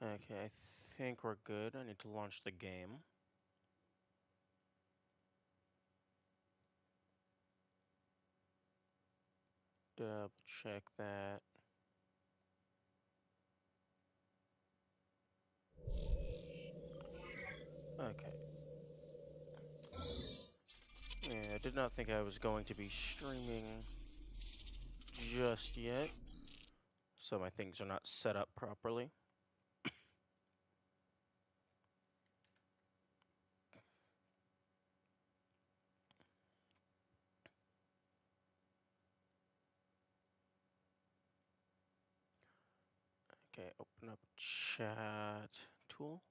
Okay, I think we're good. I need to launch the game. Double check that. Okay. Yeah, I did not think I was going to be streaming just yet, so my things are not set up properly. Okay, open up chat tool.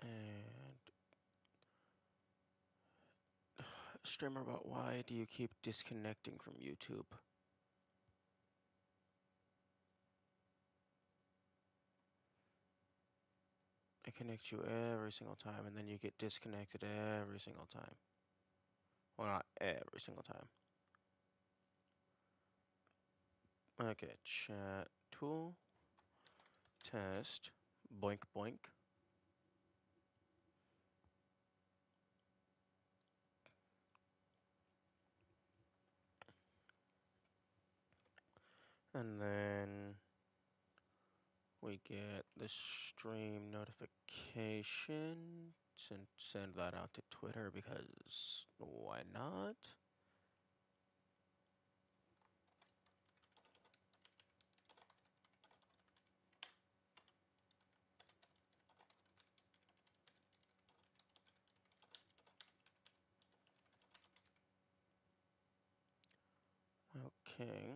And streamer about why do you keep disconnecting from YouTube? I connect you every single time and then you get disconnected every single time. Well, not every single time. Okay, chat tool. Test. Boink boink. And then we get the stream notification. Send that out to Twitter because why not? Okay.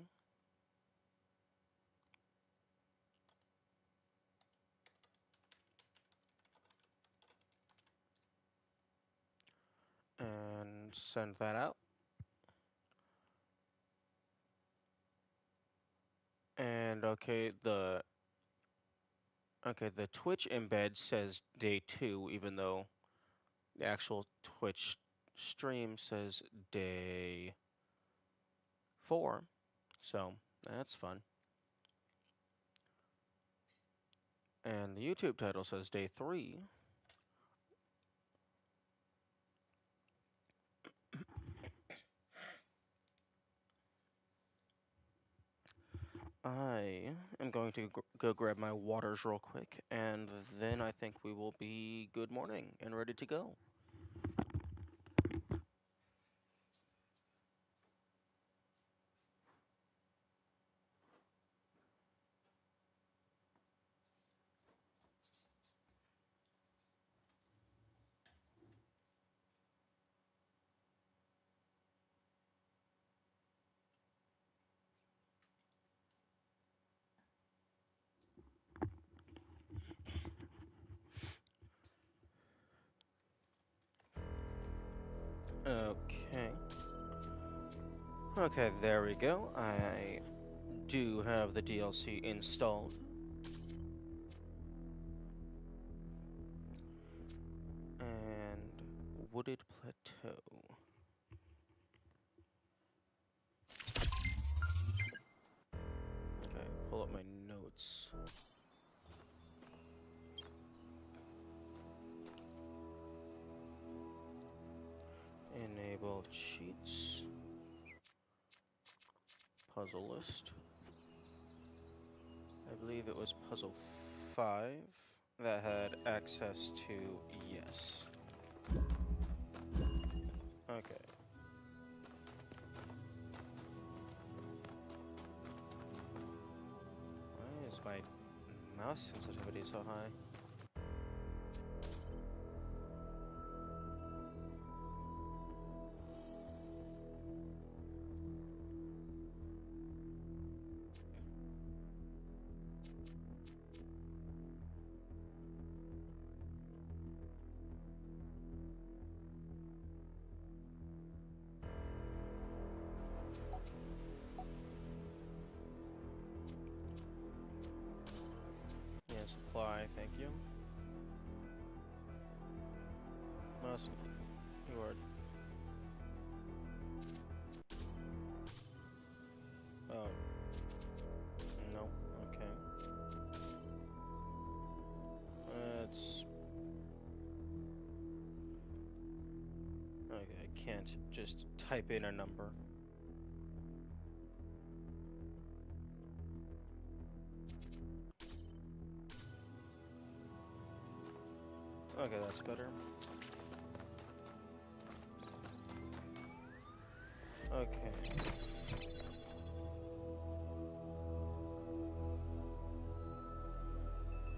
And send that out. And the Twitch embed says day 2, even though the actual Twitch stream says day 4. So that's fun. And the YouTube title says day 3. I am going to go grab my waters real quick, and then I think we will be good morning and ready to go. Okay. Okay, there we go. I do have the DLC installed. And Wooded Plateau. Okay, pull up my notes. Enable cheats. Puzzle list. I believe it was puzzle 5 that had access to yes. Okay. Why is my mouse sensitivity so high? Yeah, supply, thank you. Mouse and keyboard. Oh. can't just type in a number. Okay, that's better. Okay.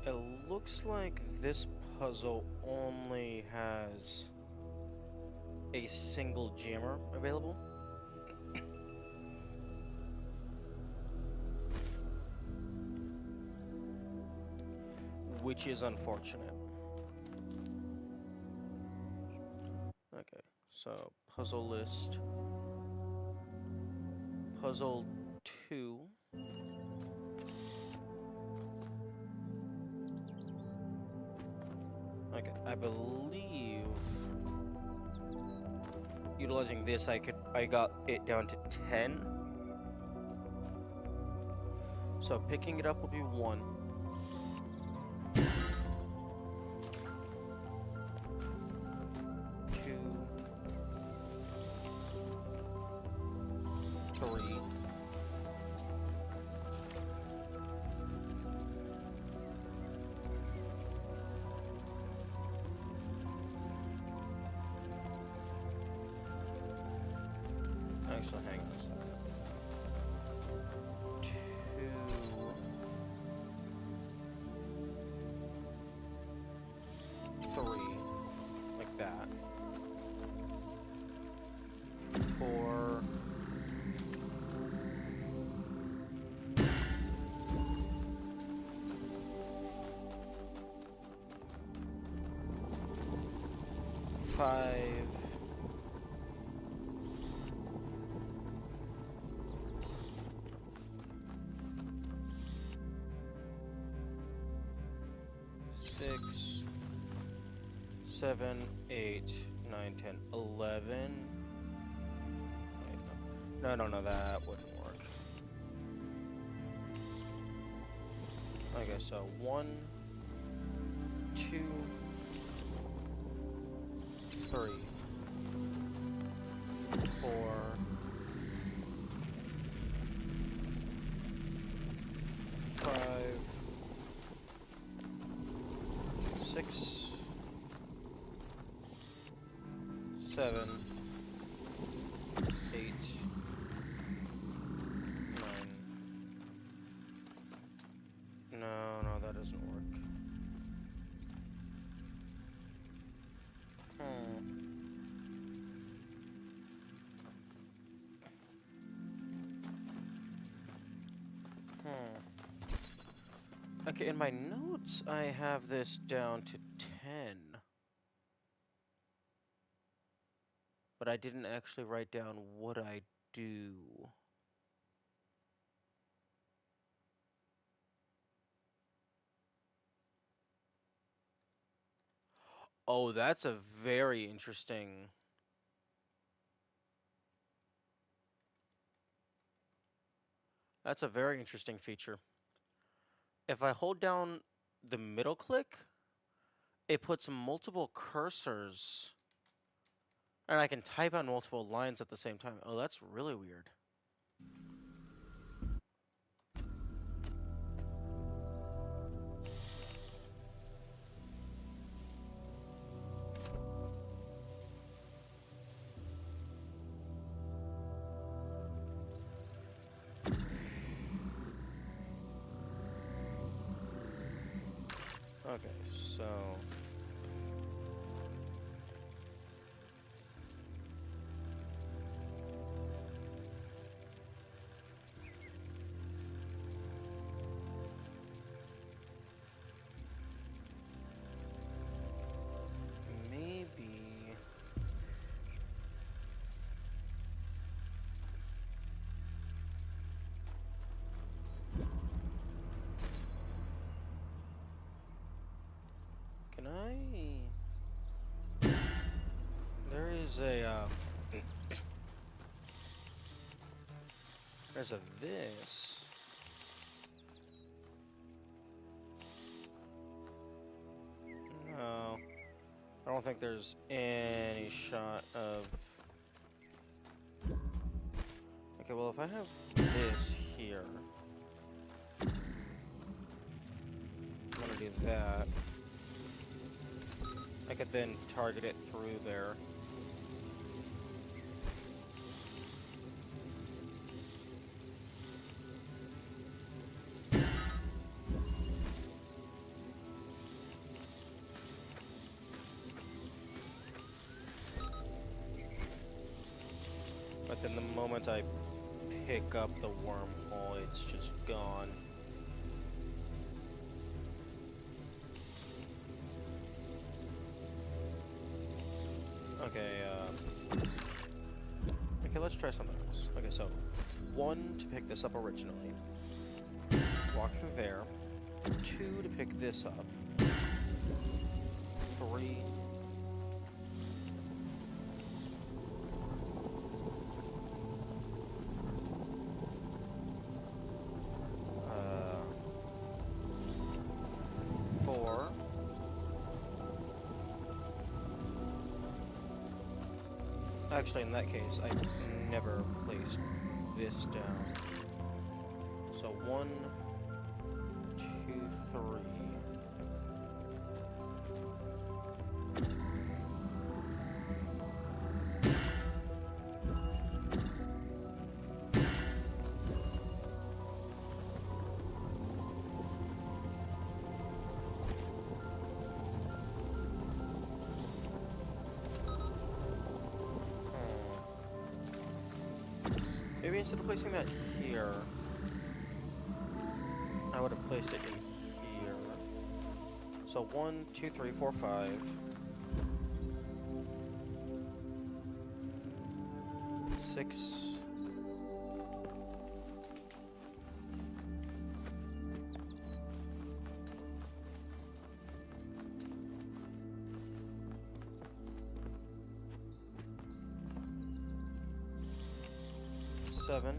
It looks like this puzzle only has a single jammer available. Which is unfortunate. Okay, so puzzle list. Puzzle 2. Okay, I believe utilizing this I got it down to 10. So picking it up will be 1. 2. 3. 3, like that. 4, 5, 6, 7, 8, 9, 10, 11. Wait, no, that wouldn't work. Okay, so 1, 2, 3, 4, 5, 6, 7, 8, 9. No, that doesn't work. Okay, in my notes, I have this down to 10. But I didn't actually write down what I do. Oh, that's a very interesting... That's a very interesting feature. If I hold down the middle click, it puts multiple cursors, and I can type on multiple lines at the same time. Oh, that's really weird. Okay, so... maybe... Can I... There is a, there's a this. No. I don't think there's any shot of well, if I have this here, I'm gonna do that. I could then target it through there. But then the moment I pick up the wormhole, it's just gone. Okay, okay, let's try something else. Okay, so 1 to pick this up originally. Walk through there. 2 to pick this up. 3. Actually, in that case, I never placed this down. So 1, 2, 3. Maybe instead of placing that here, I would have placed it in here. So 1, 2, 3, 4, 5. 6. 7.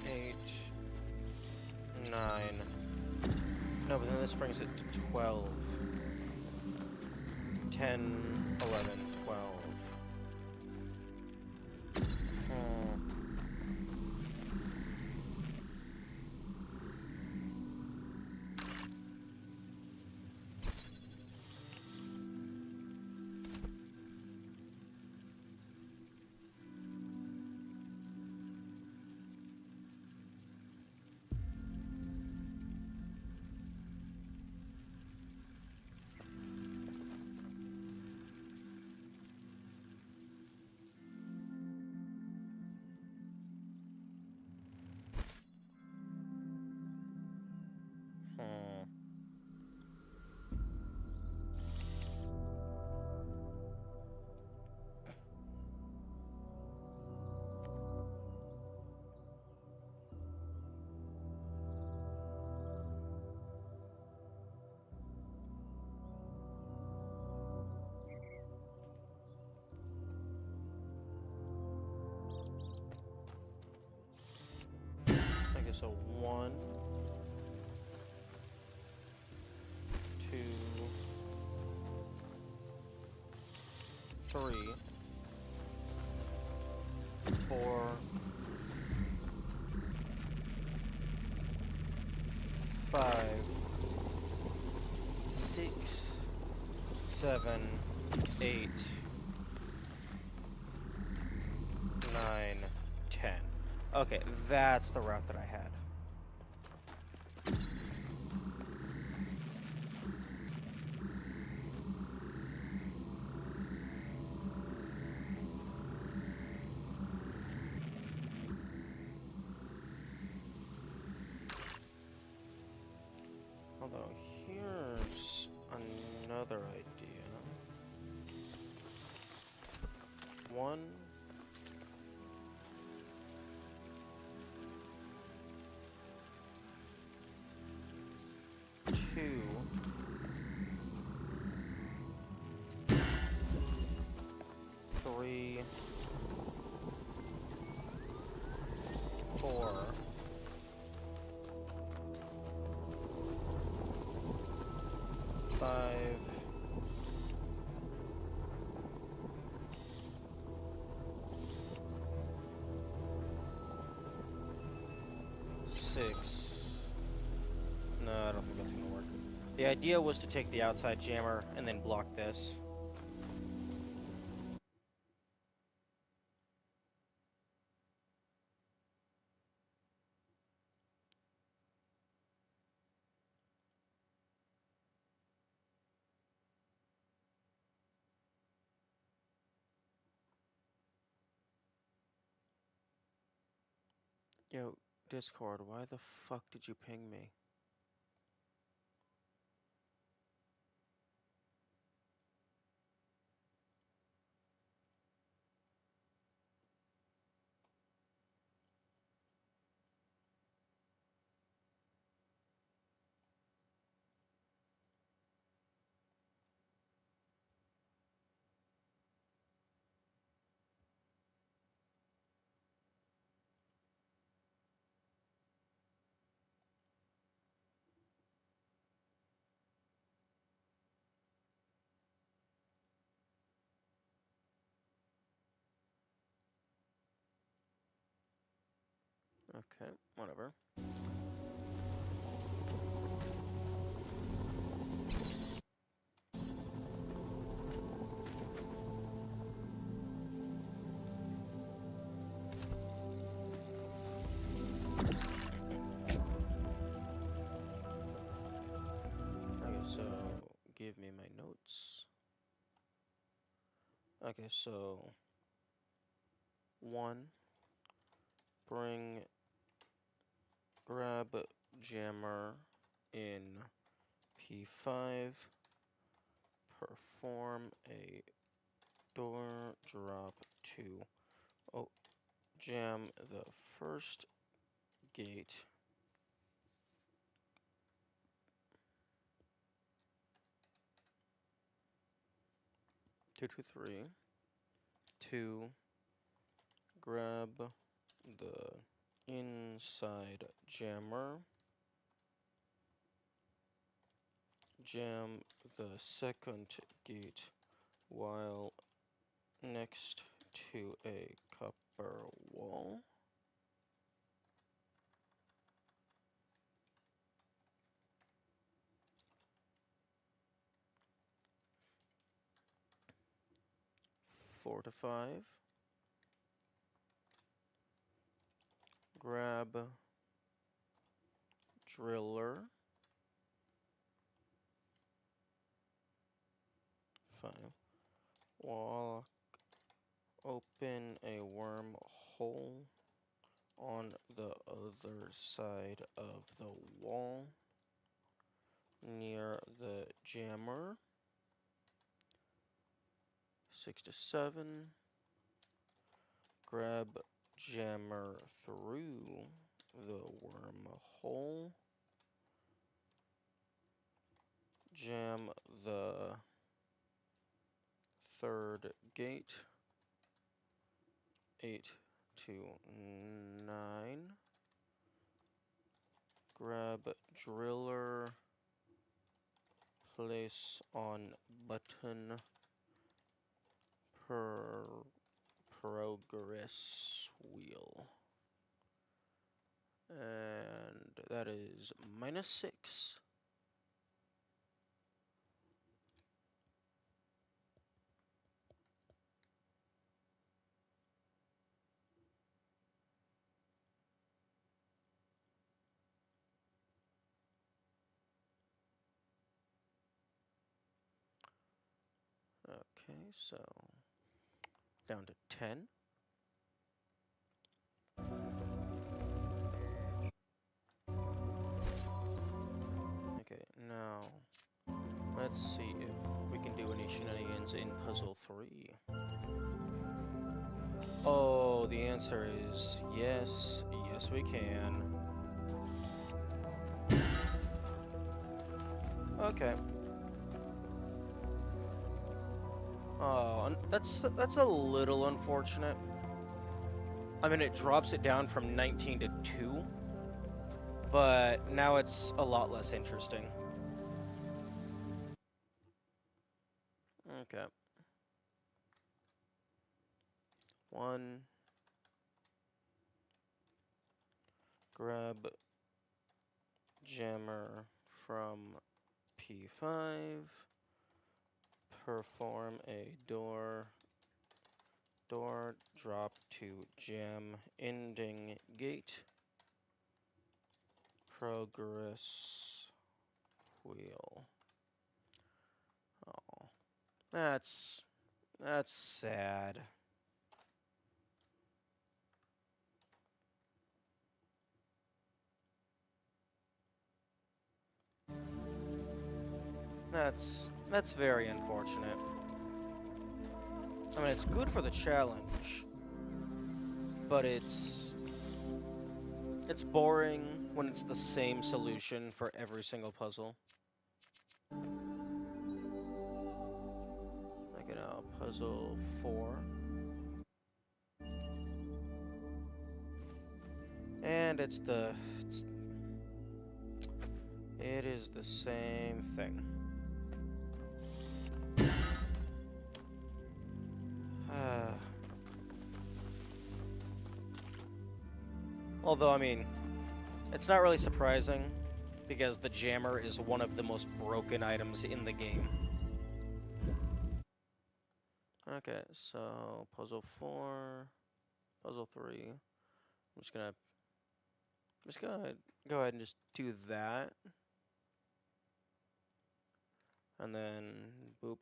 8. 9. No, but then this brings it to 12. 10, 11, 12. Okay, so 1, 2, 3, 4, 5, 6, 7, 8, 9, 10. Okay, that's the route that I had. Although, here's another idea. 1, 2, 3, 4, 5. No, I don't think that's gonna work. The idea was to take the outside jammer and then block this. Yo, Discord, why the fuck did you ping me? Okay, whatever. Okay, so give me my notes. Okay, so 1, grab jammer in P5, perform a door drop to jam the first gate. Two, 3. 2, grab the inside jammer, jam the second gate while next to a copper wall. Four to 5. Grab driller. 5. Walk. Open a wormhole on the other side of the wall near the jammer. 6 to 7. Grab jammer through the wormhole. Jam the third gate. 8 to 9. Grab driller. Place on button progress wheel. And that is -6. Okay, so down to 10. Okay, now let's see if we can do any shenanigans in puzzle 3. Oh, the answer is yes. Yes, we can. Okay. Oh, that's a little unfortunate. I mean, it drops it down from 19 to 2, but now it's a lot less interesting. Okay. 1. Grab jammer from P5. Perform a door drop to jam ending gate. Progress wheel. Oh, that's sad. That's very unfortunate. I mean, it's good for the challenge, but it's boring when it's the same solution for every single puzzle. Okay, now puzzle 4. And it is the same thing. Although, I mean, it's not really surprising, because the jammer is one of the most broken items in the game. Okay, so puzzle 4, puzzle 3. I'm just gonna go ahead and just do that. And then boop.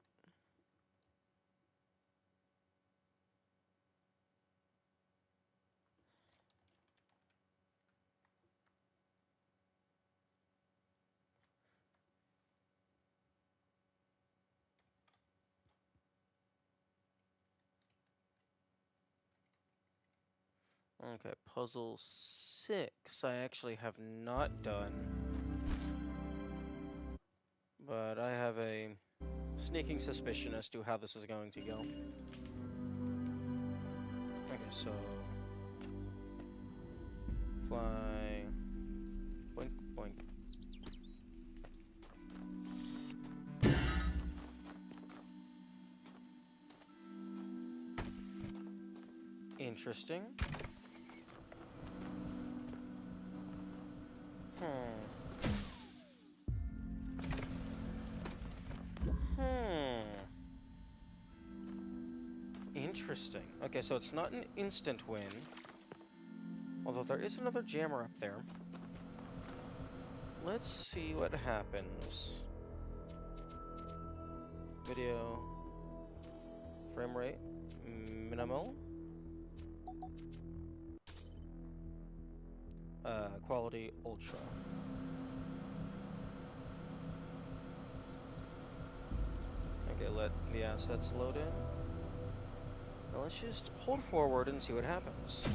Okay, puzzle 6 I actually have not done, but I have a sneaking suspicion as to how this is going to go. Okay, so fly, boink, boink. Interesting. Interesting. Okay, so it's not an instant win, although there is another jammer up there. Let's see what happens. Video frame rate minimal. Quality ultra. Okay, let the assets load in. Now let's just hold forward and see what happens.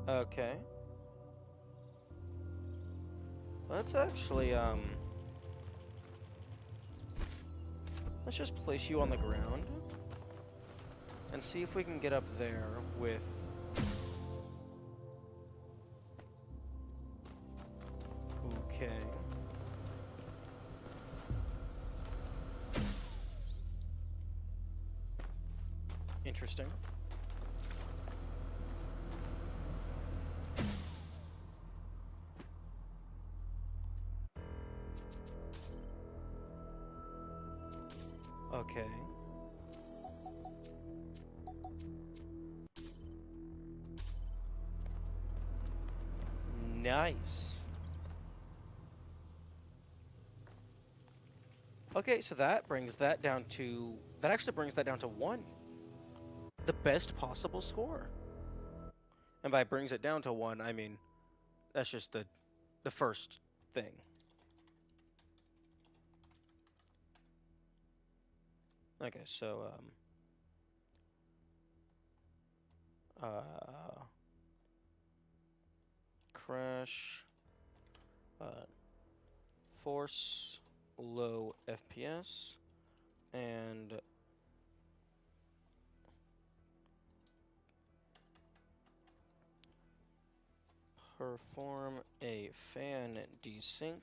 Okay. Let's actually, let's just place you on the ground and see if we can get up there with... Okay. Interesting. Okay. Nice. Okay, so that brings that down to... That actually brings that down to 1. The best possible score. And by brings it down to 1, I mean, that's just the first thing. Okay, so, crash, force, low FPS, and Perform a fan desync.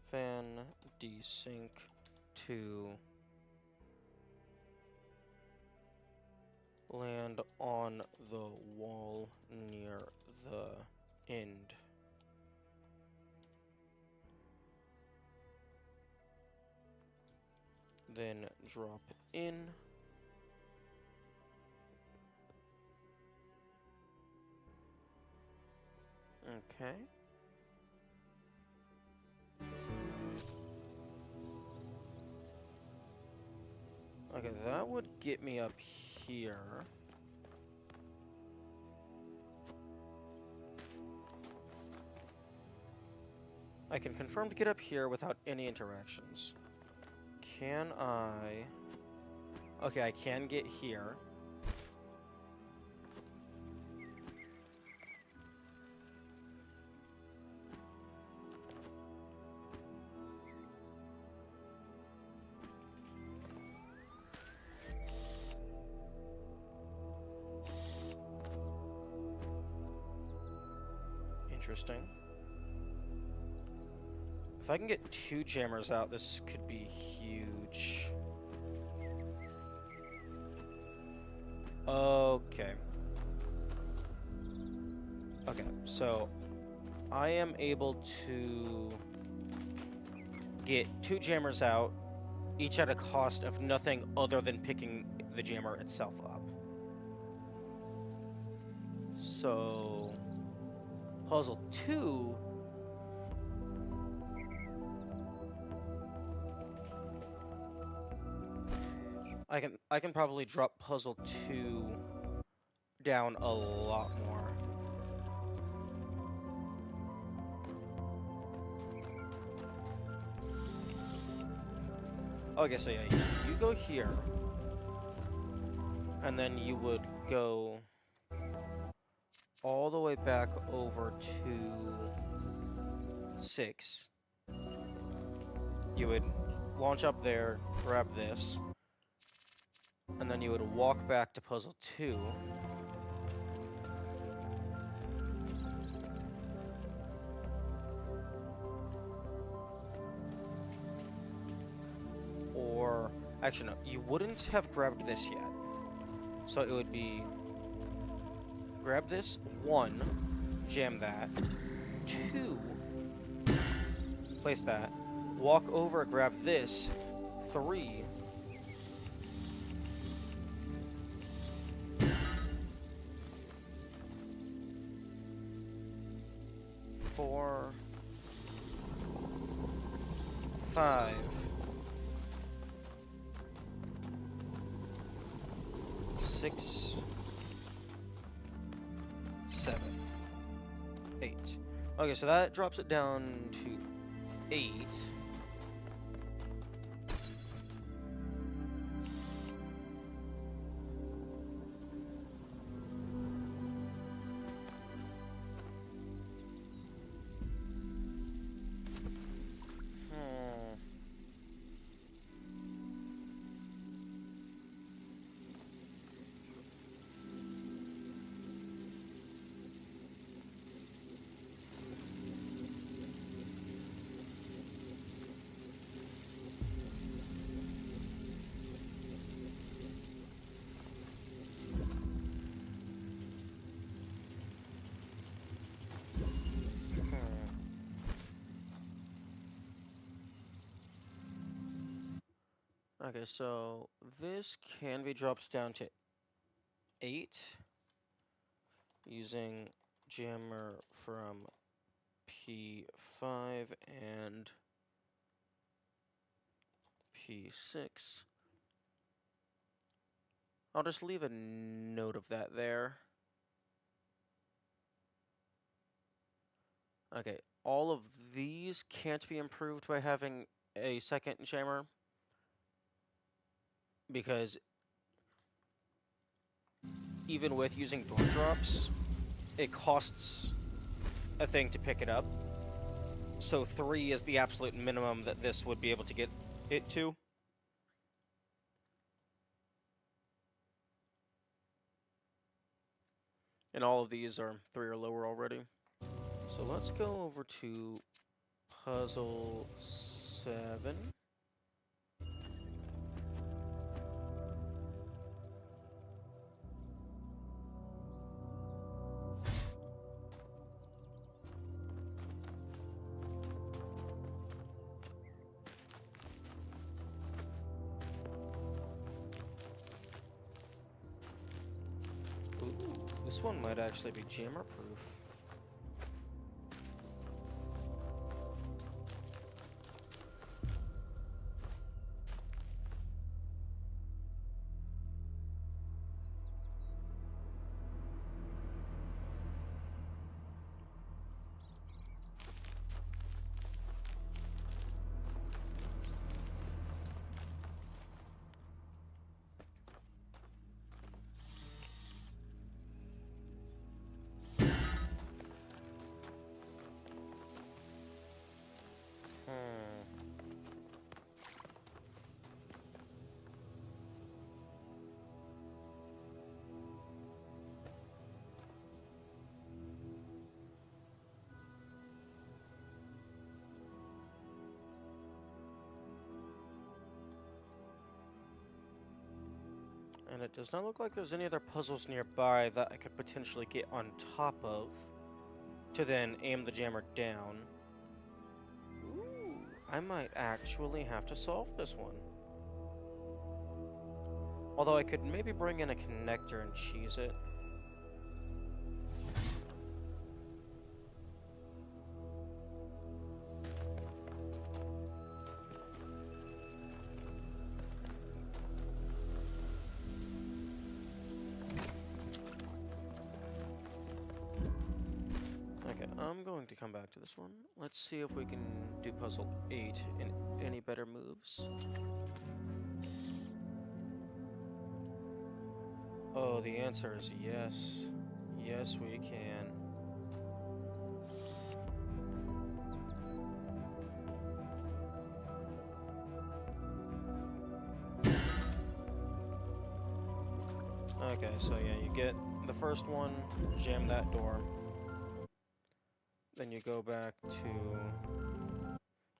Fan desync to land on the wall near the end. Then drop in. Okay. Okay, that would get me up here. I can confirm to get up here without any interactions. Can I... Okay, I can get here. Interesting. If I can get 2 jammers out, this could be huge. Okay. Okay, so I am able to get 2 jammers out, each at a cost of nothing other than picking the jammer itself up. So, puzzle 2... I can probably drop puzzle 2 down a lot more. Okay, so yeah, you go here, and then you would go all the way back over to 6. You would launch up there, grab this, and then you would walk back to puzzle 2. Or, actually no, you wouldn't have grabbed this yet. So it would be, grab this, 1, jam that, 2, place that, walk over, grab this, 3, four, 5, 6, 7, 8. Okay, so that drops it down to 8. Okay, so this can be dropped down to 8 using jammer from P5 and P6. I'll just leave a note of that there. Okay, all of these can't be improved by having a second jammer, because even with using door drops, it costs a thing to pick it up. So 3 is the absolute minimum that this would be able to get it to. And all of these are 3 or lower already. So let's go over to puzzle 7. Ooh, this one might actually be jammer proof. And it does not look like there's any other puzzles nearby that I could potentially get on top of to then aim the jammer down. Ooh, I might actually have to solve this one. Although I could maybe bring in a connector and cheese it. Okay, I'm going to come back to this one. Let's see if we can do puzzle 8 in any better moves. Oh, the answer is yes. Yes, we can. Okay, so yeah, you get the first one, jam that door. Then you go back to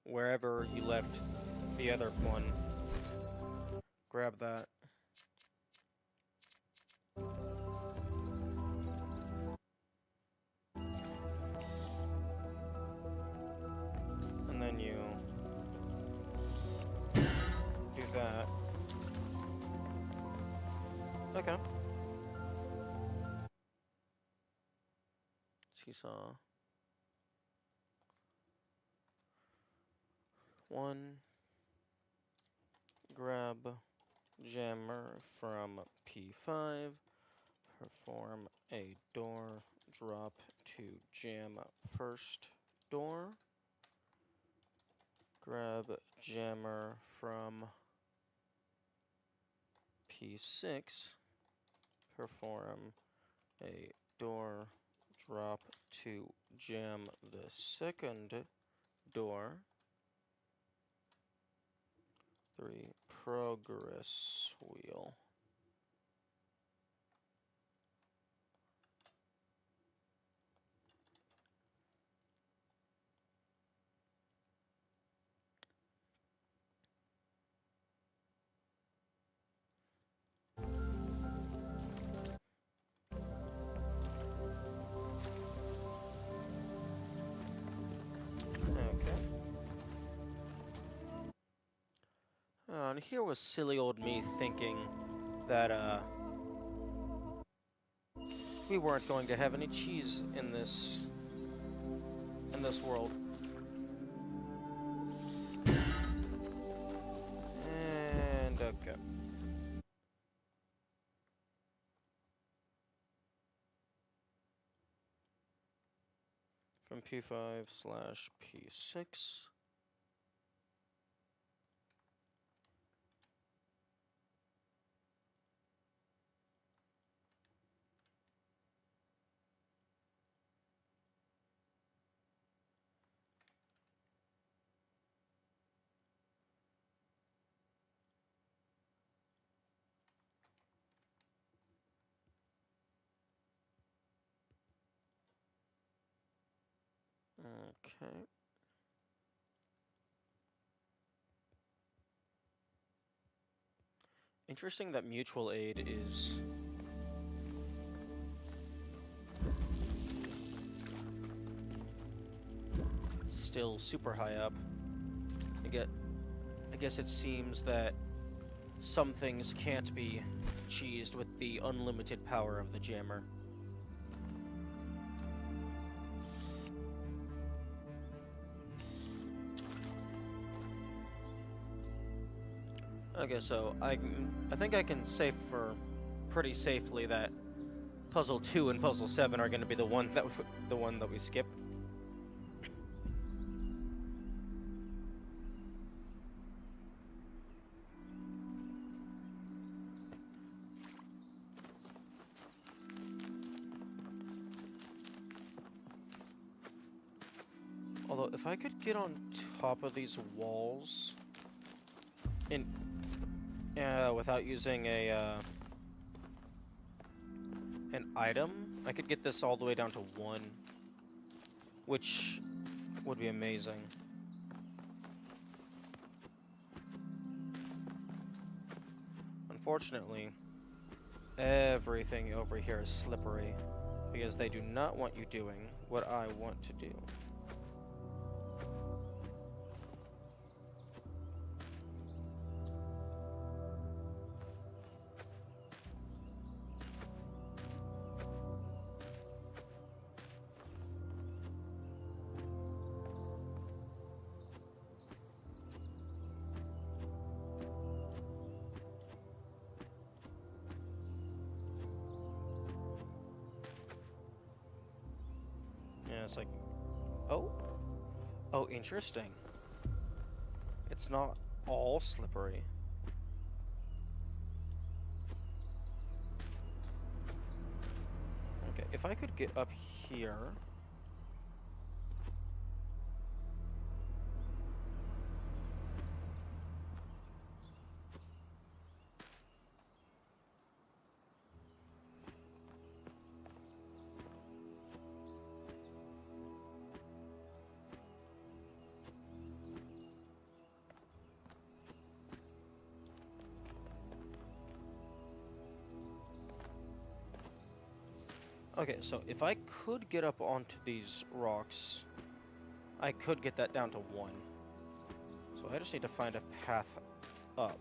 wherever you left the other one. Grab that. And then you do that. Okay. Seesaw. 1. Grab jammer from P5. Perform a door drop to jam first door. Grab jammer from P6. Perform a door drop to jam the second door. 3. Progress wheel. And here was silly old me thinking that we weren't going to have any cheese in this world. And okay. From P5/P6. Okay. Interesting that mutual aid is still super high up. I guess it seems that some things can't be cheesed with the unlimited power of the jammer. Okay, so I think I can say for pretty safely that puzzle 2 and puzzle 7 are going to be the one that we skip. Although if I could get on top of these walls in without using an item, I could get this all the way down to 1, which would be amazing. Unfortunately, everything over here is slippery, because they do not want you doing what I want to do. Yeah, it's like, oh, interesting. It's not all slippery. Okay, if I could get up here. Okay, so if I could get up onto these rocks, I could get that down to 1. So I just need to find a path up.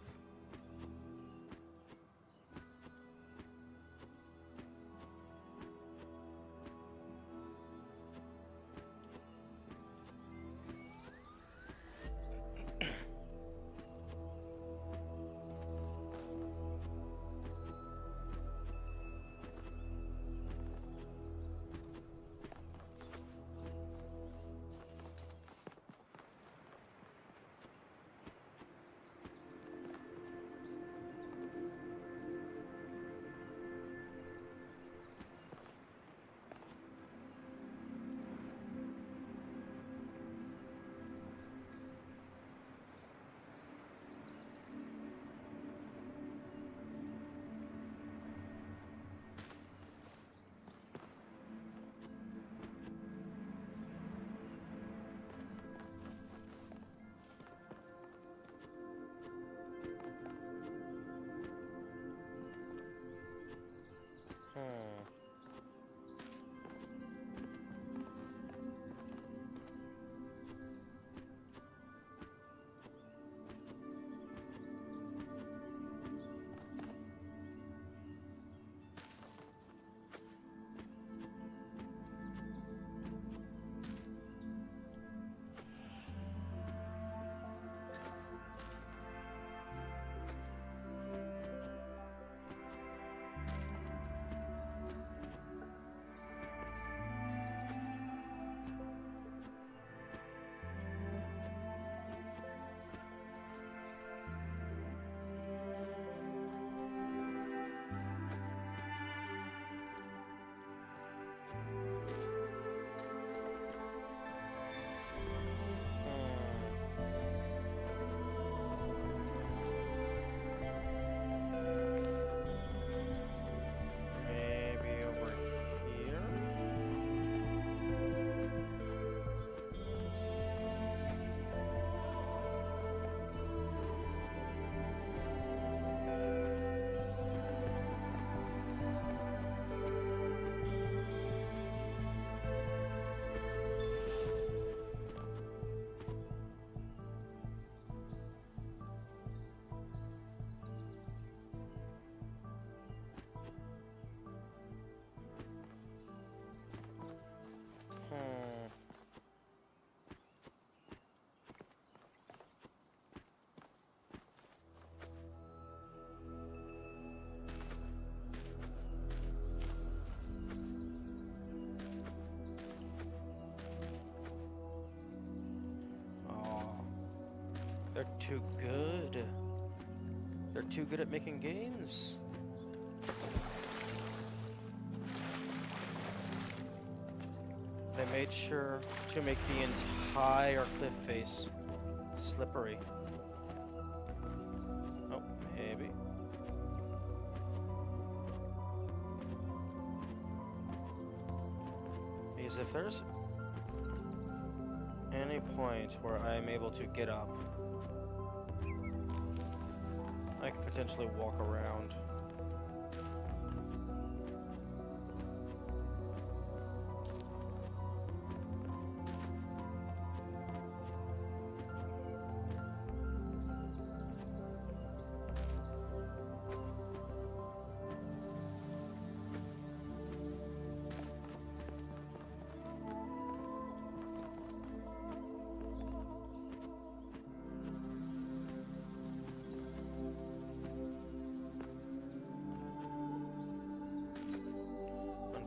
They're too good. They're too good at making games. They made sure to make the entire cliff face slippery. Oh, maybe. Because if there's any point where I'm able to get up, I could potentially walk around.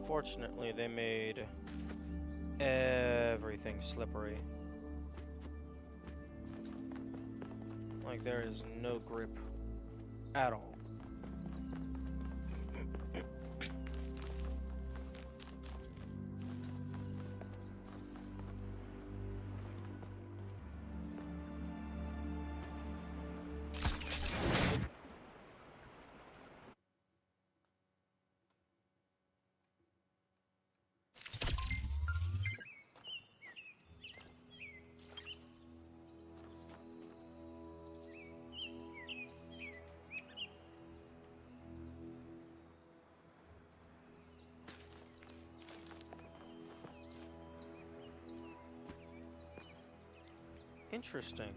Unfortunately, they made everything slippery. Like, there is no grip at all. Interesting.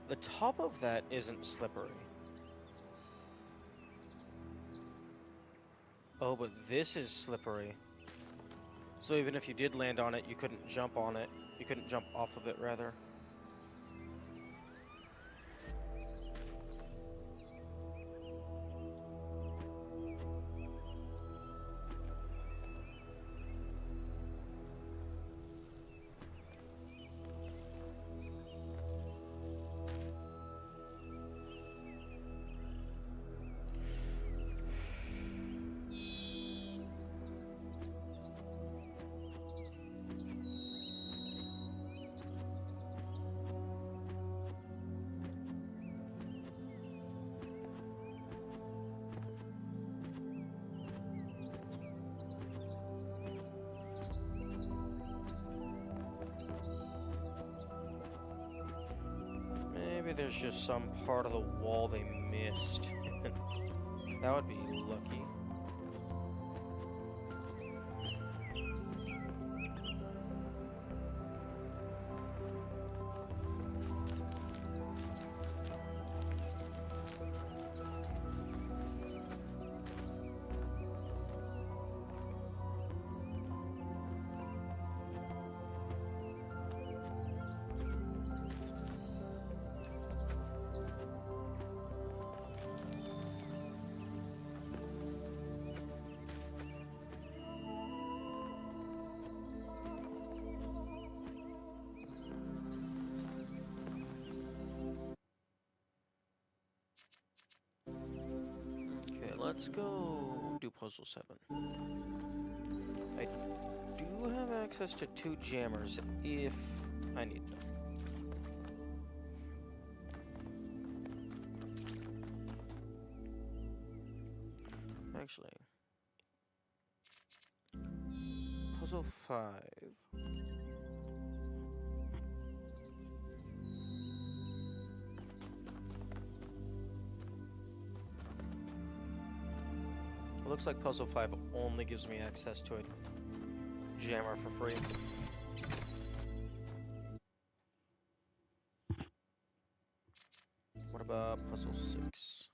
The top of that isn't slippery. Oh, but this is slippery. So even if you did land on it, you couldn't jump on it. You couldn't jump off of it, rather. Maybe there's just some part of the wall they missed. That would be lucky. Let's go do puzzle 7. I do have access to 2 jammers if I need them. Actually, puzzle 5. It looks like puzzle 5 only gives me access to a jammer for free. What about puzzle 6?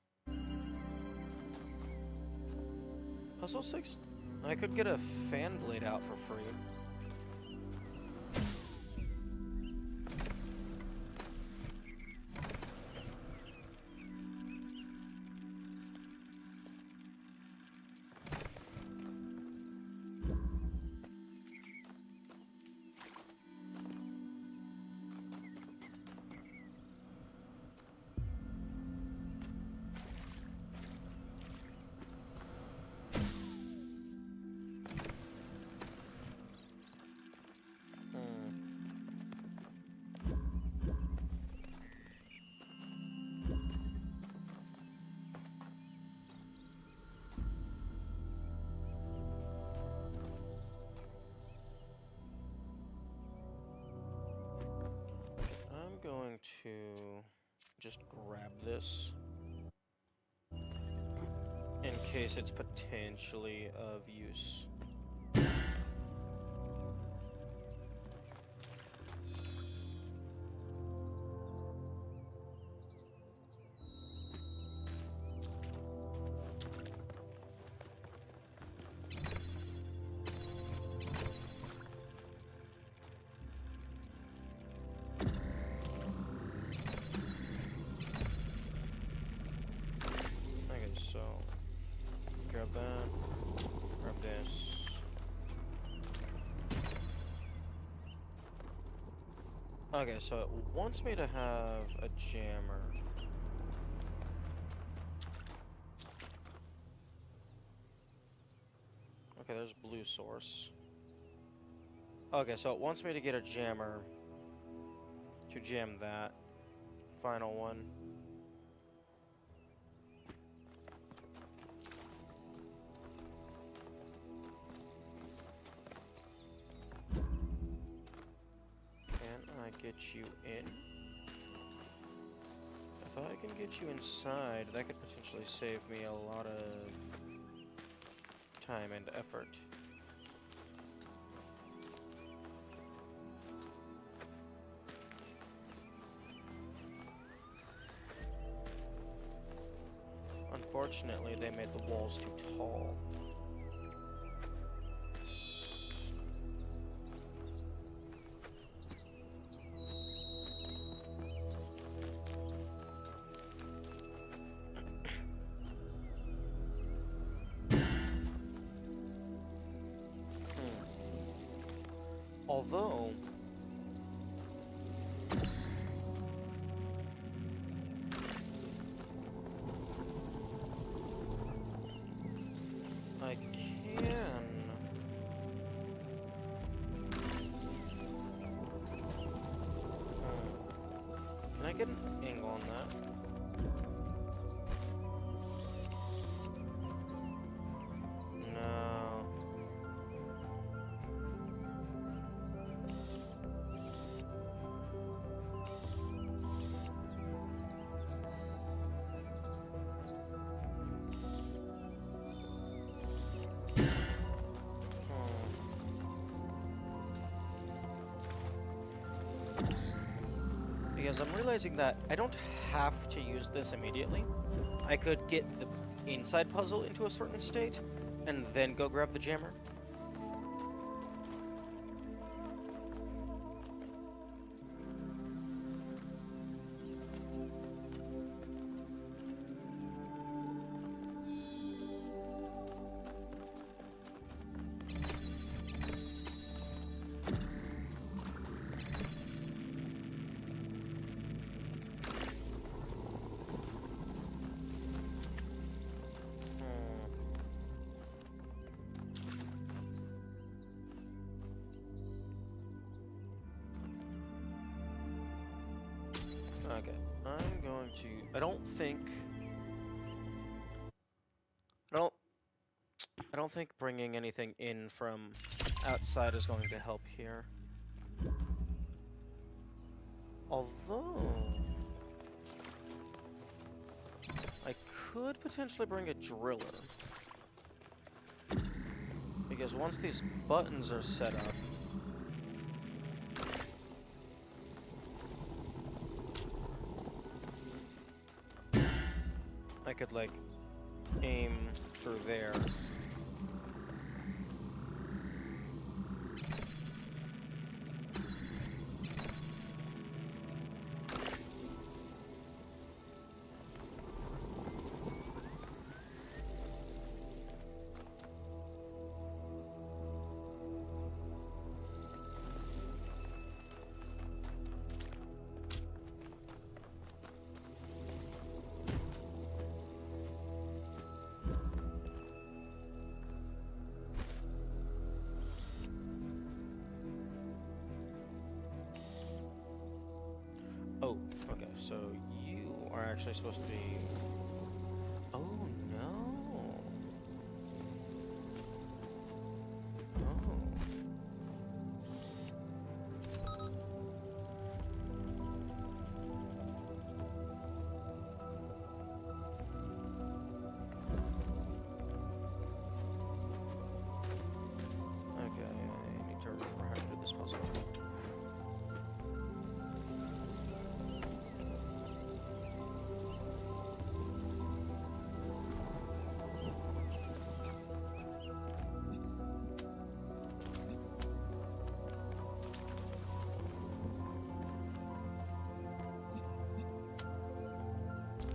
Puzzle 6? I could get a fan blade out for free. going to just grab this in case it's potentially of use. So, grab that, grab this. Okay, so it wants me to have a jammer. Okay, there's blue source. Okay, so it wants me to get a jammer to jam that final one. Get you in. If I can get you inside, that could potentially save me a lot of time and effort. Unfortunately, they made the walls too tall. Although, I can... Can I get an angle on that? Because I'm realizing that I don't have to use this immediately. I could get the inside puzzle into a certain state, and then go grab the jammer. Okay, I'm going to... I don't think bringing anything in from outside is going to help here. Although... I could potentially bring a driller. Because once these buttons are set up... I could, like, aim through there. Oh, okay, so you are actually supposed to be... Oh, no. Oh.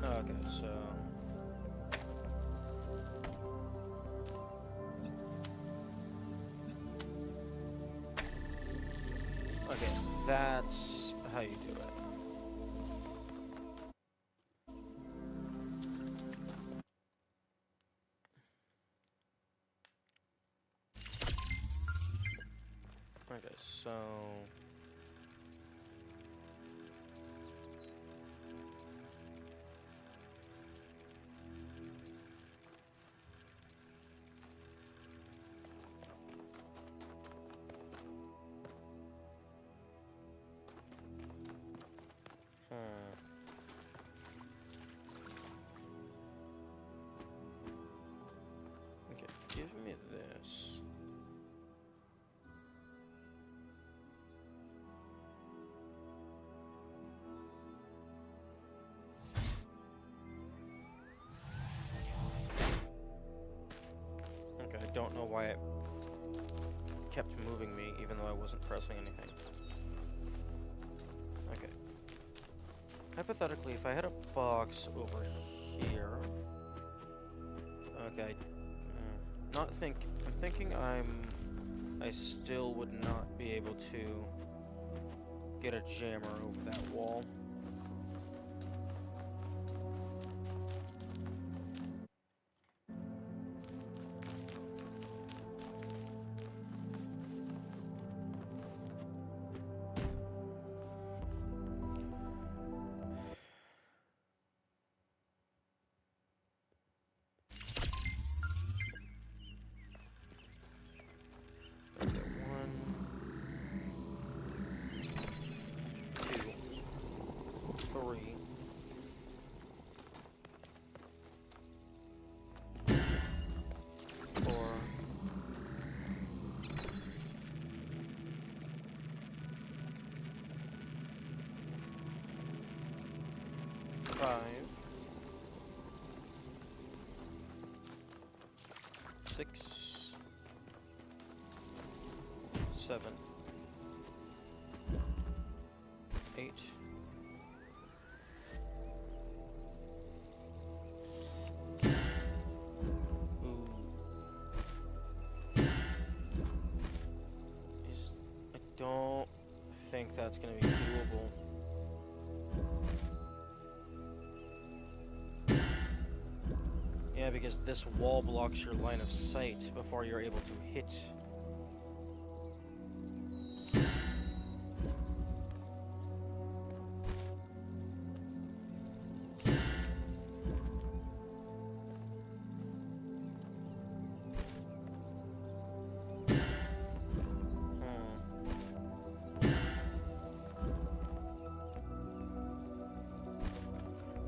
Okay, so... Okay, that's how you do it. Okay, so... Okay, give me this. Okay, I don't know why it kept moving me even though I wasn't pressing anything. Okay. Hypothetically, if I had a box over here... Okay, I'm thinking I still would not be able to get a jammer over that wall. Three. Four. Five. 6. 7. 8. I don't think that's going to be doable. Yeah, because this wall blocks your line of sight before you're able to hit.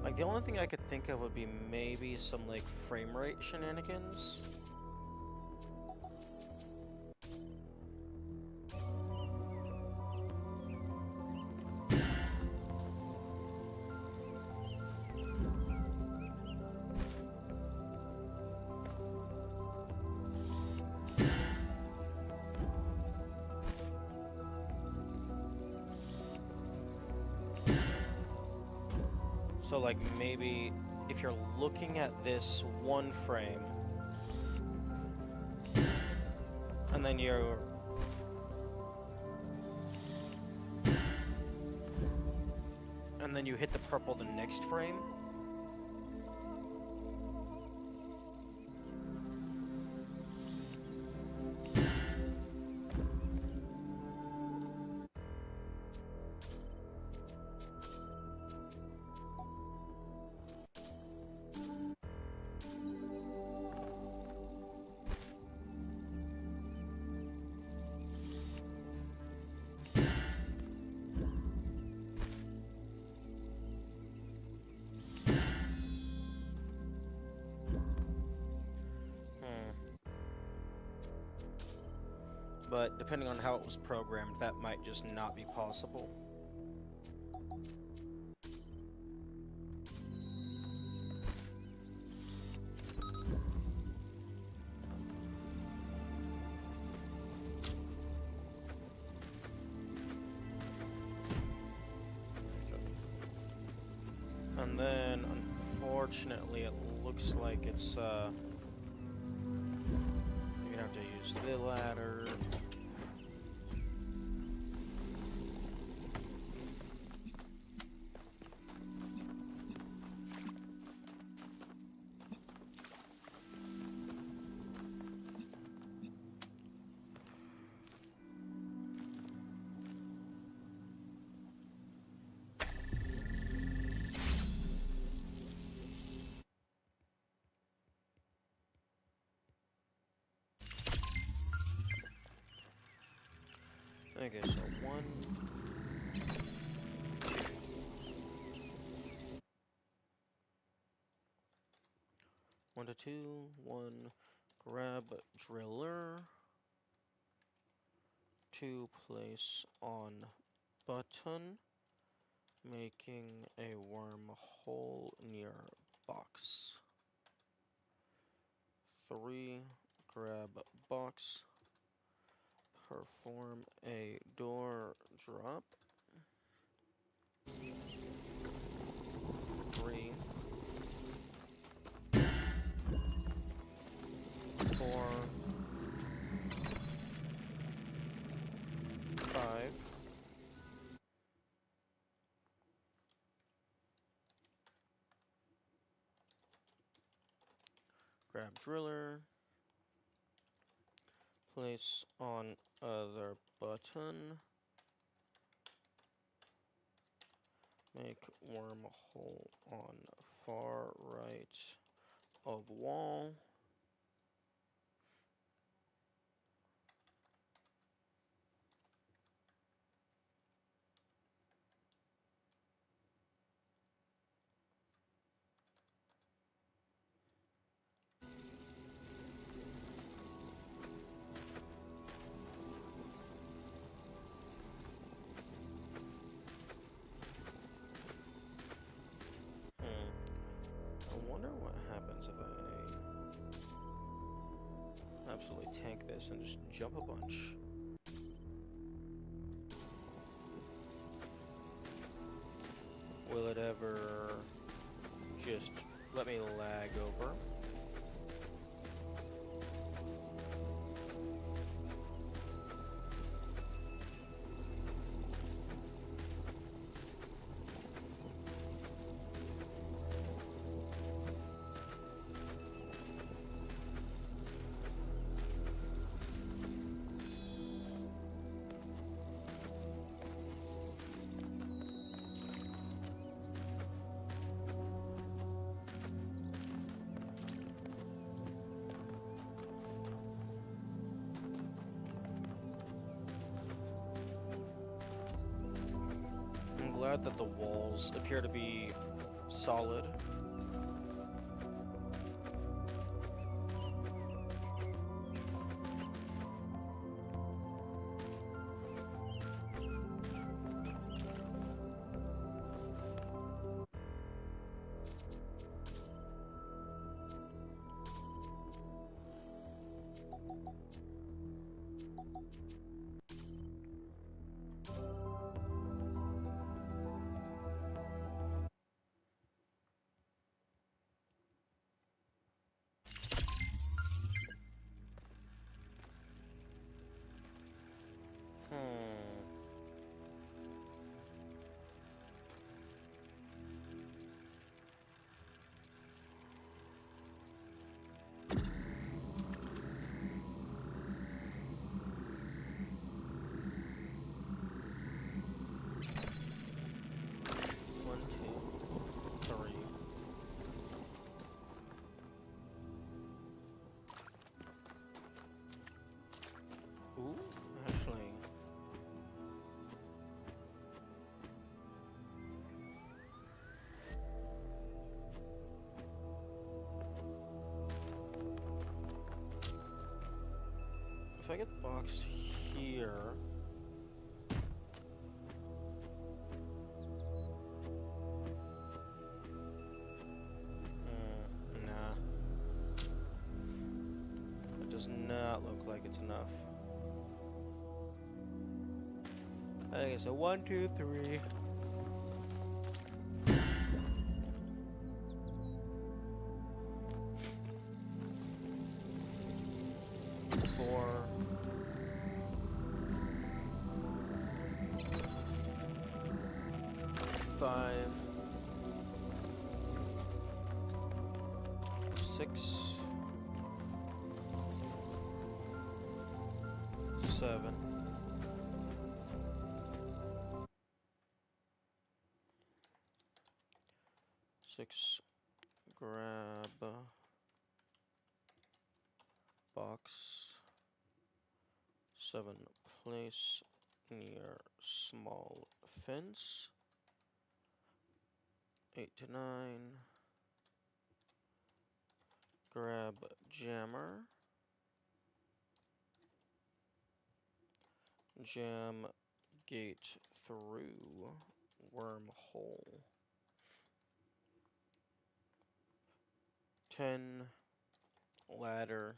Like, the only thing I could think of would be maybe some, like, frame rate shenanigans. So, like, maybe if you're looking at this one frame, and then you're... and then you hit the purple the next frame. But depending on how it was programmed, that might just not be possible. And then, Unfortunately, it looks like it's, you're gonna have to use the ladder. Okay, so 1, 1 to 2, 1 grab driller, 2 place on button, making a wormhole near box. 3 grab box, perform a door drop. 3, 4, 5. Grab driller. Place on other button. Make wormhole on far right of wall. I wonder what happens if I absolutely tank this and just jump a bunch. Will it ever just let me lag over? I'm glad that the walls appear to be solid. Ooh, actually. If I get the box here. Nah. It does not look like it's enough. Okay, so 1, 2, 3. 6, 7. 6, grab box. 7, place near small fence. 8 to 9, grab jammer. Jam gate through wormhole. 10, ladder.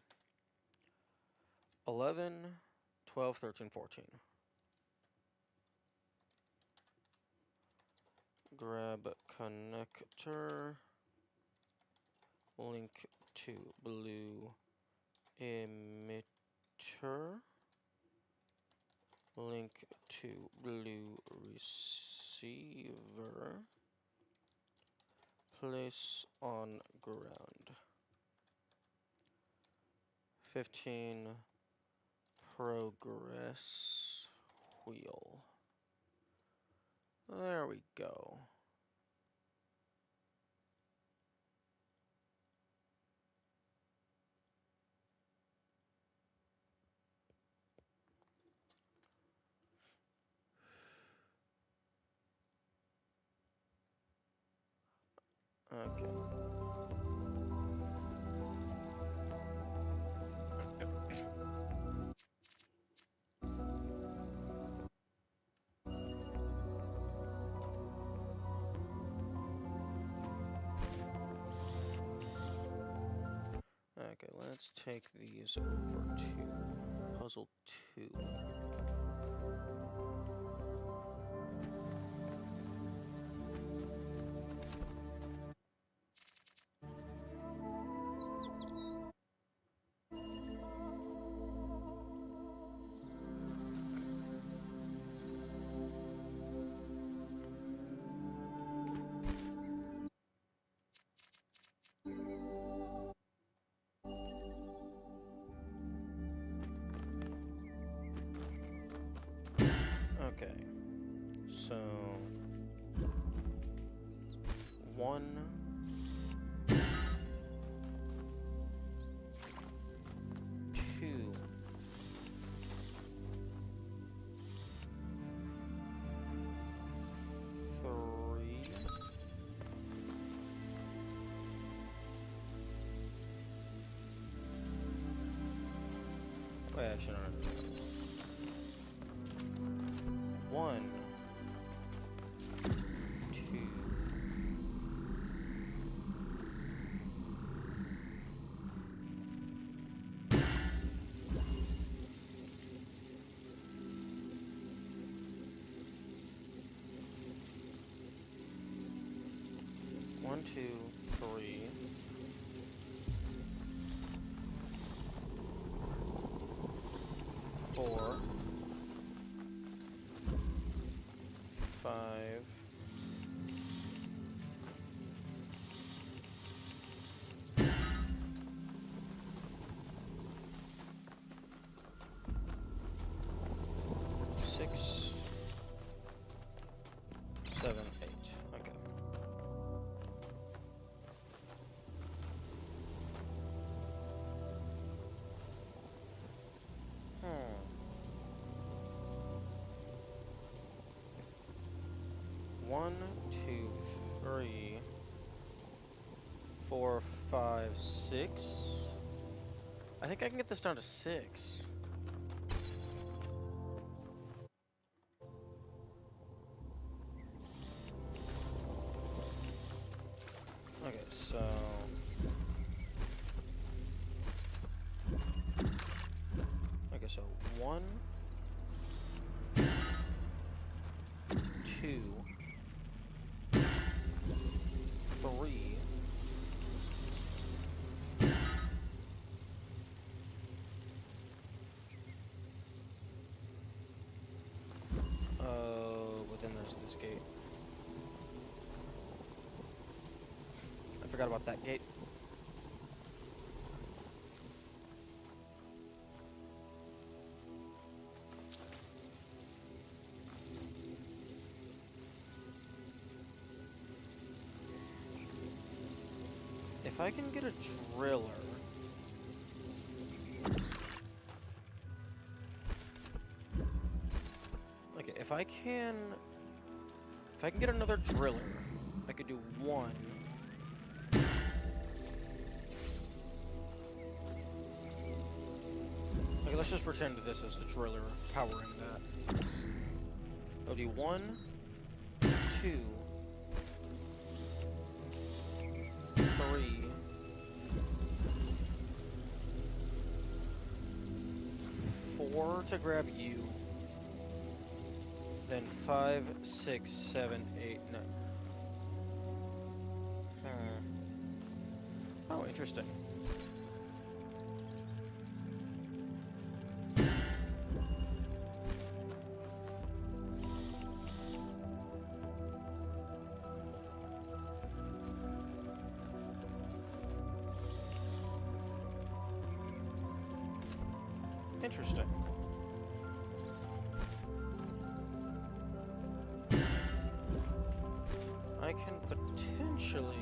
11, 12, 13, 14. Grab connector. Link to blue emitter. Link to blue receiver. Place on ground. 15, progress wheel. There we go. Okay. Okay, let's take these over to puzzle 2. Okay, so 1, 2, 3, 1, 2, 1, 2, 3, 4, 5, 6, 7, 8. Okay. One, 2, 3, 4, 5, 6. I think I can get this down to 6. Okay, so okay, so 1, 2, 3, 'But then there's this gate. I forgot about that gate. if I can get a driller... Okay, if I can get another driller, I could do one. Okay, let's just pretend this is a driller powering that. I'll do 1, 2, 3, 4 to grab you. Then 5, 6, 7, 8, 9. Oh, interesting. Interesting. I can potentially...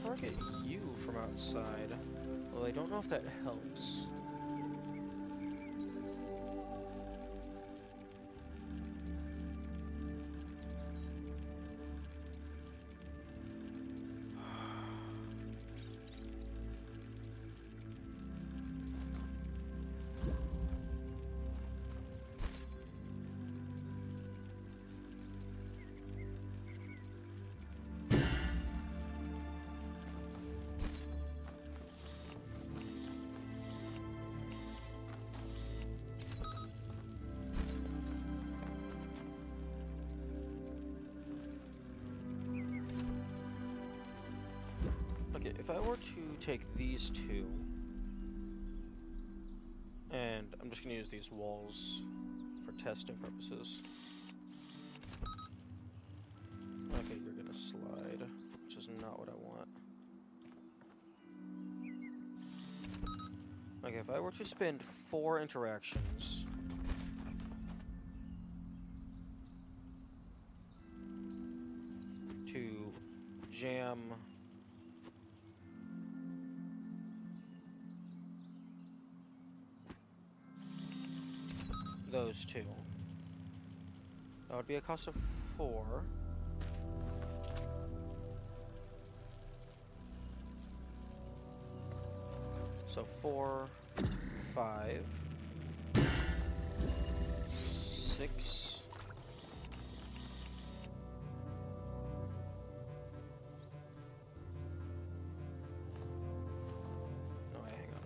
target you from outside. Well, I don't know if that helps. Okay, if I were to take these two, and I'm just going to use these walls for testing purposes. Okay, you're going to slide, which is not what I want. Okay, if I were to spend 4 interactions... to jam... those two. That would be a cost of 4. So 4, 5, 6. No, hang on.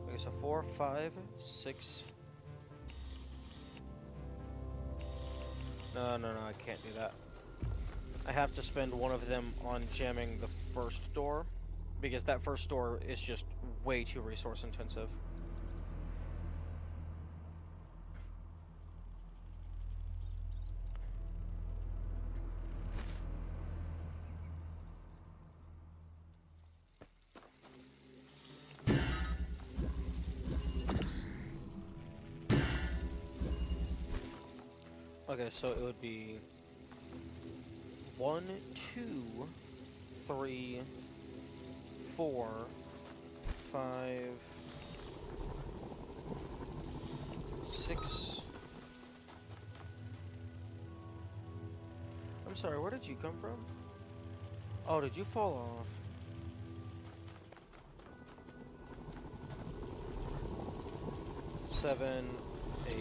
Okay, so 4, 5, 6. No, I can't do that. I have to spend one of them on jamming the first door, because that first door is just way too resource intensive. Okay, so it would be 1, 2, 3, 4, 5, 6. I'm sorry, where did you come from? Oh, did you fall off? Seven, 8,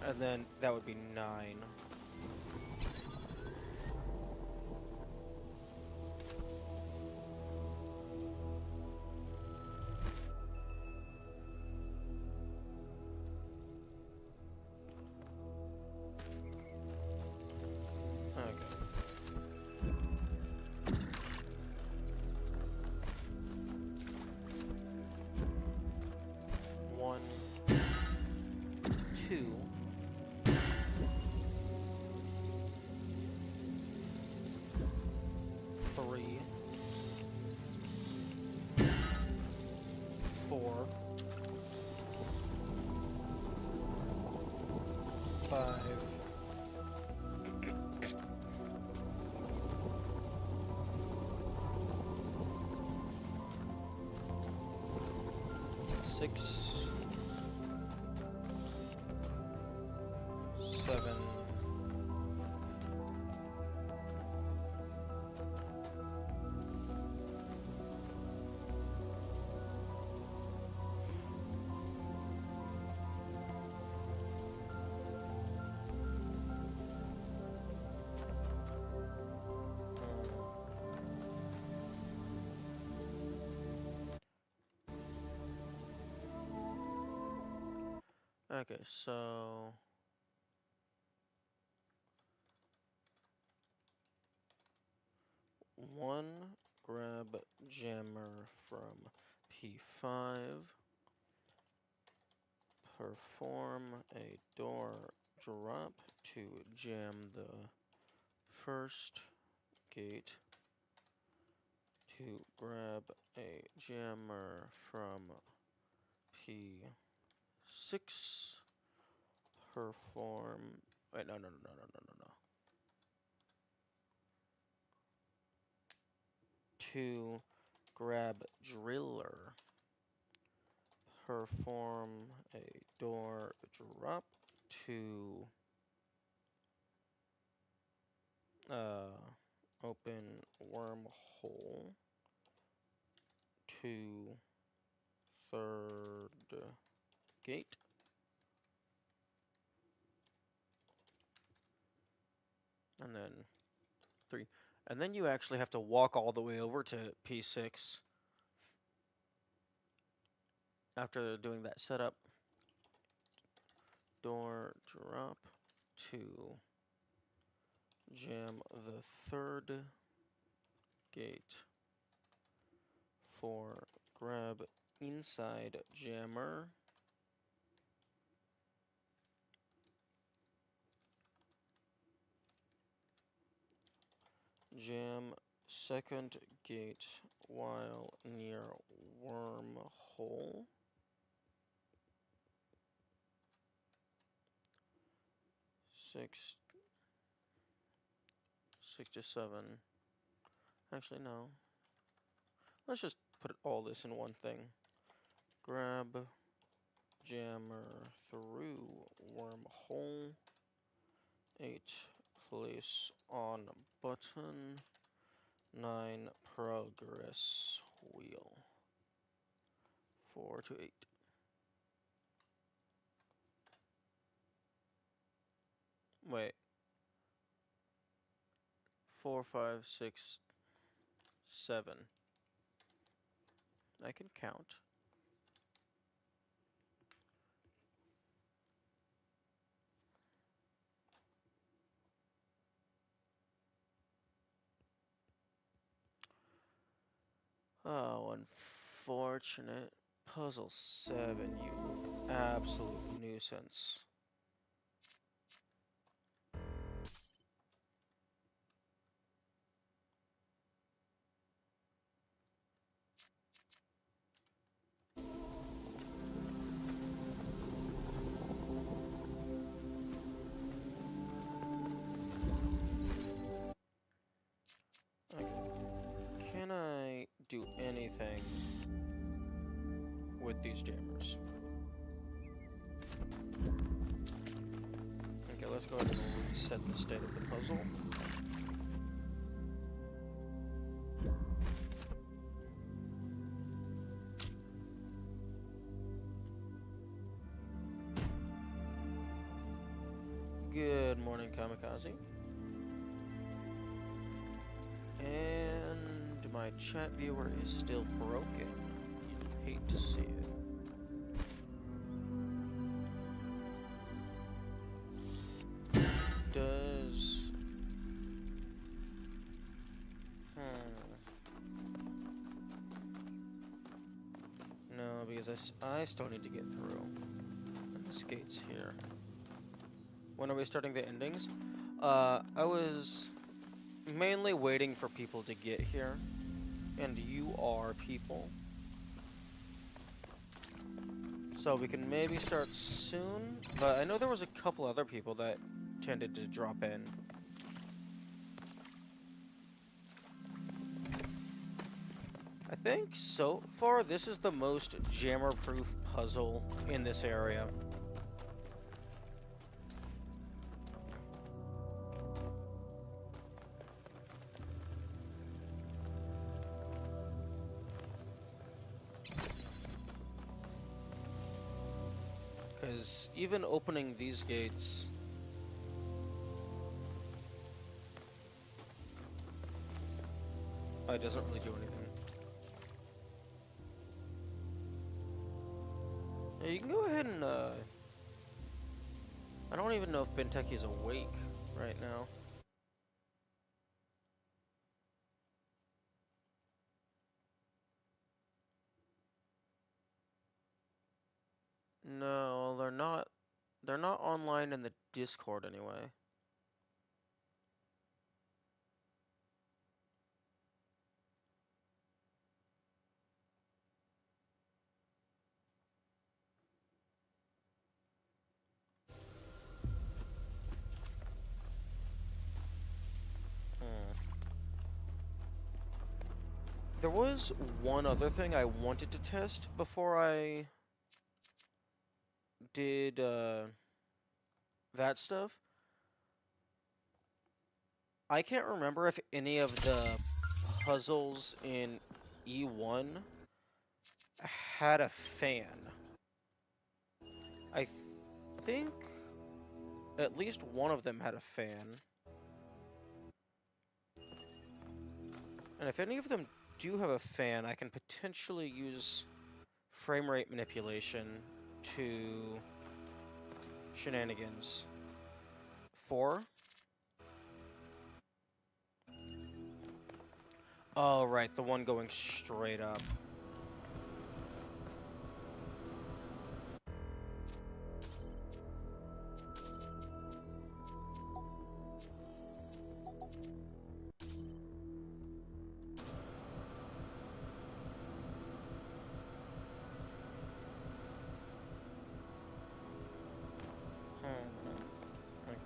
and then that would be 9. 5. Six, 7, okay, so 1 grab jammer from P5, perform a door drop to jam the first gate, to grab a jammer from P6, perform, wait, no. To grab driller, perform a door drop to open wormhole to third gate, and then 3. And then you actually have to walk all the way over to P6 after doing that setup. Door drop to jam the third gate for grab inside jammer, jam second gate while near wormhole, six to 7. Actually, no. Let's just put all this in one thing. Grab jammer through wormhole, 8 place on button, 9 progress wheel, 4 to 8. Wait. 4, 5, 6, 7. I can count. Oh, unfortunate. Puzzle 7, you absolute nuisance. Okay. Can I do anything with these jammers? Okay, let's go ahead and reset the state of the puzzle. Good morning, Kamikaze. And my chat viewer is still broken. You'd hate to see it. Does... No, because I still need to get through. And this gate's here. When are we starting the endings? I was mainly waiting for people to get here. And you are people. So we can maybe start soon, but I know there was a couple other people that tended to drop in. I think so far this is the most jammer-proof puzzle in this area. Because even opening these gates... it doesn't really do anything. Yeah, you can go ahead and, I don't even know if Benteki's awake right now. No, they're not. They're not online in the Discord anyway. There was one other thing I wanted to test before I did that stuff. I can't remember if any of the puzzles in E1 had a fan. I think at least one of them had a fan. And if any of them do have a fan, I can potentially use frame rate manipulation to shenanigans. 4? Oh, right, the one going straight up. Okay.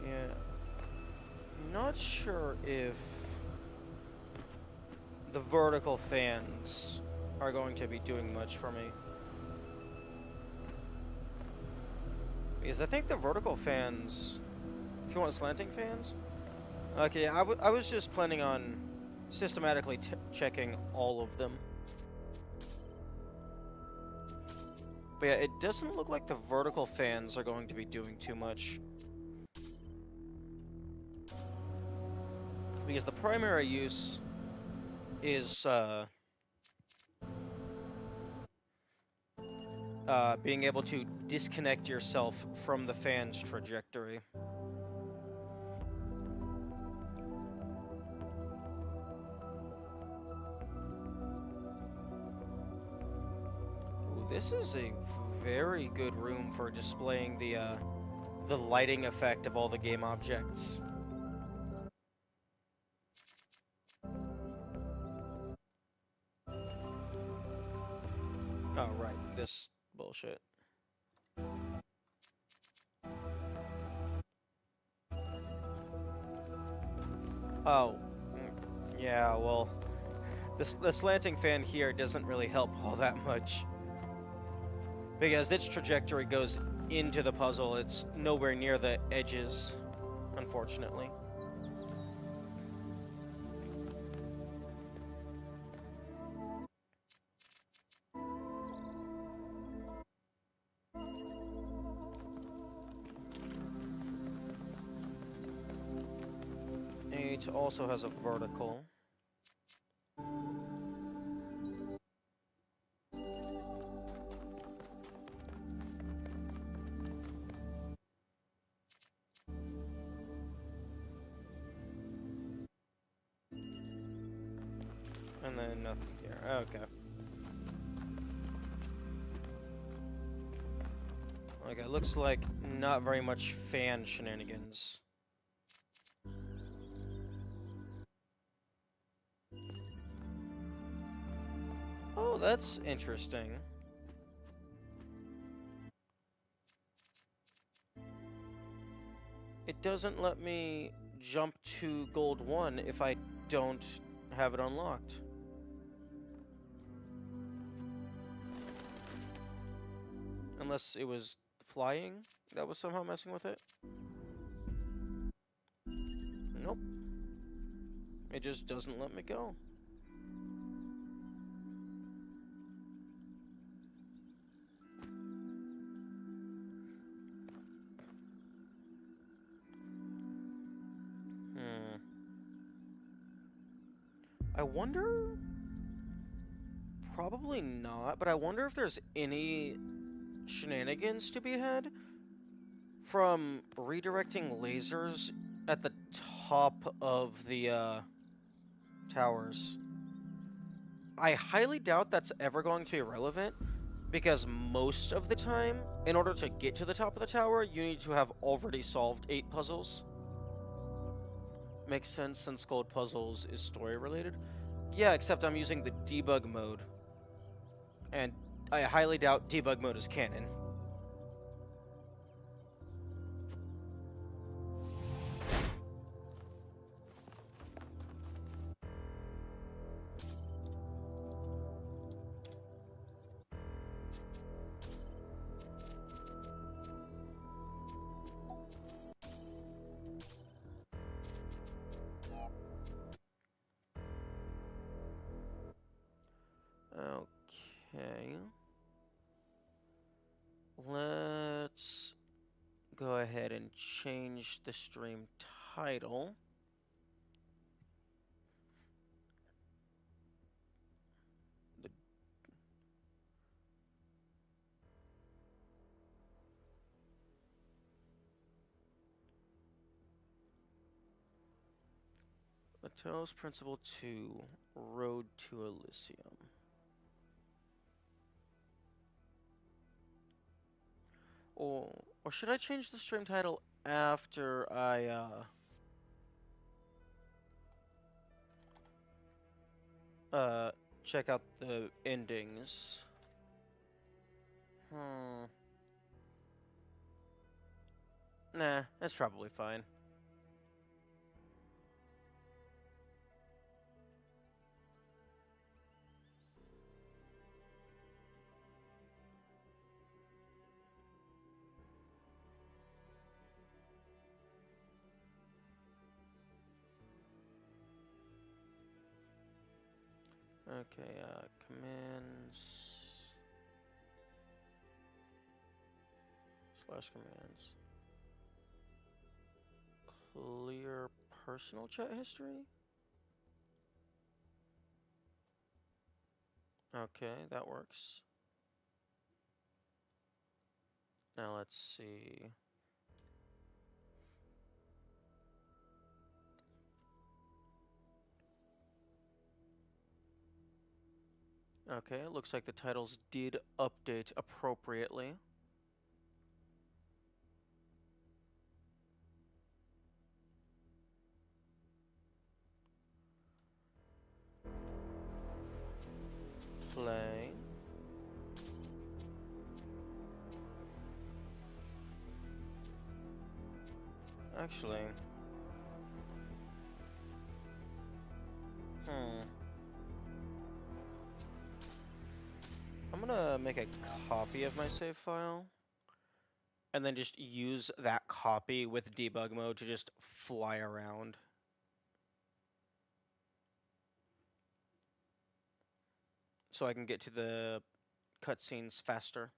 Yeah. Not sure if the vertical fans are going to be doing much for me. Because I think the vertical fans... If you want slanting fans? Okay, I was just planning on systematically checking all of them. But yeah, it doesn't look like the vertical fans are going to be doing too much. Because the primary use is, being able to disconnect yourself from the fan's trajectory. Ooh, this is a very good room for displaying the lighting effect of all the game objects. Oh, right, this bullshit. Oh, yeah, well, the slanting fan here doesn't really help all that much. Because its trajectory goes into the puzzle, it's nowhere near the edges, unfortunately. It also has a vertical. And then nothing here. Okay. Okay, looks like not very much fan shenanigans. Oh, that's interesting. It doesn't let me jump to gold 1 if I don't have it unlocked. Unless it was flying that was somehow messing with it. Nope. It just doesn't let me go. I wonder... Probably not, but I wonder if there's any shenanigans to be had from redirecting lasers at the top of the towers. I highly doubt that's ever going to be relevant, because most of the time, in order to get to the top of the tower, you need to have already solved 8 puzzles. Makes sense since Gold Puzzles is story related. Yeah, except I'm using the debug mode, and I highly doubt debug mode is canon. Okay. Let's go ahead and change the stream title. The Talos Principle 2, Road to Elysium. Or should I change the stream title after I, check out the endings? Nah, that's probably fine. Okay, commands... / commands. Clear personal chat history? Okay, that works. Now let's see. Okay, it looks like the titles did update appropriately. Play. Actually... I'm gonna make a copy of my save file, and then just use that copy with debug mode to just fly around. So I can get to the cutscenes faster.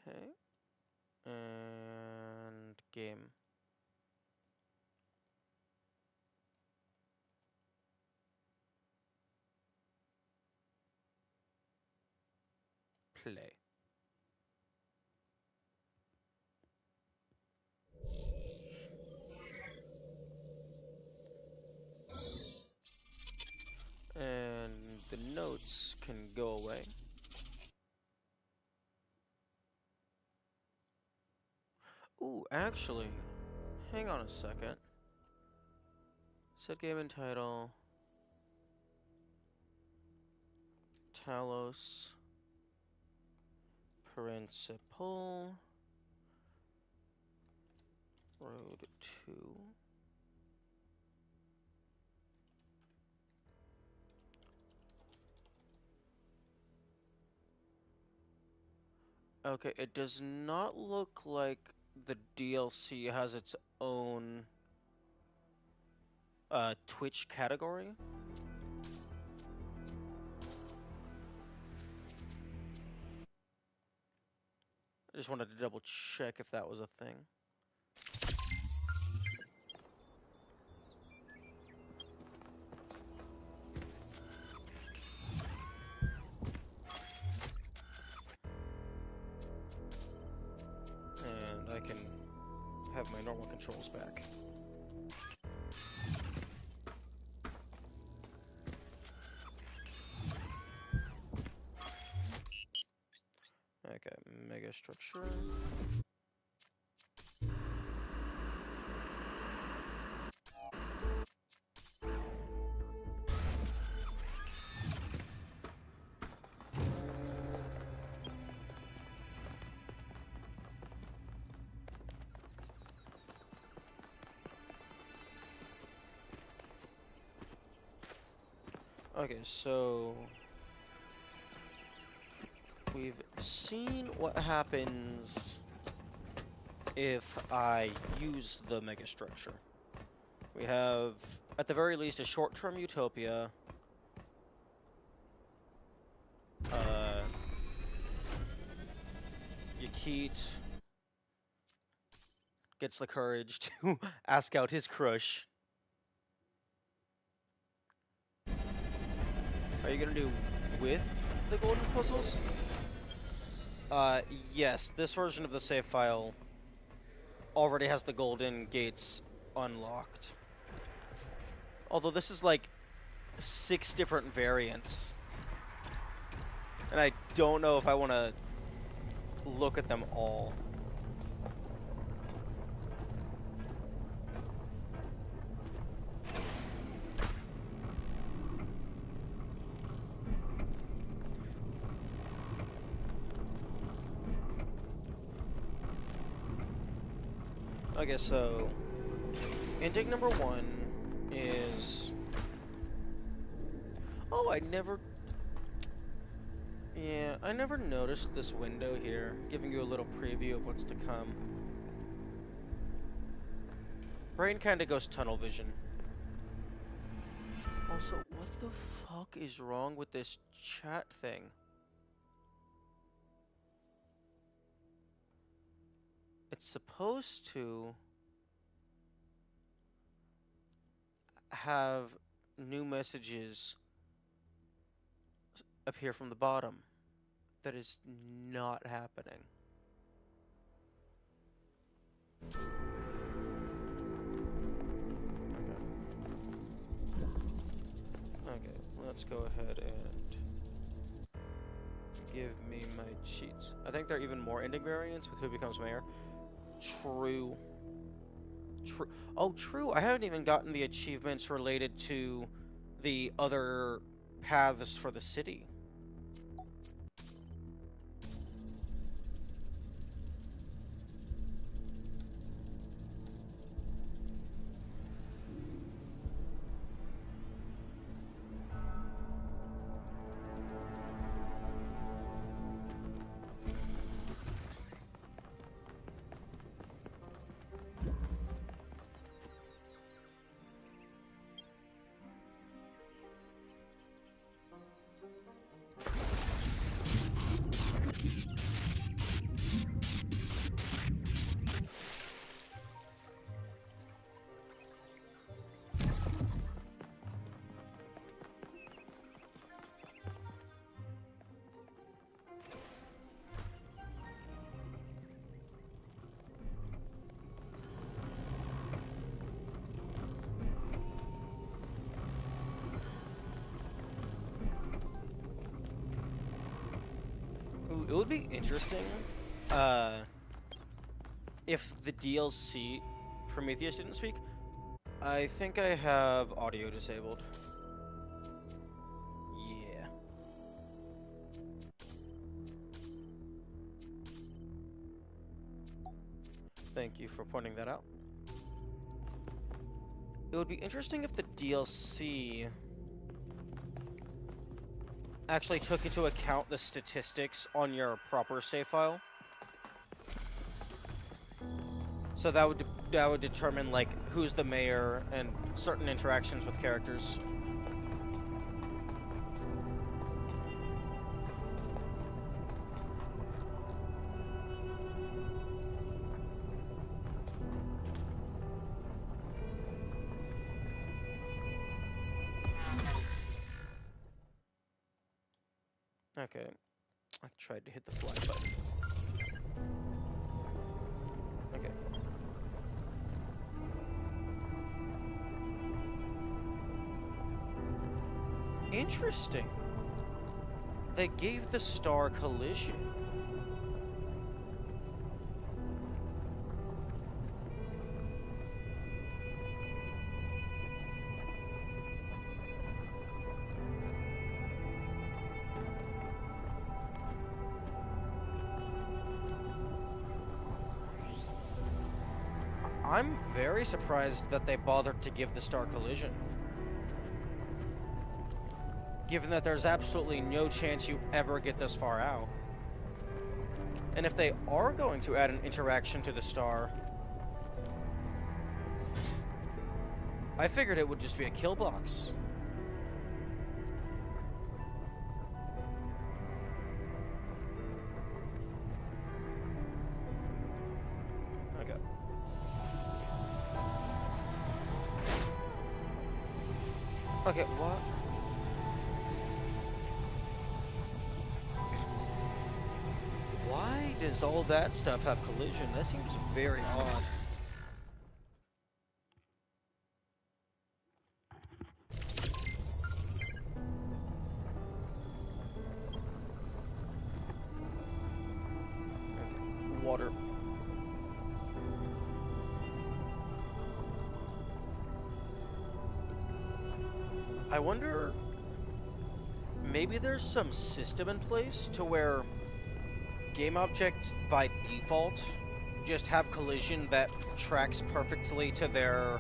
Okay. And game. Play. And the notes can go away. Ooh, actually, hang on a second. Set game and title. Talos. Principal. Road 2. Okay, it does not look like the DLC has its own Twitch category. I just wanted to double check if that was a thing. And I can have my normal controls back. Okay, mega structure. Okay, so we've seen what happens if I use the megastructure. We have, at the very least, a short-term utopia. Yakit gets the courage to ask out his crush. Are you gonna do with the golden puzzles? Yes, this version of the save file already has the golden gates unlocked. Although this is like 6 different variants. And I don't know if I want to look at them all. Okay, so ending number 1 is... Oh, I never noticed this window here, giving you a little preview of what's to come. Brain kinda goes tunnel vision. Also, what the fuck is wrong with this chat thing? It's supposed to have new messages appear from the bottom. That is not happening. Okay, let's go ahead and give me my cheats. I think there are even more ending variants with Who Becomes Mayor. True. Oh, true. I haven't even gotten the achievements related to the other paths for the city. It would be interesting if the DLC Prometheus didn't speak. I think I have audio disabled. Yeah. Thank you for pointing that out. It would be interesting if the DLC actually took into account the statistics on your proper save file. So that would determine like who's the mayor and certain interactions with characters. Okay, I tried to hit the fly button. Okay. Interesting. They gave the star collision. I'm very surprised that they bothered to give the star collision. Given that there's absolutely no chance you ever get this far out. And if they are going to add an interaction to the star, I figured it would just be a kill box. Okay. Okay, what? Why does all that stuff have collision? That seems very odd. Okay. Water. I wonder, maybe there's some system in place to where game objects by default just have collision that tracks perfectly to their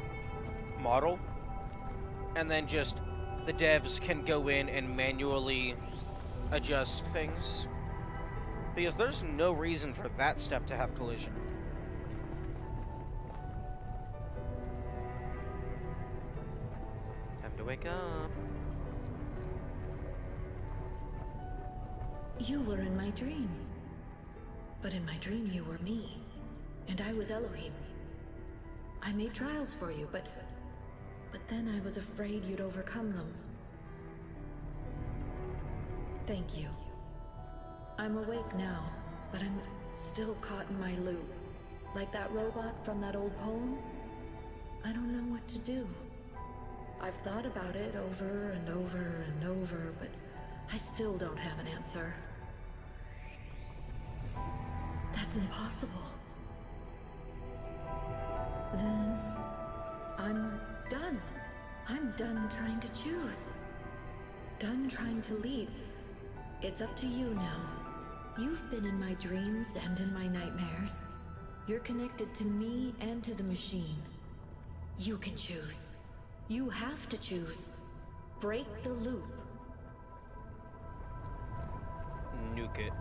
model, and then just the devs can go in and manually adjust things, because there's no reason for that stuff to have collision. Time to wake up. You were in my dream. But in my dream you were me, and I was Elohim. I made trials for you, but then I was afraid you'd overcome them. Thank you. I'm awake now, but I'm still caught in my loop. Like that robot from that old poem. I don't know what to do. I've thought about it over and over and over, but I still don't have an answer. That's impossible. Then I'm done. I'm done trying to choose. Done trying to lead. It's up to you now. You've been in my dreams and in my nightmares. You're connected to me and to the machine. You can choose. You have to choose. Break the loop. Nuke it.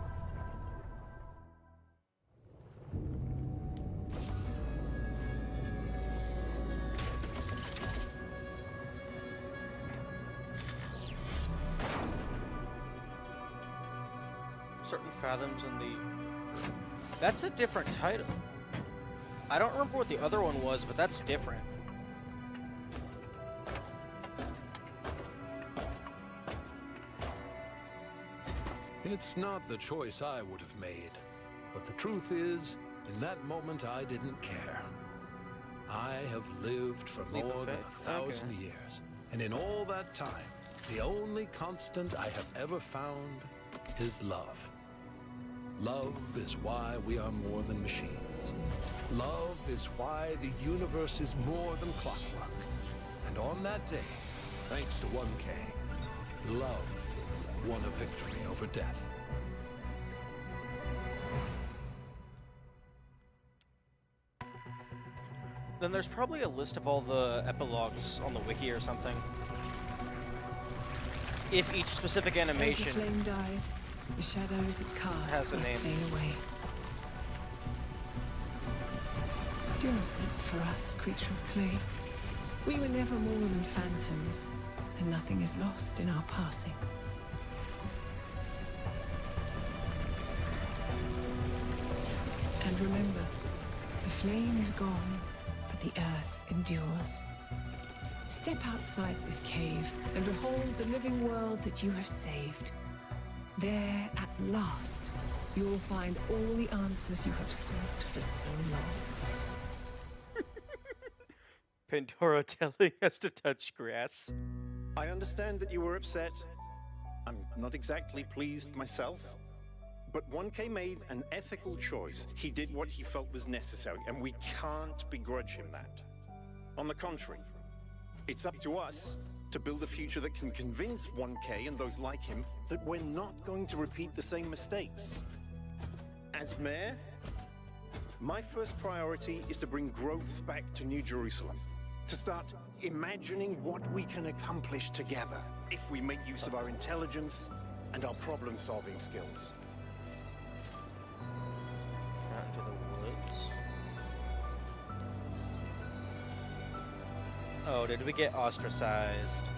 Certain fathoms in the... That's a different title. I don't remember what the other one was, but that's different. It's not the choice I would have made. But the truth is, in that moment I didn't care. I have lived for more than 1,000 years. And in all that time, the only constant I have ever found is love. Love is why we are more than machines. Love is why the universe is more than clockwork. And on that day, thanks to 1K, love won a victory over death. Then there's probably a list of all the epilogues on the wiki or something. If each specific animation as the flame dies, the shadows it casts has a must name. fade away. Do not weep for us, creature of clay. We were never more than phantoms, and nothing is lost in our passing. And remember, the flame is gone, but the earth endures. Step outside this cave and behold the living world that you have saved. There, at last, you will find all the answers you have sought for so long. Pandora telling us to touch grass. I understand that you were upset. I'm not exactly pleased myself. But 1K made an ethical choice. He did what he felt was necessary, and we can't begrudge him that. On the contrary, it's up to us to build a future that can convince 1K and those like him that we're not going to repeat the same mistakes. As mayor, my first priority is to bring growth back to New Jerusalem, to start imagining what we can accomplish together if we make use of our intelligence and our problem-solving skills. Out into the woods. Oh, did we get ostracized?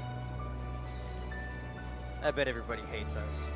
I bet everybody hates us.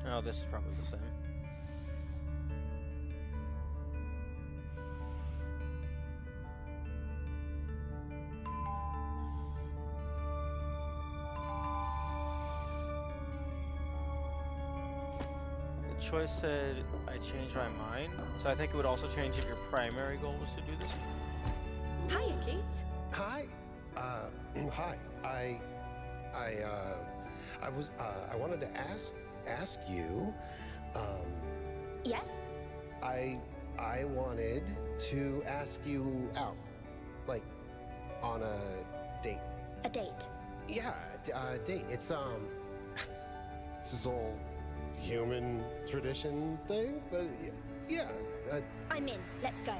Oh, this is probably the same. The choice said I changed my mind, so I think it would also change if your primary goal was to do this. Hiya, Kate. Hi. Hi. I wanted to ask you, Yes? I wanted to ask you out, like, on a date. A date. Yeah, date. It's, it's this old human tradition thing, but yeah. I'm in. Let's go.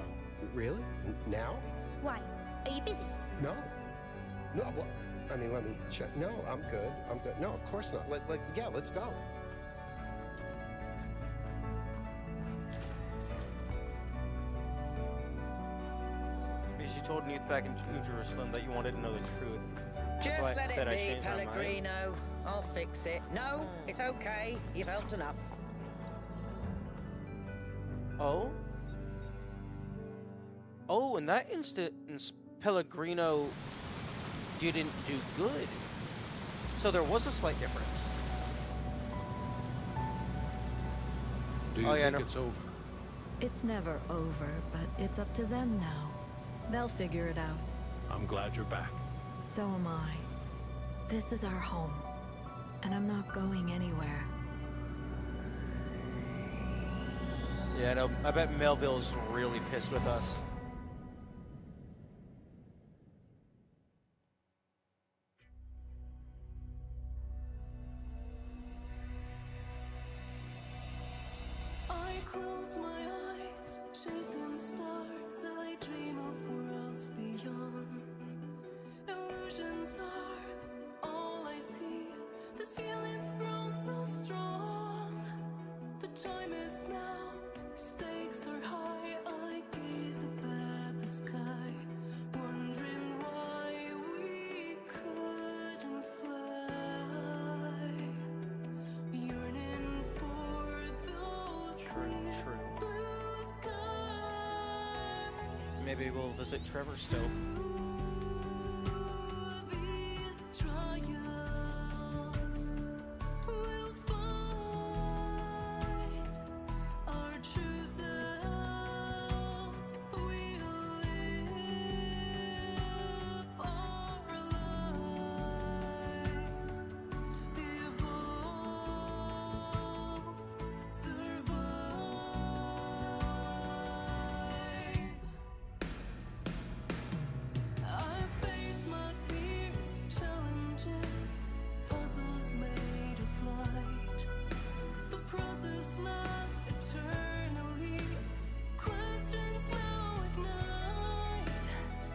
Really? Now? Why? Are you busy? No. No, well, I mean, let me check. No, I'm good. I'm good. No, of course not. Yeah, let's go. Because you told Neith back in New Jerusalem that you wanted to know the truth. Just So I let said I it be, changed my mind. Pellegrino. I'll fix it. No, it's okay. You've helped enough. Oh? Oh, in that instance, Pellegrino didn't do good. So there was a slight difference. Do you Oh, yeah, think no. it's over? It's never over, but it's up to them now. They'll figure it out. I'm glad you're back. So am I. This is our home, and I'm not going anywhere. Yeah, no, I bet Melville's really pissed with us. I close my eyes, chasing stars. I dream of worlds beyond. Illusions are all I see. This feeling's grown so strong. maybe we'll visit Trevor still. These trials will find our true selves. We'll live our lives, evolve, survive. I face my fears, challenges, puzzles made of light. The process lasts eternally. Questions now ignite.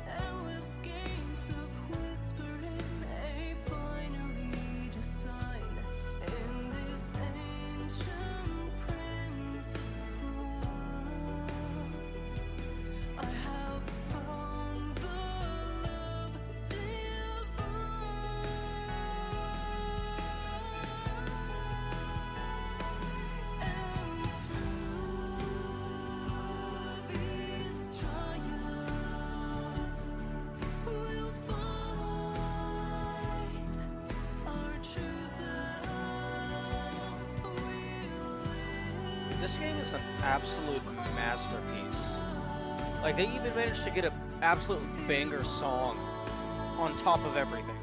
Endless games of whispering, a binary design in this ancient principle. I have found the love divine, and through these trials, we'll find our true selves. We'll live. This game is an absolute masterpiece. Like, they even managed to get an absolute banger song on top of everything.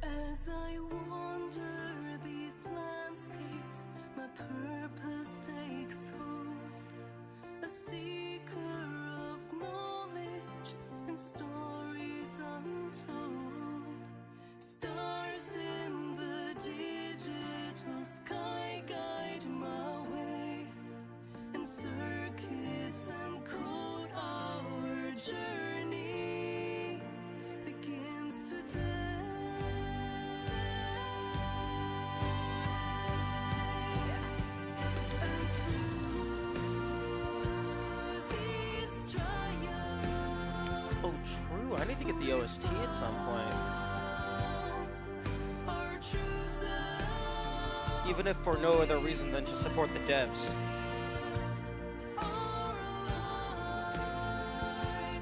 As I wander these landscapes, my purpose takes hold. A seeker of knowledge and stories untold. Stars in the digital sky guide my way, and circuits encode our journey begins today. And through these trials, Oh, true. I need to get the OST at some point. our true self, Even if for no other reason than to support the devs. our lives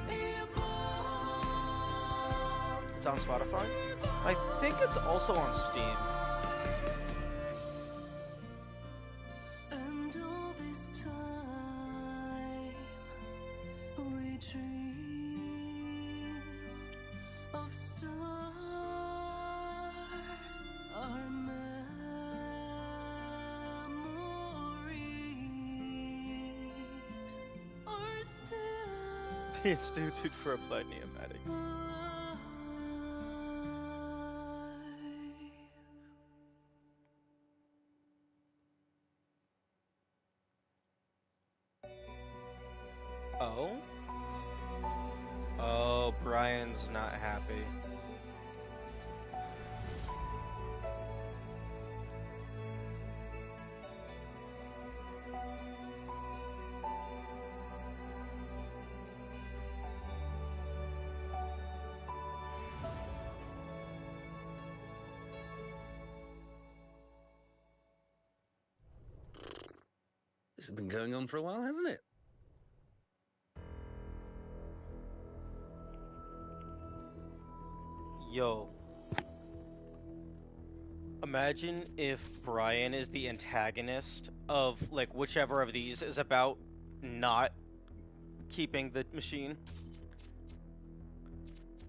evolve. It's on Spotify. I think it's also on Steam. And all this time we dreamed of stars. Our memories are still The Institute for Applied Neomatics. alive. Oh? Oh, Brian's not happy. This has been going on for a while, hasn't it? Yo. Imagine if Brian is the antagonist of, like, whichever of these is about not keeping the machine.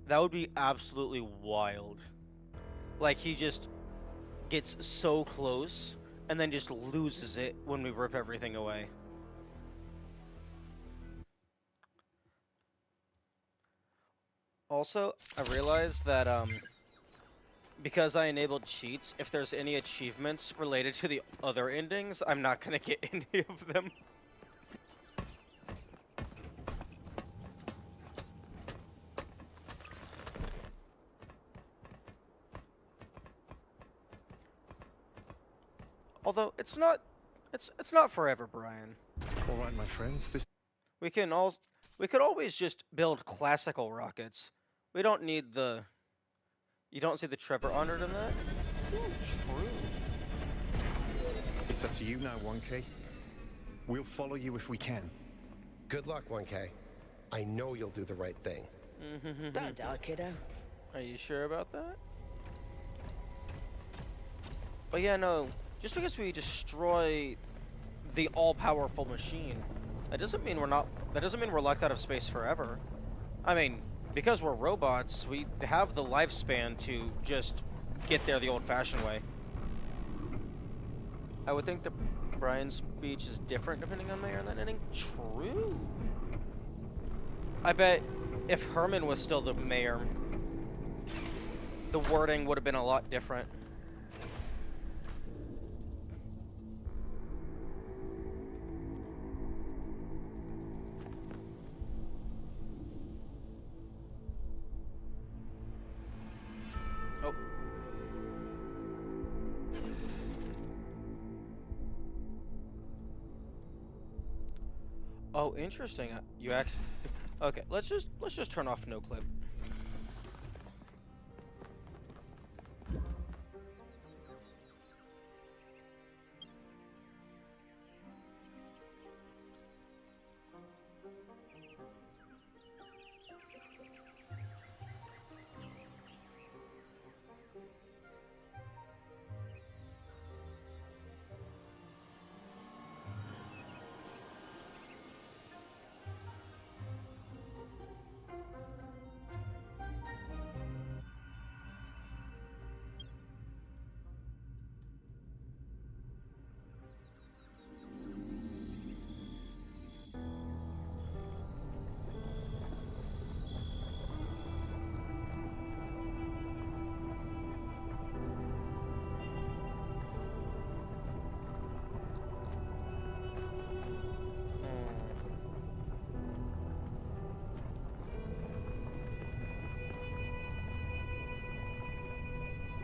That would be absolutely wild. Like, he just gets so close and then just loses it when we rip everything away. Also, I realized that, because I enabled cheats, if there's any achievements related to the other endings, I'm not gonna get any of them. Although it's not forever, Brian. All right, my friends, this We could always just build classical rockets. We don't need You don't see the Trevor honored in that? Ooh, true. It's up to you now, 1K. We'll follow you if we can. Good luck, 1K. I know you'll do the right thing. Don't die, kiddo. Are you sure about that? But yeah, no. Just because we destroy the all-powerful machine, that doesn't mean we're not. That doesn't mean we're locked out of space forever. I mean, because we're robots, we have the lifespan to just get there the old-fashioned way. I would think that Brian's speech is different depending on mayor in that ending. True. I bet if Herman was still the mayor, the wording would have been a lot different. Oh. Oh, interesting. You asked. Okay, let's just turn off no clip.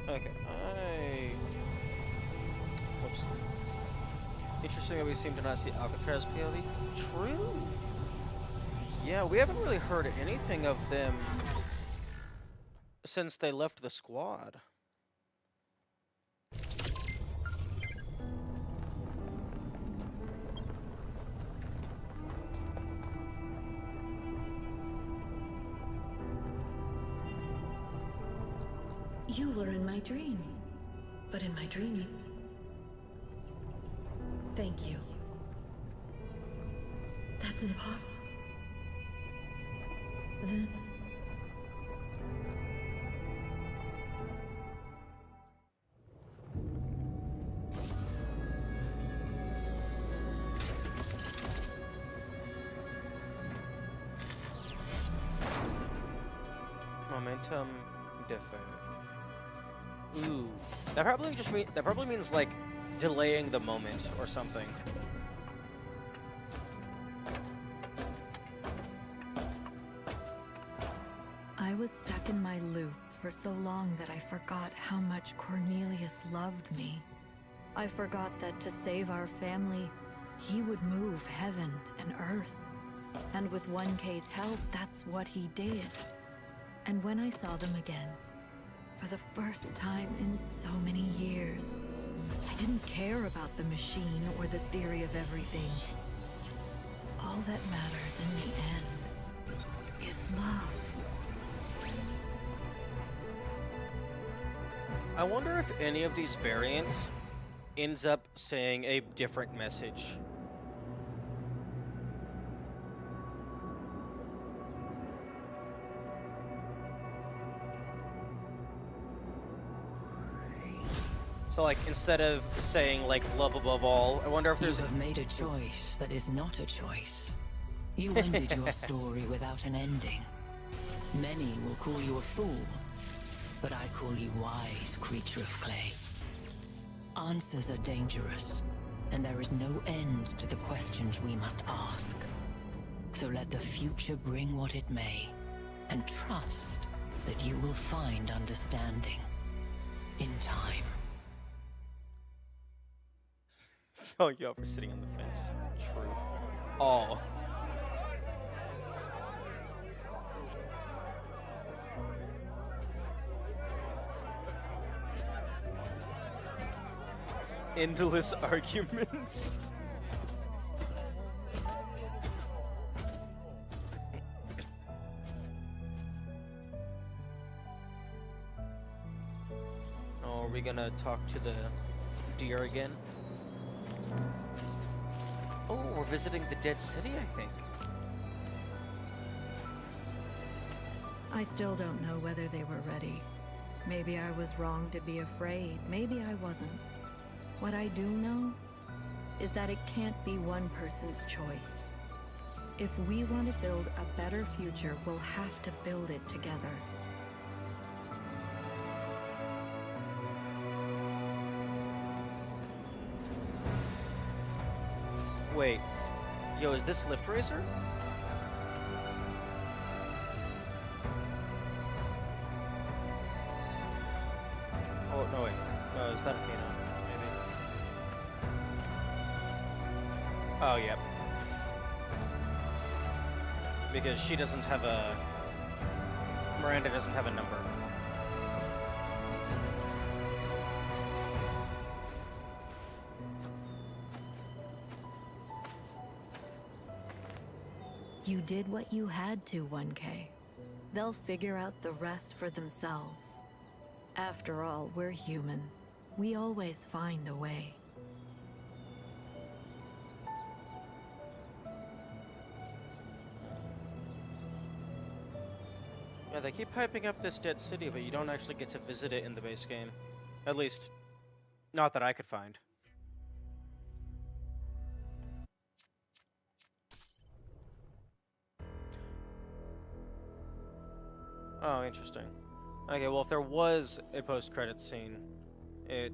Okay, whoops. Interesting that we seem to not see Alcatraz POV. True. Yeah, we haven't really heard anything of them since they left the squad. You were in my dream. But in my dream, you... Thank you. That's impossible. Then... Momentum deferred. Ooh, that probably means like delaying the moment or something. I was stuck in my loop for so long that I forgot how much Cornelius loved me. I forgot that to save our family, he would move heaven and earth. And with 1K's help, that's what he did. And when I saw them again, for the first time in so many years, I didn't care about the machine or the theory of everything. All that matters in the end is love. I wonder if any of these variants ends up saying a different message. So like, instead of saying like love above all, I wonder if there's... You have made a choice that is not a choice. You ended your story without an ending. Many will call you a fool, but I call you wise, creature of clay. Answers are dangerous, and there is no end to the questions we must ask. So let the future bring what it may, and trust that you will find understanding in time. Oh, yo, for sitting on the fence. True. Oh. Endless arguments. Oh, are we gonna talk to the deer again? Oh, we're visiting the dead city, I think. I still don't know whether they were ready. Maybe I was wrong to be afraid. Maybe I wasn't. What I do know is that it can't be one person's choice. If we want to build a better future, we'll have to build it together. Wait. Yo, is this Lift Racer? Oh, no, wait. No, is that Athena? Maybe. Oh, yep. Because she doesn't have a... Miranda doesn't have a number. You did what you had to, 1K. They'll figure out the rest for themselves. After all, we're human. We always find a way. Yeah, they keep hyping up this dead city, but you don't actually get to visit it in the base game. At least, not that I could find. Oh, interesting. Okay, well, if there was a post-credits scene, it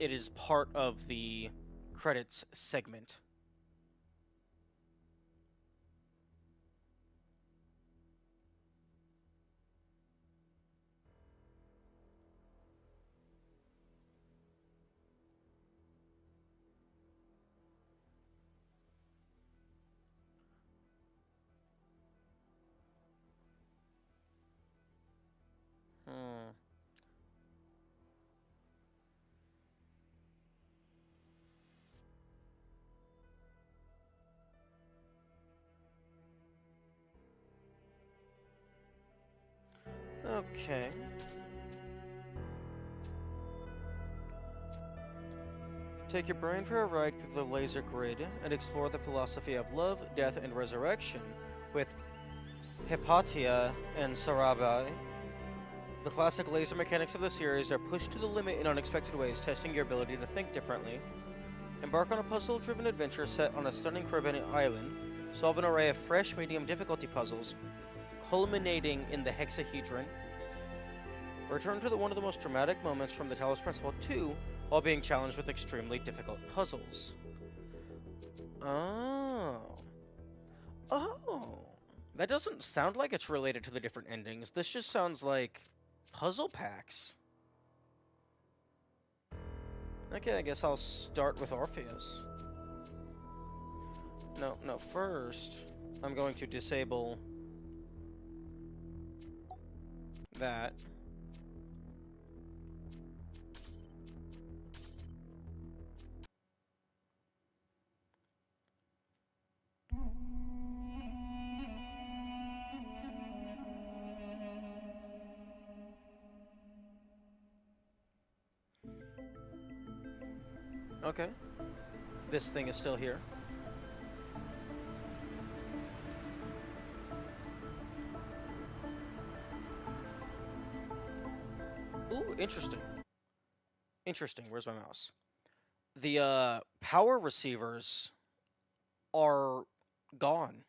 is part of the credits segment. Okay. Take your brain for a ride through the laser grid and explore the philosophy of love, death, and resurrection with Hypatia and Sarabai. The classic laser mechanics of the series are pushed to the limit in unexpected ways, testing your ability to think differently. Embark on a puzzle-driven adventure set on a stunning Caribbean island. Solve an array of fresh, medium difficulty puzzles, culminating in the hexahedron. Return to one of the most dramatic moments from the Talos Principle 2 while being challenged with extremely difficult puzzles. Oh. Oh. That doesn't sound like it's related to the different endings. This just sounds like puzzle packs. Okay, I guess I'll start with Orpheus. No, first, I'm going to disable that. Okay. This thing is still here. Ooh, interesting. Interesting. Where's my mouse? The power receivers are gone.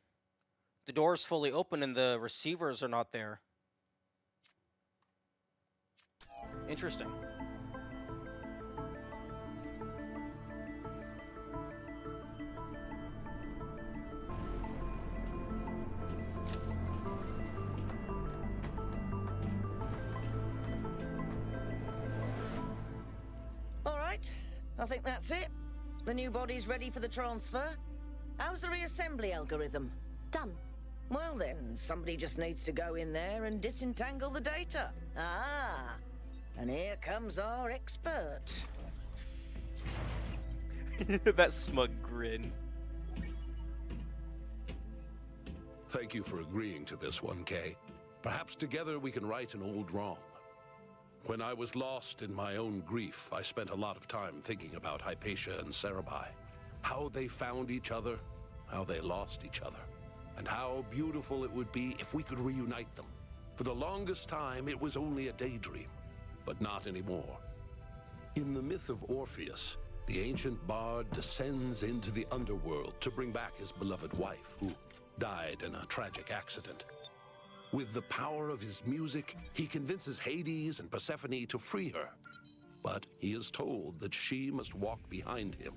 The door is fully open and the receivers are not there. Interesting. All right, I think that's it. The new body's ready for the transfer. How's the reassembly algorithm? Done. Well then, somebody just needs to go in there and disentangle the data. Ah, And here comes our expert. That smug grin. Thank you for agreeing to this one, Kay. Perhaps together we can right an old wrong. When I was lost in my own grief, I spent a lot of time thinking about Hypatia and Cerebi. How they found each other, how they lost each other, and how beautiful it would be if we could reunite them. For the longest time, it was only a daydream, but not anymore. In the myth of Orpheus, the ancient bard descends into the underworld to bring back his beloved wife, who died in a tragic accident. With the power of his music, he convinces Hades and Persephone to free her. But he is told that she must walk behind him,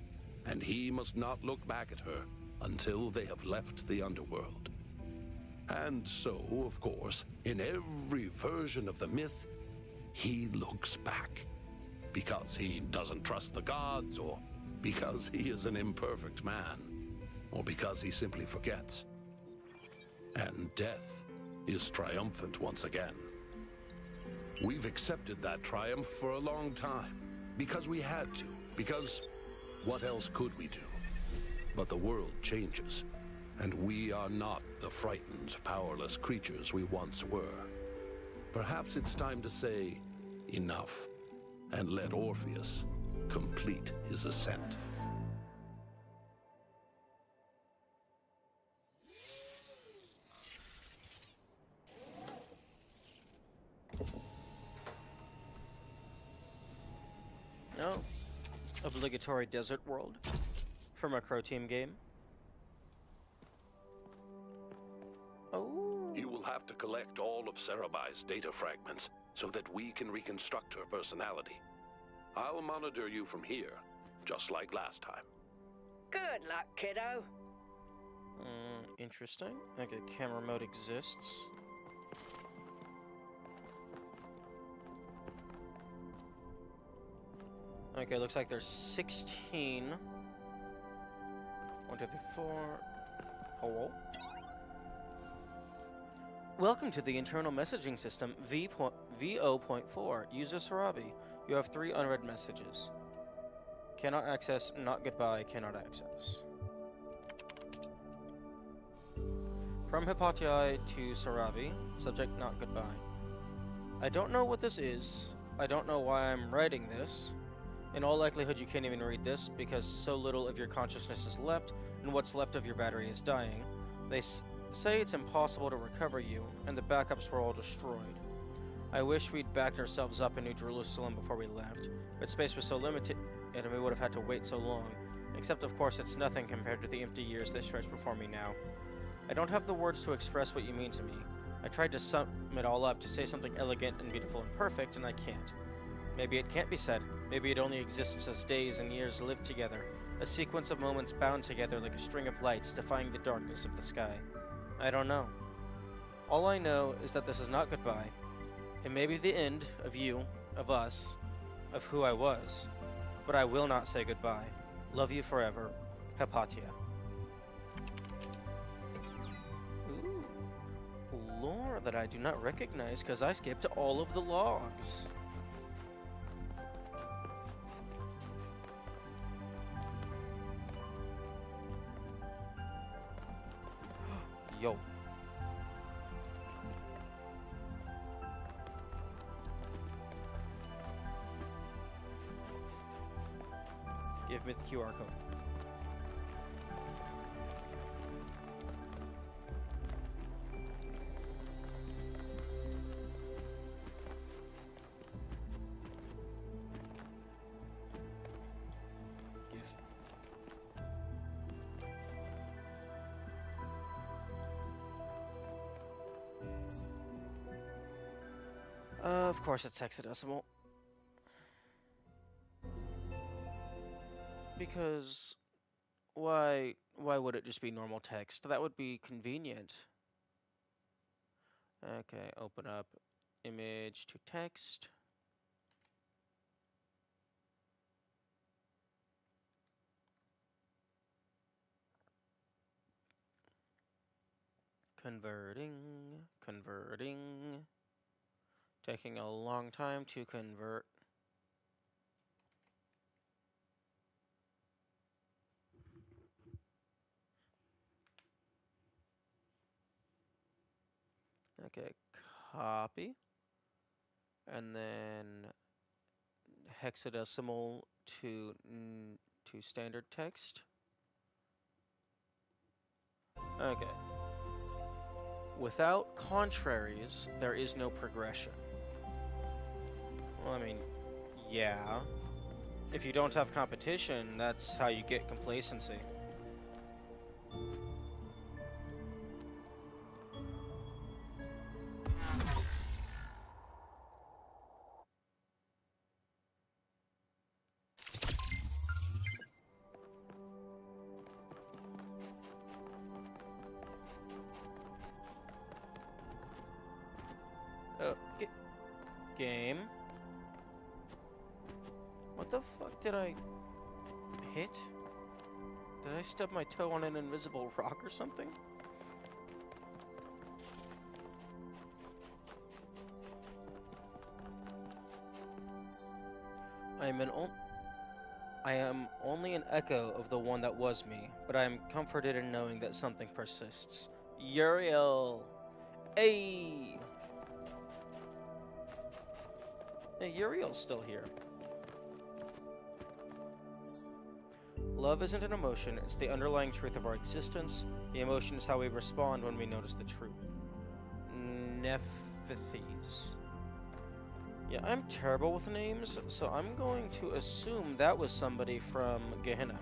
and he must not look back at her until they have left the underworld. And so, of course, in every version of the myth, he looks back. Because he doesn't trust the gods, or because he is an imperfect man, or because he simply forgets. And death is triumphant once again. We've accepted that triumph for a long time, because we had to, because what else could we do? But the world changes, and we are not the frightened, powerless creatures we once were. Perhaps it's time to say enough, and let Orpheus complete his ascent. No. Obligatory desert world from a Crow Team game. Oh. You will have to collect all of Cerebi's data fragments so that we can reconstruct her personality. I'll monitor you from here, just like last time. Good luck, kiddo. Interesting. Okay, camera mode exists. Okay, looks like there's 16. 1, 2, 3, 4. Hello? Welcome to the internal messaging system VO.4. User Sarabi. You have 3 unread messages. Cannot access, not goodbye, cannot access. From Hypatia to Sarabi. Subject, not goodbye. I don't know what this is. I don't know why I'm writing this. In all likelihood, you can't even read this, because so little of your consciousness is left, and what's left of your battery is dying. They say it's impossible to recover you, and the backups were all destroyed. I wish we'd backed ourselves up in New Jerusalem before we left, but space was so limited, and we would have had to wait so long. Except, of course, it's nothing compared to the empty years that stretch before me now. I don't have the words to express what you mean to me. I tried to sum it all up, to say something elegant and beautiful and perfect, and I can't. Maybe it can't be said. Maybe it only exists as days and years live together, a sequence of moments bound together like a string of lights defying the darkness of the sky. I don't know. All I know is that this is not goodbye. It may be the end of you, of us, of who I was, but I will not say goodbye. Love you forever, Hypatia. Ooh, lore that I do not recognize because I skipped all of the logs. Yo. Give me the QR code. Give. Of course it's hexadecimal. Because why would it just be normal text? That would be convenient. Okay, open up image to text. Converting Taking a long time to convert. Okay, copy. And then hexadecimal to standard text. Okay. Without contraries, there is no progression. Well, I mean, yeah. If you don't have competition, that's how you get complacency. Game. What the fuck did I hit? Did I stub my toe on an invisible rock or something? I am only an echo of the one that was me, but I am comforted in knowing that something persists. Uriel! Hey! Hey, Uriel's still here. Love isn't an emotion, it's the underlying truth of our existence. The emotion is how we respond when we notice the truth. Nephthys. Yeah, I'm terrible with names, so I'm going to assume that was somebody from Gehenna.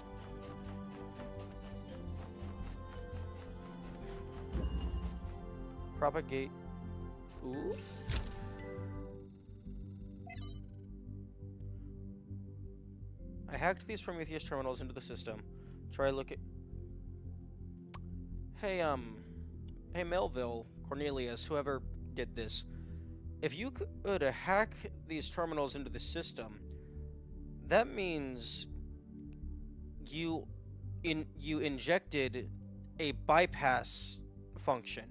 Propagate. Ooh. I hacked these Prometheus terminals into the system. Try look at... Hey, Melville, Cornelius, whoever did this. If you could hack these terminals into the system, that means you injected a bypass function.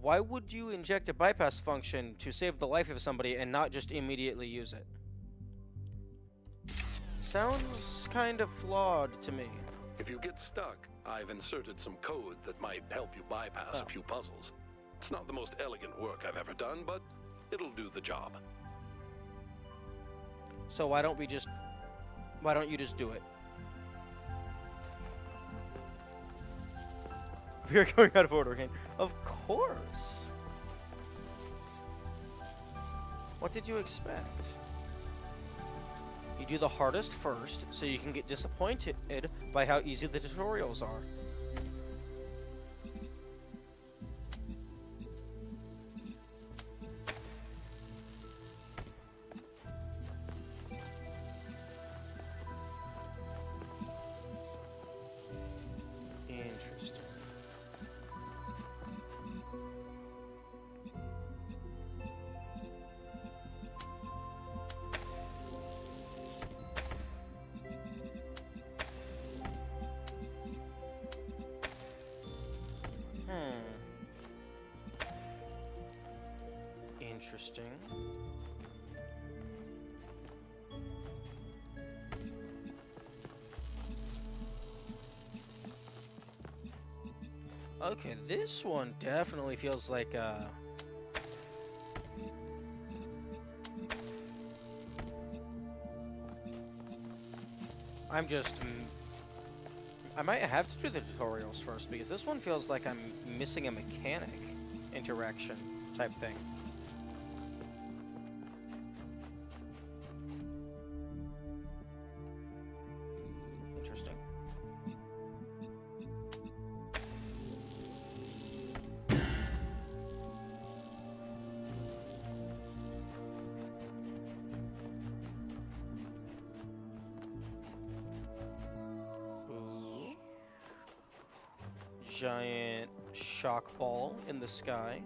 Why would you inject a bypass function to save the life of somebody and not just immediately use it? Sounds kind of flawed to me. If you get stuck, I've inserted some code that might help you bypass a few puzzles. It's not the most elegant work I've ever done, but it'll do the job. So why don't you just do it? We are going out of order again. Of course. What did you expect? You do the hardest first, so you can get disappointed by how easy the tutorials are. Interesting. Interesting. Okay, this one definitely feels like I might have to do the tutorials first, because this one feels like I'm missing a mechanic interaction type thing. Interesting. Giant shock ball in the sky.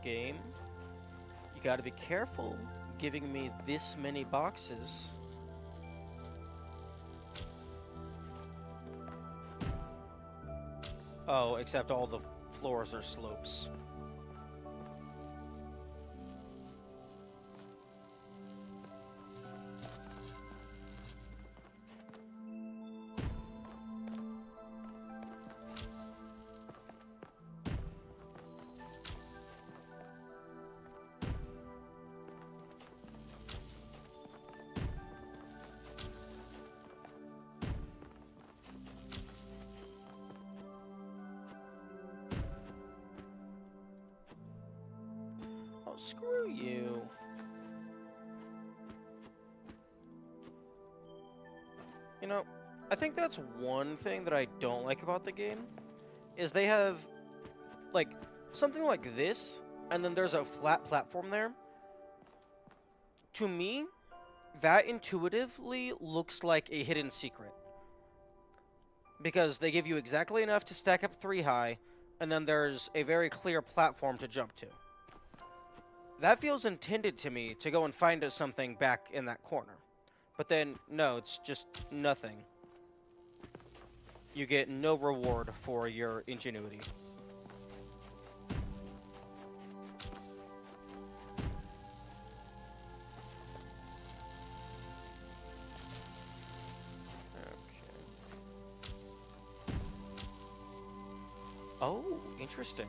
Game, you gotta be careful giving me this many boxes. Oh, except all the floors are slopes. Oh, screw you. You know, I think that's one thing that I don't like about the game, is they have, like, something like this, and then there's a flat platform there. To me, that intuitively looks like a hidden secret. Because they give you exactly enough to stack up 3 high, and then there's a very clear platform to jump to. That feels intended to me to go and find something back in that corner. But then, no, it's just nothing. You get no reward for your ingenuity. Oh, interesting.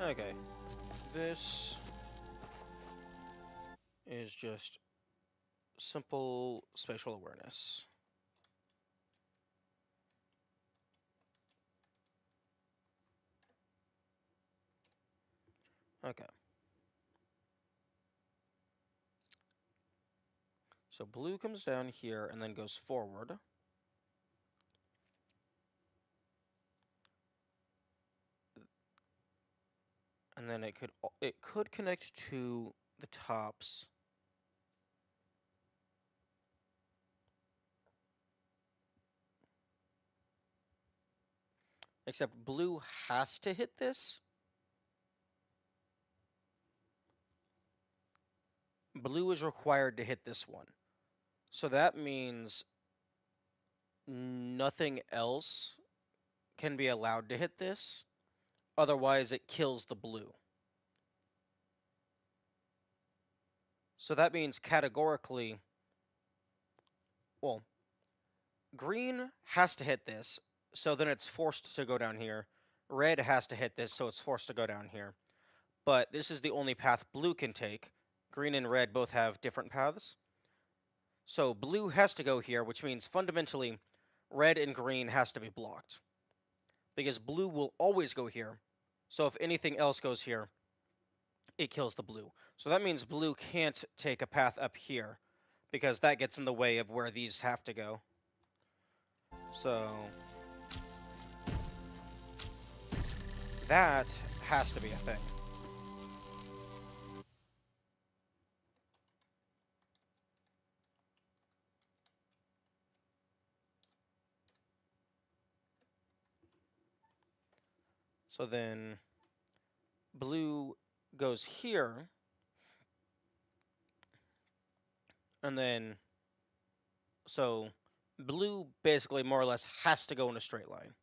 Okay. This is just simple spatial awareness. Okay. So blue comes down here and then goes forward. And then it could connect to the tops. Except blue has to hit this. Blue is required to hit this one. So that means nothing else can be allowed to hit this. Otherwise, it kills the blue. So that means categorically, well, green has to hit this, so then it's forced to go down here. Red has to hit this, so it's forced to go down here. But this is the only path blue can take, green and red both have different paths. So blue has to go here, which means fundamentally red and green has to be blocked. Because blue will always go here. So if anything else goes here, it kills the blue. So that means blue can't take a path up here, because that gets in the way of where these have to go. So that has to be a thing. So then blue goes here, and then so blue basically more or less has to go in a straight line.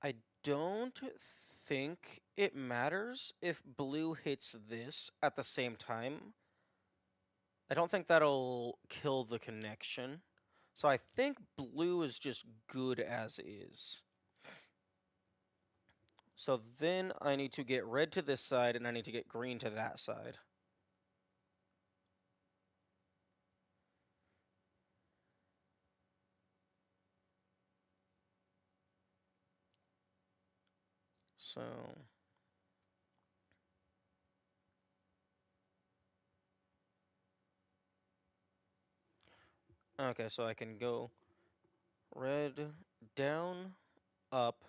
I don't think it matters if blue hits this at the same time. I don't think that'll kill the connection. So I think blue is just good as is. So then I need to get red to this side, and I need to get green to that side. So okay, so I can go red, down, up,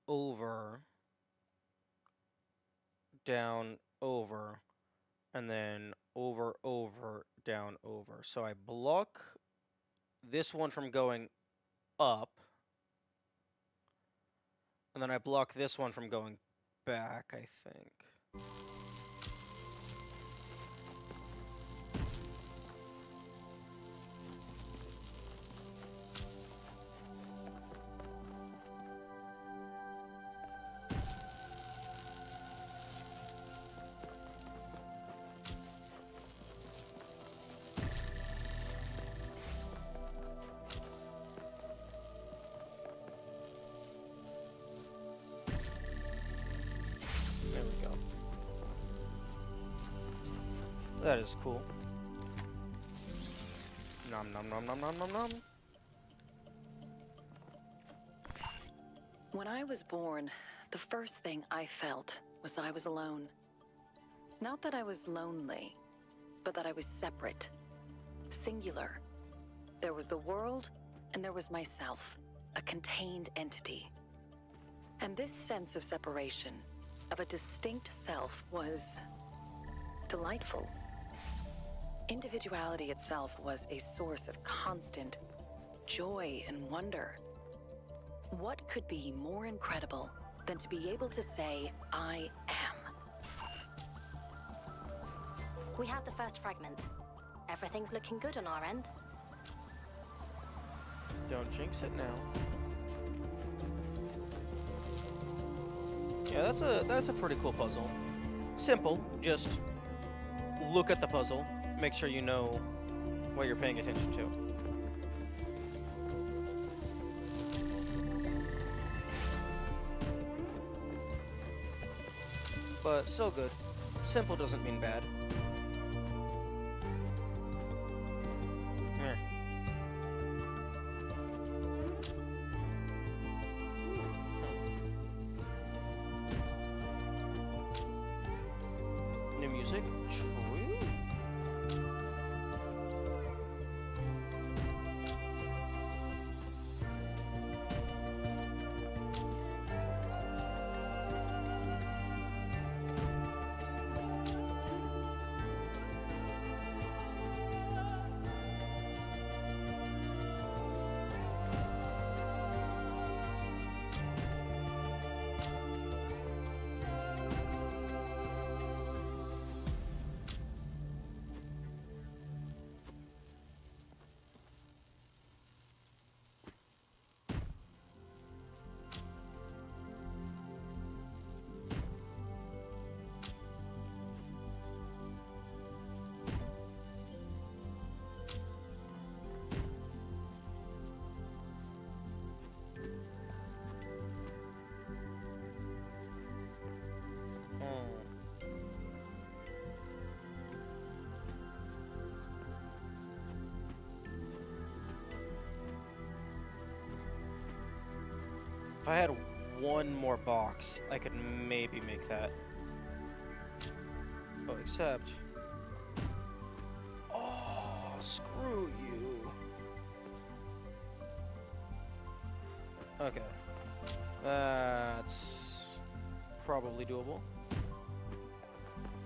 over, down, over, and then over, over, down, over. So I block this one from going up, and then I block this one from going back, I think. There we go. That is cool. Nom nom nom nom nom nom nom. When I was born, the first thing I felt was that I was alone. Not that I was lonely, but that I was separate, singular. There was the world, and there was myself, a contained entity. And this sense of separation, of a distinct self, was delightful. Individuality itself was a source of constant joy and wonder. What could be more incredible than to be able to say, I am? We have the first fragment. Everything's looking good on our end. Don't jinx it now. Yeah, that's a pretty cool puzzle. Simple, just look at the puzzle, make sure you know what you're paying attention to. But so good. Simple doesn't mean bad. Meh. New music? True. If I had one more box, I could maybe make that. Oh, except... Oh, screw you. Okay. That's probably doable.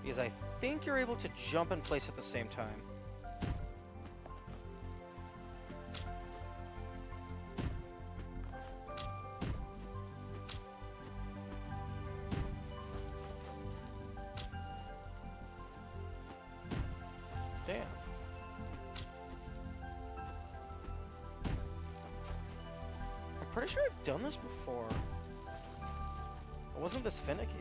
Because I think you're able to jump in place at the same time. Damn. I'm pretty sure I've done this before. It wasn't this finicky.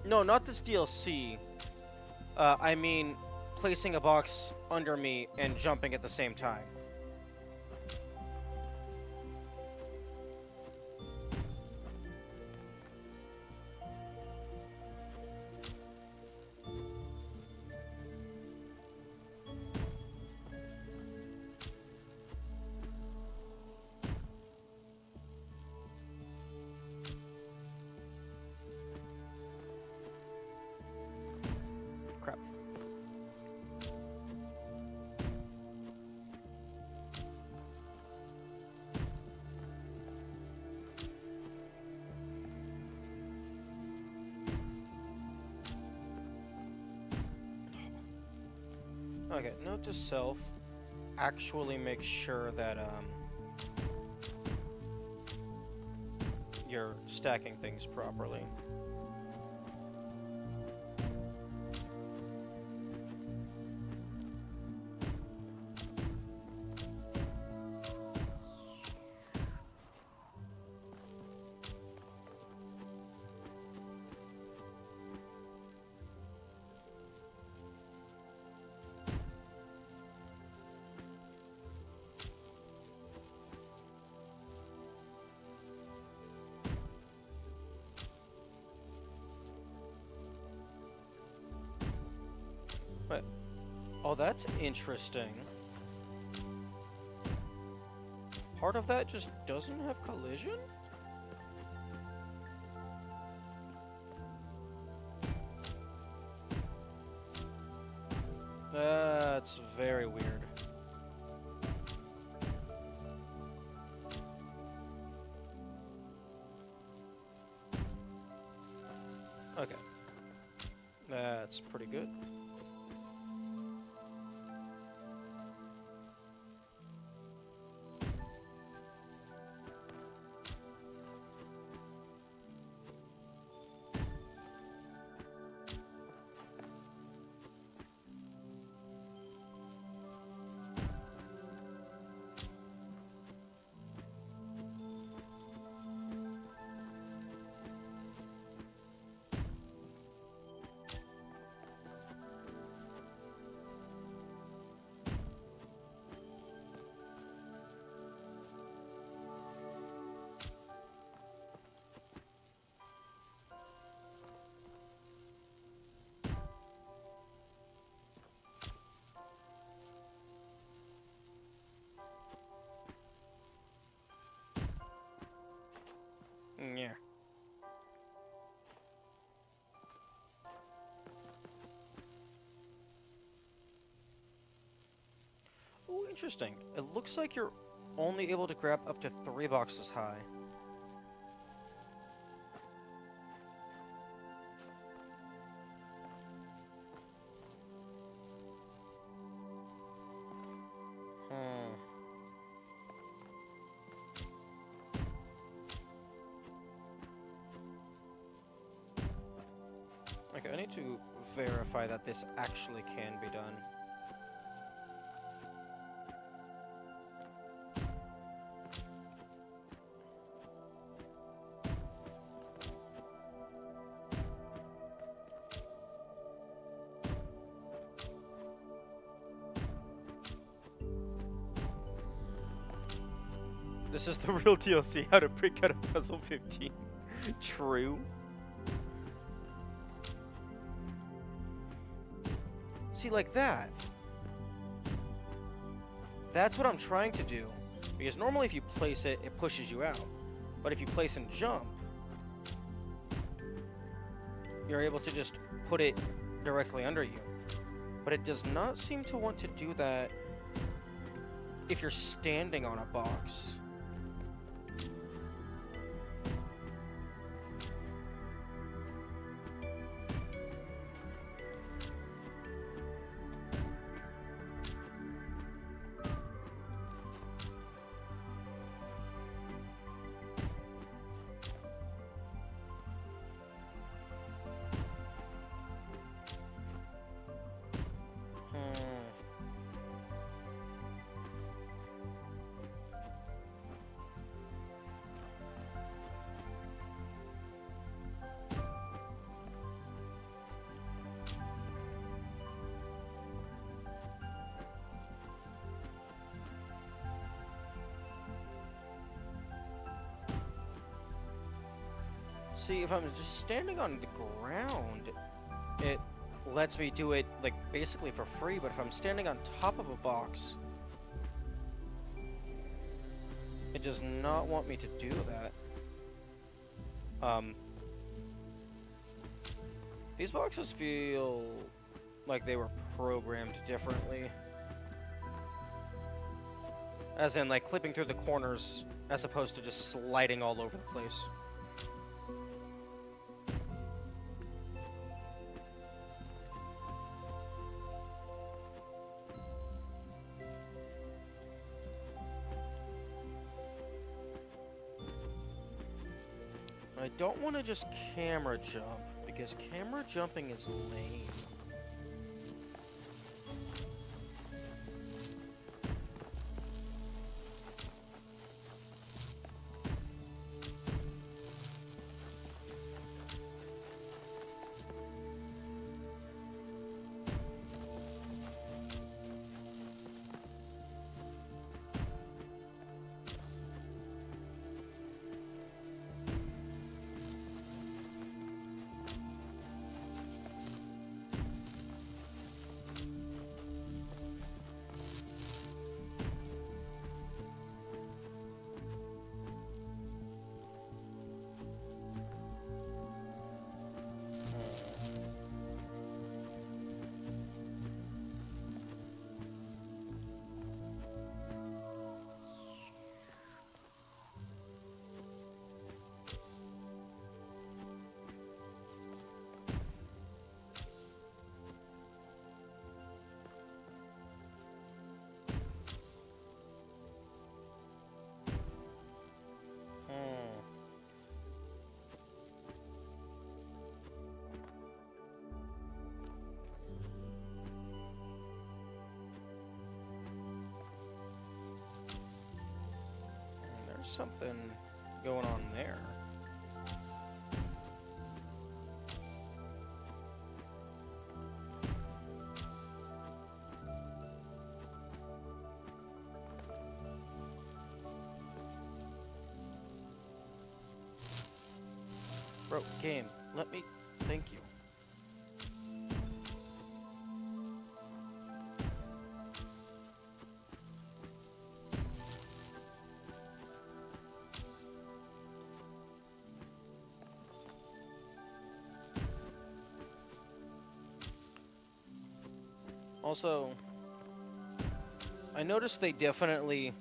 No, not this DLC. I mean, placing a box under me and jumping at the same time. Crap. Okay, note to self, actually make sure that you're stacking things properly. But, oh, that's interesting. Part of that just doesn't have collision? That's very weird. Okay. That's pretty good. Yeah. Oh, interesting. It looks like you're only able to grab up to 3 boxes high. Okay, I need to verify that this actually can be done. this is the real DLC, how to break out of puzzle 15. True. See, like that. That's what I'm trying to do. Because normally if you place it, it pushes you out. But if you place and jump, you're able to just put it directly under you. But it does not seem to want to do that if you're standing on a box. See, if I'm just standing on the ground, it lets me do it, like, basically for free, but if I'm standing on top of a box, it does not want me to do that. These boxes feel like they were programmed differently. As in, like, clipping through the corners, as opposed to just sliding all over the place. I don't want to just camera jump, because camera jumping is lame. There's something going on there. Bro, game, let me... Thank you. Also, I noticed they definitely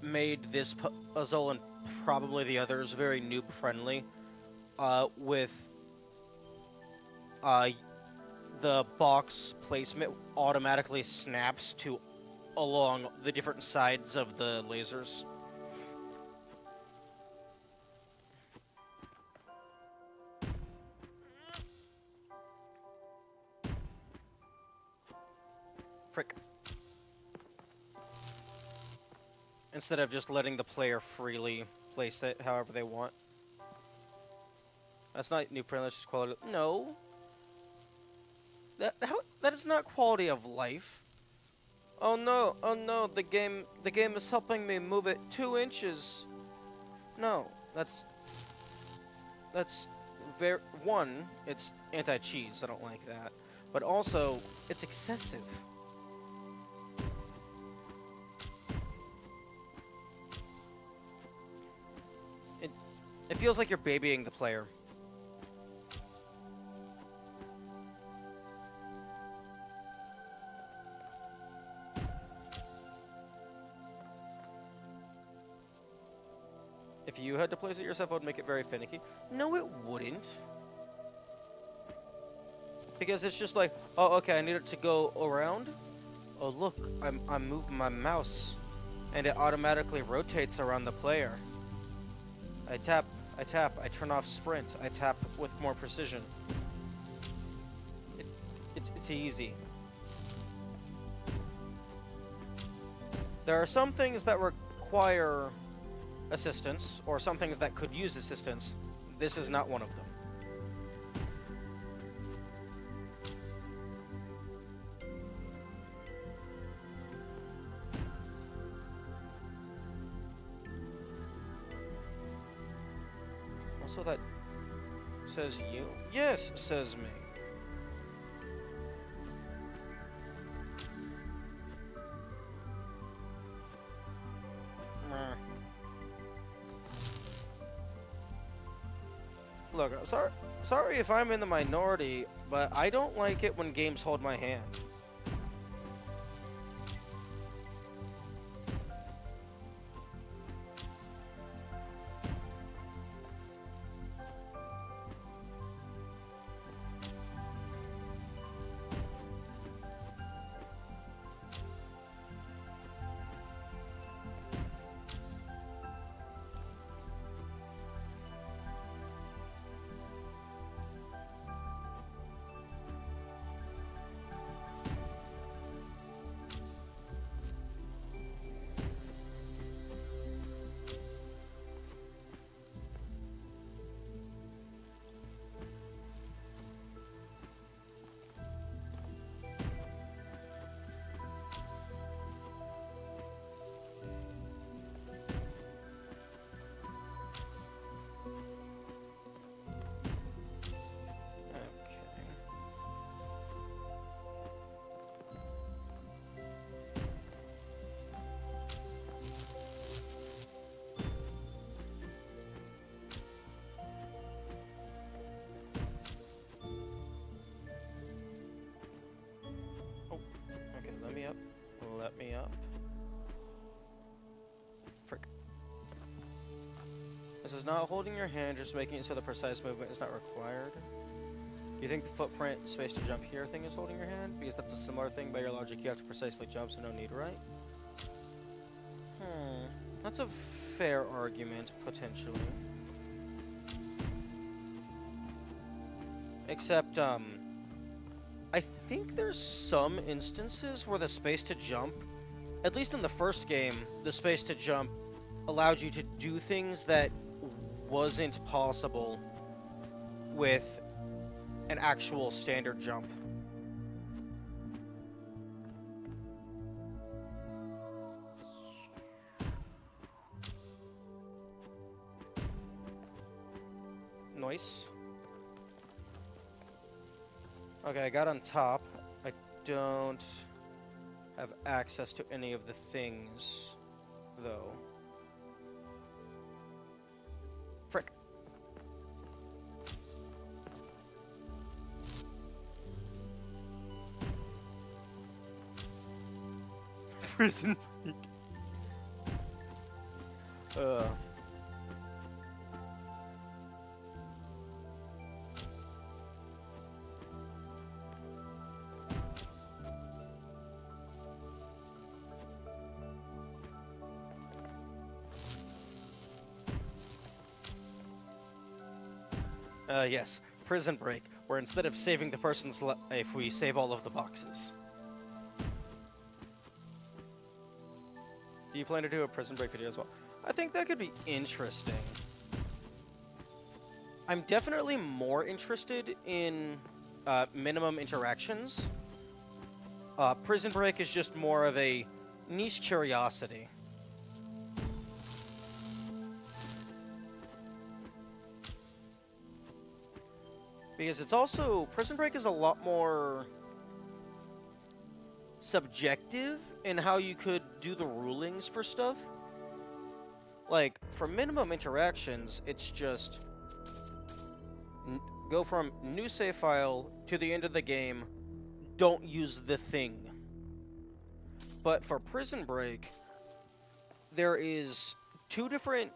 made this puzzle and probably the others very noob-friendly, with the box placement automatically snaps to along the different sides of the lasers. Frick. Instead of just letting the player freely place it however they want. That's not new friendly, that's just quality. No. That is not quality of life. oh no, the game is helping me move it 2 inches. No, that's very, one, it's anti-cheese, I don't like that. But also, it's excessive. It feels like you're babying the player. If you had to place it yourself, it would make it very finicky. No, it wouldn't. Because it's just like, oh, okay, I need it to go around. Oh, look, I'm moving my mouse, and it automatically rotates around the player. I tap, I turn off sprint, I tap with more precision. It's easy. There are some things that require assistance, or some things that could use assistance. This is not one of them. Also, that says you? Yes, says me. Look, sorry if I'm in the minority, but I don't like it when games hold my hand. Let me up. Frick. This is not holding your hand, just making it so the precise movement is not required. Do you think the footprint space to jump here thing is holding your hand? Because that's a similar thing. By your logic, you have to precisely jump, so no need, right? That's a fair argument, potentially. Except, I think there's some instances where the space to jump, at least in the first game, the space to jump allowed you to do things that wasn't possible with an actual standard jump. Nice. Okay, I got on top. I don't have access to any of the things, though. Frick. Prison Week. Yes, Prison Break, where instead of saving the person's life, we save all of the boxes. Do you plan to do a Prison Break video as well? I think that could be interesting. I'm definitely more interested in minimum interactions. Prison Break is just more of a niche curiosity. Because it's also... Prison Break is a lot more subjective in how you could do the rulings for stuff. Like, for minimum interactions, it's just... go from new save file to the end of the game, don't use the thing. But for Prison Break, there is 2 different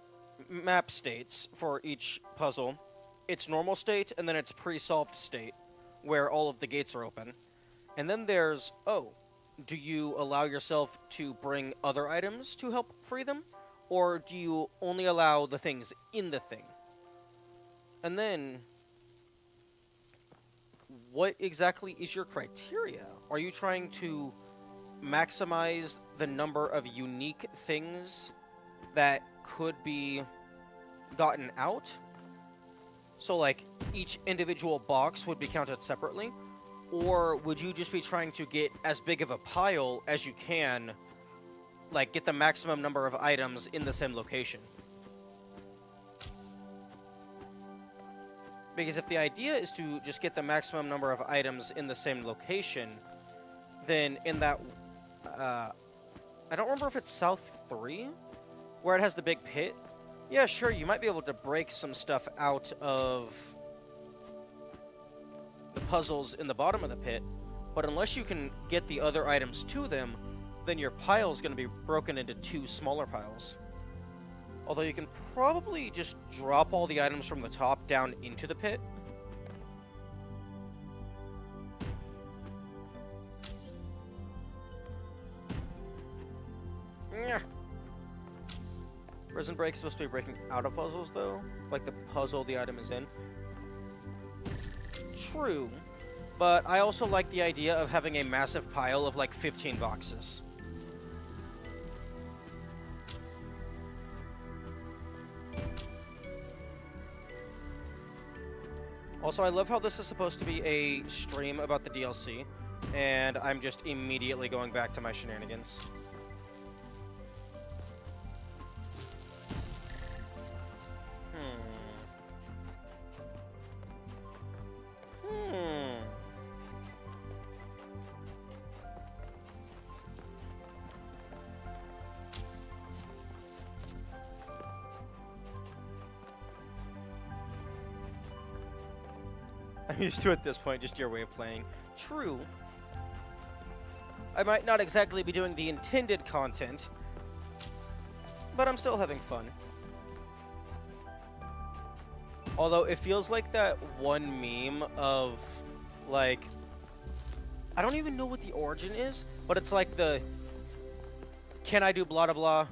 map states for each puzzle. It's normal state, and then it's pre-solved state, where all of the gates are open. And then there's, do you allow yourself to bring other items to help free them? Or do you only allow the things in the thing? And then, what exactly is your criteria? Are you trying to maximize the number of unique things that could be gotten out? So, like, each individual box would be counted separately? Or would you just be trying to get as big of a pile as you can, like, get the maximum number of items in the same location? Because if the idea is to just get the maximum number of items in the same location, then in that... I don't remember if it's South 3, where it has the big pit. Yeah, sure, you might be able to break some stuff out of the puzzles in the bottom of the pit, but unless you can get the other items to them, then your pile is going to be broken into 2 smaller piles. Although you can probably just drop all the items from the top down into the pit. Yeah. Prison Break is supposed to be breaking out of puzzles, though. Like the puzzle the item is in. True. But I also like the idea of having a massive pile of like 15 boxes. Also, I love how this is supposed to be a stream about the DLC, and I'm just immediately going back to my shenanigans. I'm used to, at this point, just your way of playing. True. I might not exactly be doing the intended content, but I'm still having fun. Although it feels like that one meme of, like, I don't even know what the origin is, but it's like the, can I do blah blah blah?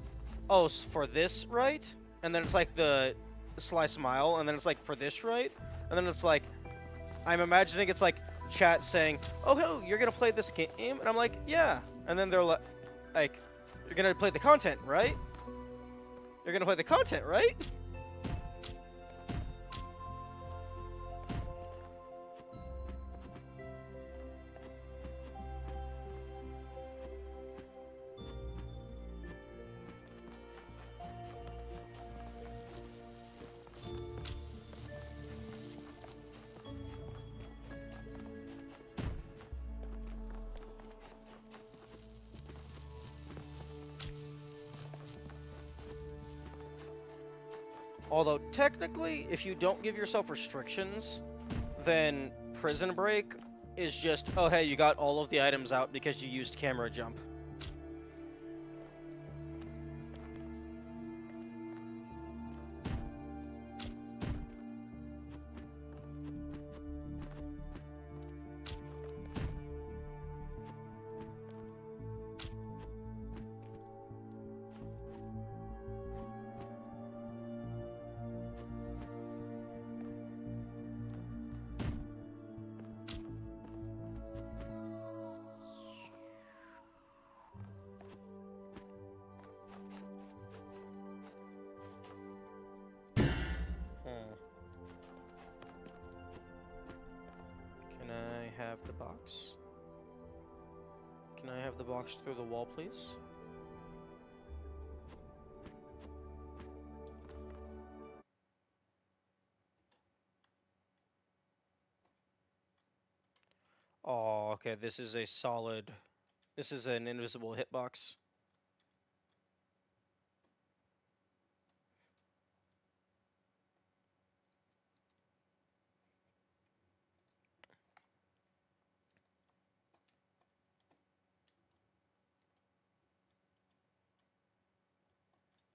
Oh, for this, right? And then it's like the sly smile, and then it's like, for this, right? And then it's like, I'm imagining it's like chat saying, oh, hey, you're going to play this game? And I'm like, yeah. And then they're like, you're going to play the content, right? You're going to play the content, right? Although, technically, if you don't give yourself restrictions, then Prison Break is just, oh, hey, you got all of the items out because you used camera jump. Can I have the box? Can I have the box through the wall, please? Oh, okay, this is a solid... This is an invisible hitbox.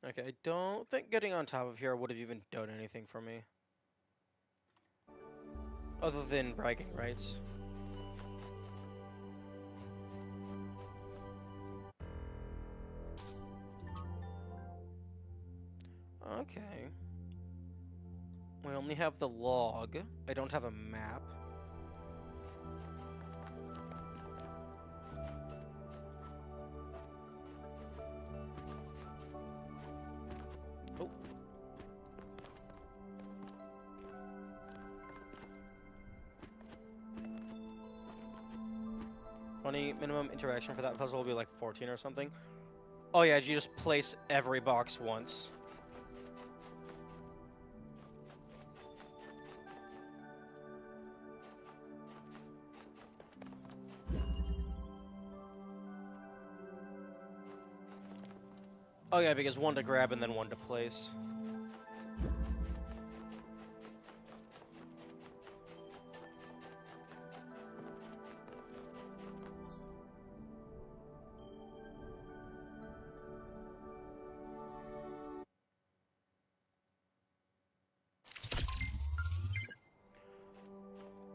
Okay, I don't think getting on top of here would have even done anything for me. Other than bragging rights. Okay. We only have the log. I don't have a map. Oh. Funny, minimum interaction for that puzzle will be like 14 or something. Oh yeah, you just place every box once. Oh yeah, because one to grab and then one to place.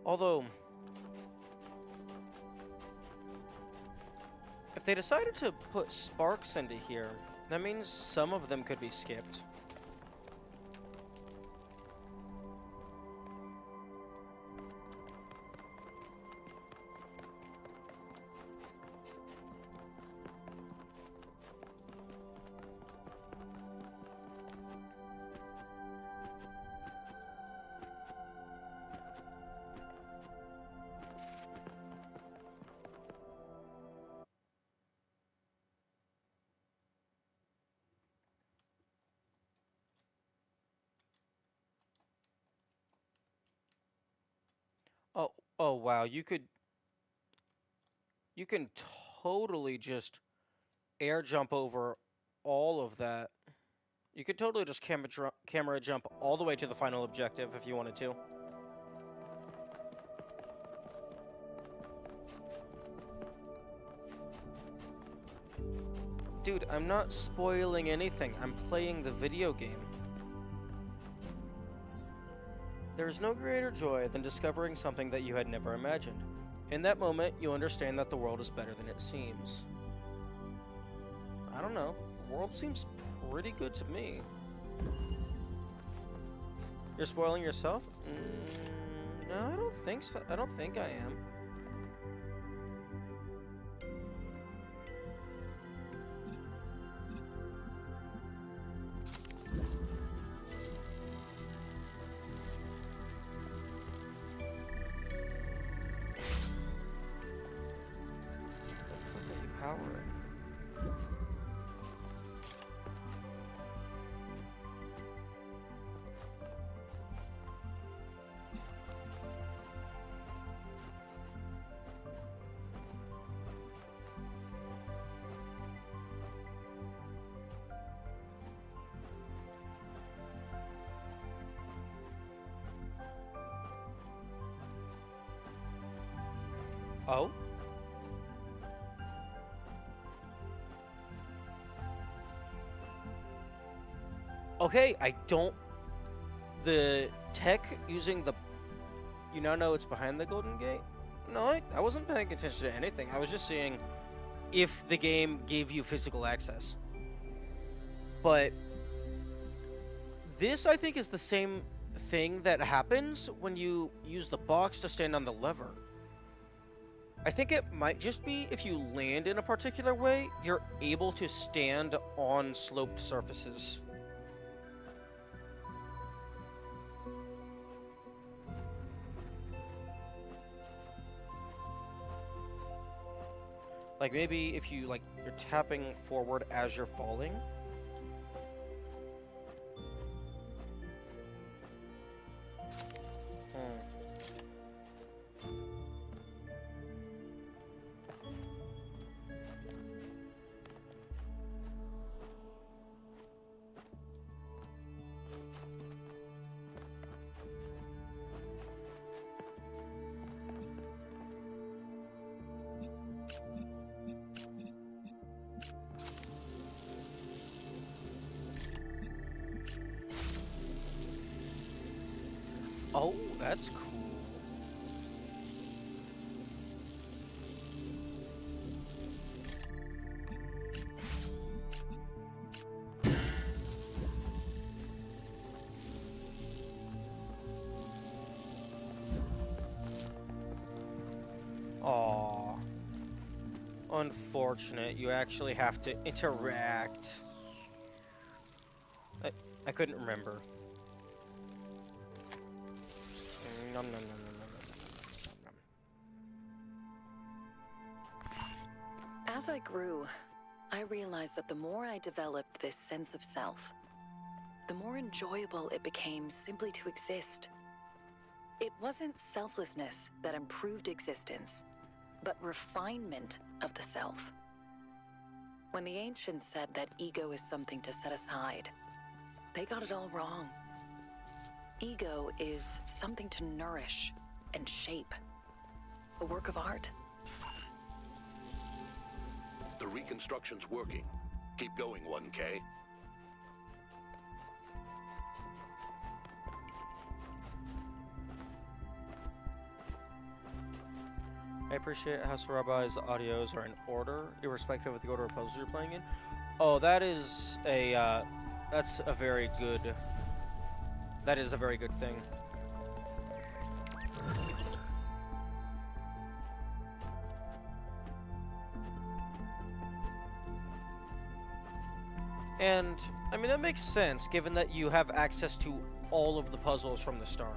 Although, if they decided to put sparks into here, that means some of them could be skipped. Oh wow, you can totally just air jump over all of that. You could totally just camera jump all the way to the final objective if you wanted to. Dude, I'm not spoiling anything. I'm playing the video game. There is no greater joy than discovering something that you had never imagined. In that moment, you understand that the world is better than it seems. I don't know. The world seems pretty good to me. You're spoiling yourself? No, I don't think so. I don't think I am. Power it. Oh? Okay, I don't... The tech using the... You now know it's behind the Golden Gate? No, I wasn't paying attention to anything. I was just seeing if the game gave you physical access. But this, I think, is the same thing that happens when you use the box to stand on the lever. I think it might just be if you land in a particular way, you're able to stand on sloped surfaces. Like maybe if you like you're tapping forward as you're falling. Oh, that's cool. Aw. Unfortunate. You actually have to interact. I couldn't remember. Nom, nom, nom, nom, nom, nom, nom. As I grew, I realized that the more I developed this sense of self, the more enjoyable it became simply to exist. It wasn't selflessness that improved existence, but refinement of the self. When the ancients said that ego is something to set aside, they got it all wrong. Ego is something to nourish and shape, a work of art. The reconstruction's working. Keep going, 1K. I appreciate how Sarabi's audios are in order, irrespective of the order of puzzles you're playing in. Oh, that is a that's a very good. That is a very good thing. And I mean that makes sense, given that you have access to all of the puzzles from the start.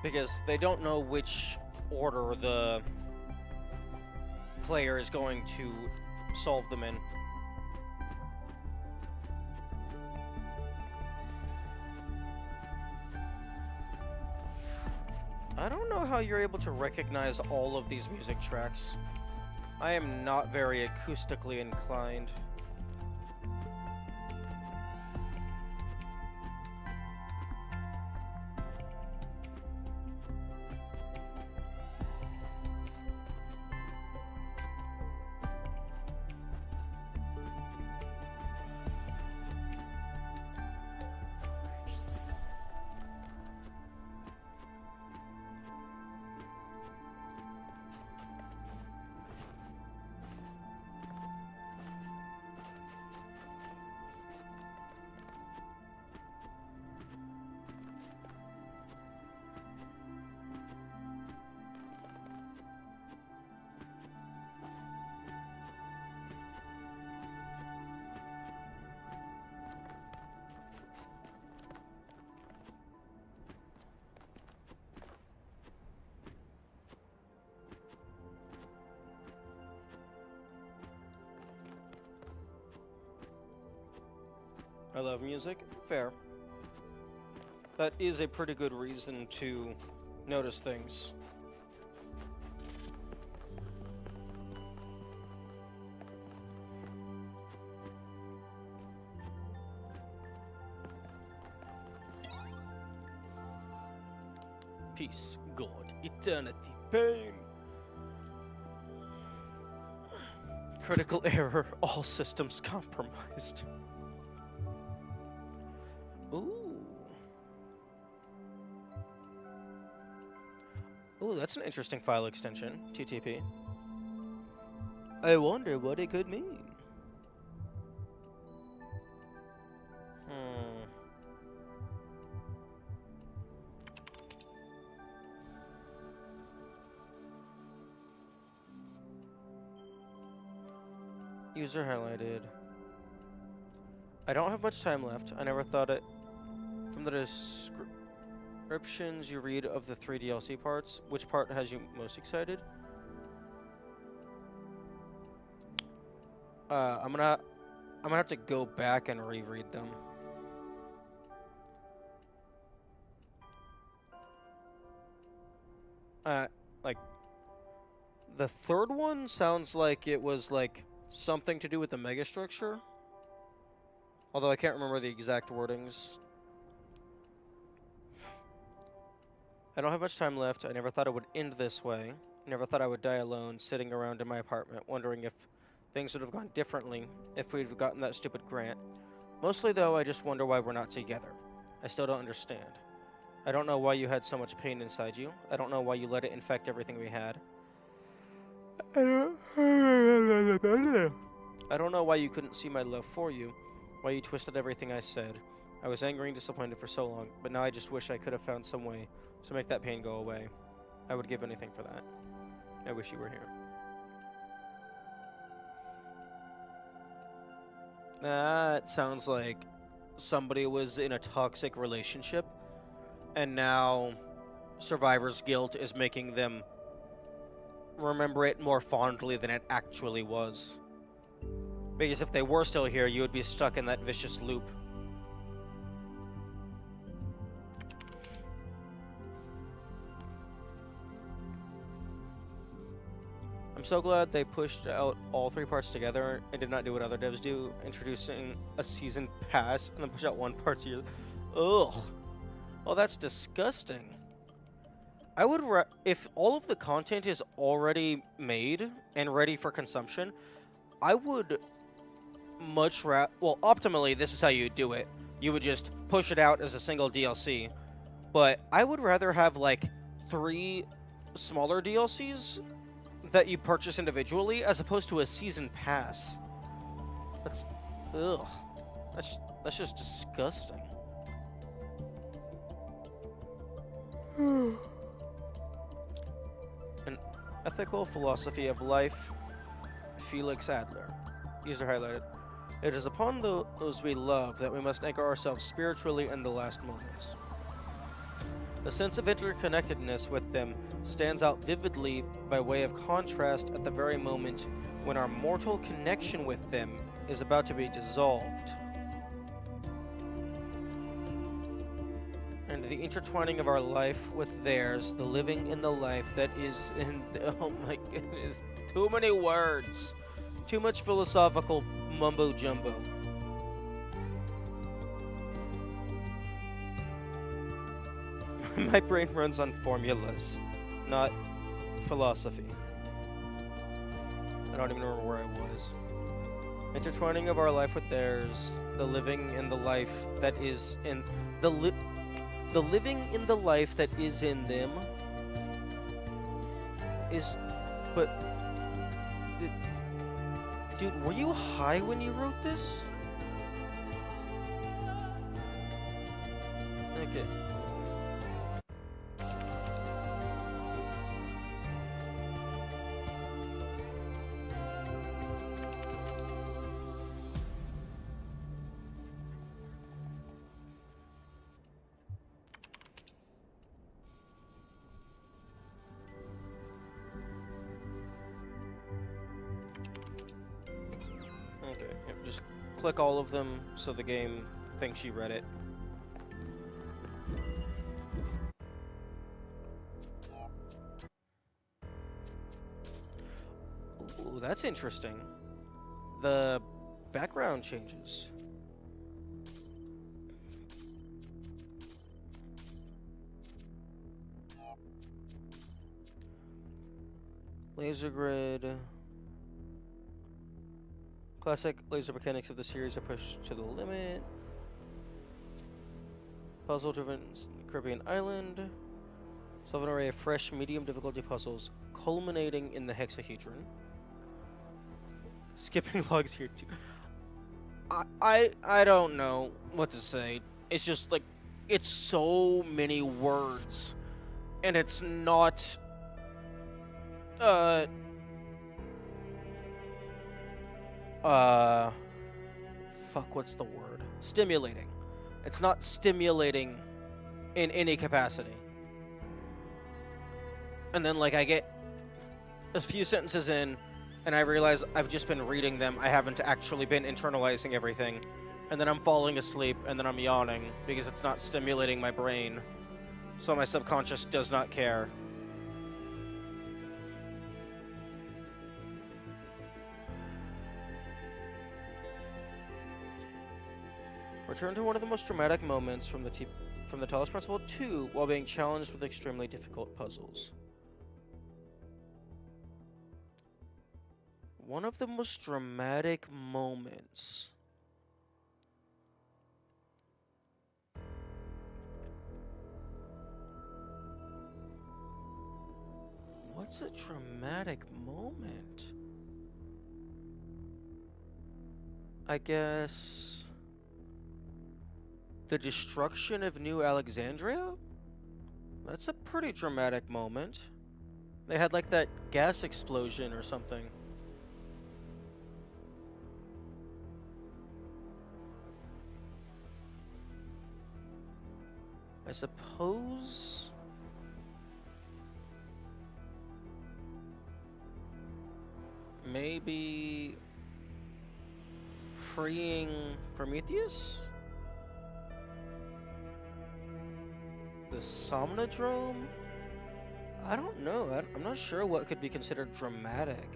Because they don't know which order the player is going to solve them in. I don't know how you're able to recognize all of these music tracks. I am not very acoustically inclined. I love music. Fair. That is a pretty good reason to notice things. Peace, God, eternity, pain. Critical error, all systems compromised. Ooh. Ooh, that's an interesting file extension, TTP. I wonder what it could mean. User highlighted. I don't have much time left. I never thought it. From the descriptions you read of the 3 DLC parts, which part has you most excited? I'm gonna have to go back and reread them. Like, the third one sounds like it was, like, something to do with the megastructure. Although I can't remember the exact wordings. I don't have much time left. I never thought it would end this way. I never thought I would die alone, sitting around in my apartment, wondering if things would have gone differently if we'd gotten that stupid grant. Mostly, though, I just wonder why we're not together. I still don't understand. I don't know why you had so much pain inside you. I don't know why you let it infect everything we had. I don't know why you couldn't see my love for you, why you twisted everything I said. I was angry and disappointed for so long, but now I just wish I could have found some way to make that pain go away. I would give anything for that. I wish you were here. That sounds like somebody was in a toxic relationship, and now survivor's guilt is making them remember it more fondly than it actually was. Because if they were still here, you would be stuck in that vicious loop. I'm so glad they pushed out all 3 parts together and did not do what other devs do, introducing a season pass and then push out one part to you. Ugh. Oh, that's disgusting. I would, if all of the content is already made and ready for consumption, I would much well, optimally, this is how you do it. You would just push it out as a single DLC. But I would rather have, like, 3 smaller DLCs that you purchase individually as opposed to a season pass. That's, ugh. That's just disgusting. An ethical philosophy of life, Felix Adler. User highlighted. It is upon those we love that we must anchor ourselves spiritually in the last moments. The sense of interconnectedness with them stands out vividly by way of contrast at the very moment when our mortal connection with them is about to be dissolved. And the intertwining of our life with theirs, the living in the life that is in... Oh my goodness, too many words. Too much philosophical mumbo-jumbo. My brain runs on formulas, not philosophy. I don't even remember where I was. Intertwining of our life with theirs, the living in the life that is in... The living in the life that is in them is... But... Dude, were you high when you wrote this? Okay. Just click all of them so the game thinks you read it. Ooh, that's interesting. The background changes. Laser grid. Classic laser mechanics of the series are pushed to the limit. Puzzle-driven Caribbean island. Solve an array of fresh, medium difficulty puzzles, culminating in the hexahedron. Skipping logs here too. I don't know what to say. It's just like, it's so many words, and it's not. fuck, what's the word? Stimulating. It's not stimulating in any capacity. And then, like, I get a few sentences in, and I realize I've just been reading them. I haven't actually been internalizing everything. And then I'm falling asleep, and then I'm yawning, because it's not stimulating my brain. So my subconscious does not care. Return to one of the most dramatic moments from the Talos Principle 2 while being challenged with extremely difficult puzzles. One of the most dramatic moments. What's a dramatic moment? I guess the destruction of New Alexandria? That's a pretty dramatic moment. They had like that gas explosion or something. I suppose maybe freeing Prometheus? The Somnodrome? I don't know. I'm not sure what could be considered dramatic.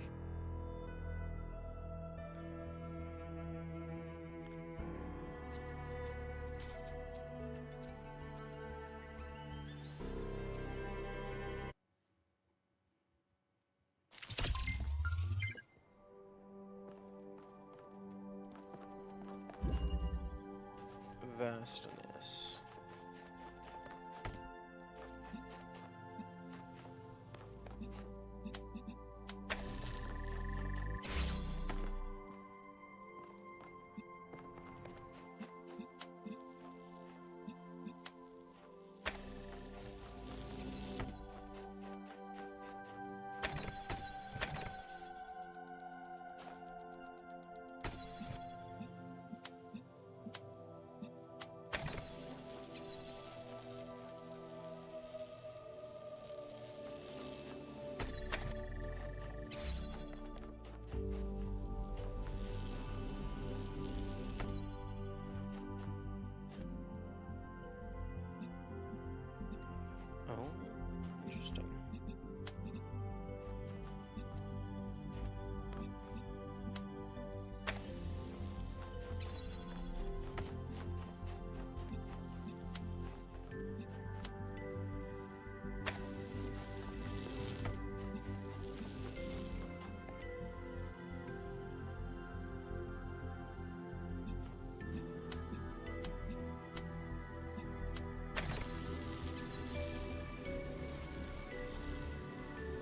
Vastness. Oh, interesting.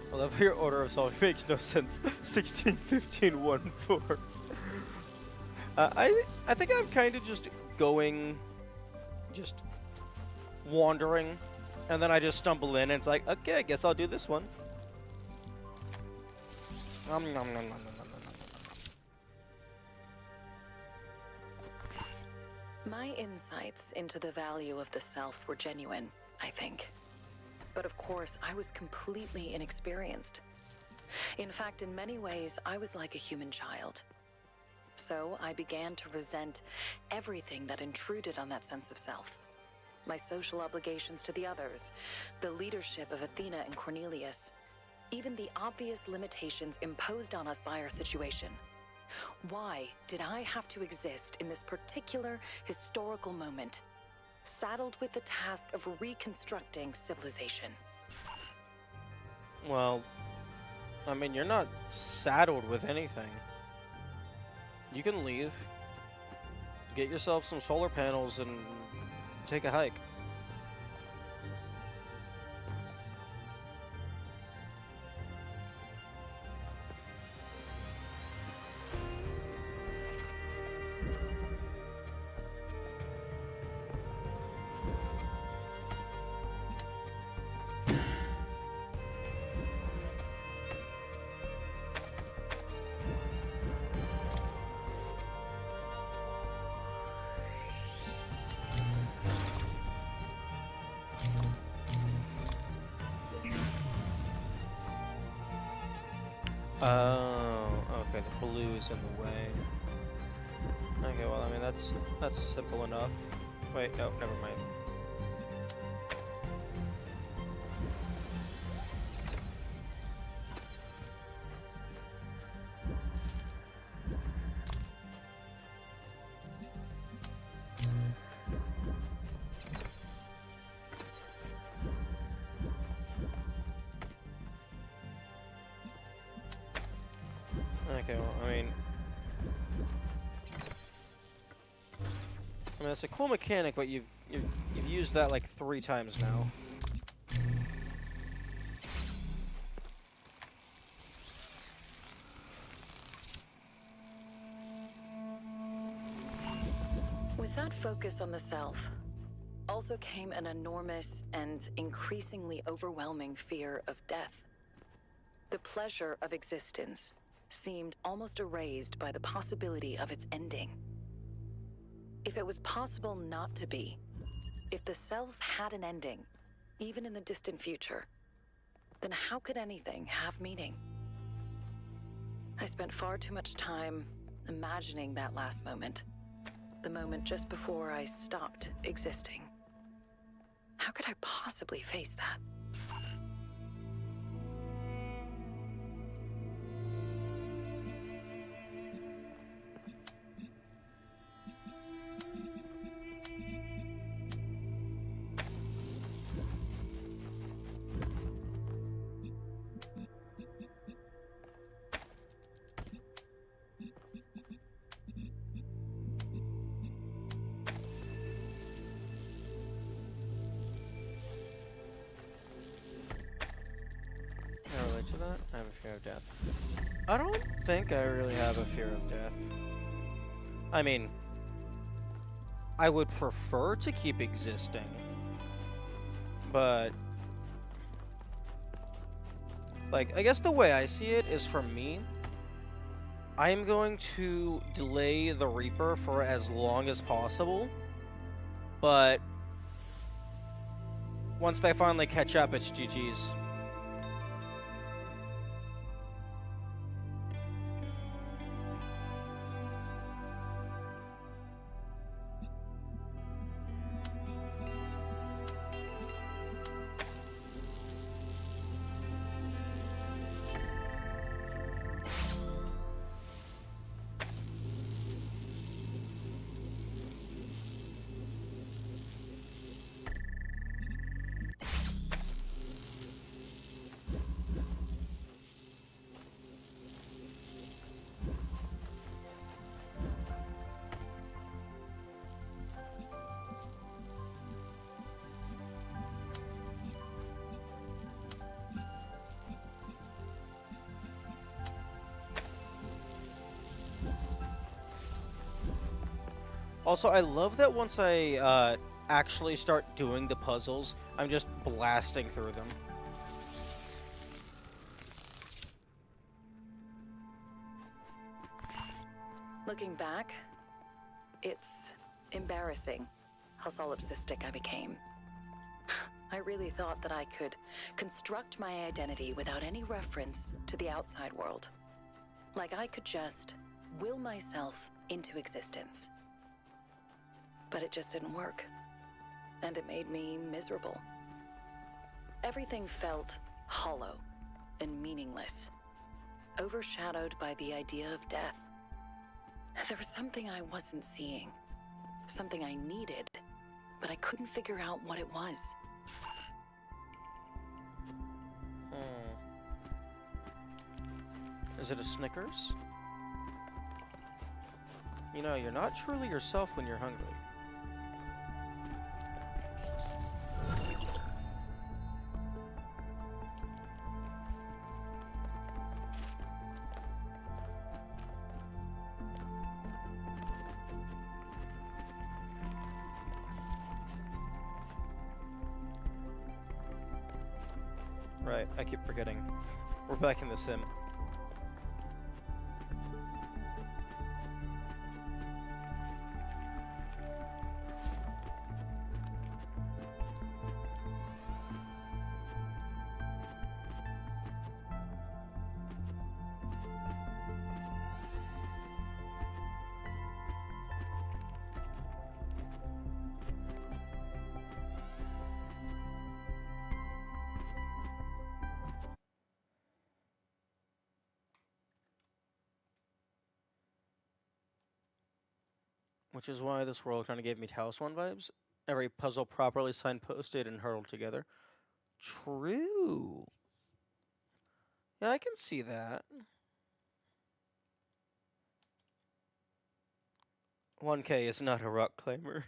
I love how your order of solving makes no sense. 16, 15, 1, 4. I think I'm kind of just going, just wandering, and then I just stumble in, and it's like, okay, I guess I'll do this one. Nom, nom, nom, nom, nom, nom, nom, nom. My insights into the value of the self were genuine, I think. But of course, I was completely inexperienced. In fact, in many ways, I was like a human child. So I began to resent everything that intruded on that sense of self. My social obligations to the others, the leadership of Athena and Cornelius, even the obvious limitations imposed on us by our situation. Why did I have to exist in this particular historical moment, saddled with the task of reconstructing civilization? Well, I mean, you're not saddled with anything. You can leave, get yourself some solar panels, and take a hike. Oh, okay, the blue is in the way. Okay, well, I mean, that's simple enough. Wait, oh, never mind. Okay, well, I mean, it's a cool mechanic, but you've used that like 3 times now. With that focus on the self, also came an enormous and increasingly overwhelming fear of death. The pleasure of existence seemed almost erased by the possibility of its ending. If it was possible not to be, if the self had an ending, even in the distant future, then how could anything have meaning? I spent far too much time imagining that last moment, the moment just before I stopped existing. How could I possibly face that? Can I relate to that? I have a fear of death. I don't think I really have a fear of death. I mean, I would prefer to keep existing, but like, I guess the way I see it is, for me, I am going to delay the Reaper for as long as possible, but once they finally catch up, it's GG's. Also, I love that once I actually start doing the puzzles, I'm just blasting through them. Looking back, it's embarrassing how solipsistic I became. I really thought that I could construct my identity without any reference to the outside world. Like I could just will myself into existence. But it just didn't work. And it made me miserable. Everything felt hollow and meaningless, overshadowed by the idea of death. There was something I wasn't seeing, something I needed, but I couldn't figure out what it was. Is it a Snickers? You know, you're not truly yourself when you're hungry. Right, I keep forgetting. We're back in the sim. Which is why this world kind of gave me Talos 1 vibes. Every puzzle properly signposted and hurdled together. True. Yeah, I can see that. 1K is not a rock climber.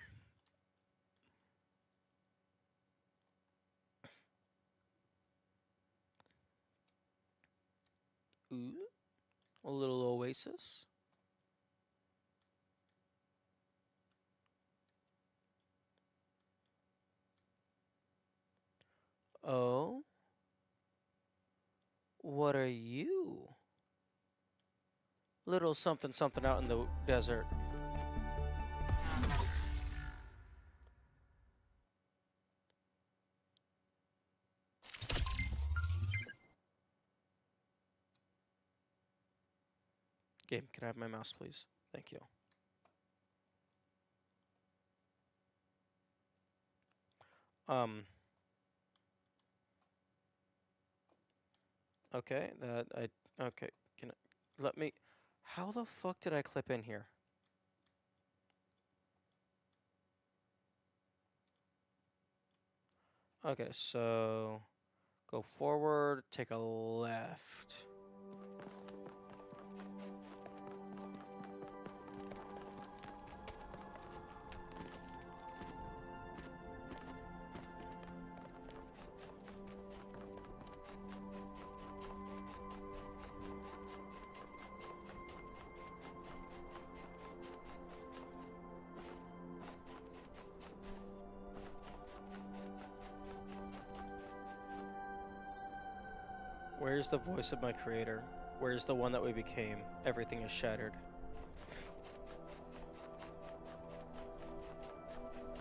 Ooh, a little oasis. Oh? What are you? Little something something out in the desert. Game, can I have my mouse, please? Thank you. Okay, okay, can I, let me, how the fuck did I clip in here? Okay, so, go forward, take a left. Where's the voice of my creator? Where's the one that we became? Everything is shattered.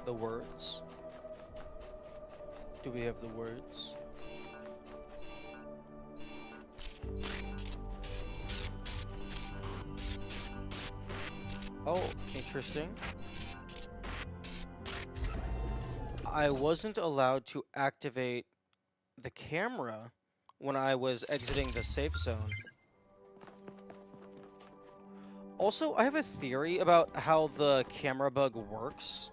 The words? Do we have the words? Oh, interesting. I wasn't allowed to activate the camera when I was exiting the safe zone. Also, I have a theory about how the camera bug works.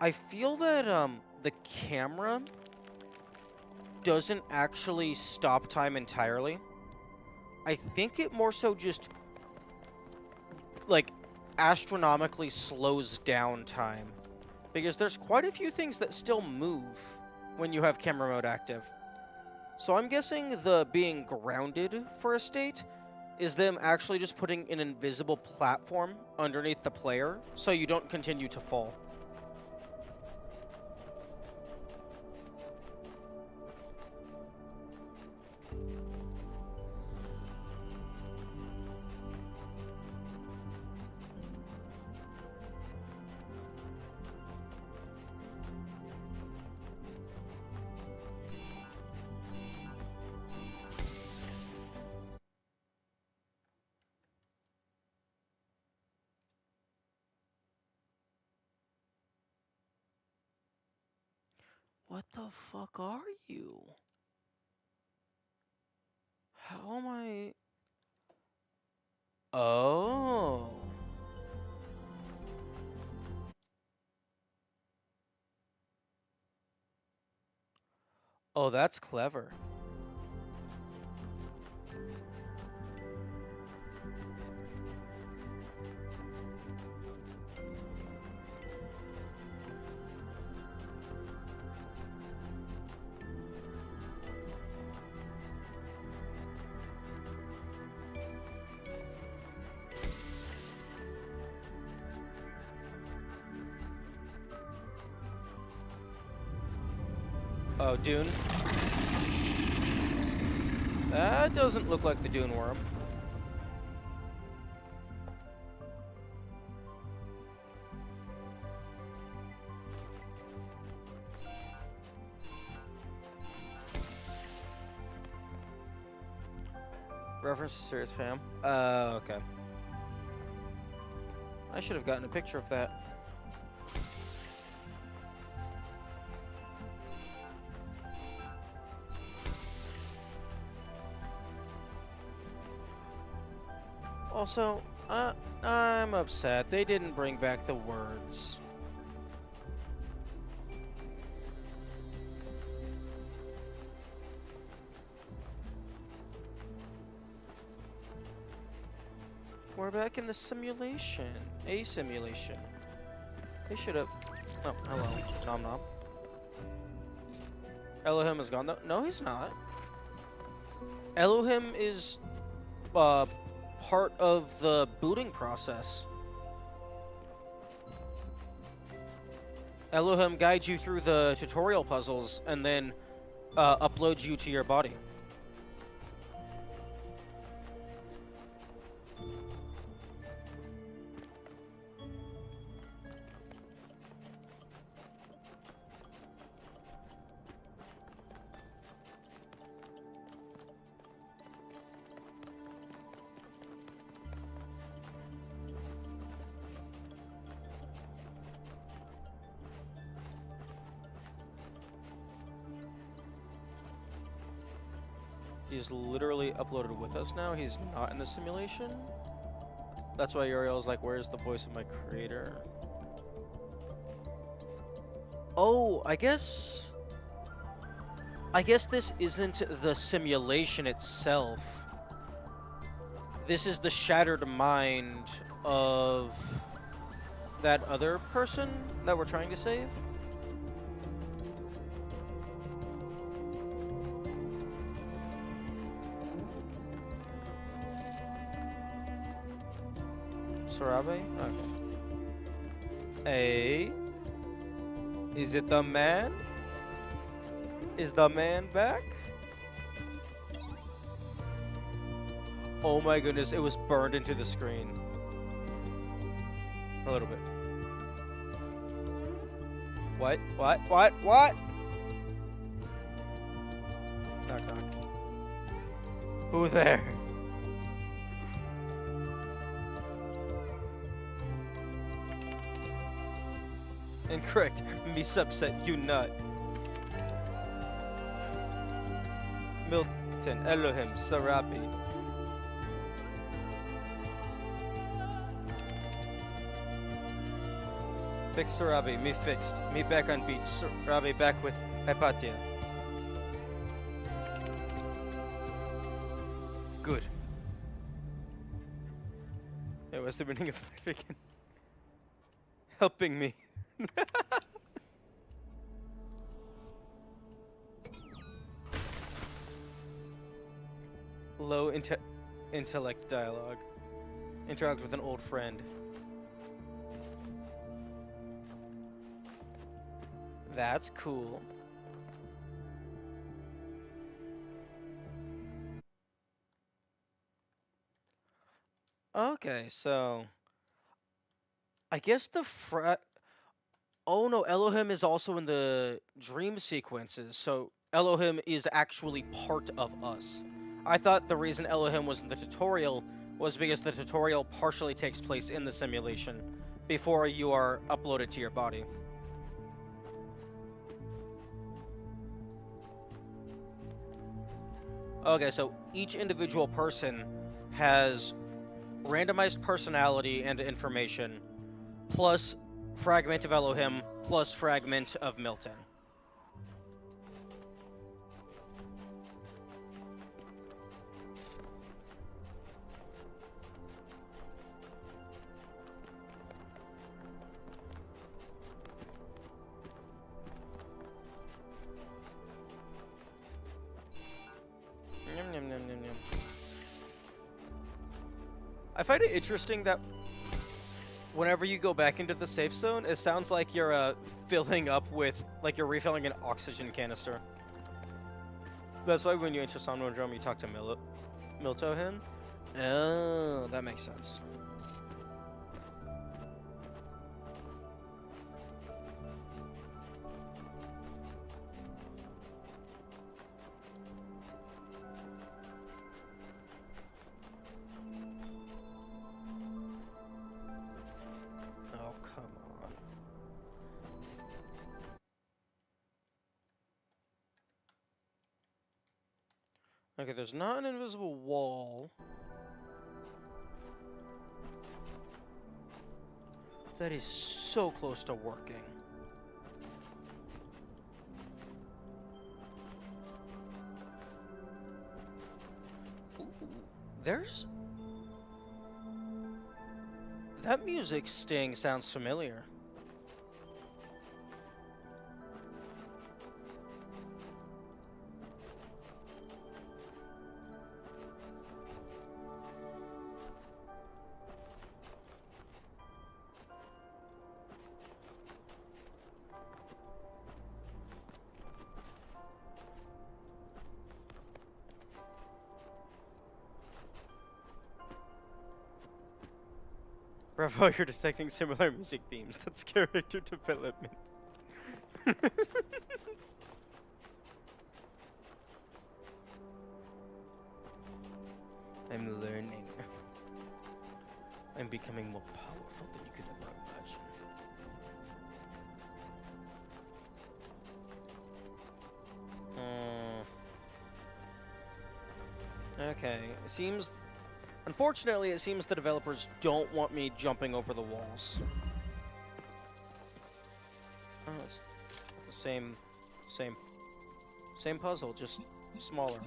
I feel that the camera doesn't actually stop time entirely. I think it more so just, like, astronomically slows down time. Because there's quite a few things that still move when you have camera mode active. So I'm guessing the being grounded for a state is them actually just putting an invisible platform underneath the player so you don't continue to fall. What the fuck are you? How am I... Oh. Oh, that's clever. Oh, Dune. That doesn't look like the Dune worm. Reference to Serious Fam. Okay. I should have gotten a picture of that. Also, I'm upset. They didn't bring back the words. We're back in the simulation. A simulation. They should have... Oh, hello. Nom nom. Elohim is gone. No, he's not. Elohim is part of the booting process. Elohim guides you through the tutorial puzzles and then uploads you to your body. He's literally uploaded with us now. He's not in the simulation. That's why Uriel's like, where's the voice of my creator? Oh, I guess this isn't the simulation itself. This is the shattered mind of that other person that we're trying to save. Sarabe? Okay. Hey. Is it the man? Is the man back? Oh my goodness, it was burned into the screen. A little bit. What? What? Knock knock. Who there? Incorrect. Me subset, you nut. Milton, Elohim, Sarabi. Fix Sarabi, me fixed. Me back on beat. Sarabi back with Hypatia. Good. It was the beginning of freaking helping me. Low intellect dialogue. Interact with an old friend. That's cool. Okay, so I guess the oh no, Elohim is also in the dream sequences, so Elohim is actually part of us. I thought the reason Elohim was in the tutorial was because the tutorial partially takes place in the simulation before you are uploaded to your body. Okay, so each individual person has randomized personality and information, plus fragment of Elohim, plus fragment of Milton. Yum, yum, yum, yum, yum. I find it interesting that whenever you go back into the safe zone, it sounds like you're filling up with, like you're refilling an oxygen canister. That's why when you enter Somnodrome, you talk to Miltohin. Oh, that makes sense. Okay, there's not an invisible wall. That is so close to working. Ooh, there's... That music sting sounds familiar. Bravo, you're detecting similar music themes. That's character development. I'm learning. I'm becoming more powerful than you could ever imagine. Okay, it seems... Unfortunately, it seems the developers don't want me jumping over the walls. Oh, it's the same puzzle, just smaller.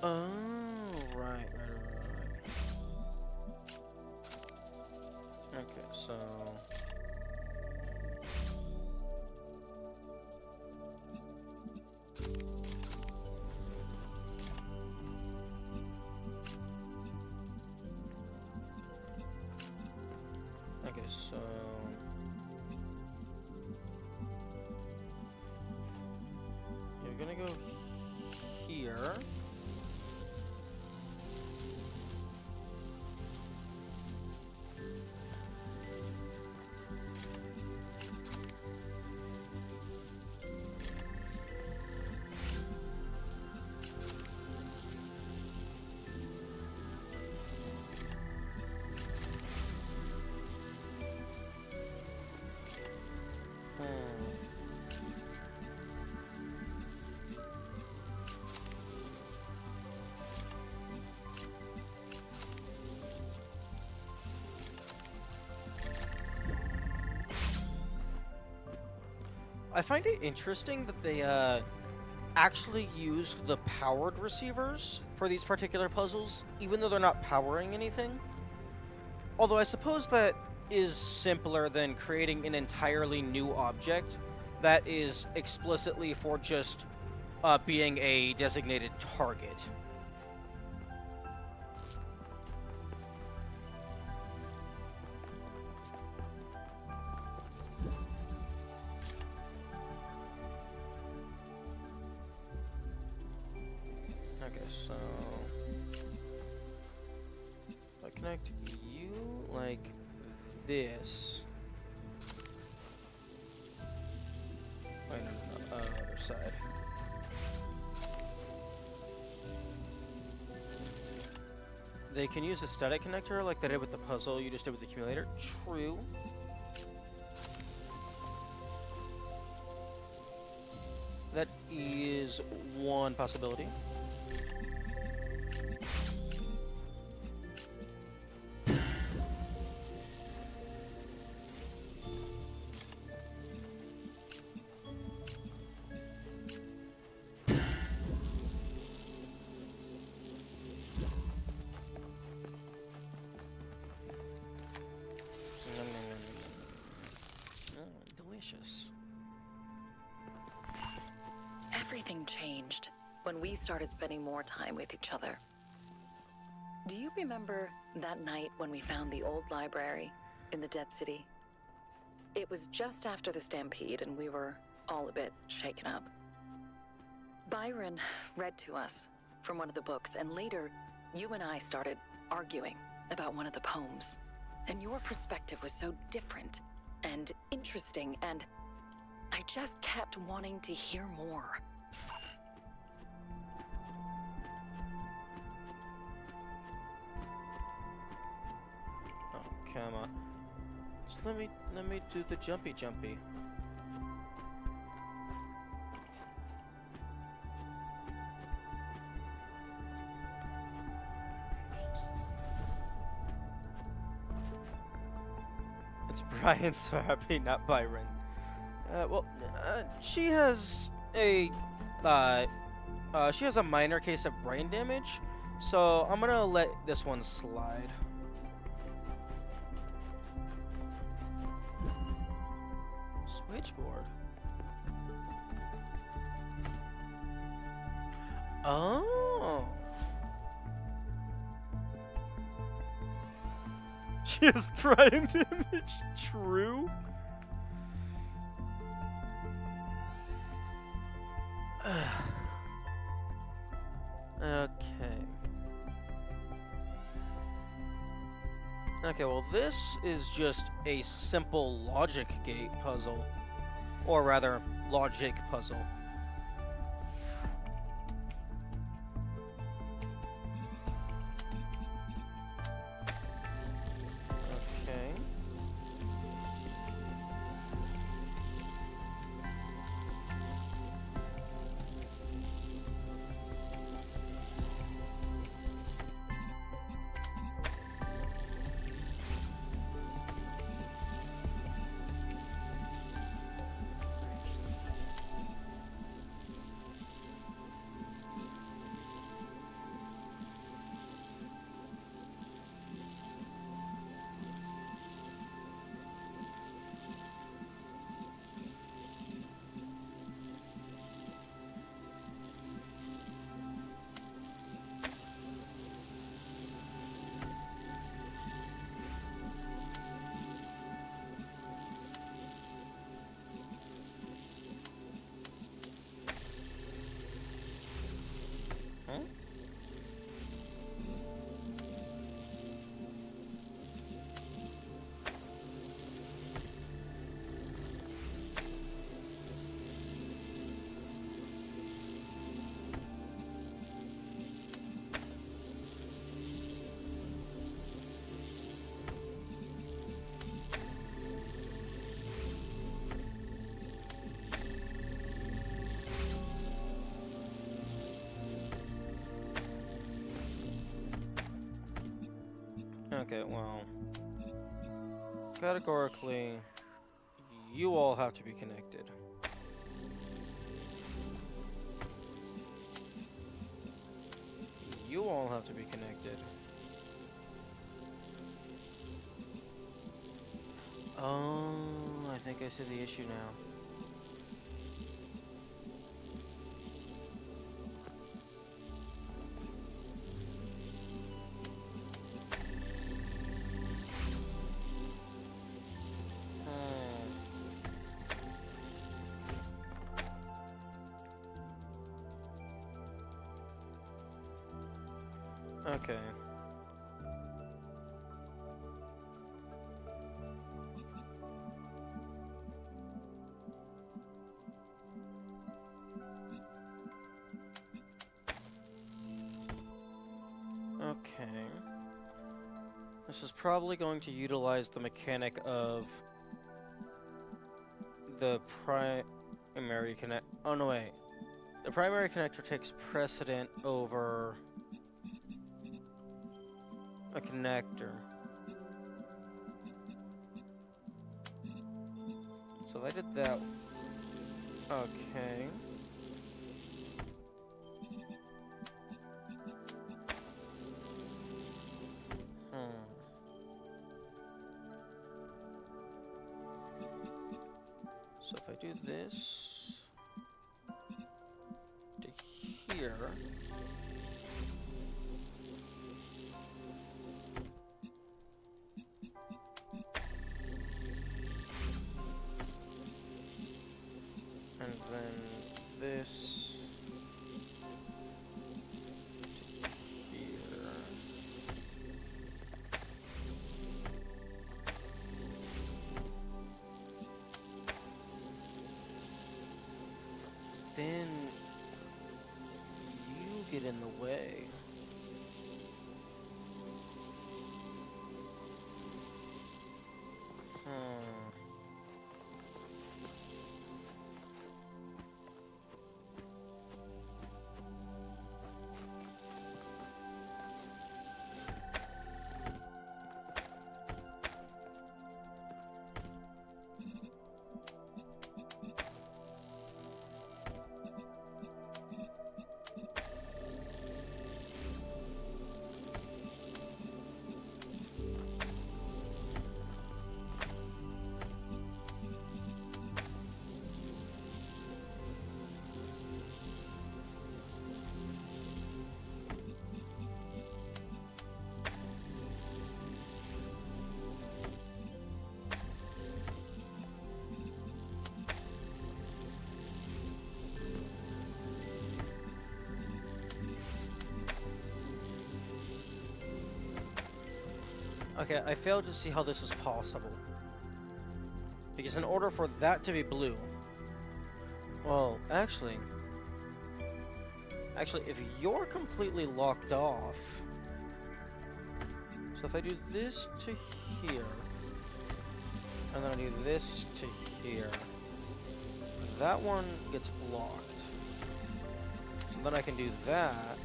Oh, right. Okay, so... Okay, so... You're gonna go here. I find it interesting that they actually used the powered receivers for these particular puzzles, even though they're not powering anything. Although I suppose that is simpler than creating an entirely new object that is explicitly for just being a designated target. Okay, so if I connect you like this. Wait, no, other side. They can use a static connector like they did with the puzzle you just did with the accumulator. True. That is one possibility. Delicious. Everything changed when we started spending more time with each other. Do you remember that night when we found the old library in the Dead City? It was just after the stampede and we were all a bit shaken up. Byron read to us from one of the books, and later you and I started arguing about one of the poems. And your perspective was so different and interesting, and I just kept wanting to hear more. Oh, come on. Just let me do the jumpy. Brian's so happy, not Byron. She has a minor case of brain damage, so I'm gonna let this one slide. Switchboard. Oh. She has brain damage. True. Okay, well this is just a simple logic gate puzzle. Or rather, logic puzzle. Okay. Okay, well, categorically, you all have to be connected. You all have to be connected. Oh, I think I see the issue now. Okay. Okay. This is probably going to utilize the mechanic of the primary connect. Oh no, wait. The primary connector takes precedent over a connector. So I did that. Okay. So if I do this to here, and then this to here. Then you get in the way. Okay, I failed to see how this is possible. Because in order for that to be blue... Well, actually, if you're completely locked off... So if I do this to here, and then I do this to here, that one gets blocked. So then I can do that.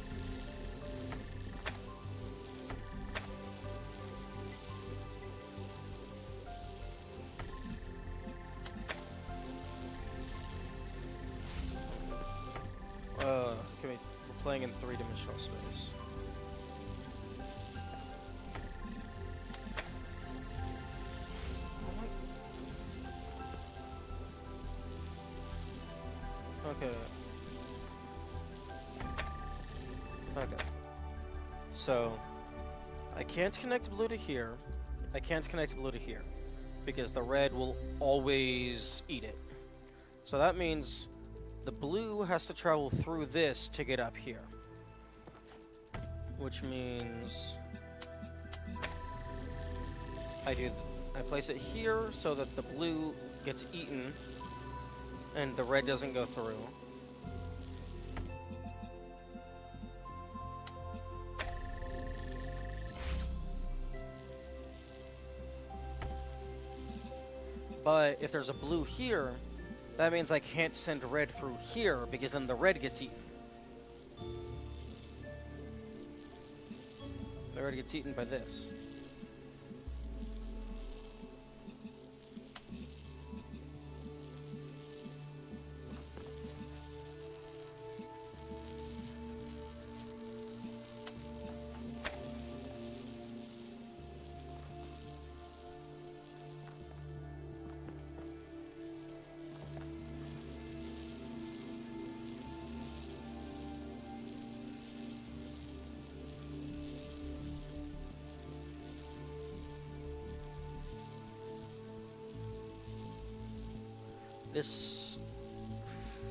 We're playing in three-dimensional space. Okay. Okay. So, I can't connect blue to here. I can't connect blue to here. Because the red will always eat it. So that means the blue has to travel through this to get up here. Which means I place it here so that the blue gets eaten and the red doesn't go through. But if there's a blue here, that means I can't send red through here because then the red gets eaten. The red gets eaten by this. This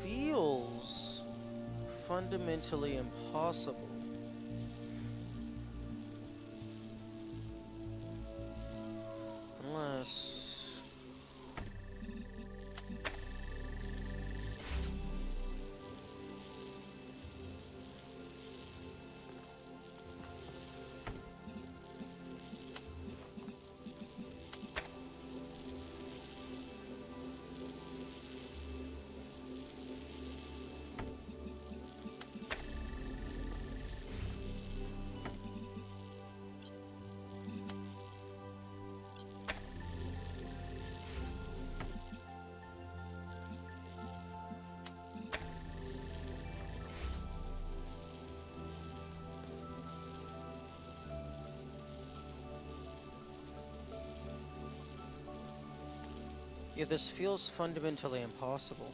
feels fundamentally impossible. Unless... Yeah, this feels fundamentally impossible.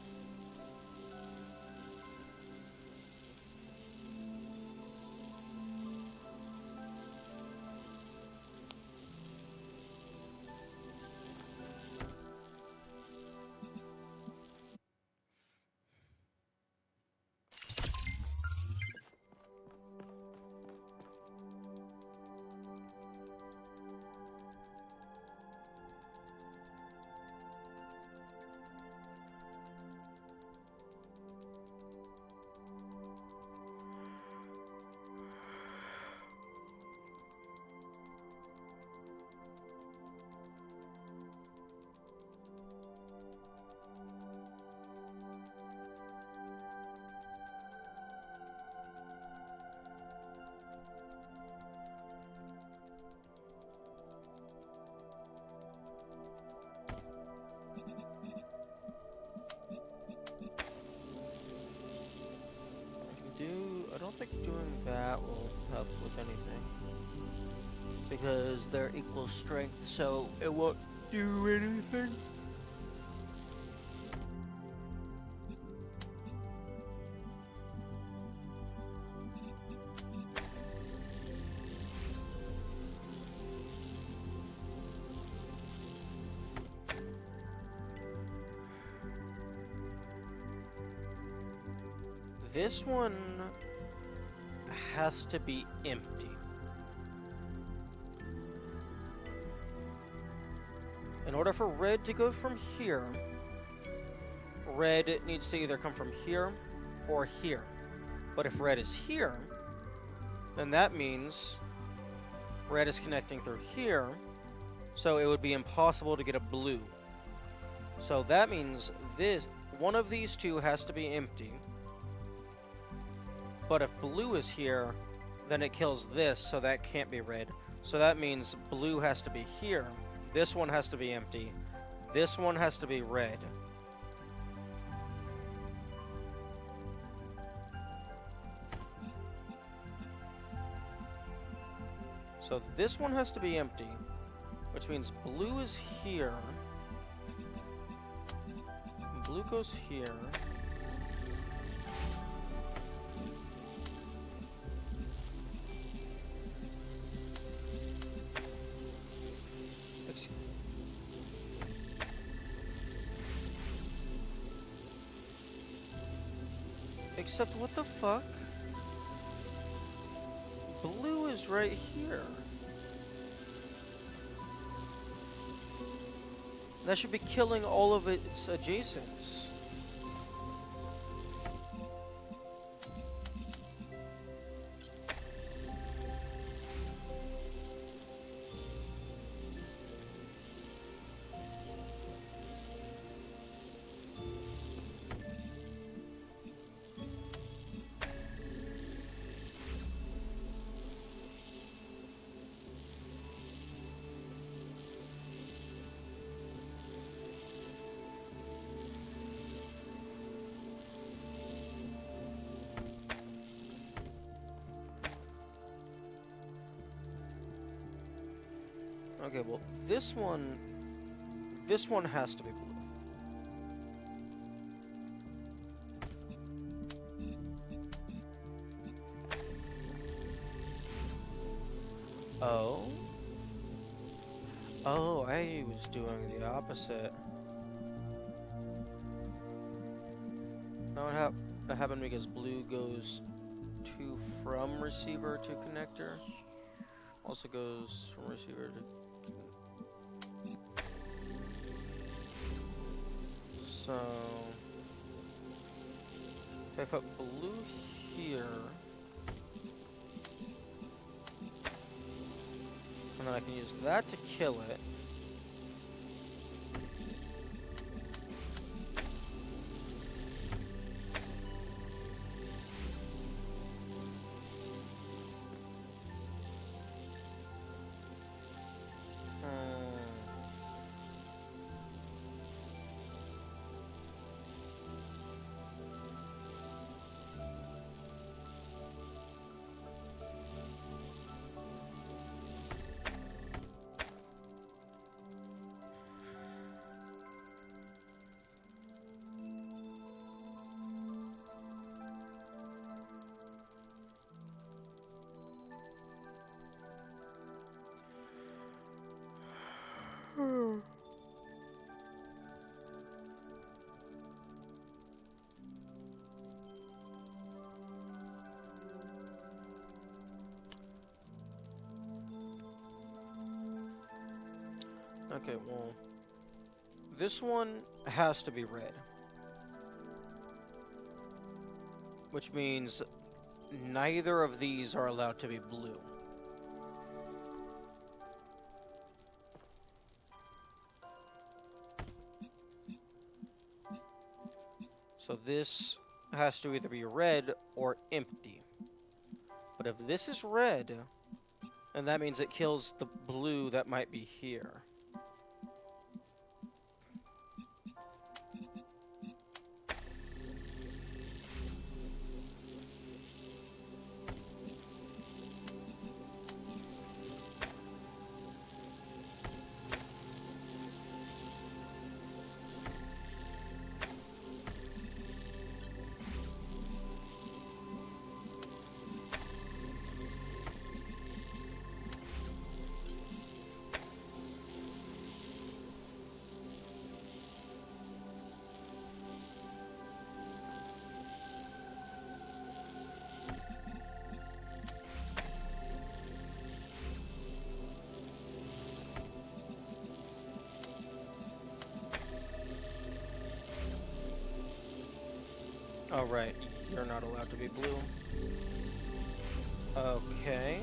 I don't think doing that will help with anything. Because they're equal strength, so it won't do anything. This one has to be empty. order for red to go from here, red needs to either come from here or here. But if red is here, then that means red is connecting through here, so it would be impossible to get a blue. So that means one of these two has to be empty. But if blue is here, then it kills this, so that can't be red. So that means blue has to be here. This one has to be empty. This one has to be red. So this one has to be empty, which means blue is here. Blue goes here. Except what the fuck? Blue is right here. That should be killing all of its adjacents. Okay, well, this one has to be blue. Oh? Oh, I was doing the opposite. That happened because blue goes to from receiver to connector. Also goes from receiver to... So... if I put blue here... and then I can use that to kill it. Okay, well, this one has to be red. Which means neither of these are allowed to be blue. So this has to either be red or empty. But if this is red, then that means it kills the blue that might be here. Oh, right. You're not allowed to be blue. Okay.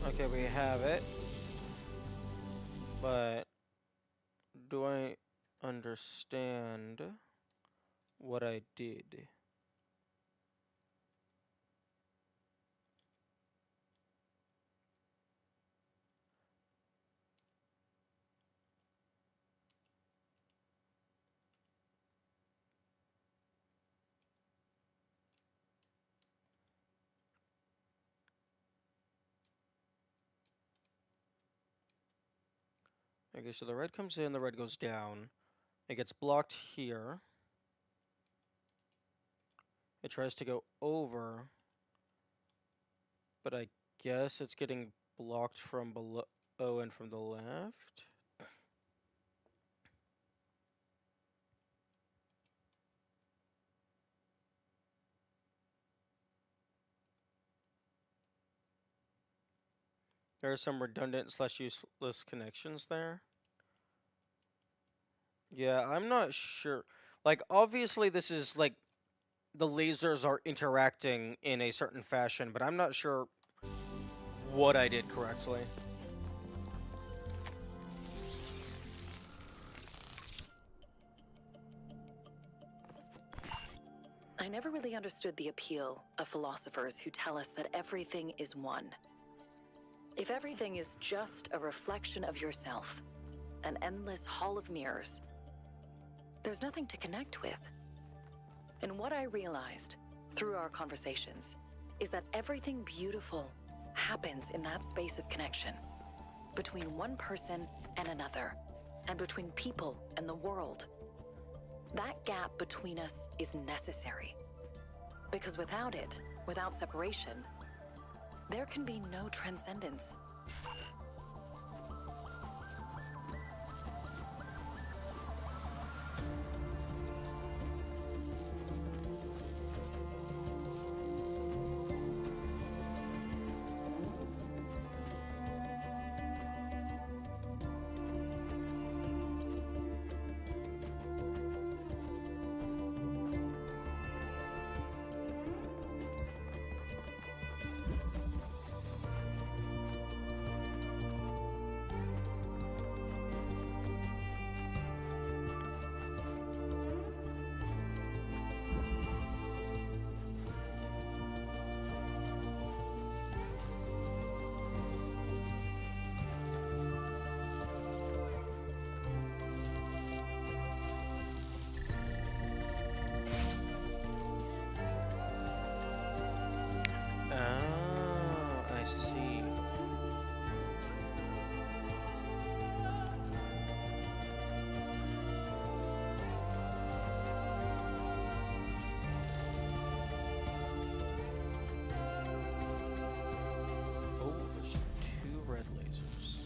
Okay, we have it. But do I understand what I did? Okay, so the red comes in, the red goes down. It gets blocked here. It tries to go over, but I guess it's getting blocked from below and from the left. There are some redundant / useless connections there. Yeah, I'm not sure. Like, obviously this is, like, the lasers are interacting in a certain fashion, but I'm not sure what I did correctly. I never really understood the appeal of philosophers who tell us that everything is one. If everything is just a reflection of yourself, an endless hall of mirrors, there's nothing to connect with. And what I realized through our conversations is that everything beautiful happens in that space of connection between one person and another, and between people and the world. That gap between us is necessary, because without it, without separation, there can be no transcendence. Oh, I see. Oh, there's 2 red lasers.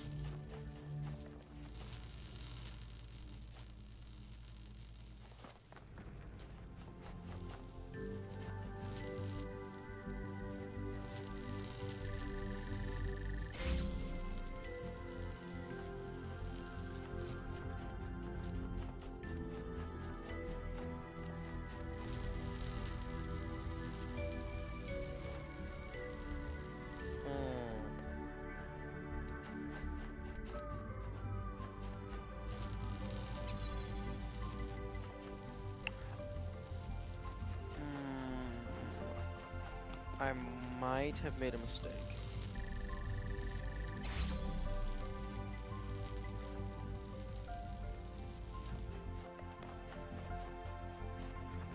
I might have made a mistake.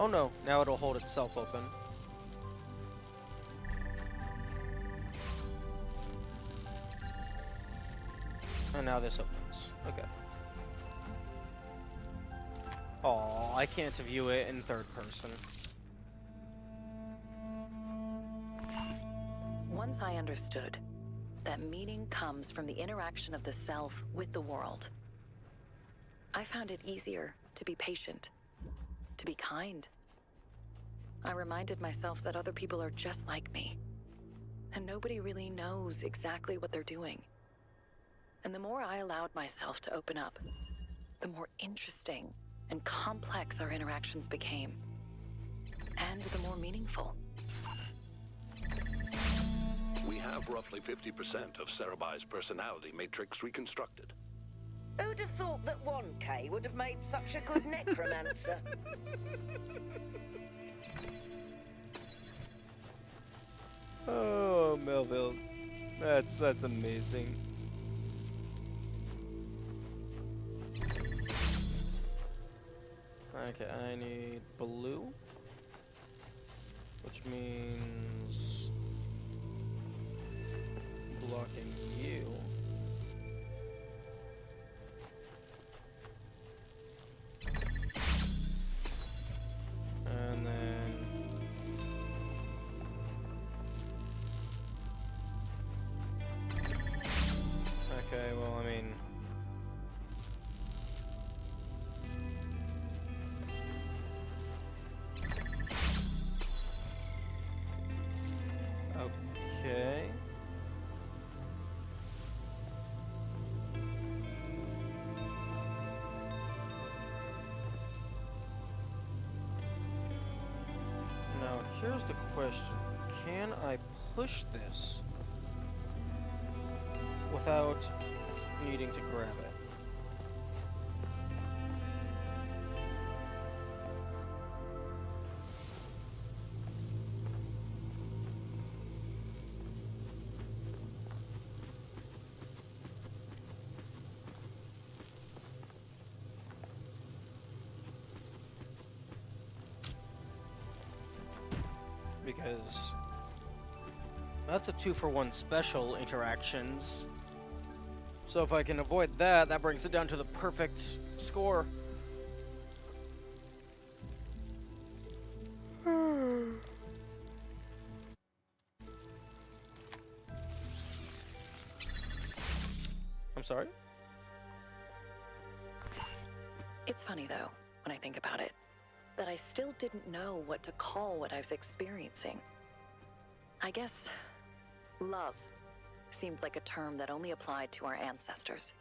Oh no, now it'll hold itself open. And now this opens. Okay. Oh, I can't view it in third person. Once I understood that meaning comes from the interaction of the self with the world, I found it easier to be patient, to be kind. I reminded myself that other people are just like me, and nobody really knows exactly what they're doing. And the more I allowed myself to open up, the more interesting and complex our interactions became. And the more meaningful. We have roughly 50% of Cerebai's personality matrix reconstructed. Who'd have thought that 1K would have made such a good necromancer? Oh, Melville. That's amazing. Okay, I need blue, which means blocking you. And then okay, well, I mean, okay. Now, here's the question. Can I push this without needing to grab it? Because that's a 2-for-1 special interactions. So if I can avoid that, that brings it down to the perfect score. I'm sorry? It's funny, though, when I think about it, that I still didn't know what to call what I was experiencing. I guess love seemed like a term that only applied to our ancestors,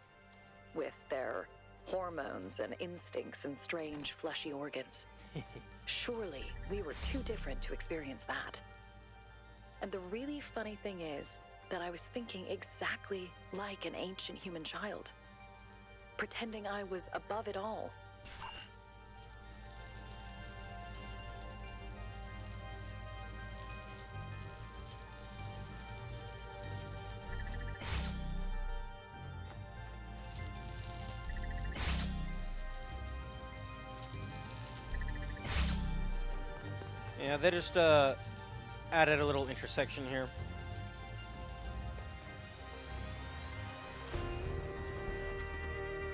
with their hormones and instincts and strange fleshy organs. Surely we were too different to experience that. And the really funny thing is that I was thinking exactly like an ancient human child, pretending I was above it all. Yeah, they just added a little intersection here.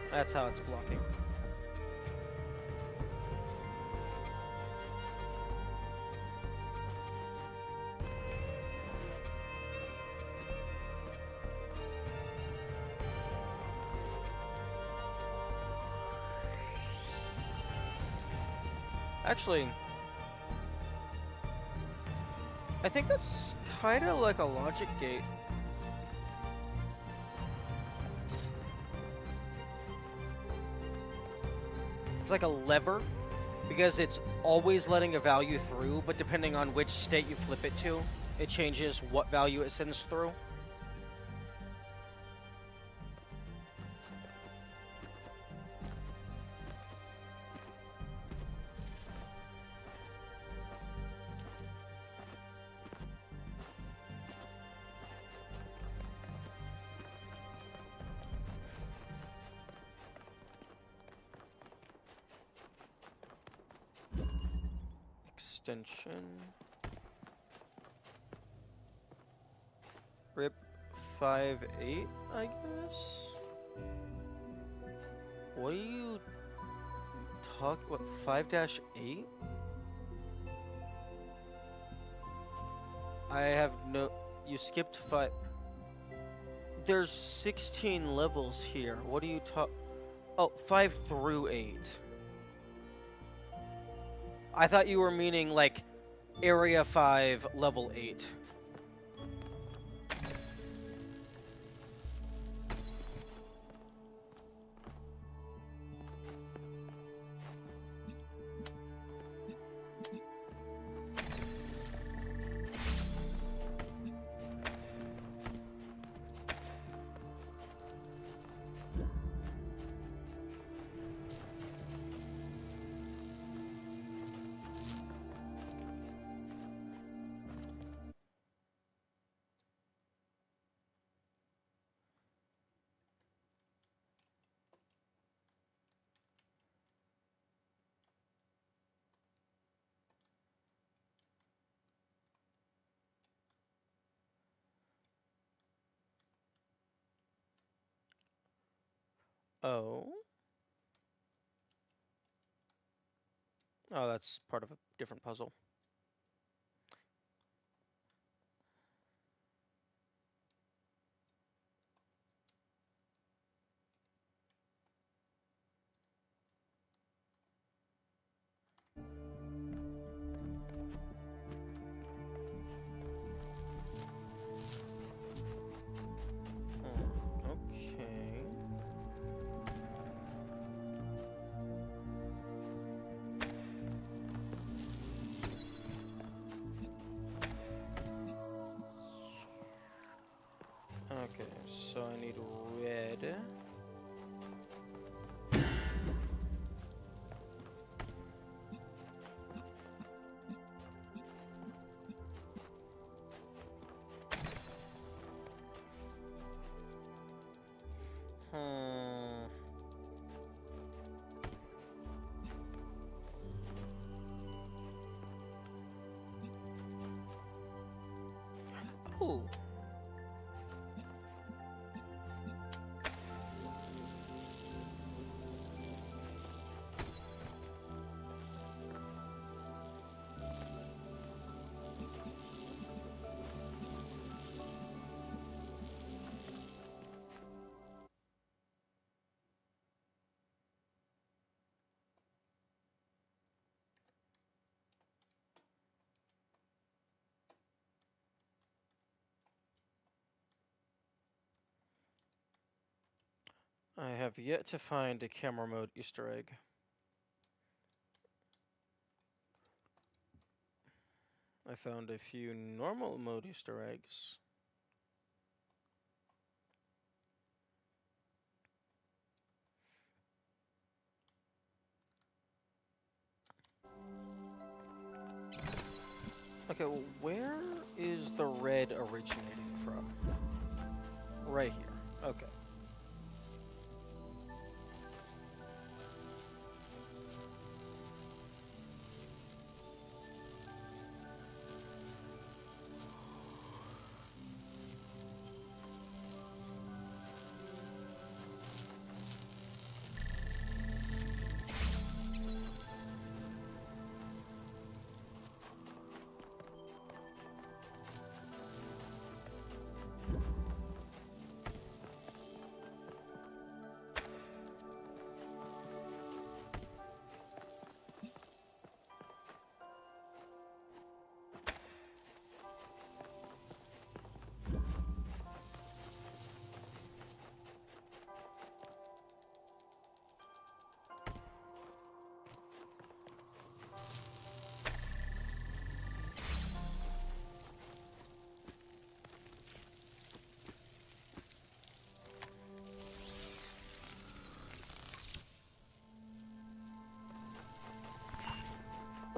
That's how it's blocking. Actually, I think that's kind of like a logic gate. It's like a lever, because it's always letting a value through, but depending on which state you flip it to, it changes what value it sends through. Extension. RIP 5.8, I guess? What are you what, 5-8? I have no, you skipped 5. There's 16 levels here. What are you oh, 5 through 8. I thought you were meaning, like, Area 5, Level 8. Oh. Oh, that's part of a different puzzle. Okay. Okay, so I need red. Hmm. Oh. I have yet to find a camera mode Easter egg. I found a few normal mode Easter eggs. Okay, well, where is the red originating from? Right here. Okay.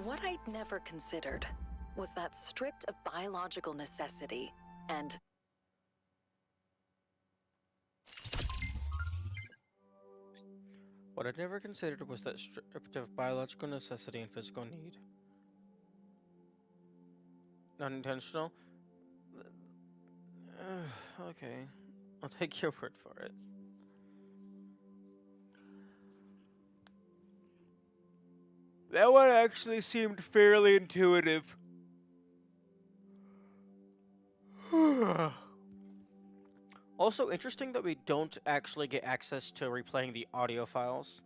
What I'd never considered was that stripped of biological necessity and What I'd never considered was that stripped of biological necessity and physical need. Unintentional? Okay. I'll take your word for it. That one actually seemed fairly intuitive. Also, interesting that we don't actually get access to replaying the audio files.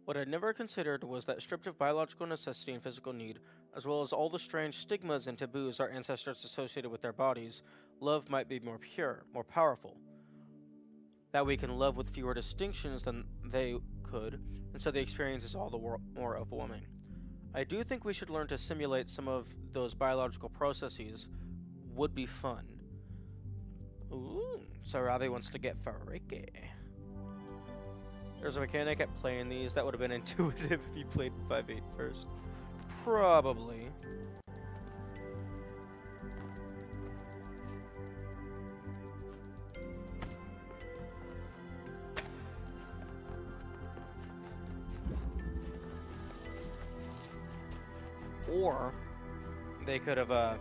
What I'd never considered was that stripped of biological necessity and physical need, as well as all the strange stigmas and taboos our ancestors associated with their bodies, love might be more pure, more powerful. That we can love with fewer distinctions than they could, and so the experience is all the more overwhelming. I do think we should learn to simulate some of those biological processes. Would be fun. Ooh, so Robbie wants to get freaky. There's a mechanic at playing these that would have been intuitive if you played 5.8 first. Probably. Or they could have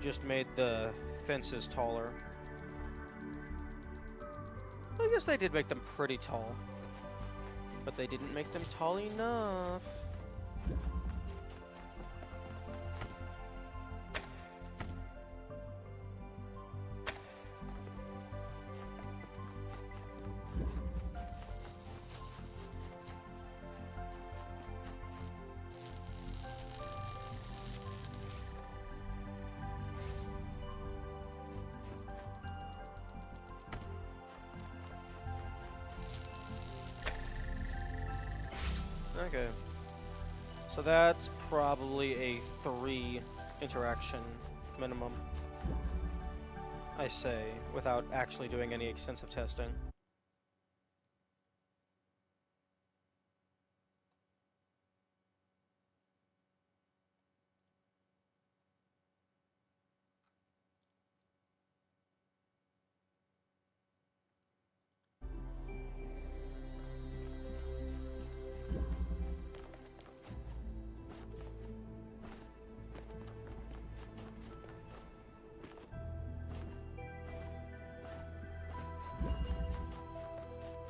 just made the fences taller. guess they did make them pretty tall. But they didn't make them tall enough. Okay. So that's probably a 3 interaction minimum, I say, without actually doing any extensive testing.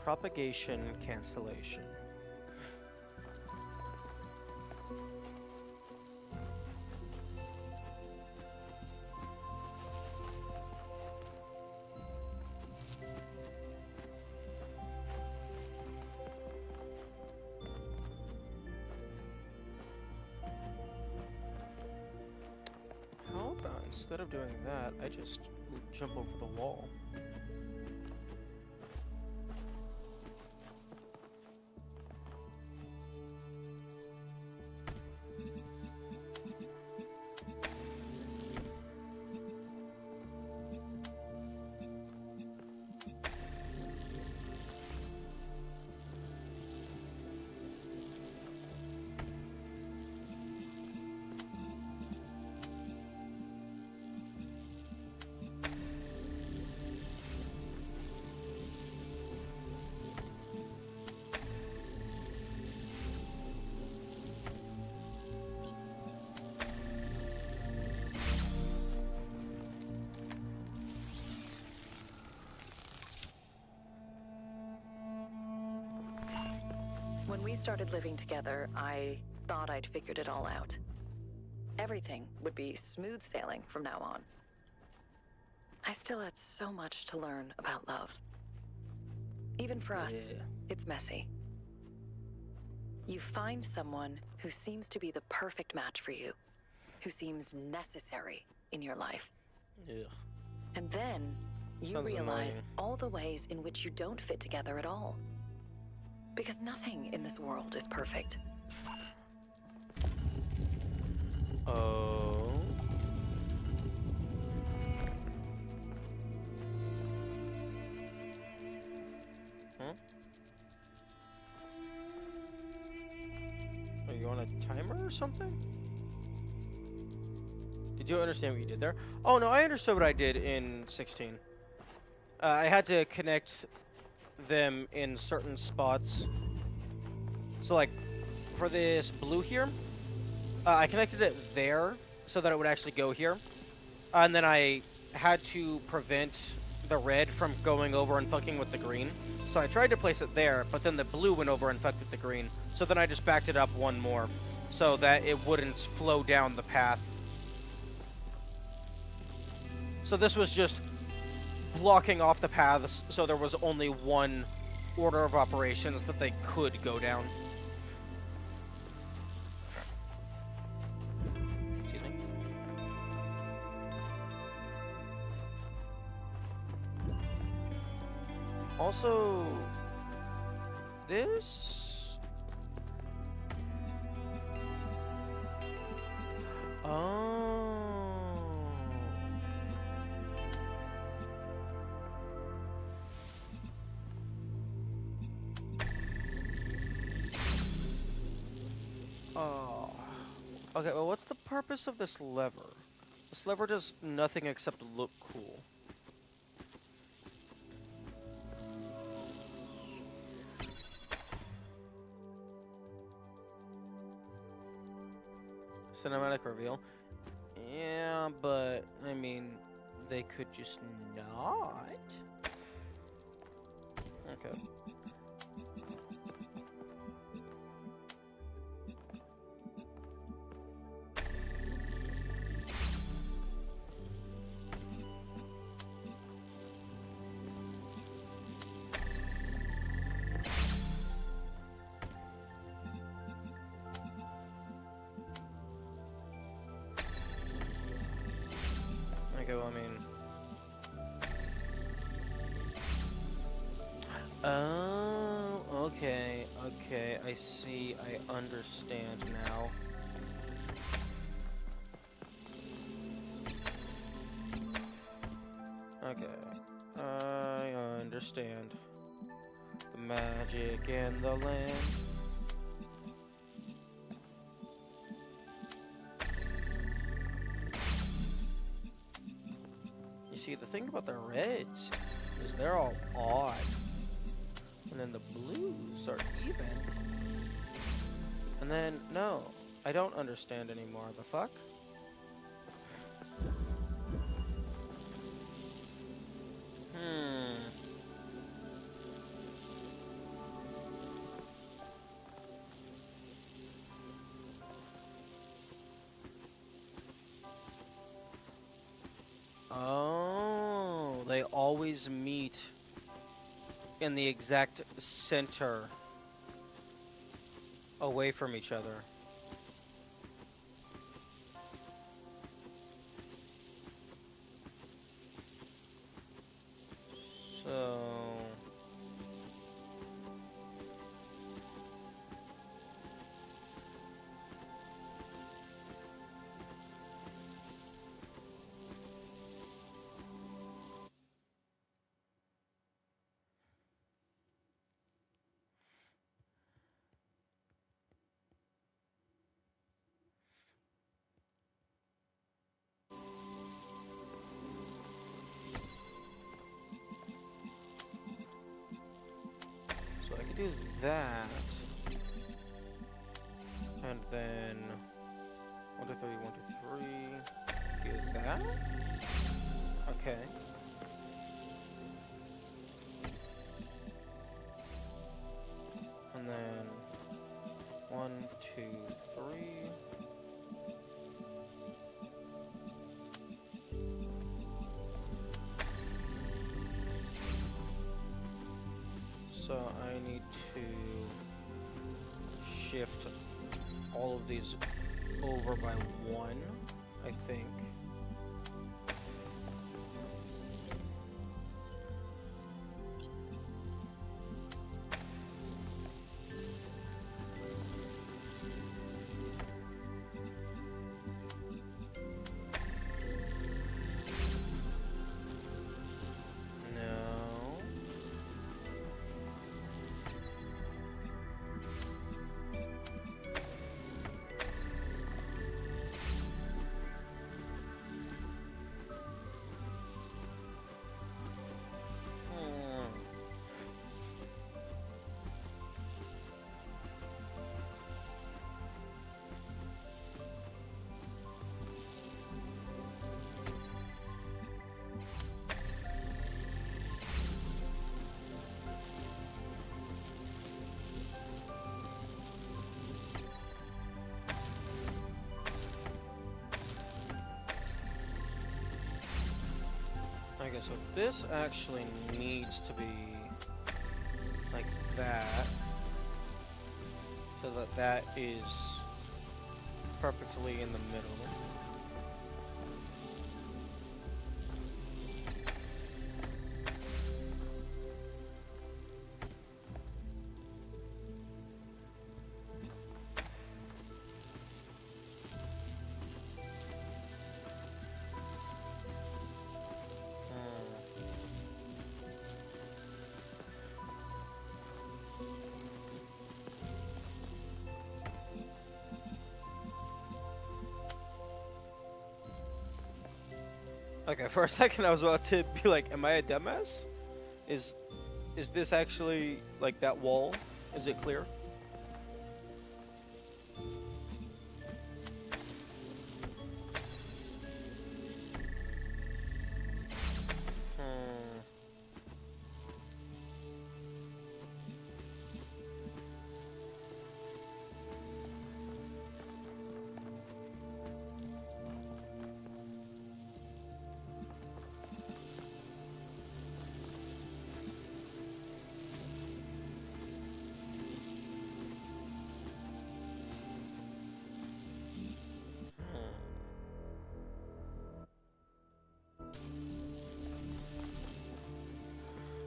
Propagation cancellation. How about instead of doing that, I just jump over the wall? When we started living together, I thought I'd figured it all out. Everything would be smooth sailing from now on. I still had so much to learn about love. Even for us, it's messy. You find someone who seems to be the perfect match for you, who seems necessary in your life. Yeah. And then you Sounds realize annoying. all the ways in which you don't fit together at all. Because nothing in this world is perfect. Oh. Huh? Are you on a timer or something? Did you understand what you did there? Oh no, I understood what I did in 16. I had to connect them in certain spots. So like, for this blue here, I connected it there so that it would actually go here. And then I had to prevent the red from going over and fucking with the green. So I tried to place it there, but then the blue went over and fucked with the green. So then I just backed it up one more so that it wouldn't flow down the path. So this was just blocking off the paths so there was only one order of operations that they could go down. Excuse me. Also, this... Oh... Oh. Okay, well, what's the purpose of this lever? This lever does nothing except look cool. Cinematic reveal. Yeah, but, I mean, they could just not. Okay. Okay, well, I mean... Oh, okay, okay, I see, I understand now. Okay, I understand. The magic in the land. You see, the thing about the reds is they're all odd. And then the blues are even. And then, no, I don't understand anymore. The fuck? Oh, they always meet in the exact center away from each other. So... So I could do that. And then 1, 2, 3, 1, 2, 3. Do that? Okay. And then 1, 2, 3. So I need to shift all of these over by 1, I think. Okay, so this actually needs to be like that, so that that is perfectly in the middle. Okay, for a second I was about to be like, am I a dumbass? Is this actually, like, that wall? Is it clear?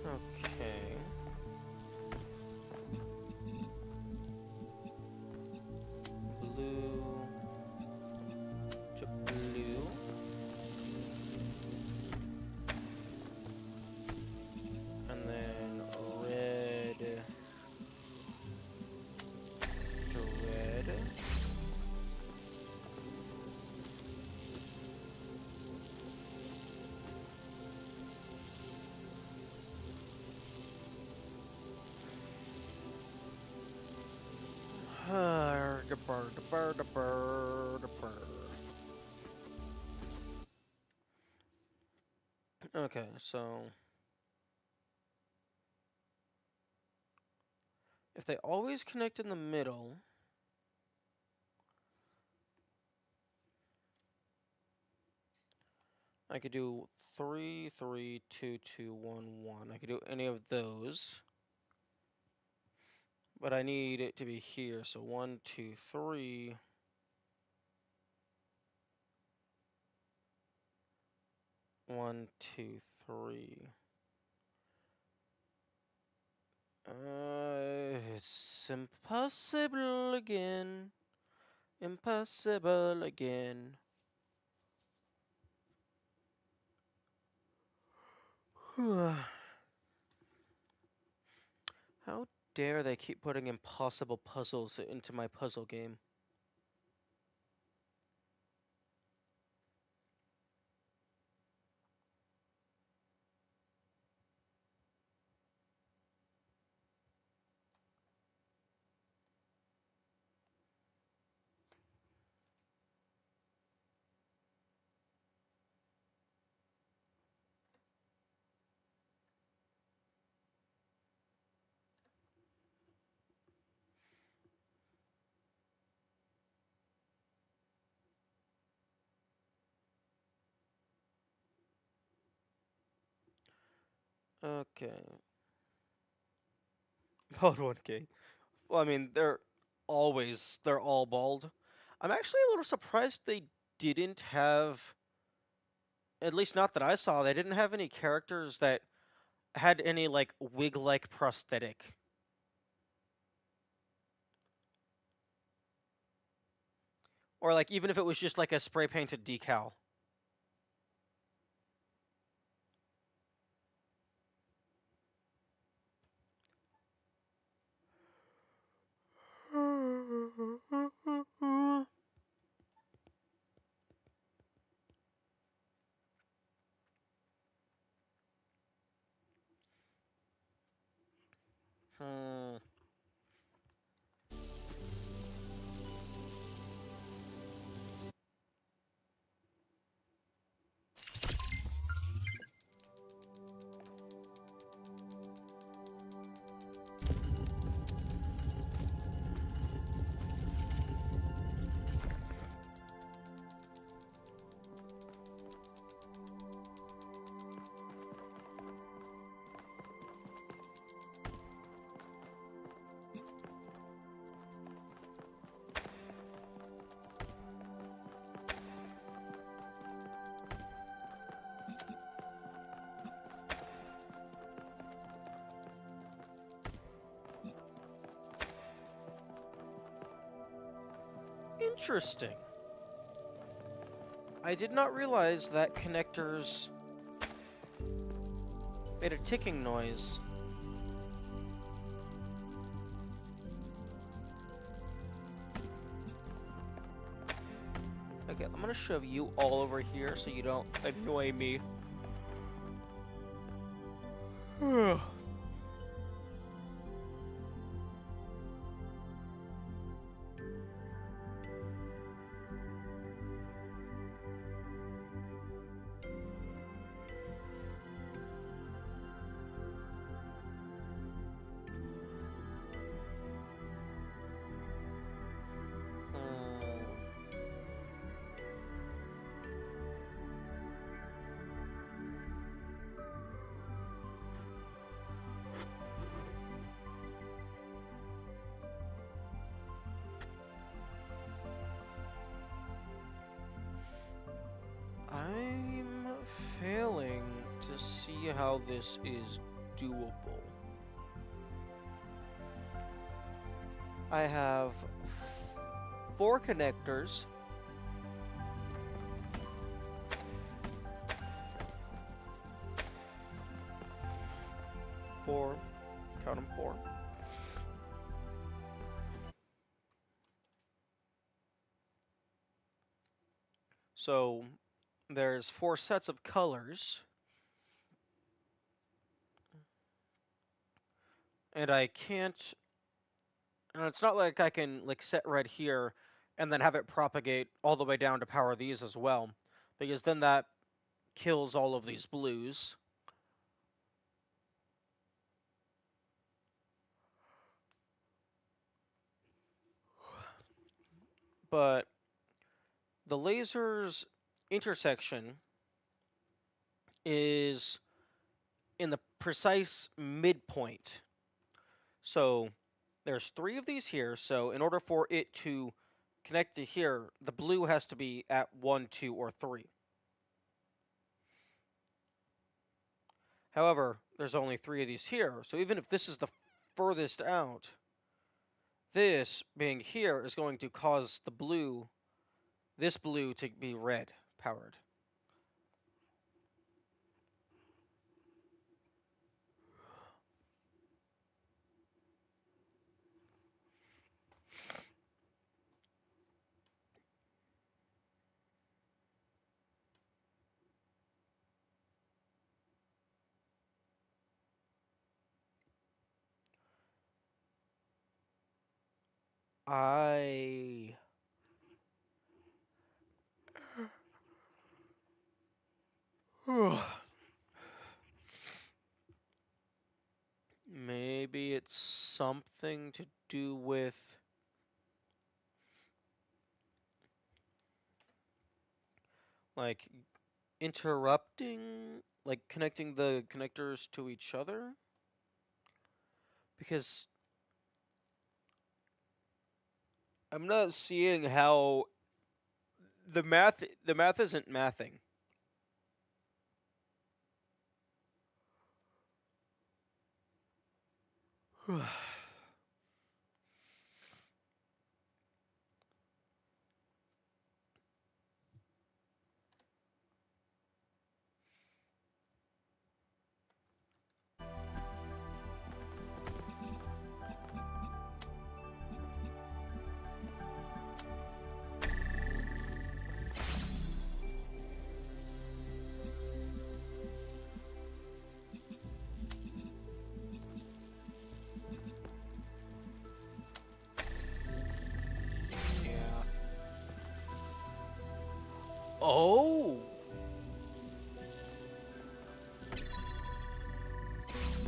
Okay. Blue to blue. And then red to red. Okay, so if they always connect in the middle, I could do 3, 3, 2, 2, 1, 1. I could do any of those. But I need it to be here, so 1, 2, 3. 1, 2, 3. It's impossible again. Impossible again. How dare they keep putting impossible puzzles into my puzzle game? Okay. Bald 1K. Well, I mean, they're all bald. I'm actually a little surprised they didn't have, at least not that I saw, they didn't have any characters that had any, like, wig-like prosthetic. Or, like, even if it was just, like, a spray-painted decal. Hmm. Interesting. I did not realize that connectors made a ticking noise. Okay, I'm gonna shove you all over here so you don't annoy me. I'm failing to see how this is doable. I have 4 connectors. Four. Count them 4. So there's 4 sets of colors. And I can't, and it's not like I can like set red here and then have it propagate all the way down to power these as well, because then that kills all of these blues. But the laser's intersection is in the precise midpoint. So there's 3 of these here, so in order for it to connect to here, the blue has to be at 1, 2, or 3. However, there's only 3 of these here, so even if this is the furthest out, this being here is going to cause the blue, this blue, to be red powered. Maybe it's something to do with like interrupting, like connecting the connectors to each other, because I'm not seeing how the math isn't mathing. Oh!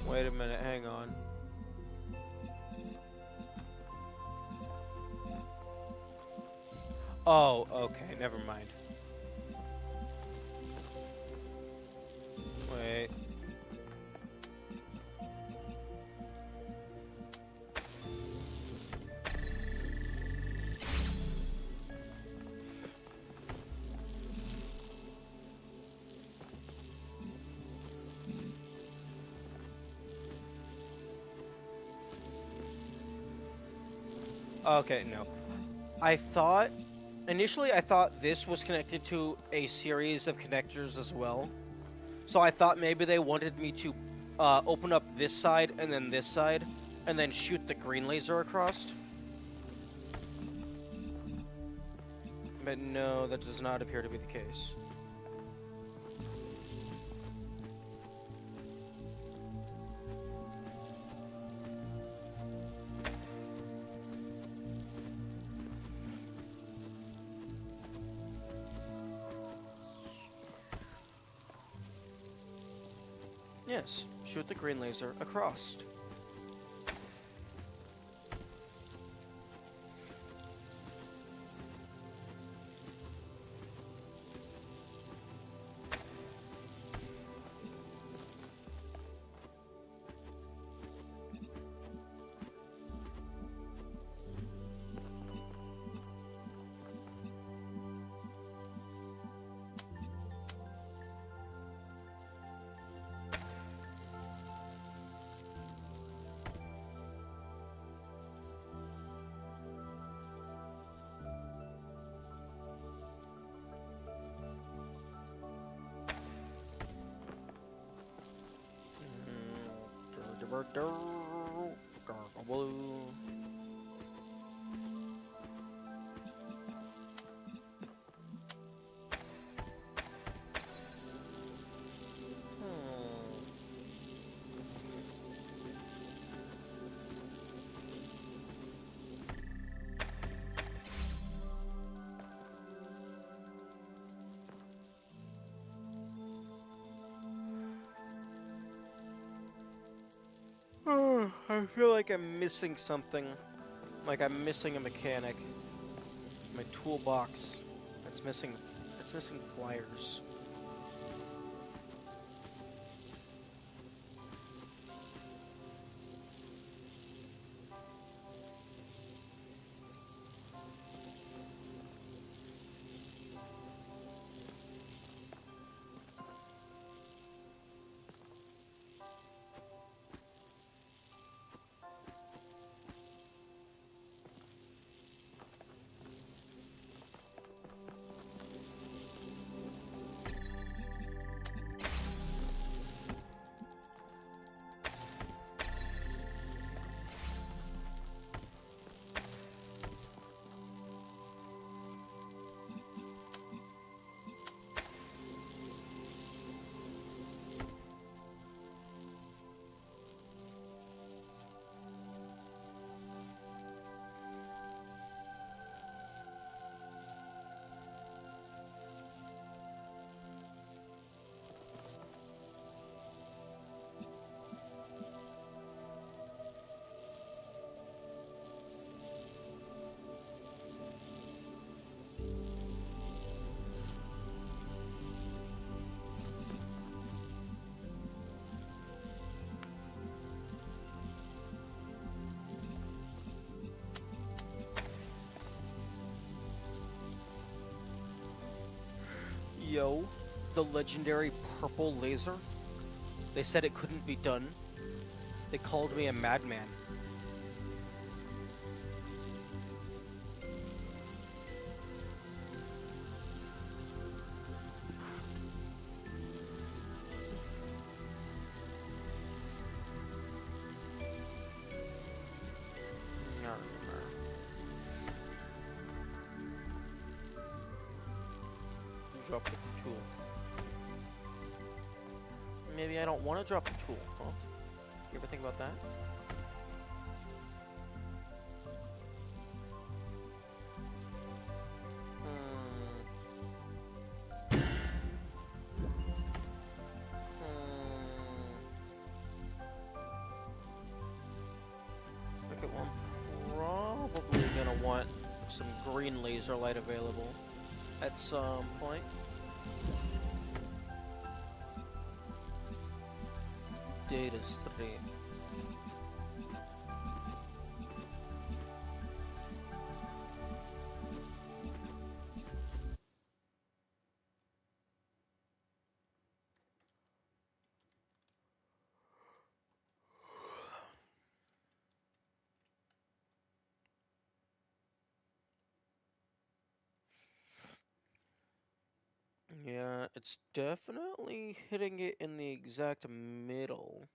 Wait a minute, hang on. Oh, okay, never mind. Wait. Okay, no. Initially I thought this was connected to a series of connectors as well. So I thought maybe they wanted me to open up this side and then this side, and then shoot the green laser across. But no, that does not appear to be the case. Yes, shoot the green laser across. I feel like I'm missing something. Like I'm missing a mechanic. My toolbox. It's missing. It's missing pliers. Yo, the legendary purple laser. They said it couldn't be done. They called me a madman. Drop the tool. Maybe I don't want to drop the tool, huh? You ever think about that? Look at one. Probably gonna want some green laser light available at some point. Data stream. Yeah, it's definitely hitting it in the exact middle.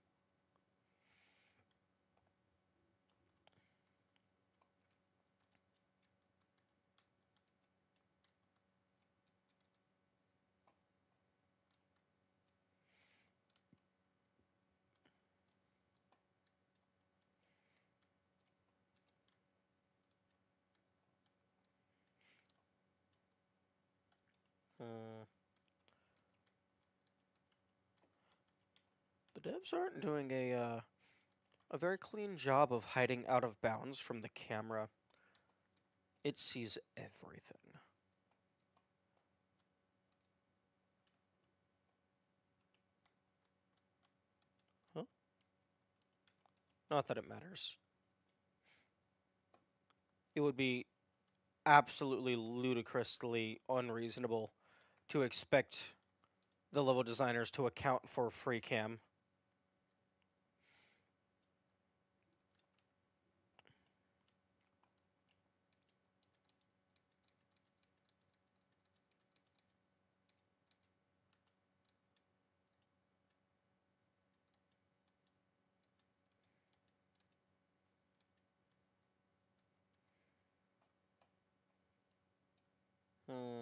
The devs aren't doing a very clean job of hiding out of bounds from the camera. It sees everything. Huh? Not that it matters. It would be absolutely ludicrously unreasonable to expect the level designers to account for free cam. Hmm.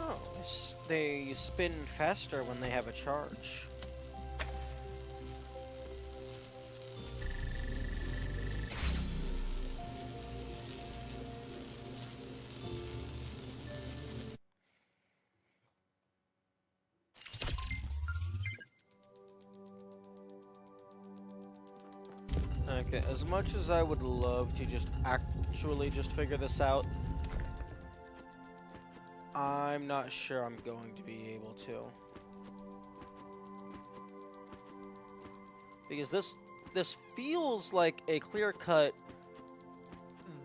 Oh, they spin faster when they have a charge. Okay, as much as I would love to just actually just figure this out, I'm not sure I'm going to be able to. Because this feels like a clear-cut,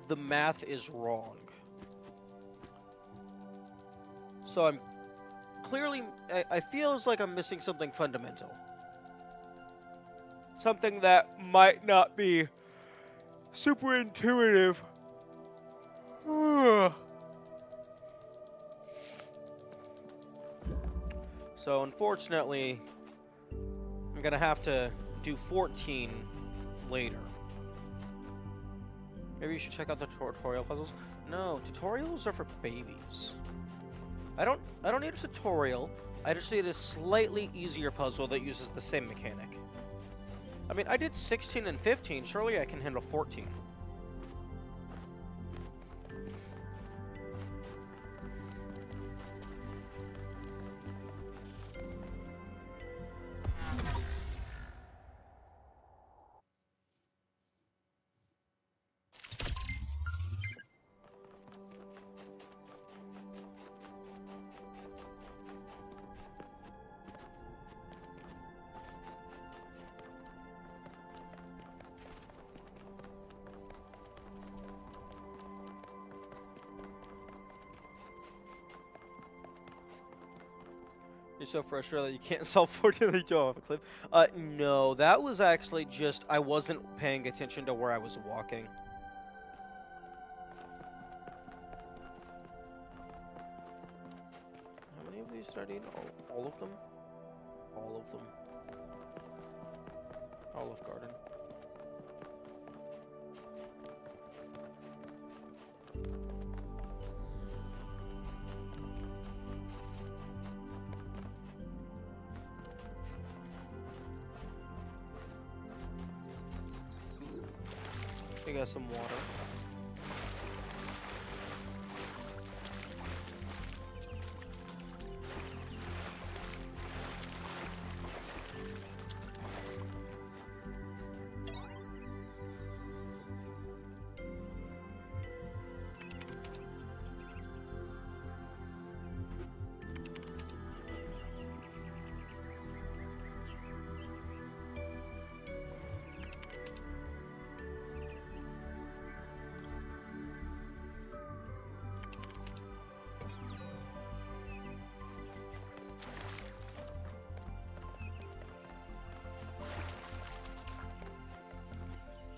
the math is wrong. So I'm clearly, I feels like I'm missing something fundamental. Something that might not be super intuitive. So unfortunately, I'm gonna have to do 14 later. Maybe you should check out the tutorial puzzles. No, tutorials are for babies. I don't need a tutorial. I just need a slightly easier puzzle that uses the same mechanic. I mean, I did 16 and 15. Surely I can handle 14. You're so frustrated that you can't solve 14 that you don't have a clip. No, that was actually just I wasn't paying attention to where I was walking. How many of these did I need? All of them? All of them. Olive Garden. We got some water.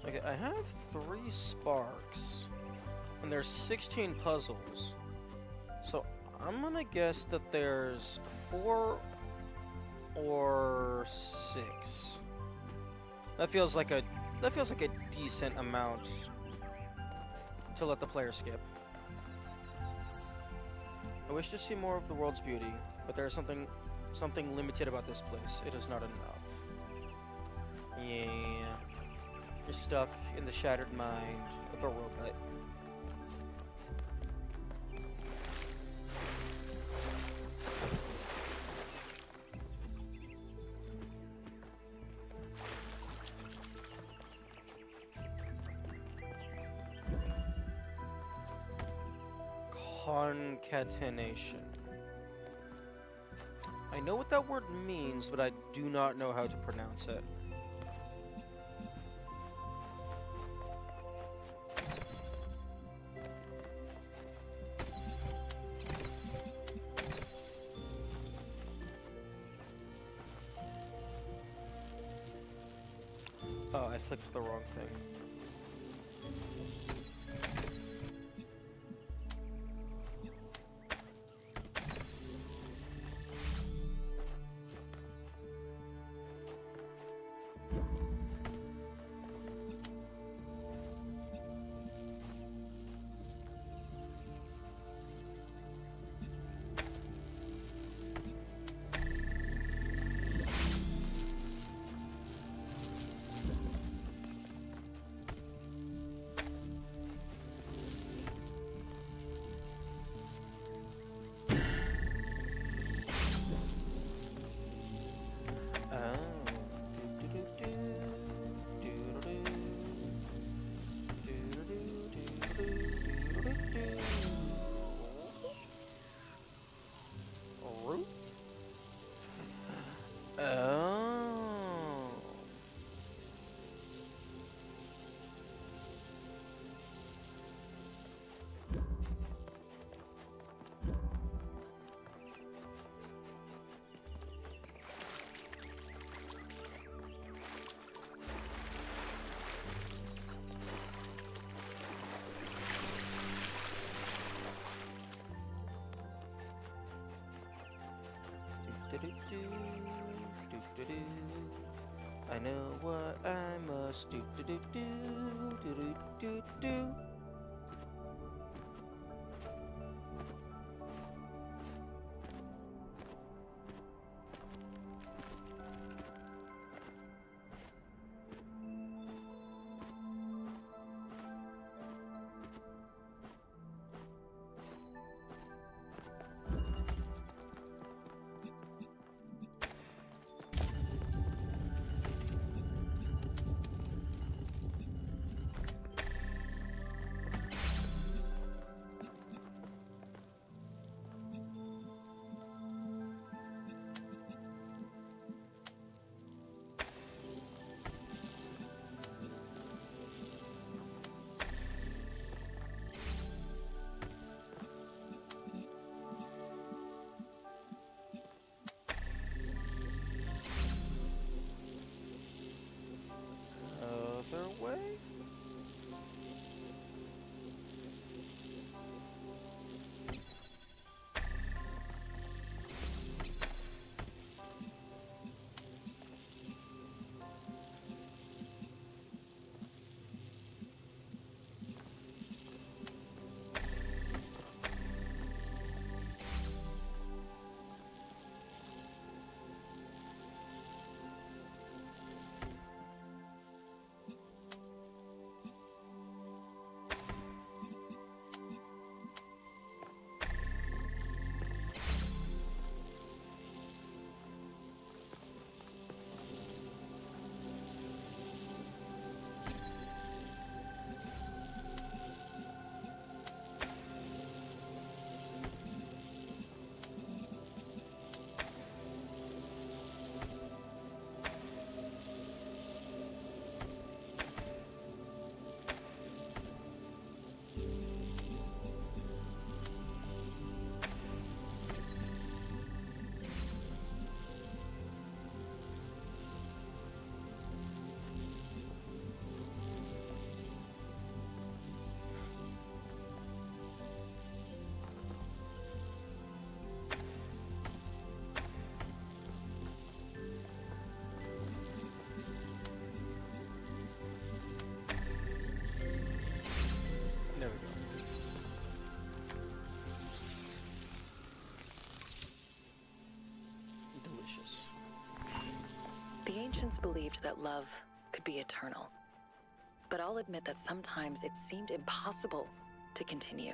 Okay, I have 3 sparks, and there's 16 puzzles. So I'm gonna guess that there's 4 or 6. That feels like a decent amount to let the player skip. I wish to see more of the world's beauty, but there is something limited about this place. It is not enough. Yeah. You're stuck in the shattered mind of a robot. Concatenation. I I know what that word means, but I do not know how to pronounce it. Oh, I clicked the wrong thing. I know what I must do. Other way? There we go. Delicious. The ancients believed that love could be eternal. But I'll admit that sometimes it seemed impossible to continue.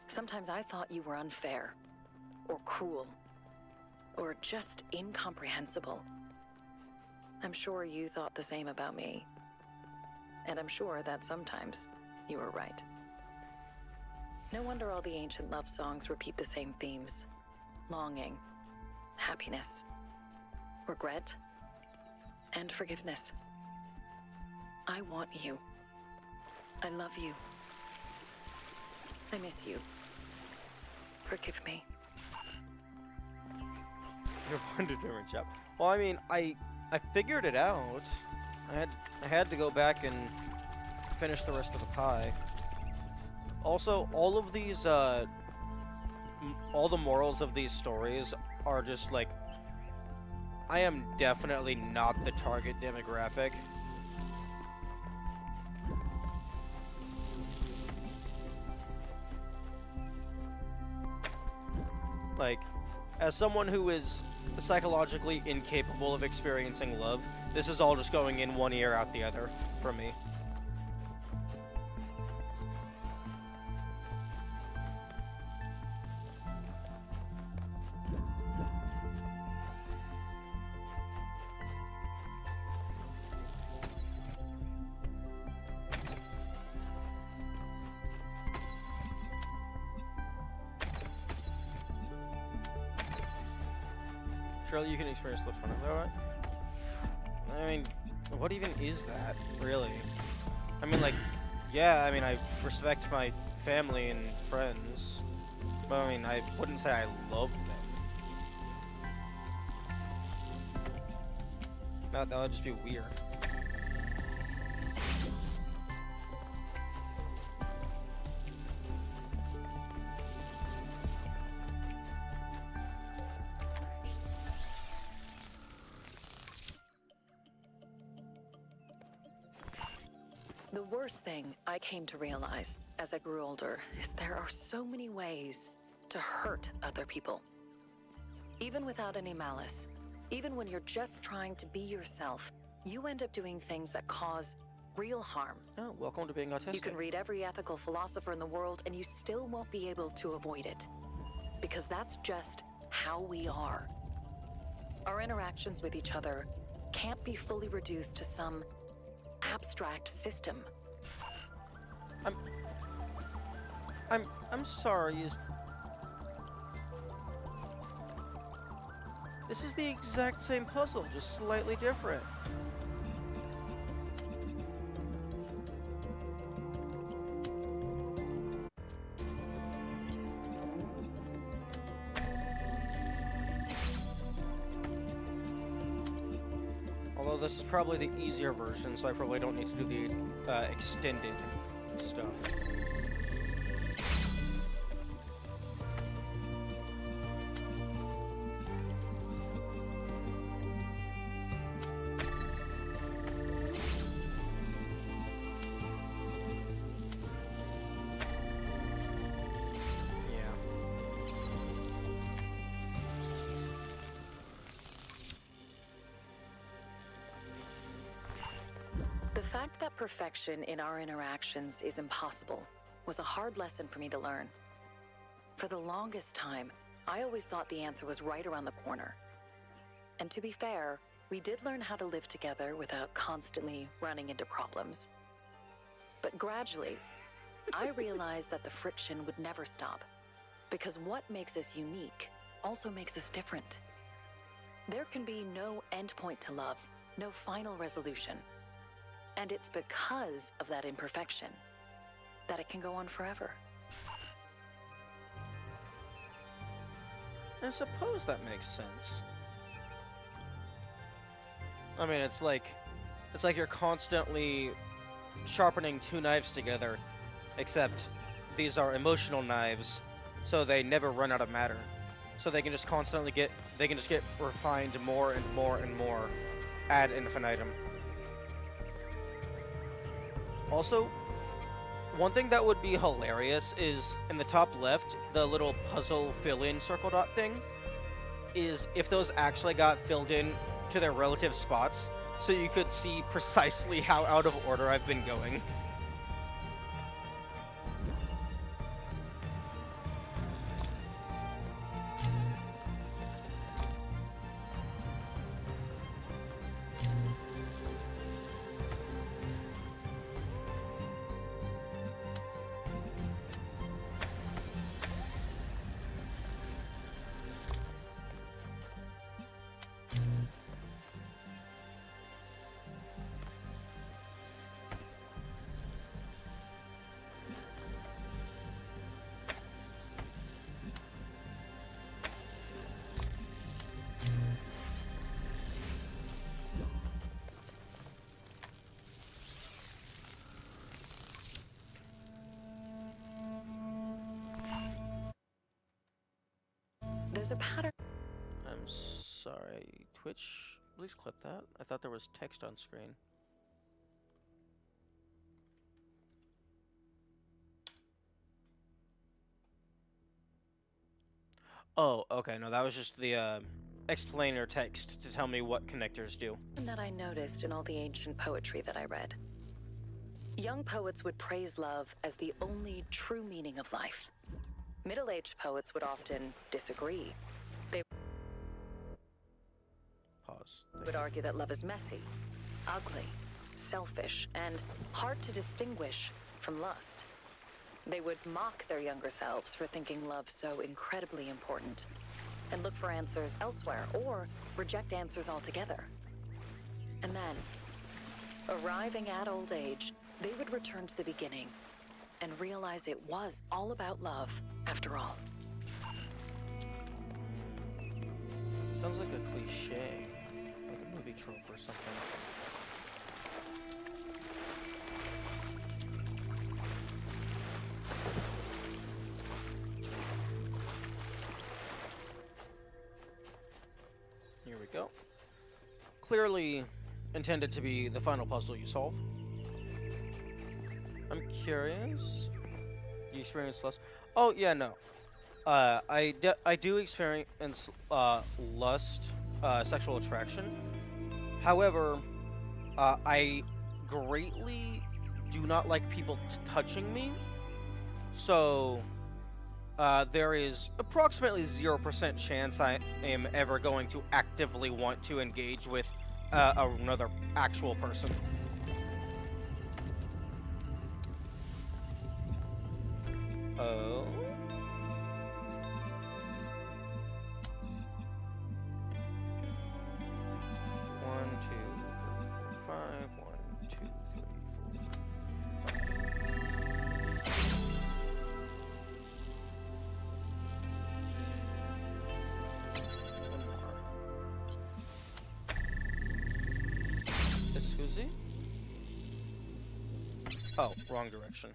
Sometimes I thought you were unfair, or cruel, or just incomprehensible. I'm sure you thought the same about me. And I'm sure that sometimes you were right. No wonder all the ancient love songs repeat the same themes. Longing, happiness, regret, and forgiveness. I want you. I love you. I miss you. Forgive me. You're one determined chap. Well, I mean, I figured it out. I had to go back and finish the rest of the pie. Also, all of these all the morals of these stories are just like, I am definitely not the target demographic. Like, as someone who is psychologically incapable of experiencing love, this is all just going in one ear out the other for me. Surely you can experience what's fun of that. I mean, what even is that, really? I mean, like, yeah, I mean, I respect my family and friends, but I mean, I wouldn't say I love them. That would just be weird. The worst thing I came to realize as I grew older is there are so many ways to hurt other people. Even without any malice, even when you're just trying to be yourself, you end up doing things that cause real harm. Oh, welcome to being autistic. You can read every ethical philosopher in the world and you still won't be able to avoid it. Because that's just how we are. Our interactions with each other can't be fully reduced to some abstract system. I'm sorry, this is the exact same puzzle, just slightly different. Although this is probably the easier version, so I probably don't need to do the extended stuff. The fact that perfection in our interactions is impossible was a hard lesson for me to learn. For the longest time, I always thought the answer was right around the corner. And to be fair, we did learn how to live together without constantly running into problems. But gradually, I realized that the friction would never stop, because what makes us unique also makes us different. There can be no endpoint to love, no final resolution. And it's because of that imperfection that it can go on forever. I suppose that makes sense. I mean, it's like you're constantly sharpening two knives together, except these are emotional knives, so they never run out of matter. So they can just constantly get refined more and more and more ad infinitum. Also, one thing that would be hilarious is in the top left, the little puzzle fill-in circle dot thing, is if those actually got filled in to their relative spots, so you could see precisely how out of order I've been going. a pattern. I'm sorry. Twitch, please clip that. I thought there was text on screen. Oh, okay. No, that was just the explainer text to tell me what connectors do. That I noticed in all the ancient poetry that I read. Young poets would praise love as the only true meaning of life. Middle-aged poets would often disagree. They would argue that love is messy, ugly, selfish, and hard to distinguish from lust. They would mock their younger selves for thinking love so incredibly important, and look for answers elsewhere, or reject answers altogether. And then, arriving at old age, they would return to the beginning and realize it was all about love, after all. Sounds like a cliche, like a movie trope or something. Here we go. Clearly intended to be the final puzzle you solve. I'm curious. You experience lust? Oh yeah, no. I do experience lust, sexual attraction. However, I greatly do not like people touching me. So there is approximately 0% chance I am ever going to actively want to engage with another actual person. Oh. One, two, three, four, five. 1, 2, 3, 4. This Susie? Oh, wrong direction.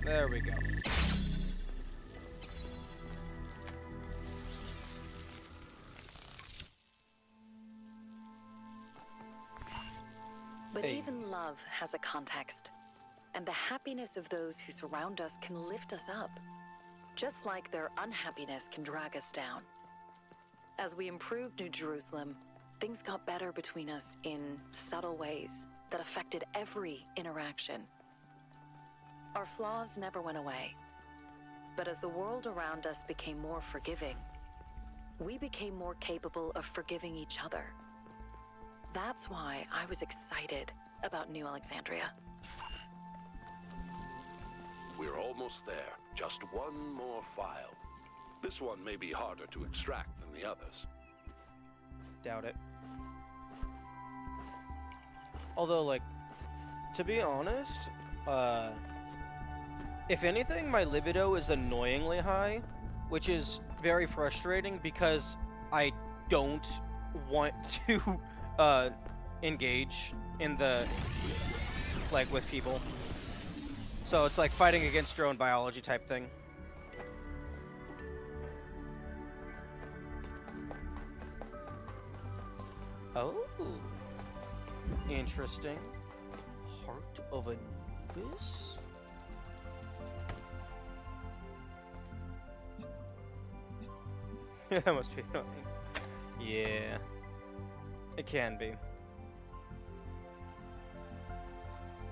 There we go. But even love has a context, and the happiness of those who surround us can lift us up, just like their unhappiness can drag us down. As we improved New Jerusalem, things got better between us in subtle ways that affected every interaction. Our flaws never went away, but as the world around us became more forgiving, we became more capable of forgiving each other. That's why I was excited about New Alexandria. We're almost there. Just one more file. This one may be harder to extract than the others. Doubt it. Although, like, to be honest, if anything, my libido is annoyingly high, which is very frustrating because I don't want to engage in the, like, with people. So it's like fighting against your own biology type thing. Oh, interesting. Heart of Anubis? That must be annoying. Yeah, it can be.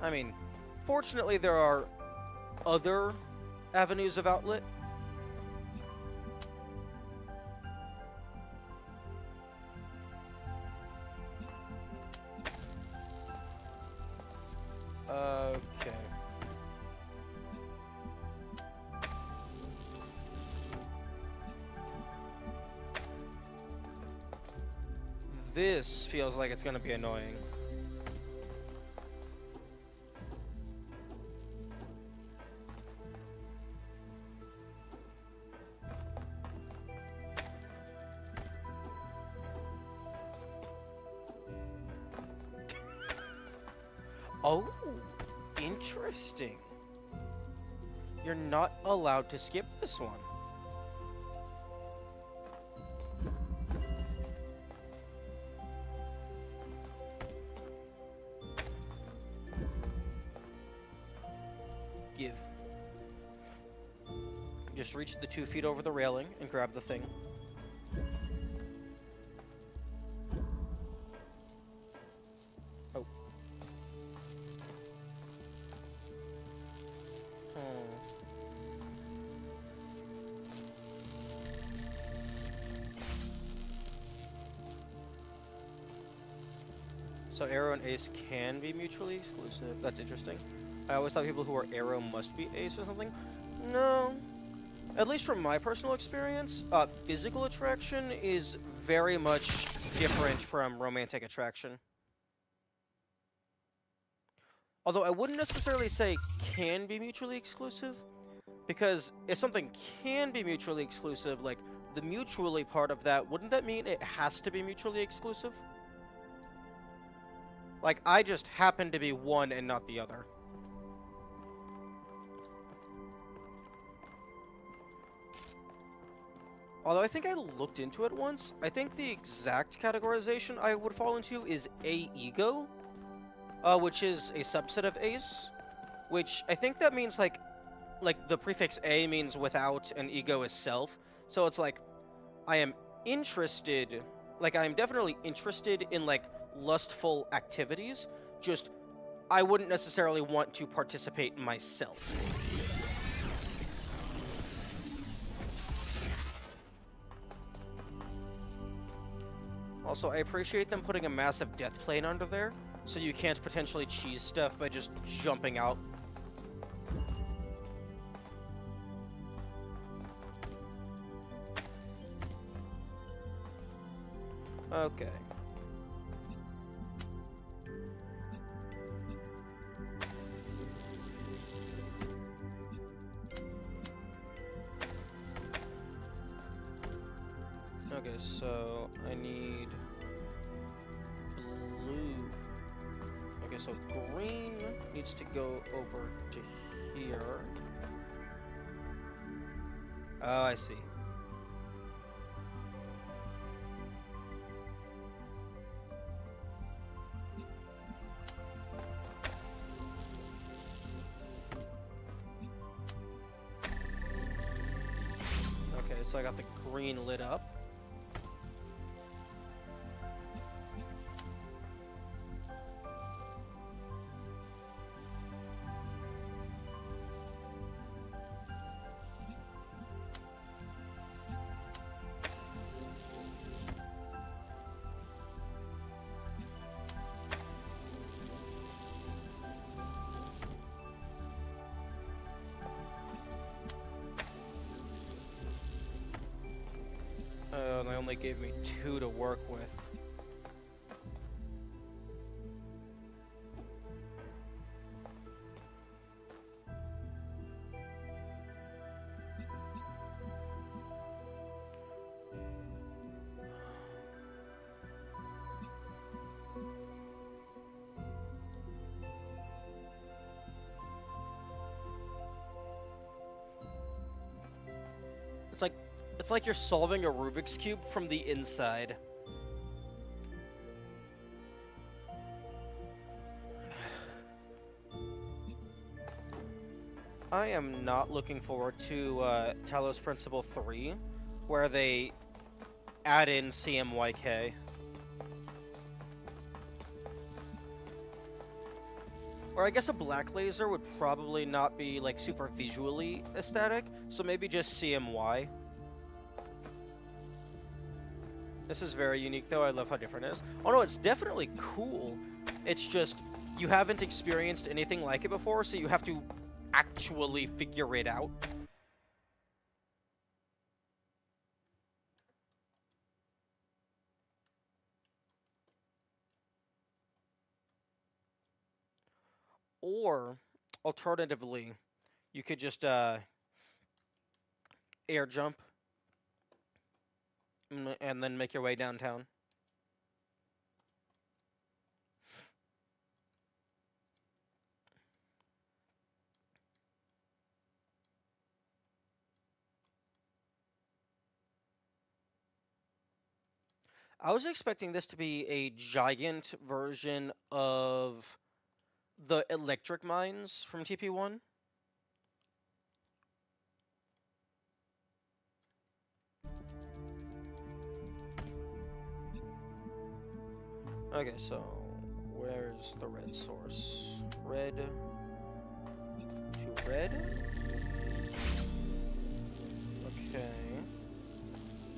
I mean, fortunately there are other avenues of outlet. Okay. This feels like it's gonna be annoying. Oh, interesting. You're not allowed to skip this one. Give. Just reach the 2 feet over the railing and grab the thing. Oh. So Arrow and Ace can be mutually exclusive. That's interesting. I always thought people who are Arrow must be Ace or something. No. At least from my personal experience, physical attraction is very much different from romantic attraction. Although I wouldn't necessarily say can be mutually exclusive, because if something can be mutually exclusive, like the mutually part of that, wouldn't that mean it has to be mutually exclusive? Like, I just happen to be one and not the other. Although I think I looked into it once, I think the exact categorization I would fall into is A-ego, which is a subset of ace, which I think that means, like the prefix A means without, and ego is self. So it's like, I am interested, like, I am definitely interested in, like, lustful activities, just I wouldn't necessarily want to participate myself. Also, I appreciate them putting a massive death plane under there, so you can't potentially cheese stuff by just jumping out. Okay. Okay, so I need blue. Okay, so green needs to go over to here. Oh, I see. Okay, so I got the green lit up. And they only gave me 2 to work with. It's like you're solving a Rubik's Cube from the inside. I am not looking forward to Talos Principle 3, where they add in CMYK. Or I guess a black laser would probably not be, like, super visually aesthetic, so maybe just CMY. This is very unique, though. I love how different it is. Oh, no, it's definitely cool. It's just, you haven't experienced anything like it before, so you have to actually figure it out. Or, alternatively, you could just, air jump and then make your way downtown. I was expecting this to be a giant version of the electric mines from TP1. Okay, so where's the red source? Red to red? Okay.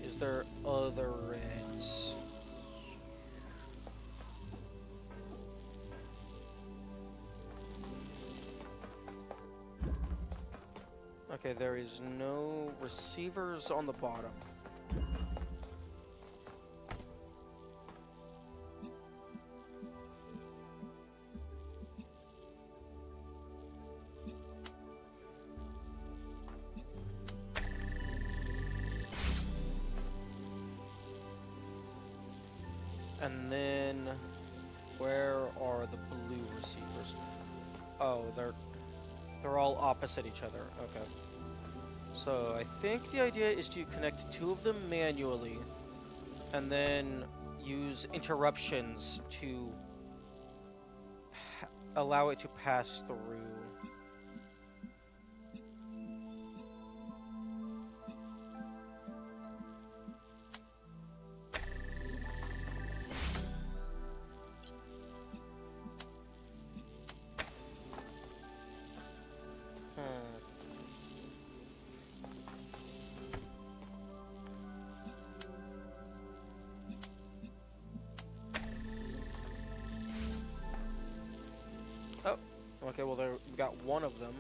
Is there other reds? Okay, there is no receivers on the bottom. And then, where are the blue receivers? Oh, they're all opposite each other. Okay. So I think the idea is to connect two of them manually, and then use interruptions to allow it to pass through. Oh, okay, well, we got one of them.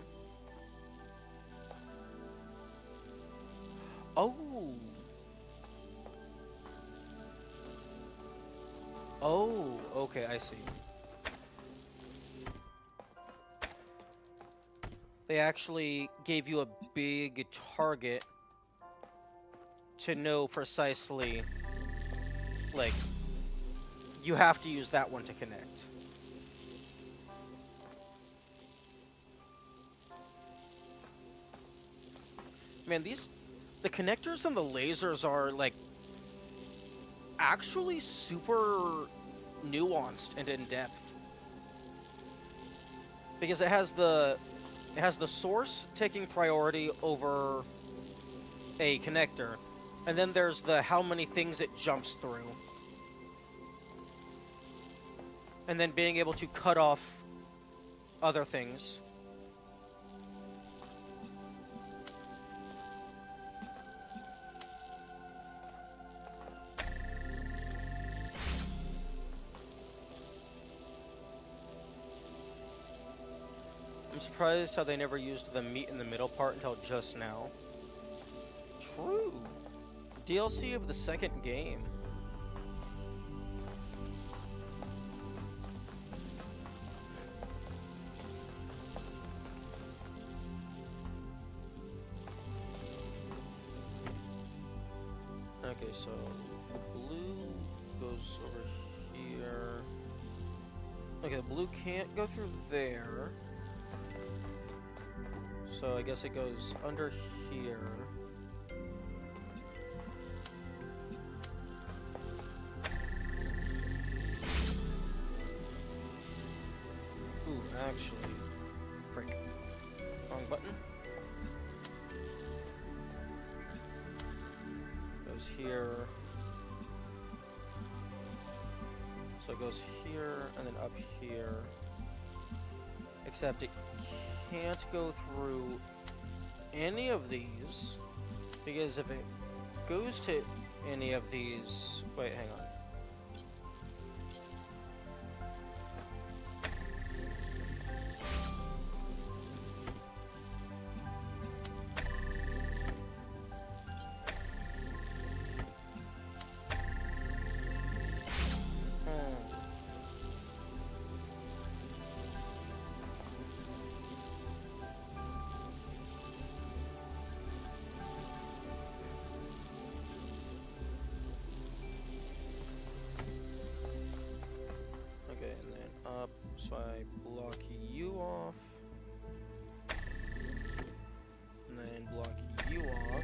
Oh! Oh, okay, I see. They actually gave you a big target to know precisely, like, you have to use that one to connect. Man, the connectors and the lasers are, like, actually super nuanced and in-depth. Because it has the source taking priority over a connector, and then there's the how many things it jumps through. And then being able to cut off other things. I'm surprised how they never used the meat in the middle part until just now. True. DLC of the second game. Okay, so the blue goes over here. Okay, the blue can't go through there. So I guess it goes under here. Ooh, actually, frick. Wrong button. Goes here. So it goes here and then up here. Except it can't go through any of these, because if it goes to any of these... Wait, hang on. So I block you off, and then block you off.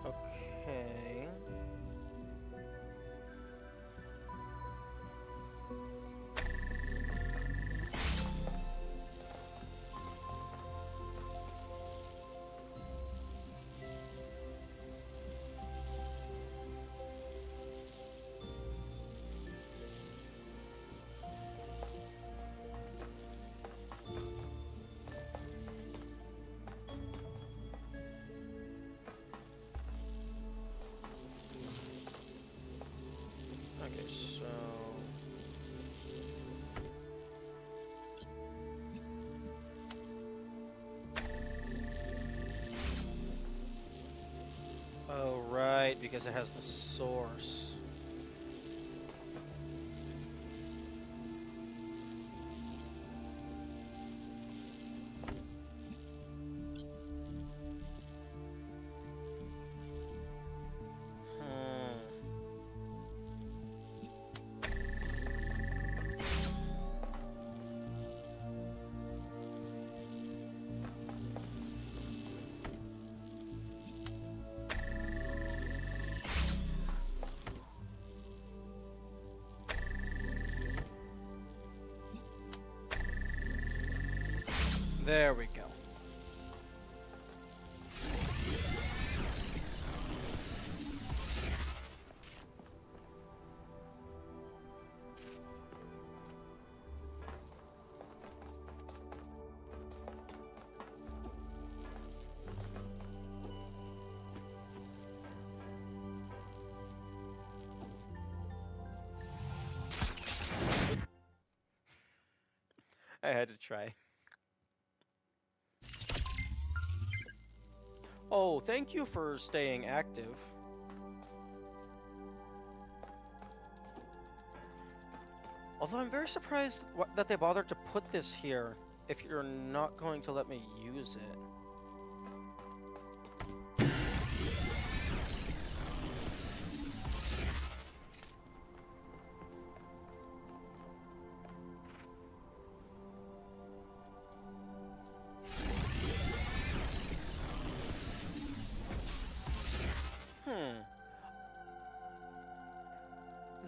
Okay. because it has the source. There we go. I had to try. Oh, thank you for staying active. Although I'm very surprised that they bothered to put this here if you're not going to let me use it.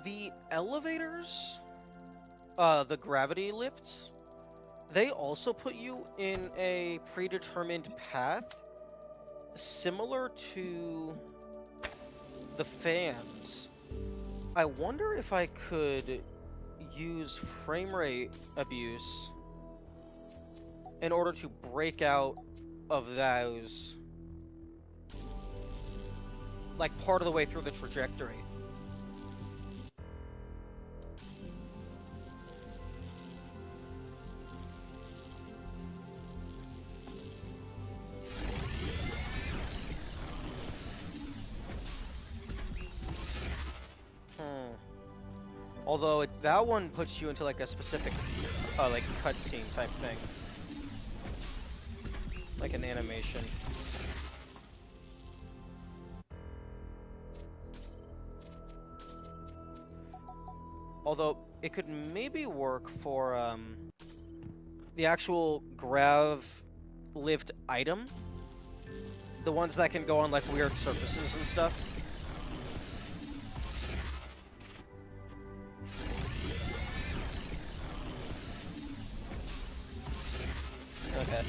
The elevators, the gravity lifts, they also put you in a predetermined path similar to the fans. I wonder if I could use frame rate abuse in order to break out of those, like part of the way through the trajectory. Although that one puts you into like a specific, like cutscene type thing, like an animation. Although it could maybe work for the actual grav lift item, the ones that can go on like weird surfaces and stuff. Okay.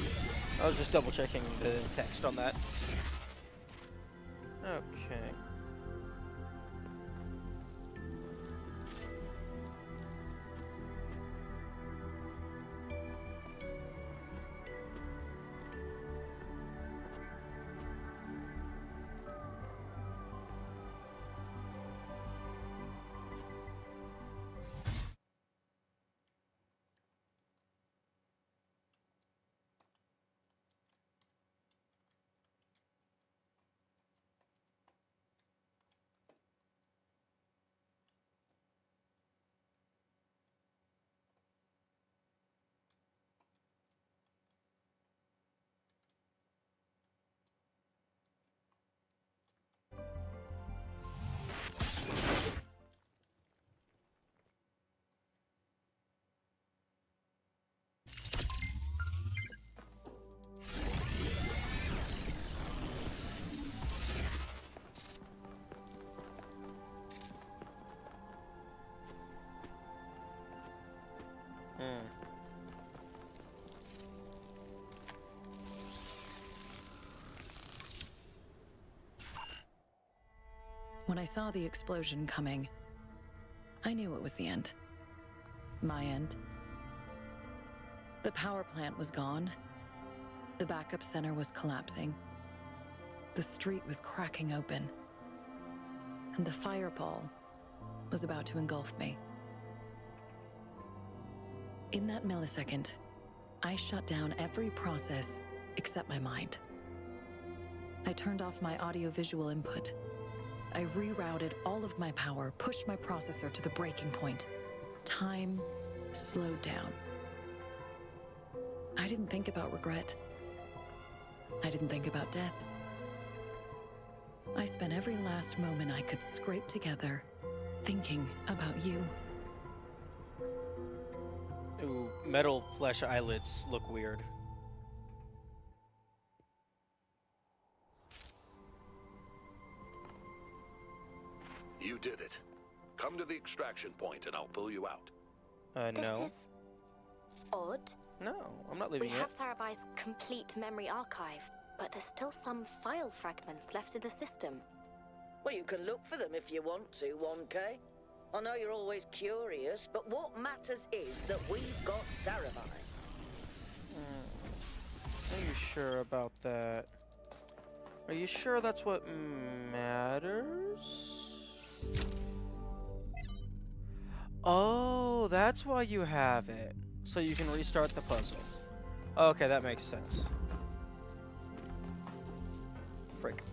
I was just double checking the text on that. Okay. When I saw the explosion coming, I knew it was the end. My end. The power plant was gone. The backup center was collapsing. The street was cracking open. And the fireball was about to engulf me. In that millisecond, I shut down every process except my mind. I turned off my audio-visual input, I rerouted all of my power, pushed my processor to the breaking point. Time slowed down. I didn't think about regret. I didn't think about death. I spent every last moment I could scrape together thinking about you. Ooh, metal flesh eyelids look weird. You did it. Come to the extraction point and I'll pull you out. No. This is odd. No, I'm not We leaving have it. Sarabai's complete memory archive, but there's still some file fragments left in the system. Well, you can look for them if you want to, 1K. I know you're always curious, but what matters is that we've got Sarabai. Are you sure about that? Are you sure that's what matters? Oh, that's why you have it. So you can restart the puzzle. Okay, that makes sense. Frick.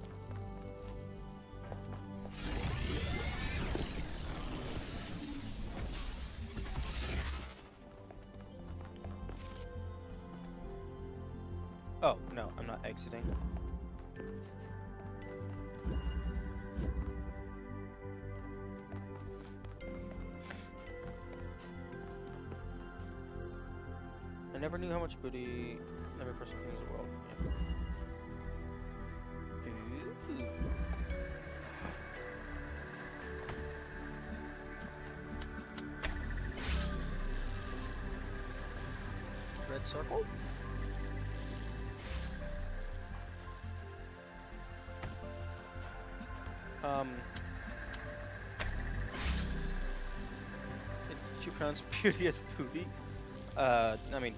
Oh, no, I'm not exiting. I never knew how much booty every person can as well. Yeah. Ooh. Red circle? Did you pronounce beauty as booty? I mean,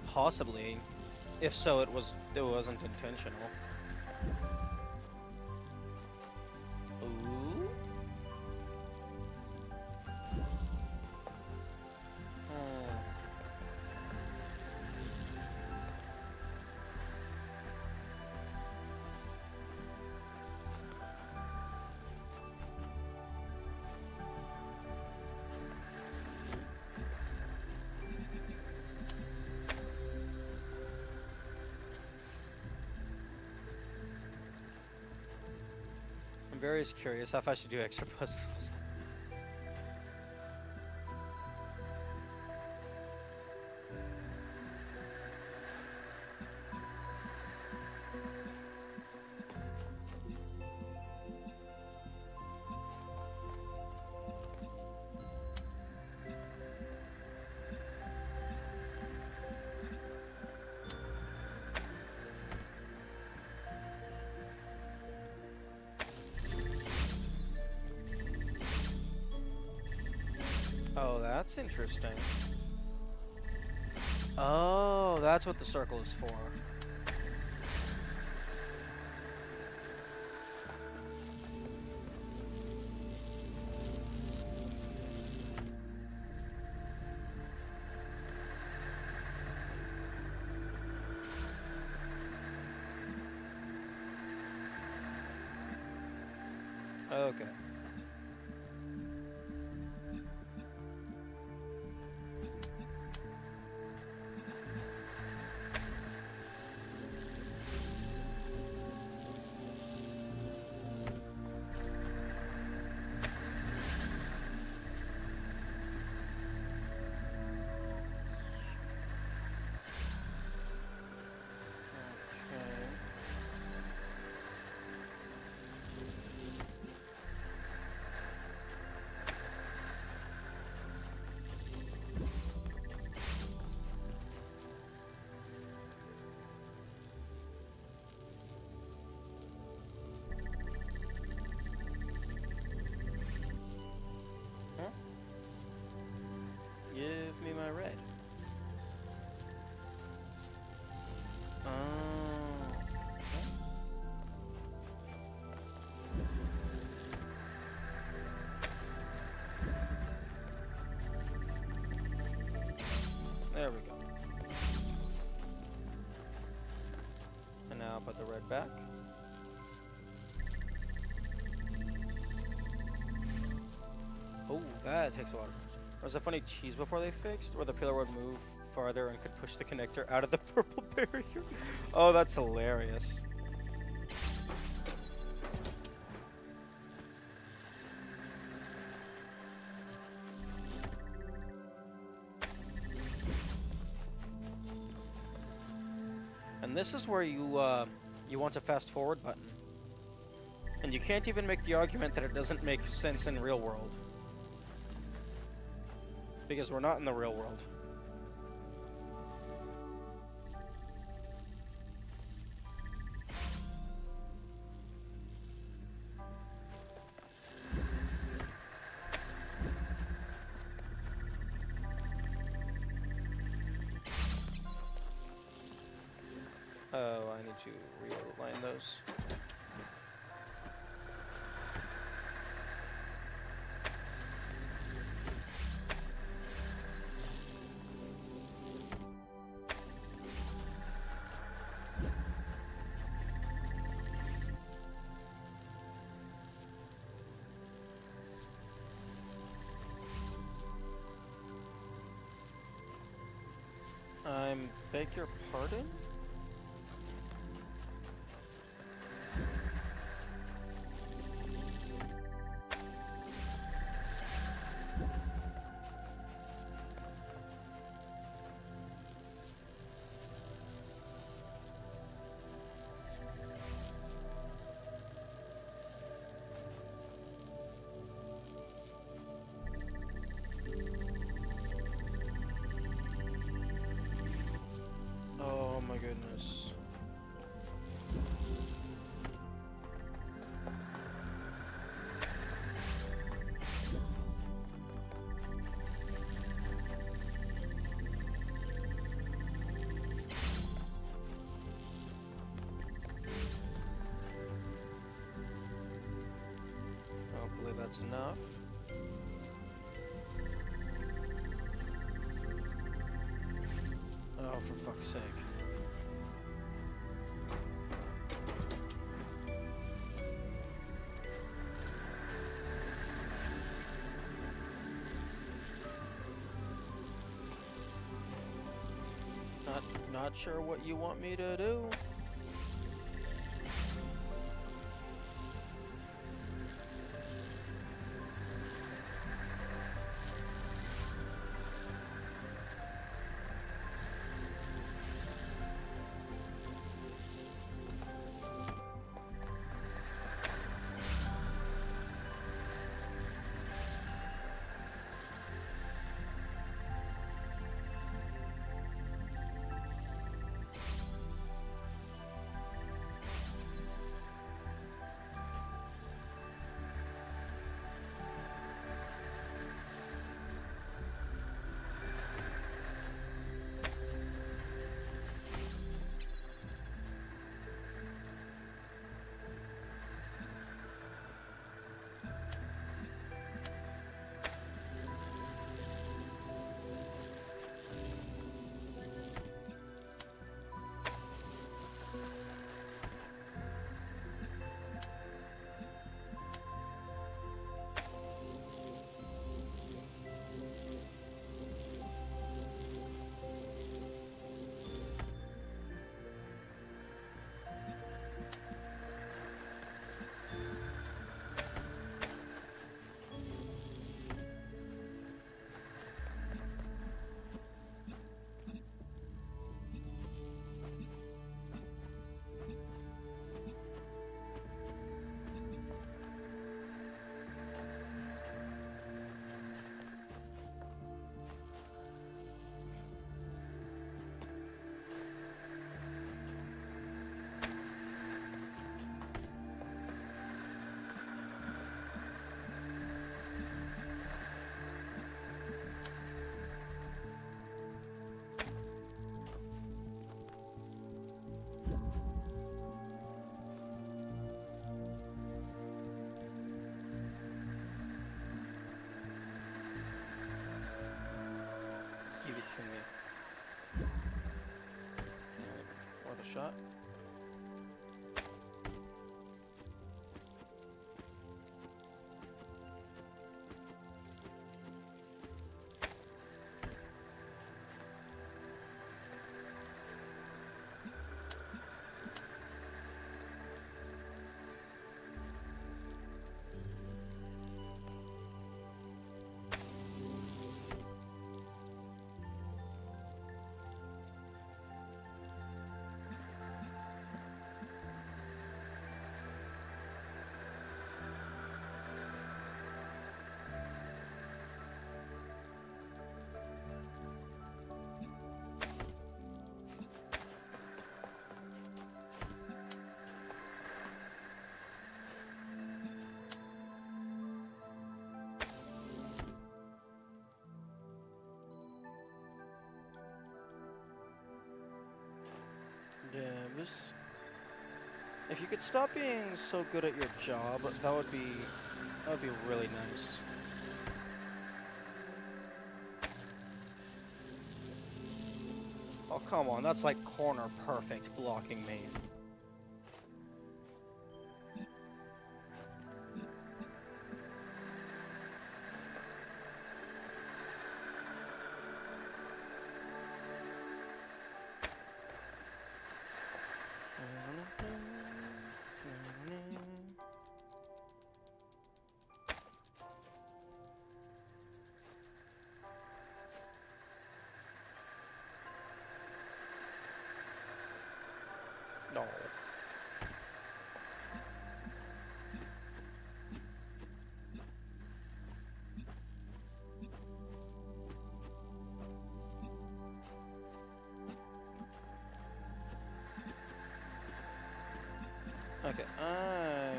possibly. If so, it wasn't intentional. Ooh. I'm very curious if I should do extra puzzles. Oh, that's interesting. Oh, that's what the circle is for. Okay. Give me my red. Oh. There we go. And now I'll put the red back. Oh, that takes a while. Was a funny cheese before they fixed, where the pillar would move farther and could push the connector out of the purple barrier? Oh, that's hilarious. And this is where you want a fast forward button. And you can't even make the argument that it doesn't make sense in real world. Because we're not in the real world. Oh, I need to realign those. I beg your pardon? Oh my goodness. Hopefully that's enough. Oh, for fuck's sake. Not sure what you want me to do. Jeeves. If you could stop being so good at your job, that would be really nice. Oh, come on, that's like corner perfect blocking me. No. Okay, I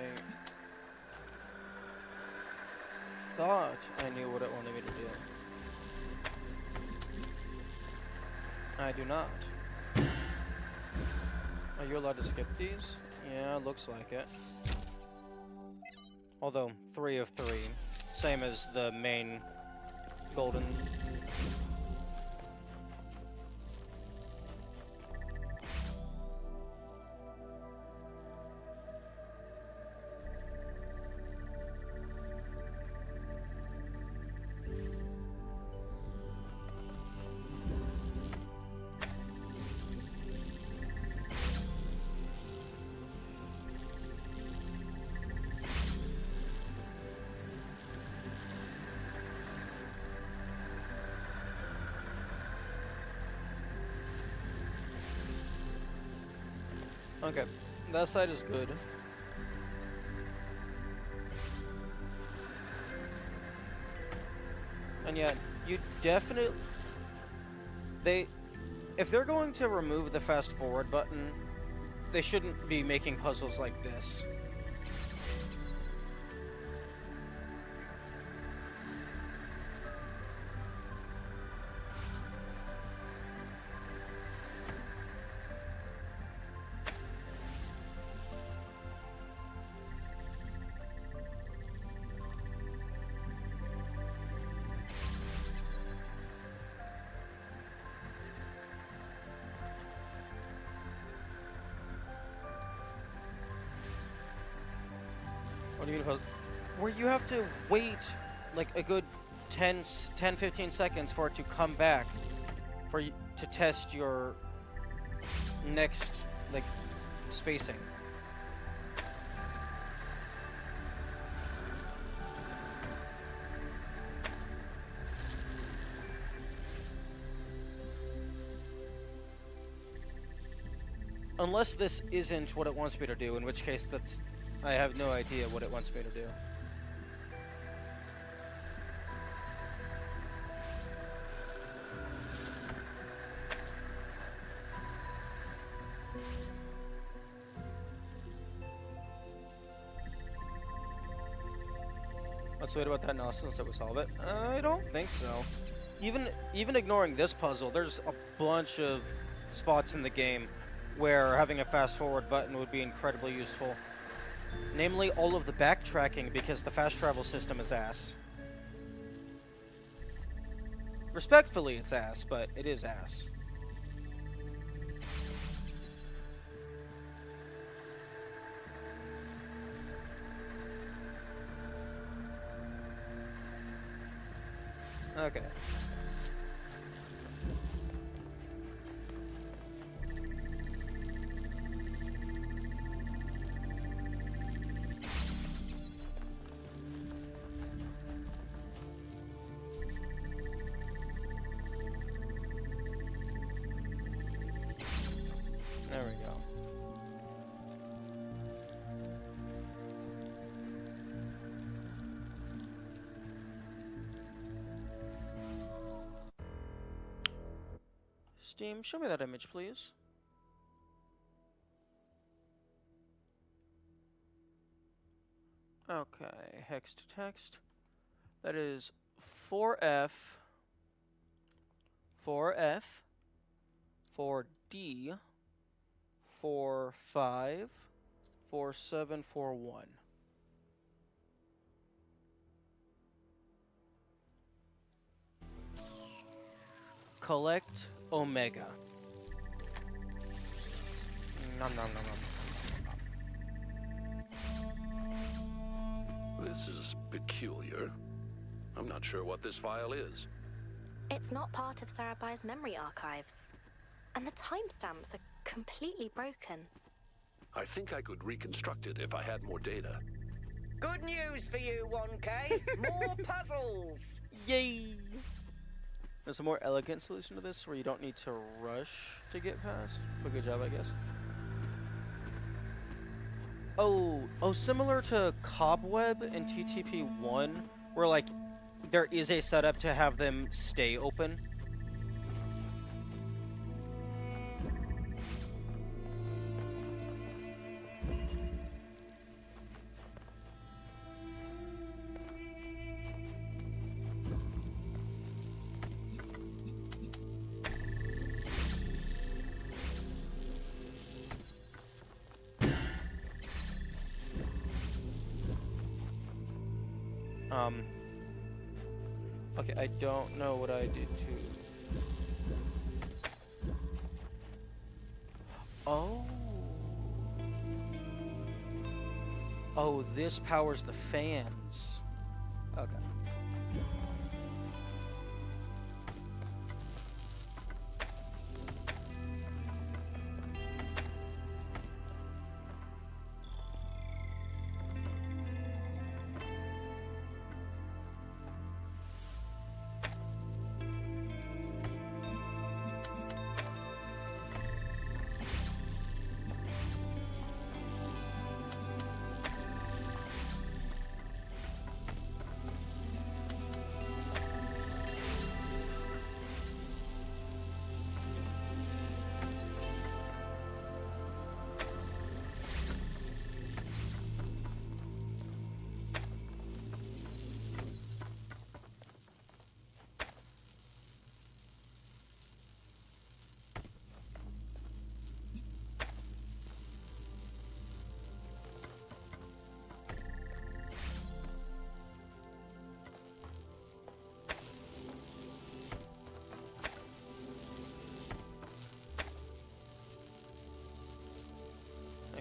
thought I knew what it wanted me to do. I do not. Are you allowed to skip these? Yeah, looks like it. Although, 3 of 3. Same as the main golden. Okay, that side is good. And yet, you definitely... If they're going to remove the fast forward button, they shouldn't be making puzzles like this. What do you mean? Where you have to wait like a good 10-15 seconds for it to come back for you to test your next like spacing. Unless this isn't what it wants me to do, in which case I have no idea what it wants me to do. Let's wait about that nonsense that we solve it. I don't think so. Even ignoring this puzzle, there's a bunch of spots in the game where having a fast forward button would be incredibly useful. Namely, all of the backtracking, because the fast travel system is ass. Respectfully, it's ass, but it is ass. Okay. There we go. Steam, show me that image, please. Okay, hex to text. That is 4F, 4F, 4D, 445 4741. Collect Omega. Nom nom nom nom. This is peculiar. I'm not sure what this file is. It's not part of Sarabai's memory archives. And the timestamps are completely broken. I think I could reconstruct it if I had more data. Good news for you, 1K. More puzzles. Yay! There's a more elegant solution to this where you don't need to rush to get past. But good job, I guess. Oh, similar to Cobweb in TTP1, where like there is a setup to have them stay open. Okay, I don't know what I did to... Oh. Oh, this powers the fans. Okay.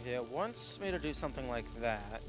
Okay, it wants me to do something like that.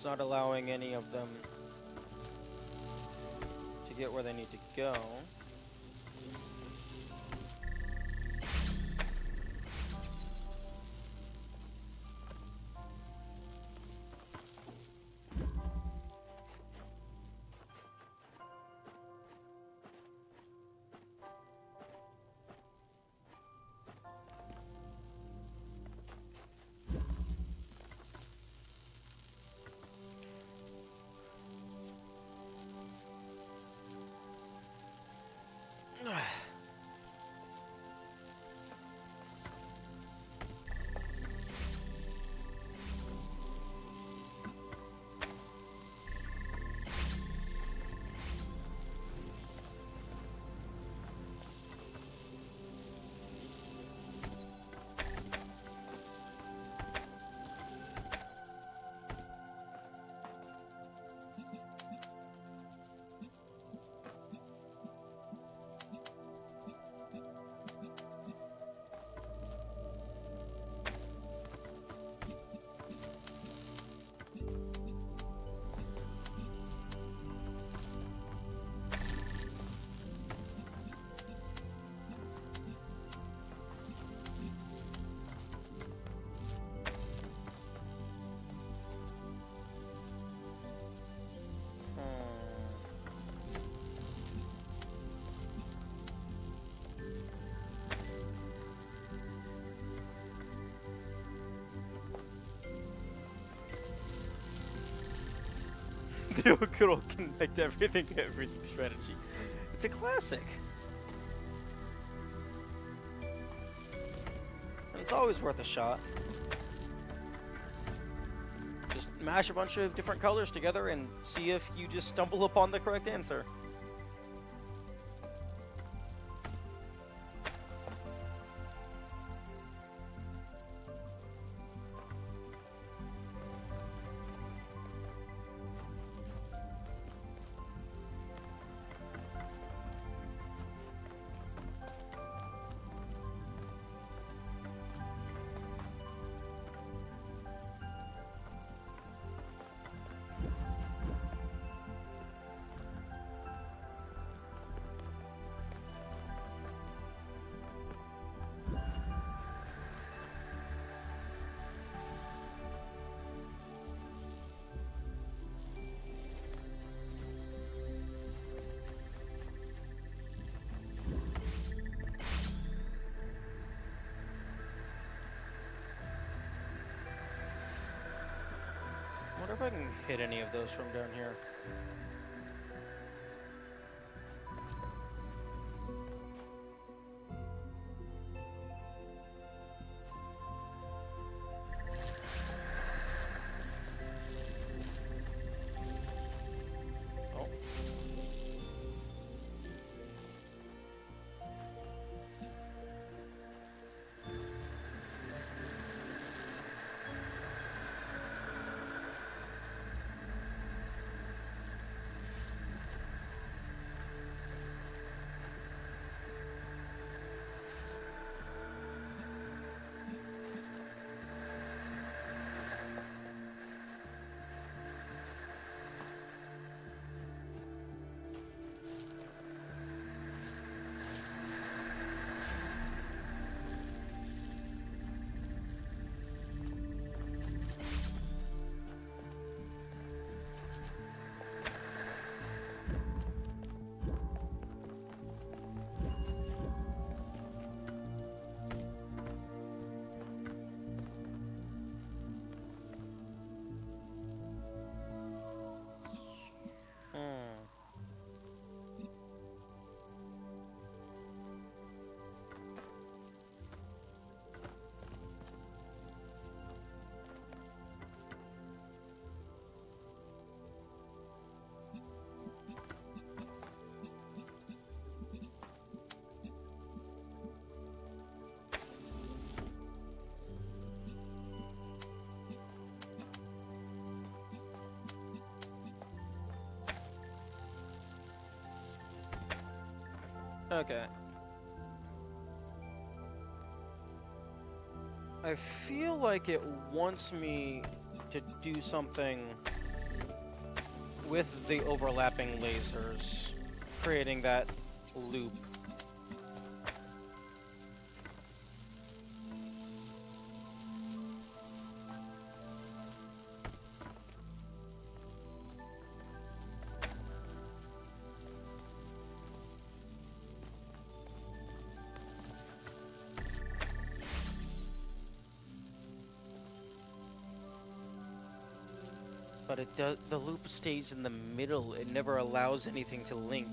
It's not allowing any of them to get where they need to go. The good old connect everything to everything strategy. It's a classic. And it's always worth a shot. Just mash a bunch of different colors together and see if you just stumble upon the correct answer. I wonder if I can hit any of those from down here. Oh. Okay. I feel like it wants me to do something with the overlapping lasers, creating that loop. But it does, the loop stays in the middle. It never allows anything to link.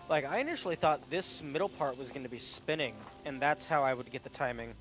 Like, I initially thought this middle part was going to be spinning, and that's how I would get the timing.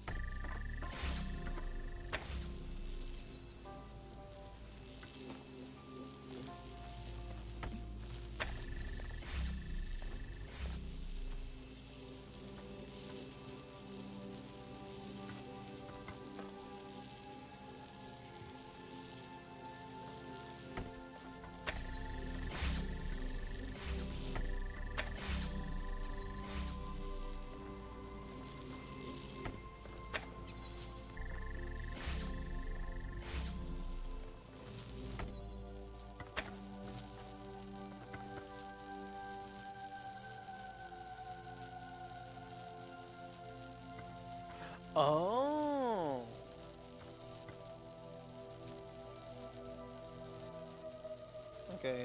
Oh. Okay,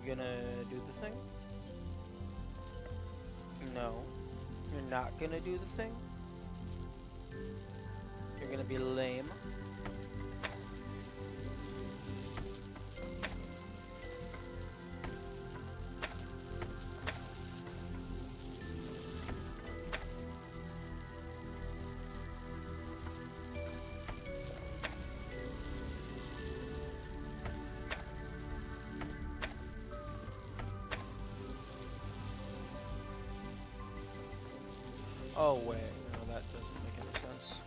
you gonna do the thing? No. You're not gonna do the thing? You're gonna be lame. Oh wait, no, that doesn't make any sense.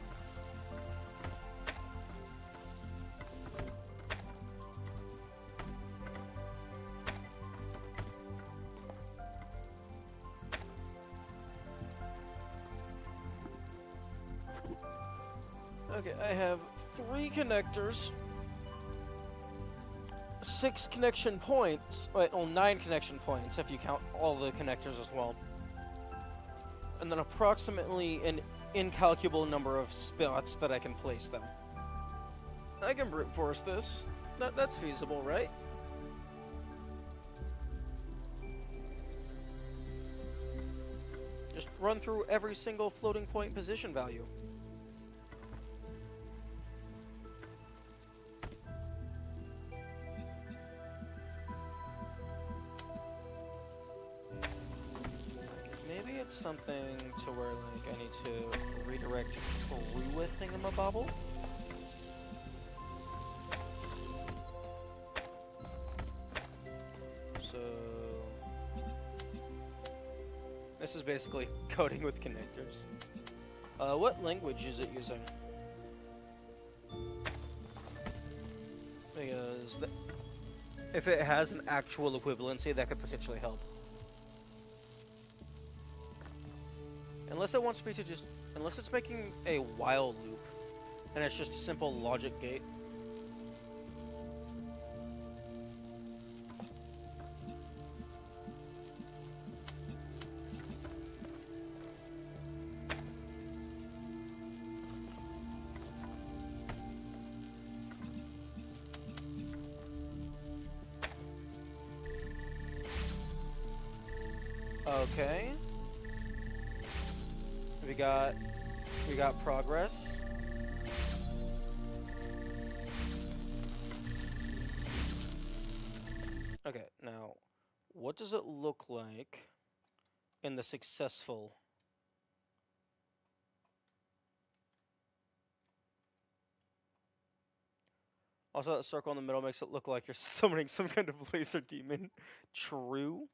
Okay, I have 3 connectors, 6 connection points. Wait, well, 9 connection points if you count all the connectors as well. And then approximately an incalculable number of spots that I can place them. I can brute force this. That's feasible, right? Just run through every single floating point position value. Maybe it's something to where, like, I need to redirect through a thingamabobble. So this is basically coding with connectors. What language is it using? Because if it has an actual equivalency, that could potentially help. Unless it wants me to just... Unless it's making a while loop, and it's just a simple logic gate. Okay. We got progress. Okay, now what does it look like in the successful? Also, that circle in the middle makes it look like you're summoning some kind of laser demon. True.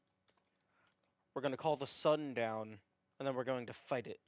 We're going to call the sun down, and then we're going to fight it.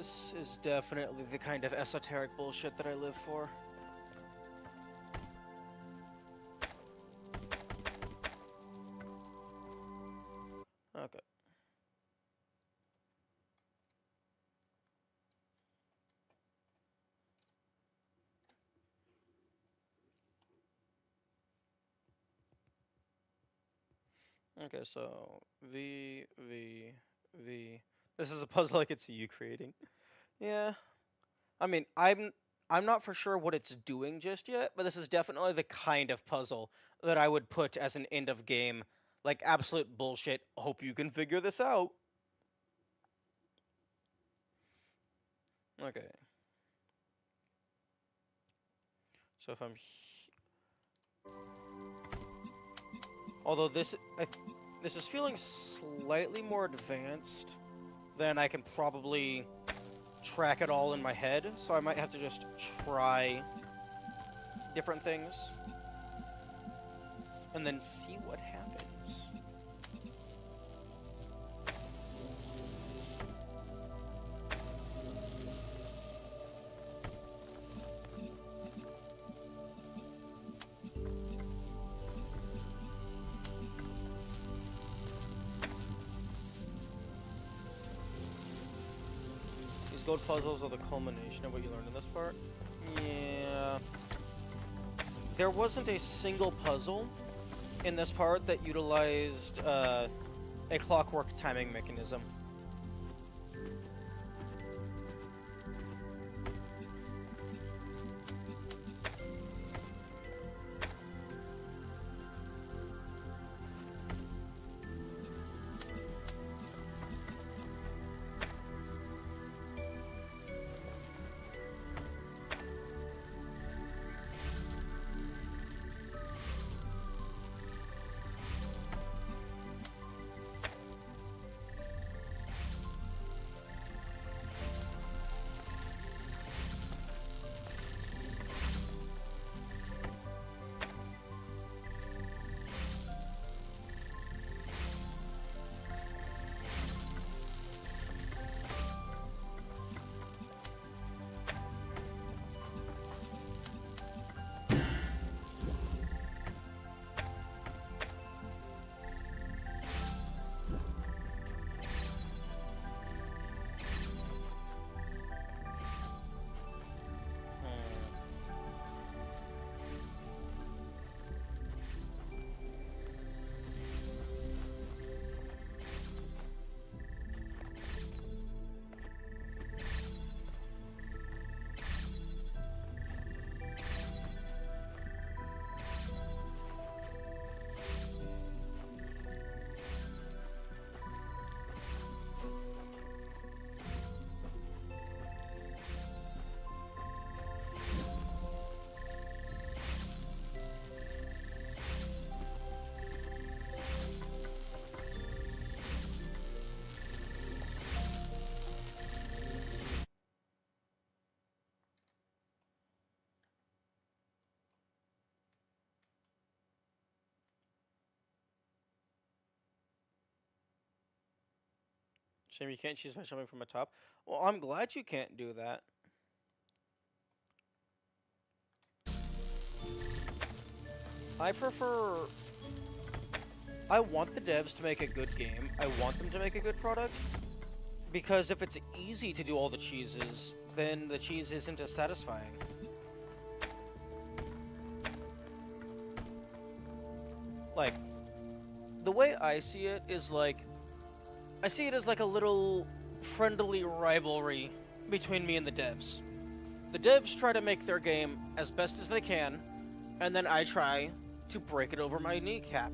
This is definitely the kind of esoteric bullshit that I live for. Okay. Okay, so V, V, V. This is a puzzle I could see you creating. Yeah. I mean, I'm not for sure what it's doing just yet, but this is definitely the kind of puzzle that I would put as an end of game, like absolute bullshit. Hope you can figure this out. Okay. So if although this this is feeling slightly more advanced than I can probably track it all in my head, so I might have to just try different things and then see what happens. Gold puzzles are the culmination of what you learned in this part. Yeah. There wasn't a single puzzle in this part that utilized a clockwork timing mechanism. Shame you can't choose by jumping from the top. Well, I'm glad you can't do that. I prefer... I want the devs to make a good game. I want them to make a good product. Because if it's easy to do all the cheeses, then the cheese isn't as satisfying. Like, the way I see it is like... I see it as like a little friendly rivalry between me and the devs. The devs try to make their game as best as they can, and then I try to break it over my kneecap.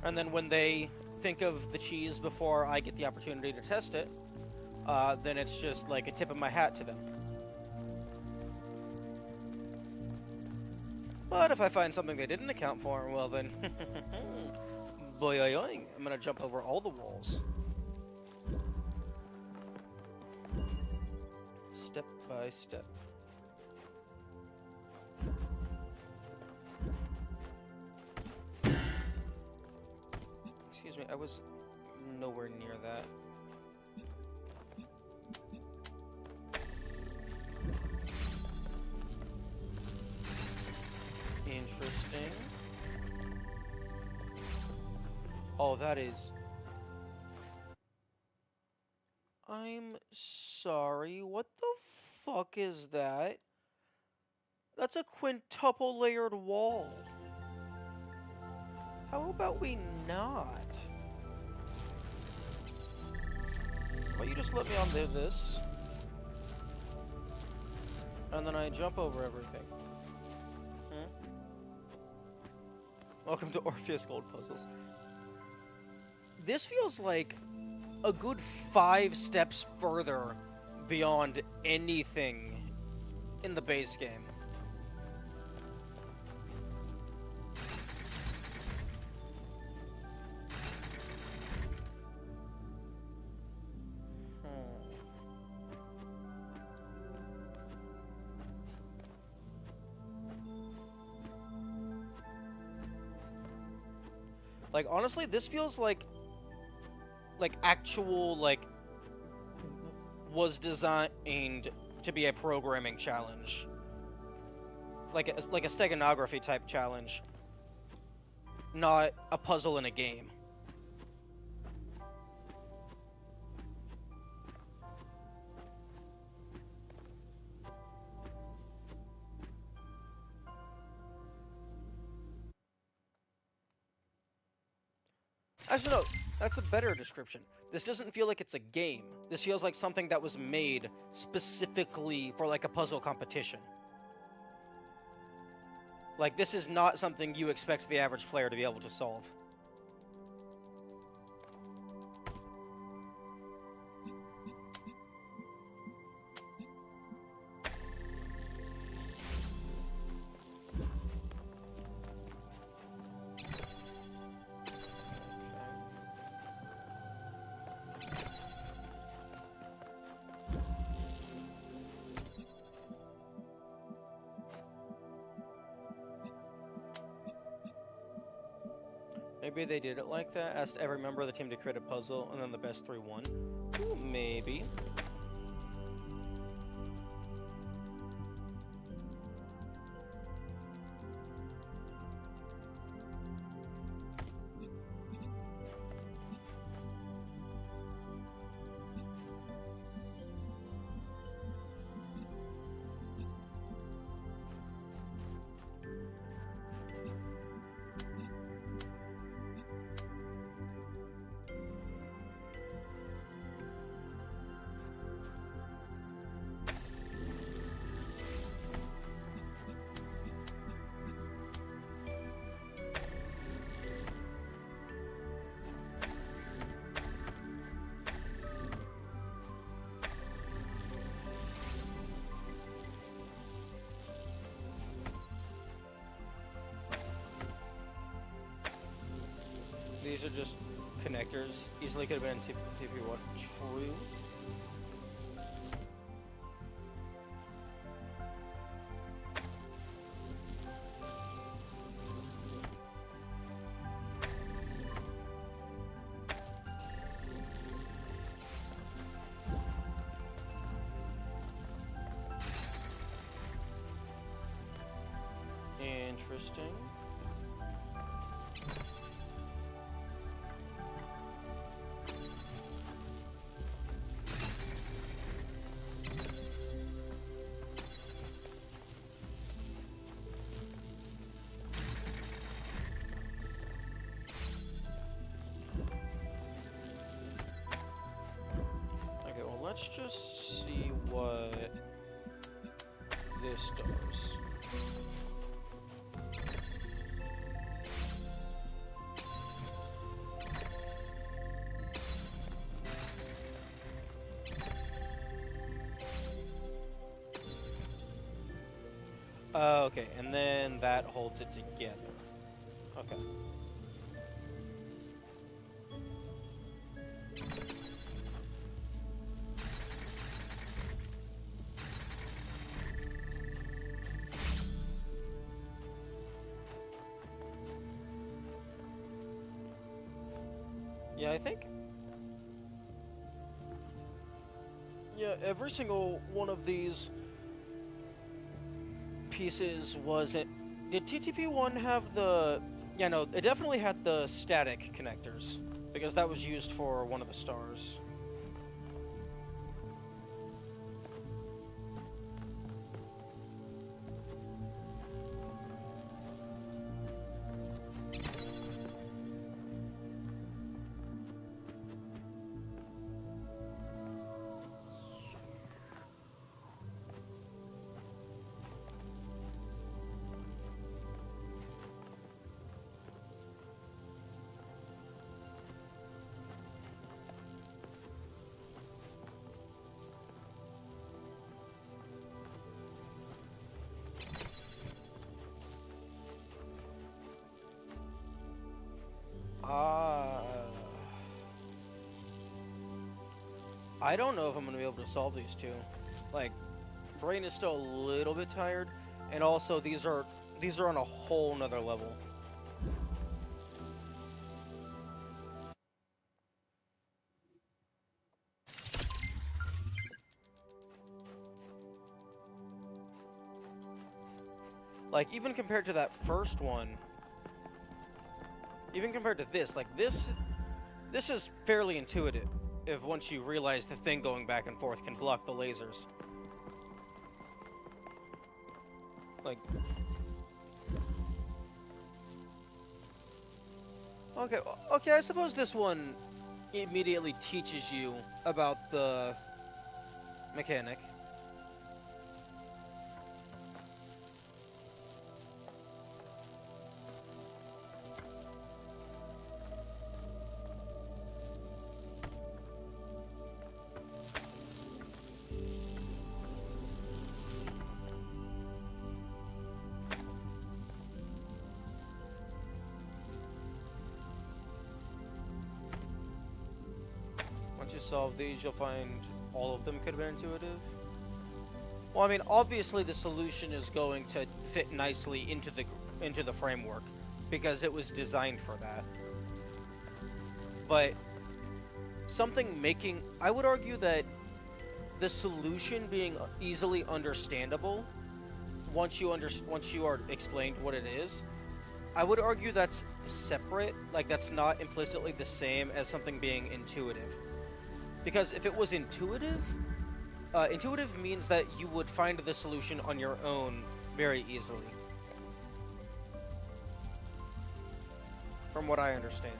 And then when they think of the cheese before I get the opportunity to test it, then it's just like a tip of my hat to them. But if I find something they didn't account for, well then, boy, I'm gonna jump over all the walls. Step by step. Excuse me, I was nowhere near that. Oh, that is... I'm sorry, what the fuck is that? That's a quintuple layered wall. How about we not? Well, you just let me undo this. And then I jump over everything. Welcome to Orpheus Gold Puzzles. This feels like a good 5 steps further beyond anything in the base game. Like, honestly, this feels like actual, like, was designed to be a programming challenge. Like a steganography type challenge. Not a puzzle in a game. Actually, no, that's a better description. This doesn't feel like it's a game. This feels like something that was made specifically for, like, a puzzle competition. Like, this is not something you expect the average player to be able to solve. Maybe they did it like that, asked every member of the team to create a puzzle, and then the best 3 won. Ooh, maybe. These are just connectors. Easily could have been in TP1. True. Interesting. Okay, well, let's just see what this does. Okay, and then that holds it together. Okay. Yeah, I think... Yeah, every single one of these pieces was it... Did TTP1 have the Yeah, no, it definitely had the static connectors, because that was used for one of the stars. I don't know if I'm gonna be able to solve these two. Like, brain is still a little bit tired, and also these are on a whole nother level. Like, even compared to that first one, even compared to this, like this is fairly intuitive. If once you realize the thing going back and forth can block the lasers. Like, okay, I suppose this one immediately teaches you about the mechanic. Once you solve these, you'll find all of them could have been intuitive. Well, I mean, obviously the solution is going to fit nicely into the framework because it was designed for that. But I would argue that the solution being easily understandable once you are explained what it is, I would argue that's separate, like that's not implicitly the same as something being intuitive. Because if it was intuitive, intuitive means that you would find the solution on your own very easily. From what I understand.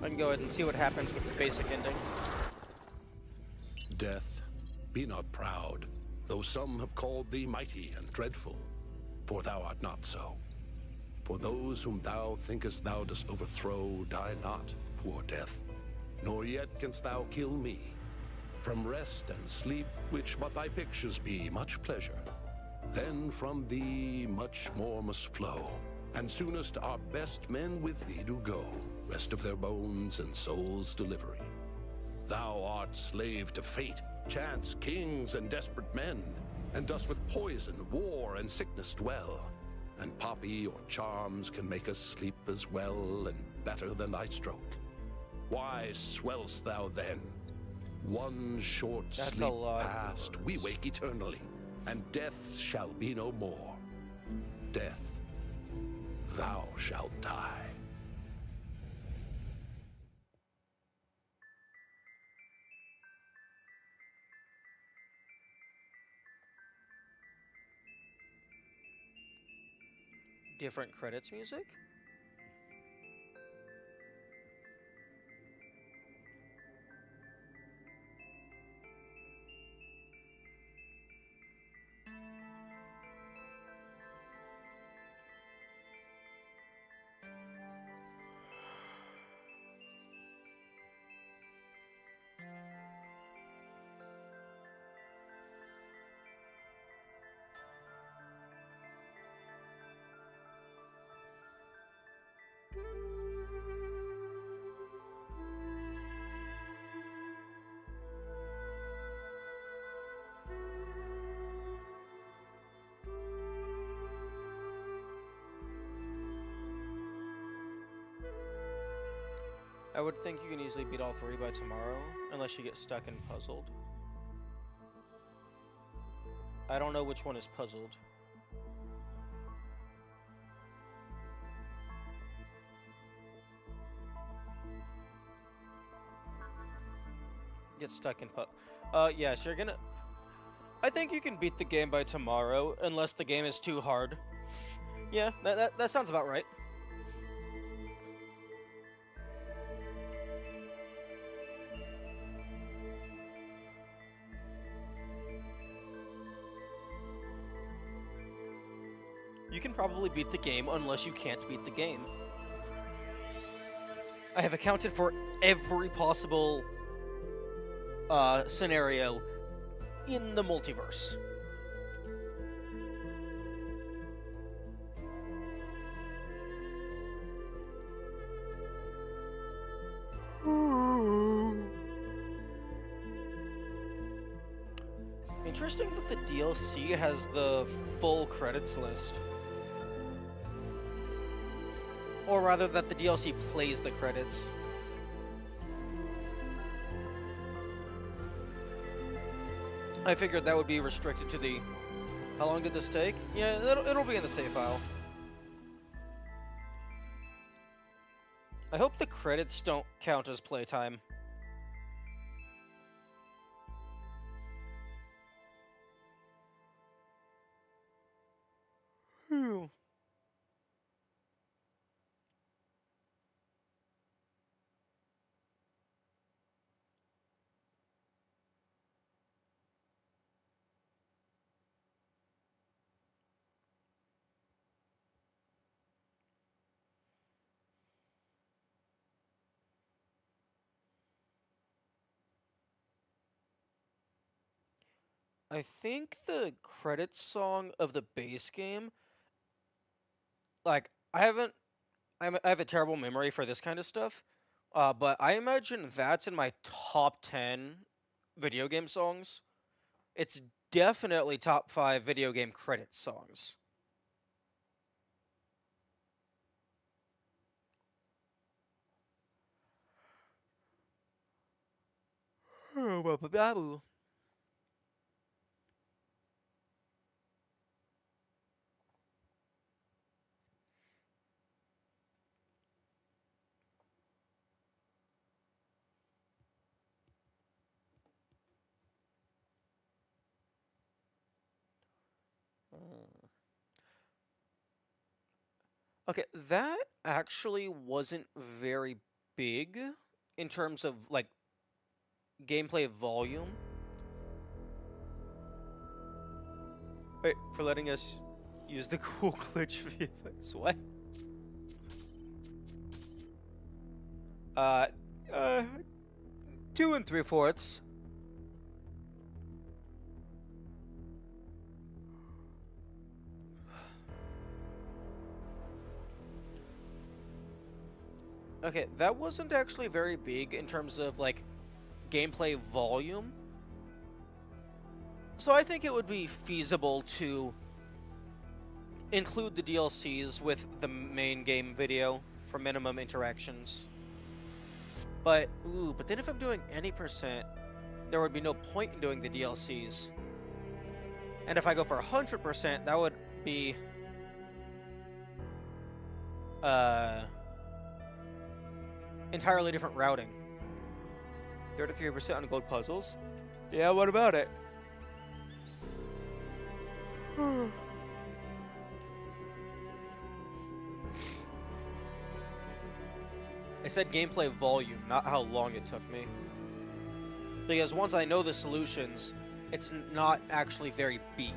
I can go ahead and see what happens with the basic ending. Death, be not proud, though some have called thee mighty and dreadful, for thou art not so. For those whom thou thinkest thou dost overthrow die not, poor death, nor yet canst thou kill me. From rest and sleep, which but thy pictures be, much pleasure. Then from thee much more must flow, and soonest our best men with thee do go, rest of their bones and souls' delivery. Thou art slave to fate, chance, kings, and desperate men, and dost with poison, war, and sickness dwell. And poppy or charms can make us sleep as well and better than thy stroke. Why swell'st thou then? One short sleep past, we wake eternally, and death shall be no more. Death, thou shalt die. Different credits music? I would think you can easily beat all 3 by tomorrow, unless you get stuck and puzzled. I don't know which one is puzzled. Get stuck in yes, you're gonna... I think you can beat the game by tomorrow, unless the game is too hard. Yeah, that sounds about right. You can probably beat the game unless you can't beat the game. I have accounted for every possible scenario in the multiverse. Interesting that the DLC has the full credits list. Or rather, that the DLC plays the credits. I figured that would be restricted to the... How long did this take? Yeah, it'll be in the save file. I hope the credits don't count as playtime. I think the credits song of the base game, like, I have a terrible memory for this kind of stuff, but I imagine that's in my top 10 video game songs. It's definitely top 5 video game credits songs. Okay, that actually wasn't very big in terms of, like, gameplay volume. Wait, for letting us use the cool glitch VFX. What? 2 3/4. Okay, that wasn't actually very big in terms of, like, gameplay volume. So I think it would be feasible to include the DLCs with the main game video for minimum interactions. But then if I'm doing any percent, there would be no point in doing the DLCs. And if I go for 100%, that would be entirely different routing. 33% on gold puzzles? Yeah, what about it? I said gameplay volume, not how long it took me. Because once I know the solutions, it's not actually very big.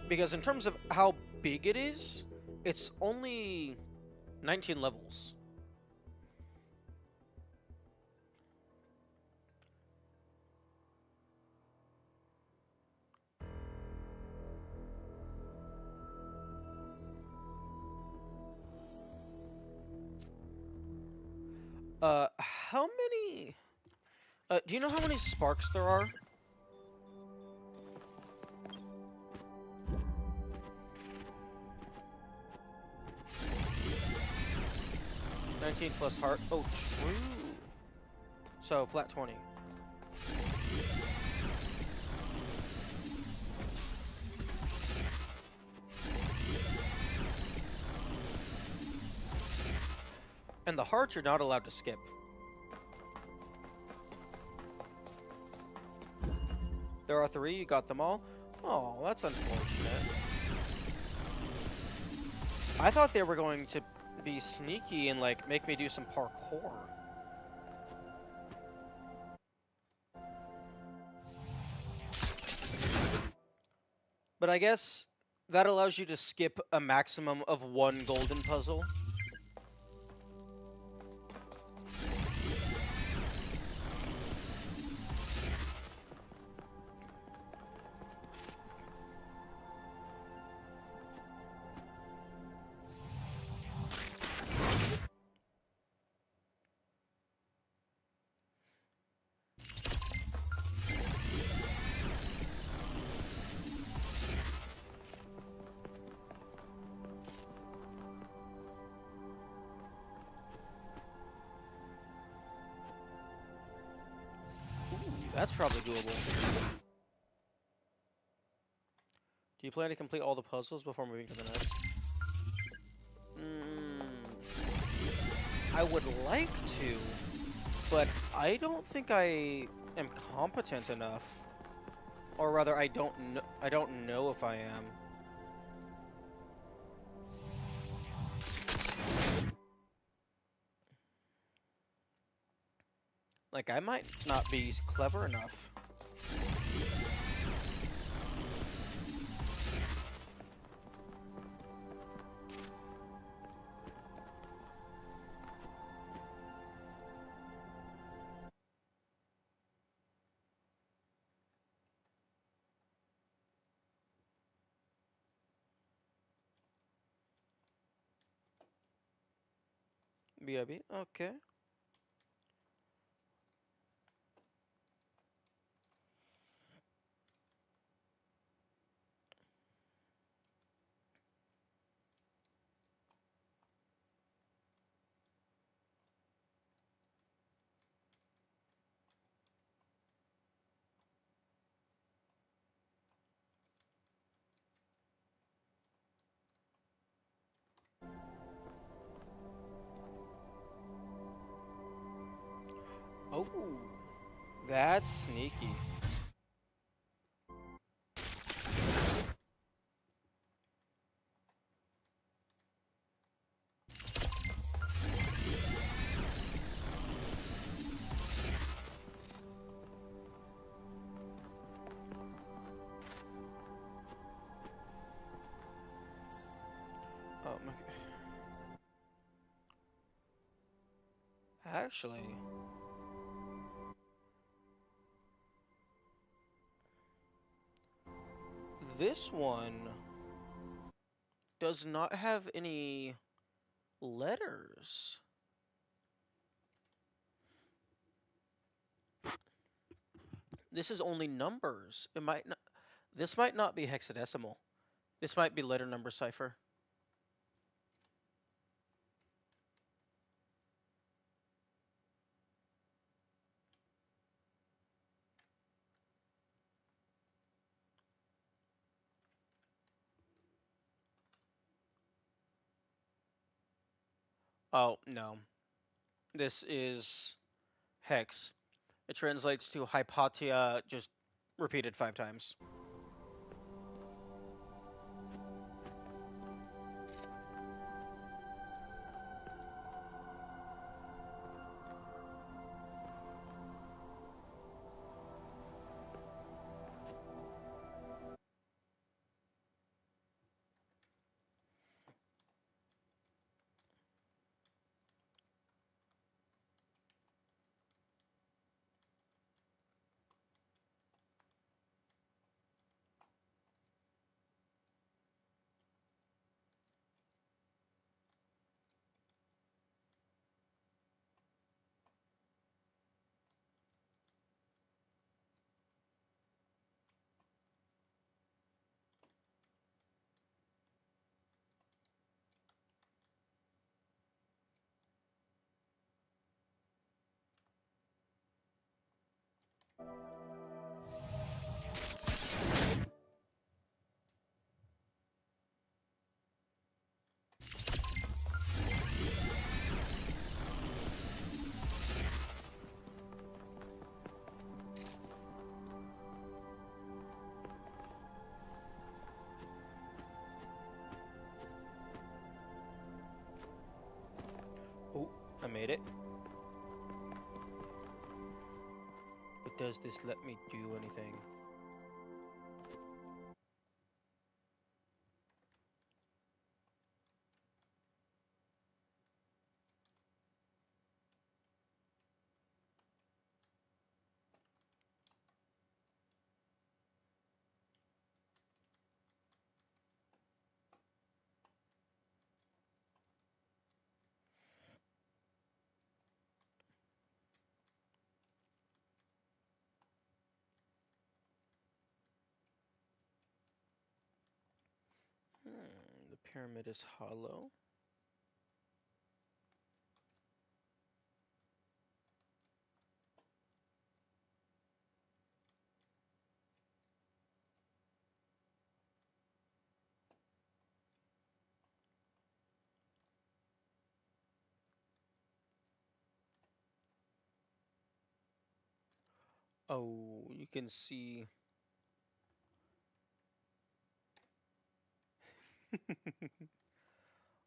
Because in terms of how big it is, it's only 19 levels. How many... do you know how many sparks there are? 19 plus heart. Oh, true. So, flat 20. And the hearts you're not allowed to skip. There are 3, you got them all. Oh, that's unfortunate. I thought they were going to be sneaky and, like, make me do some parkour. But I guess that allows you to skip a maximum of 1 golden puzzle. That's probably doable. Do you plan to complete all the puzzles before moving to the next? I would like to, but I don't think I am competent enough. Or rather, I don't know if I am. Like, I might not be clever enough. BIB? Okay. Oh, that's sneaky. Oh, okay. Actually, this one does not have any letters. This is only numbers. It might not. This might not be hexadecimal. This might be letter number cipher. Oh, no. This is hex. It translates to Hypatia just repeated 5 times. I made it. But does this let me do anything? The pyramid is hollow. Oh, you can see.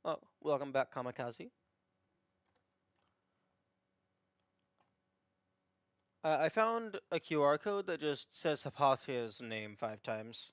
Oh, welcome back, Kamikaze. I found a QR code that just says Hypatia's name 5 times.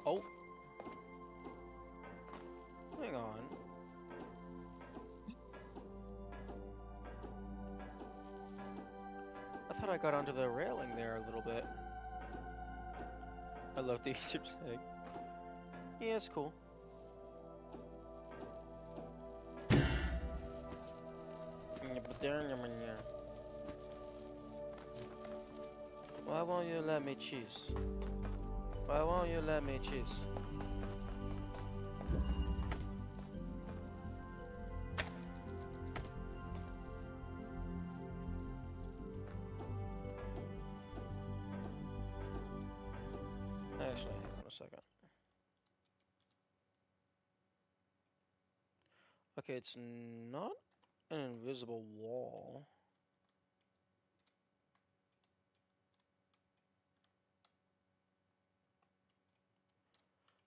Oh. Hang on. I thought I got onto the railing there a little bit. I love the Egypt's egg. Yeah, it's cool. Why won't you let me choose? Why won't you let me choose? Actually, hang on a second. Okay, it's not an invisible wall.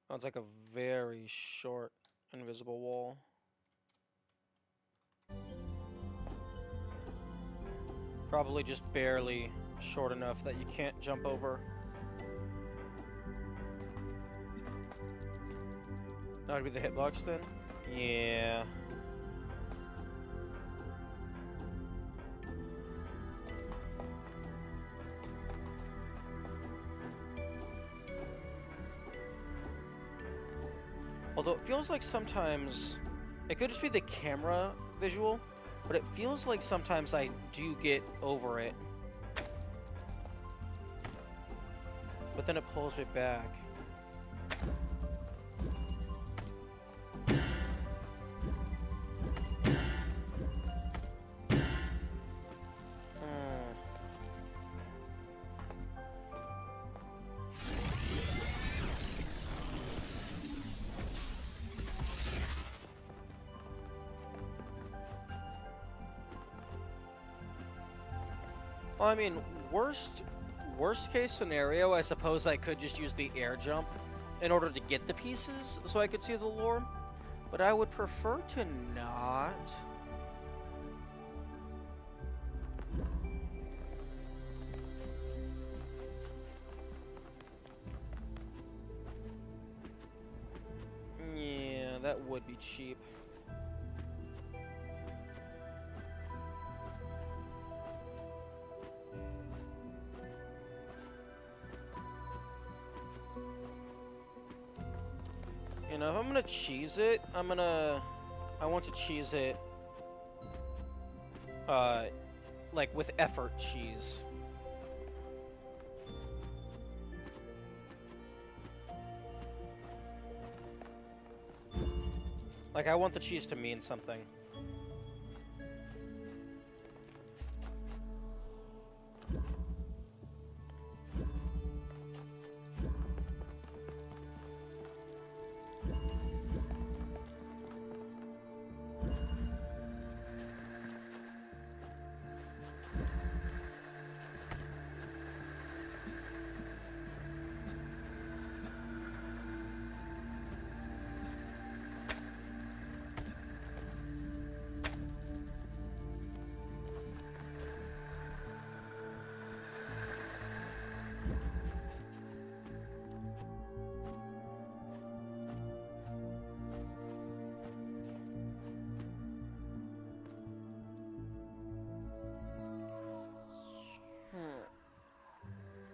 Oh, it's like a very short invisible wall. Probably just barely short enough that you can't jump over. That would be the hitbox then? Yeah. Although it feels like sometimes, it could just be the camera visual, but it feels like sometimes I do get over it. But then it pulls me back. Well, I mean, worst case scenario, I suppose I could just use the air jump in order to get the pieces so I could see the lore, but I would prefer to not. Yeah, that would be cheap. You know, if I'm gonna cheese it, I want to cheese it, like with effort cheese. Like, I want the cheese to mean something.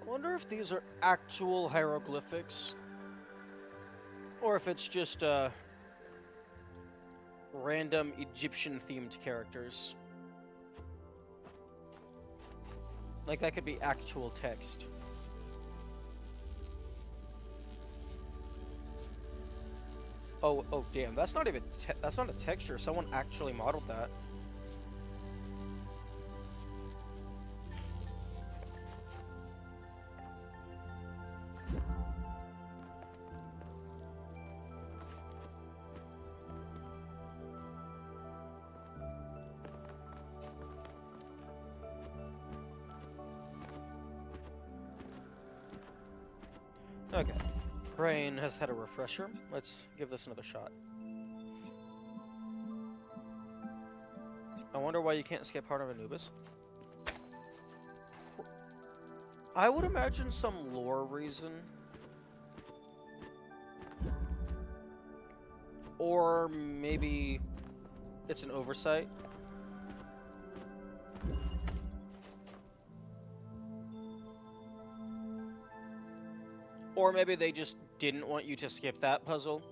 I wonder if these are actual hieroglyphics, or if it's just random Egyptian-themed characters. Like, that could be actual text. Oh, damn! That's not even that's not a texture. Someone actually modeled that. Okay. Brain has had a refresher. Let's give this another shot. I wonder why you can't skip Heart of Anubis. I would imagine some lore reason. Or maybe it's an oversight. Or maybe they just didn't want you to skip that puzzle.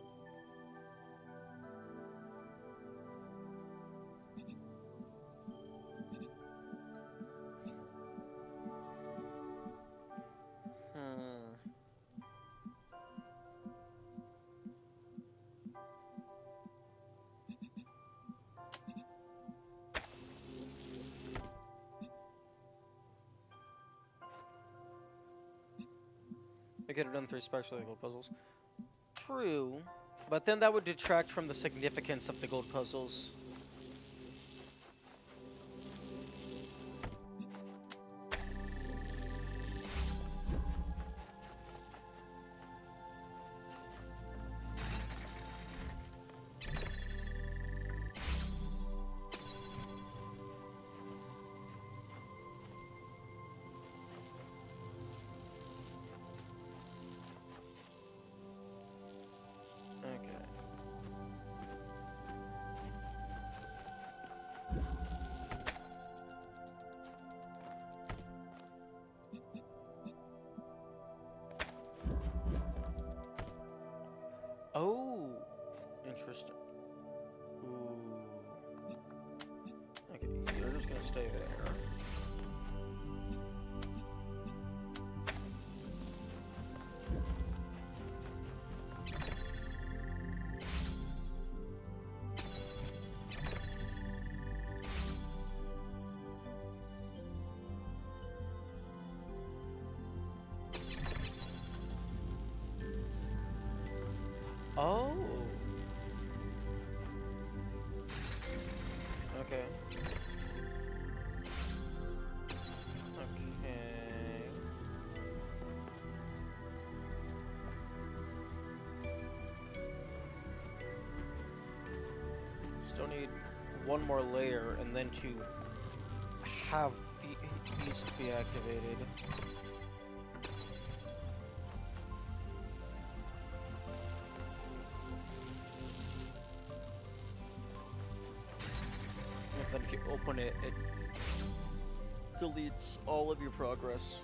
I could have done 3 sparks for the gold puzzles. True, but then that would detract from the significance of the gold puzzles. Oh, interesting. Ooh. Okay, you're just gonna stay there. Oh. Okay. Okay. Still need one more layer and then to have these to be activated. Then if you open it, it deletes all of your progress.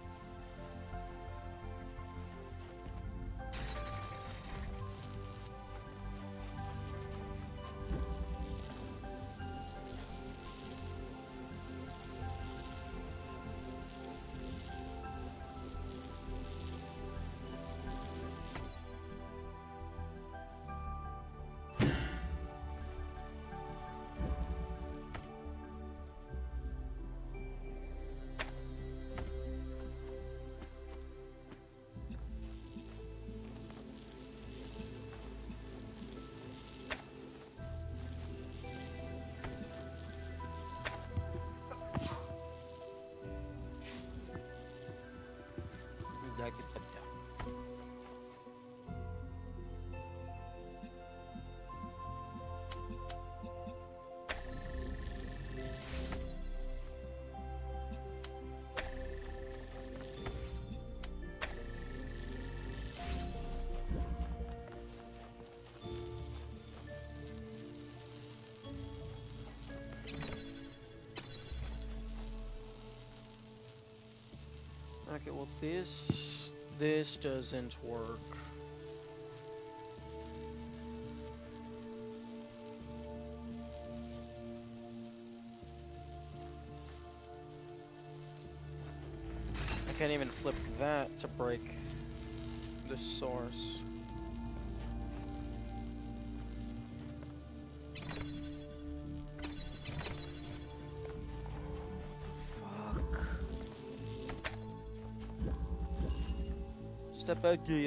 Okay, well this doesn't work. I can't even flip that to break the source.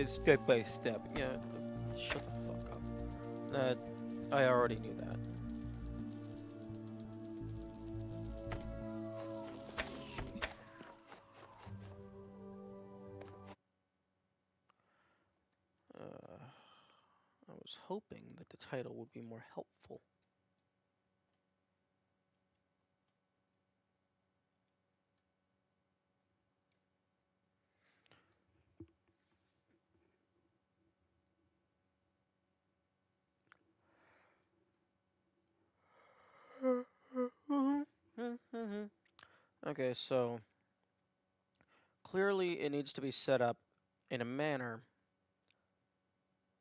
Step by step. Yeah, shut the fuck up. I already knew that. I was hoping that the title would be more helpful. Okay, so clearly it needs to be set up in a manner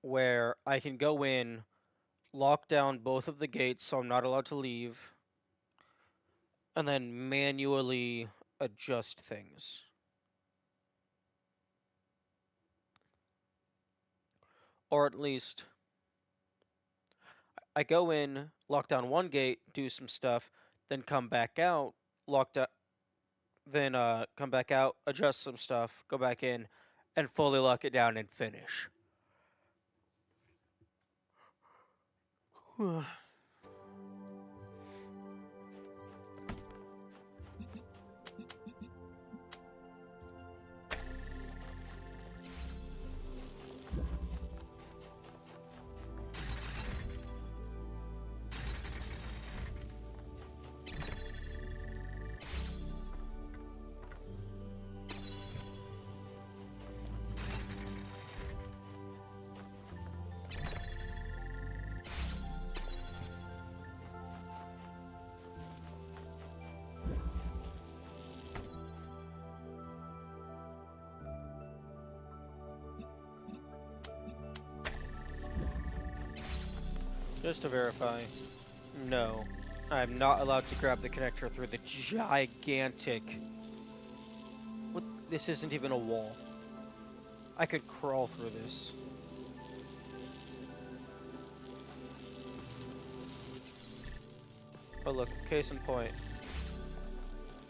where I can go in, lock down both of the gates so I'm not allowed to leave, and then manually adjust things. Or at least I go in, lock down one gate, do some stuff, then come back out, come back out, adjust some stuff, go back in, and fully lock it down and finish. Just to verify, no, I'm not allowed to grab the connector through the gigantic... What? This isn't even a wall. I could crawl through this. But look, case in point,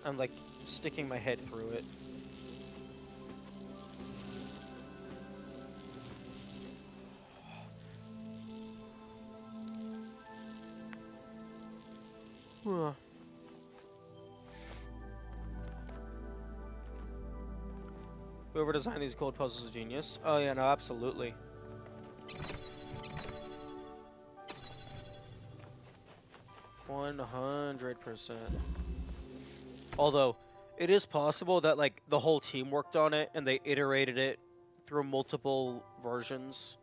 I'm like sticking my head through it. Whoever designed these cold puzzles is a genius. Oh yeah, no, absolutely. %100%. Although, it is possible that like the whole team worked on it and they iterated it through multiple versions.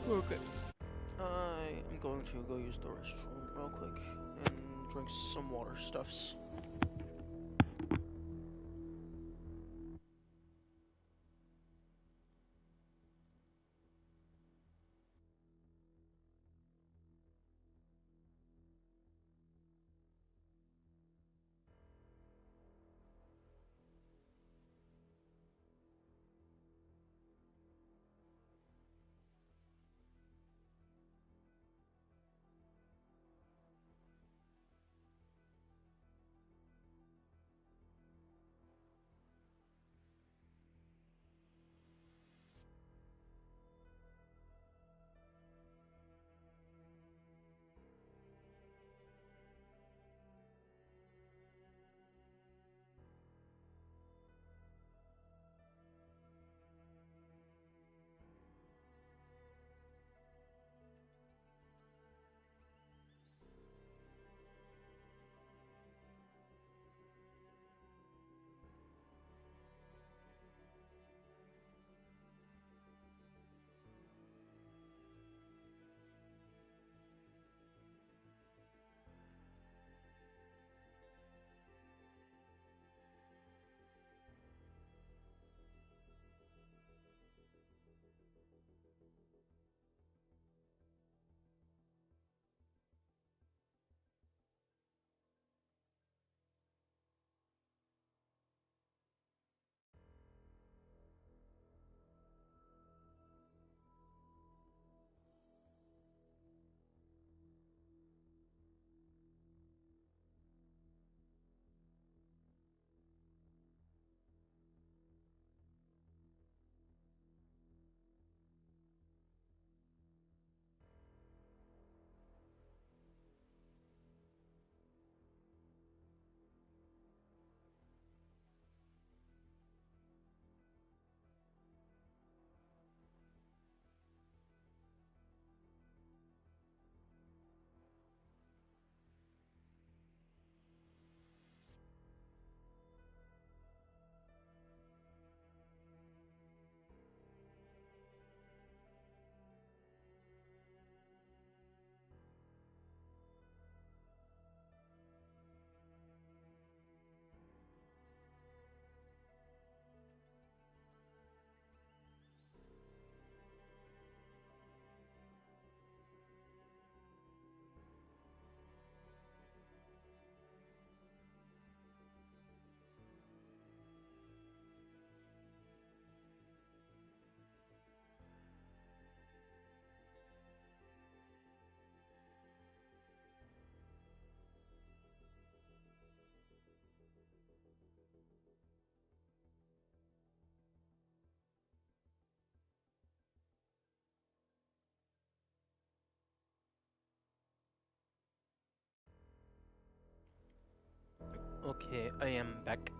Okay. I am going to go use the restroom real quick and drink some water stuffs. Okay, I am back.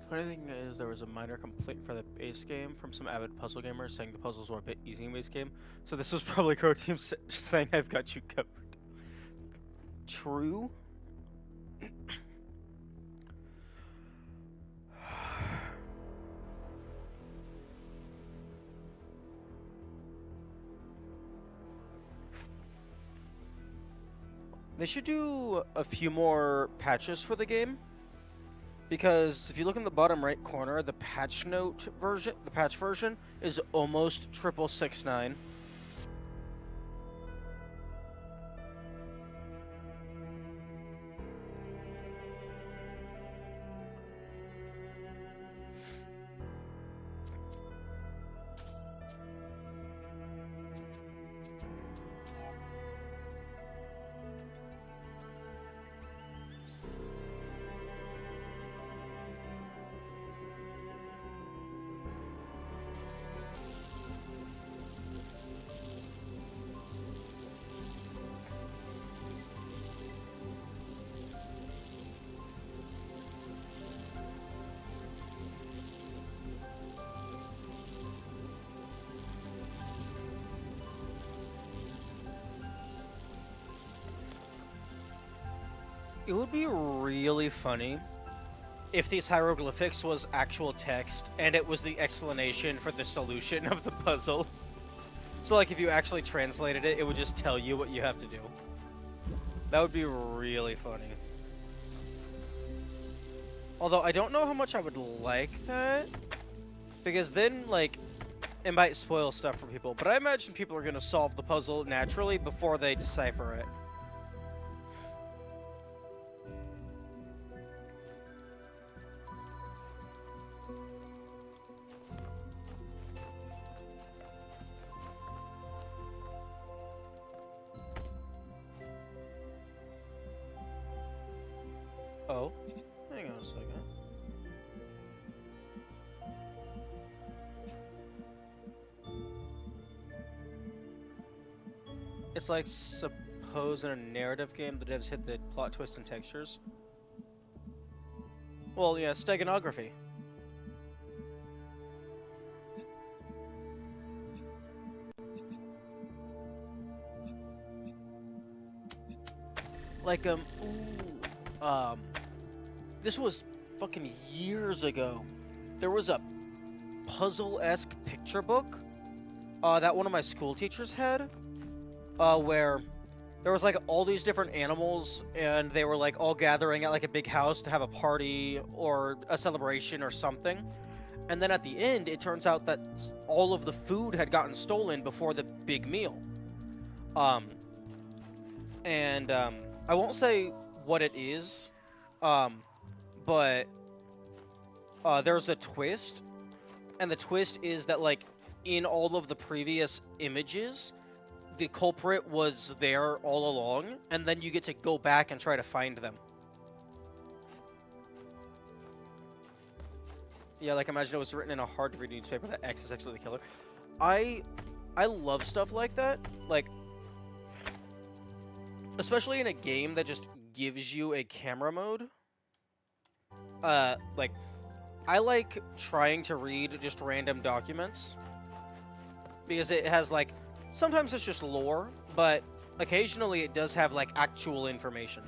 Funny thing is, there was a minor complaint for the base game from some avid puzzle gamers saying the puzzles were a bit easy in base game. So this was probably Crow Team saying I've got you covered. True. They should do a few more patches for the game. Because if you look in the bottom right corner, the patch version is almost 669. It would be really funny if these hieroglyphics was actual text and it was the explanation for the solution of the puzzle. So like if you actually translated it, it would just tell you what you have to do. That would be really funny. Although I don't know how much I would like that, because then like it might spoil stuff for people. But I imagine people are gonna solve the puzzle naturally before they decipher it. Oh, hang on a second. It's like suppose in a narrative game the devs hit the plot twist and textures. Well, yeah, steganography. Like, this was fucking years ago. There was a puzzle-esque picture book that one of my school teachers had, where there was like all these different animals, and they were like all gathering at like a big house to have a party or a celebration or something. And then at the end, it turns out that all of the food had gotten stolen before the big meal. I won't say what it is, but there's a twist, and the twist is that like in all of the previous images, the culprit was there all along, and then you get to go back and try to find them. Yeah, like imagine it was written in a hard-to-read newspaper that X is actually the killer. I love stuff like that, like especially in a game that just gives you a camera mode. Like I like trying to read just random documents because it has like sometimes it's just lore, but occasionally it does have like actual information.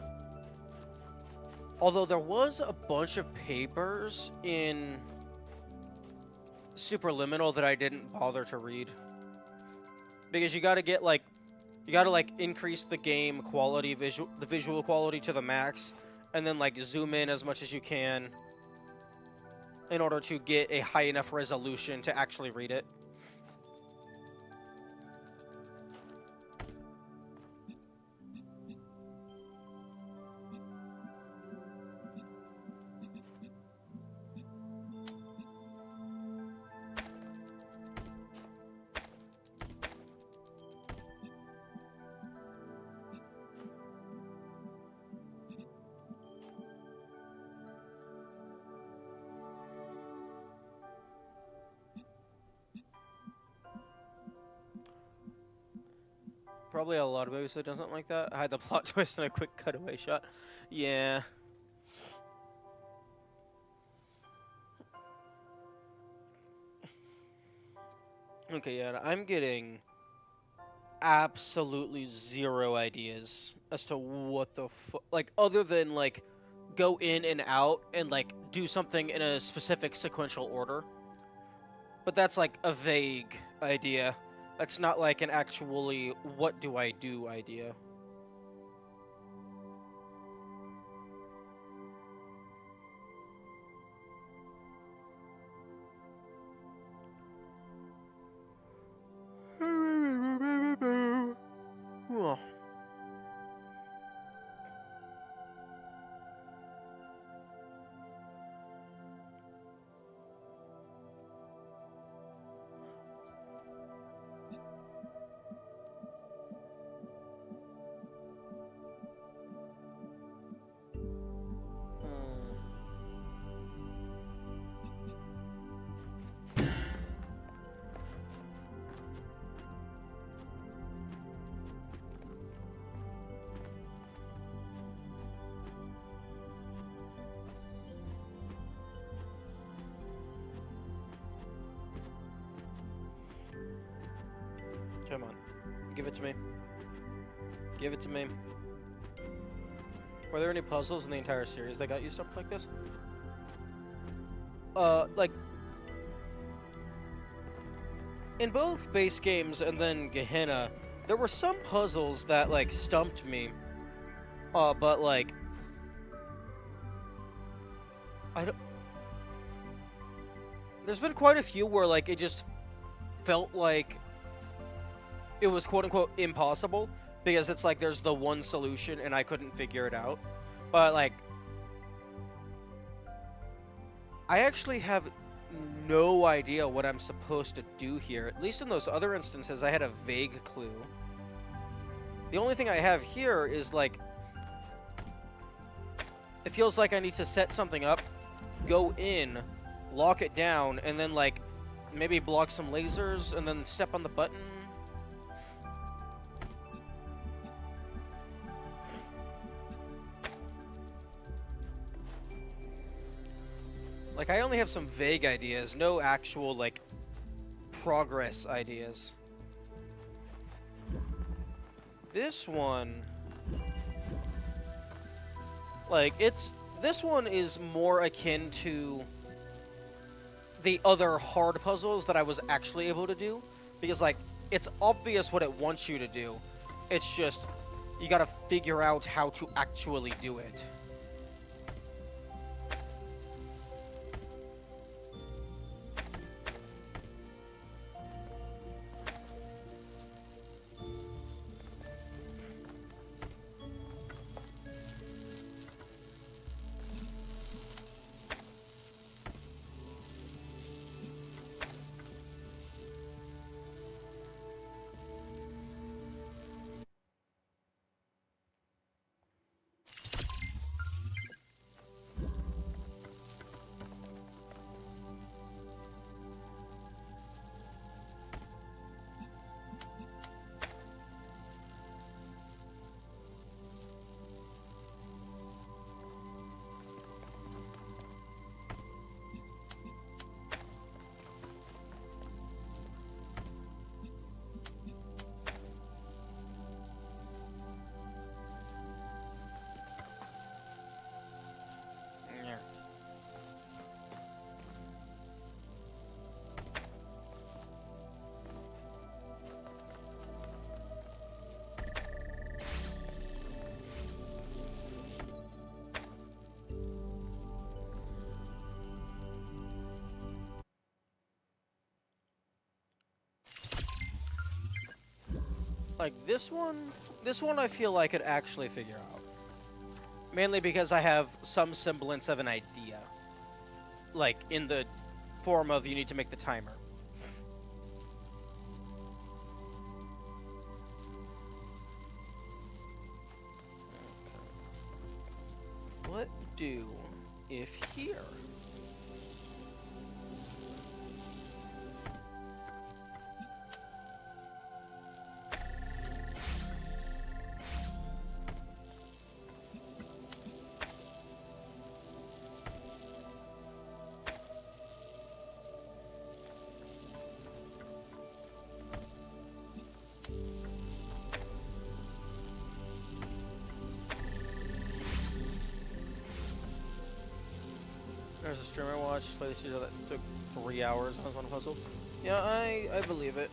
Although there was a bunch of papers in Superliminal that I didn't bother to read. Because you gotta get like, you gotta like increase the game quality, the visual quality to the max, and then like zoom in as much as you can in order to get a high enough resolution to actually read it. Probably a lot of movies that doesn't like that. Hide the plot twist in a quick cutaway shot. Yeah. Okay, yeah, I'm getting absolutely zero ideas as to what the fuck, like, other than, like, go in and out and, like, do something in a specific sequential order. But that's, like, a vague idea. That's not like an actually, what do I do idea. Come on. Give it to me. Give it to me. Were there any puzzles in the entire series that got you stuff like this? Like... in both base games and then Gehenna, there were some puzzles that like stumped me. But like I don't. There's been quite a few where like it just felt like it was quote unquote impossible because it's like there's the one solution and I couldn't figure it out. But like I actually have no idea what I'm supposed to do here. At least in those other instances I had a vague clue. The only thing I have here is like it feels like I need to set something up, go in, lock it down, and then like maybe block some lasers and then step on the button. Like I only have some vague ideas, no actual like progress ideas. This one, like this one is more akin to the other hard puzzles that I was actually able to do, because like it's obvious what it wants you to do. It's just you gotta figure out how to actually do it. Like this one I feel I could actually figure out. Mainly because I have some semblance of an idea. Like in the form of you need to make the timer. What do if here? There's a streamer I watched play this video that took 3 hours on one puzzle. Yeah, I believe it.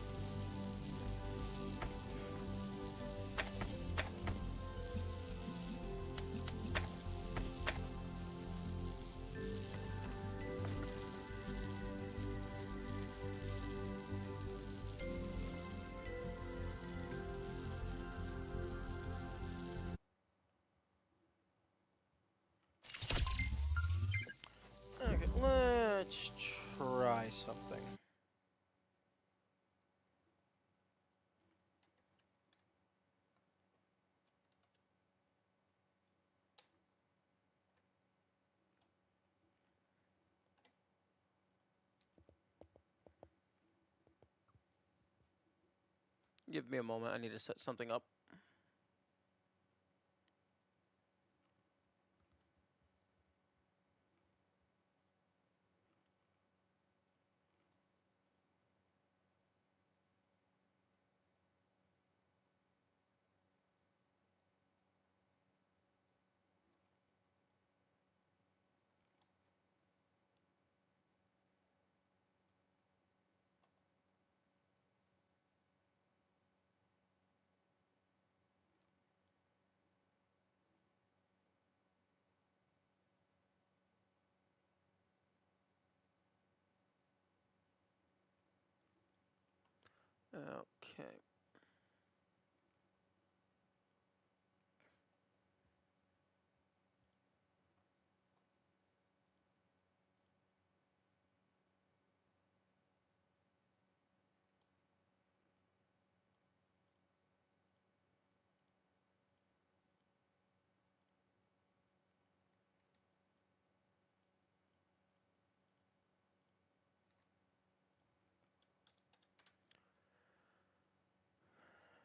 Okay, let's try something. Give me a moment, I need to set something up. Okay.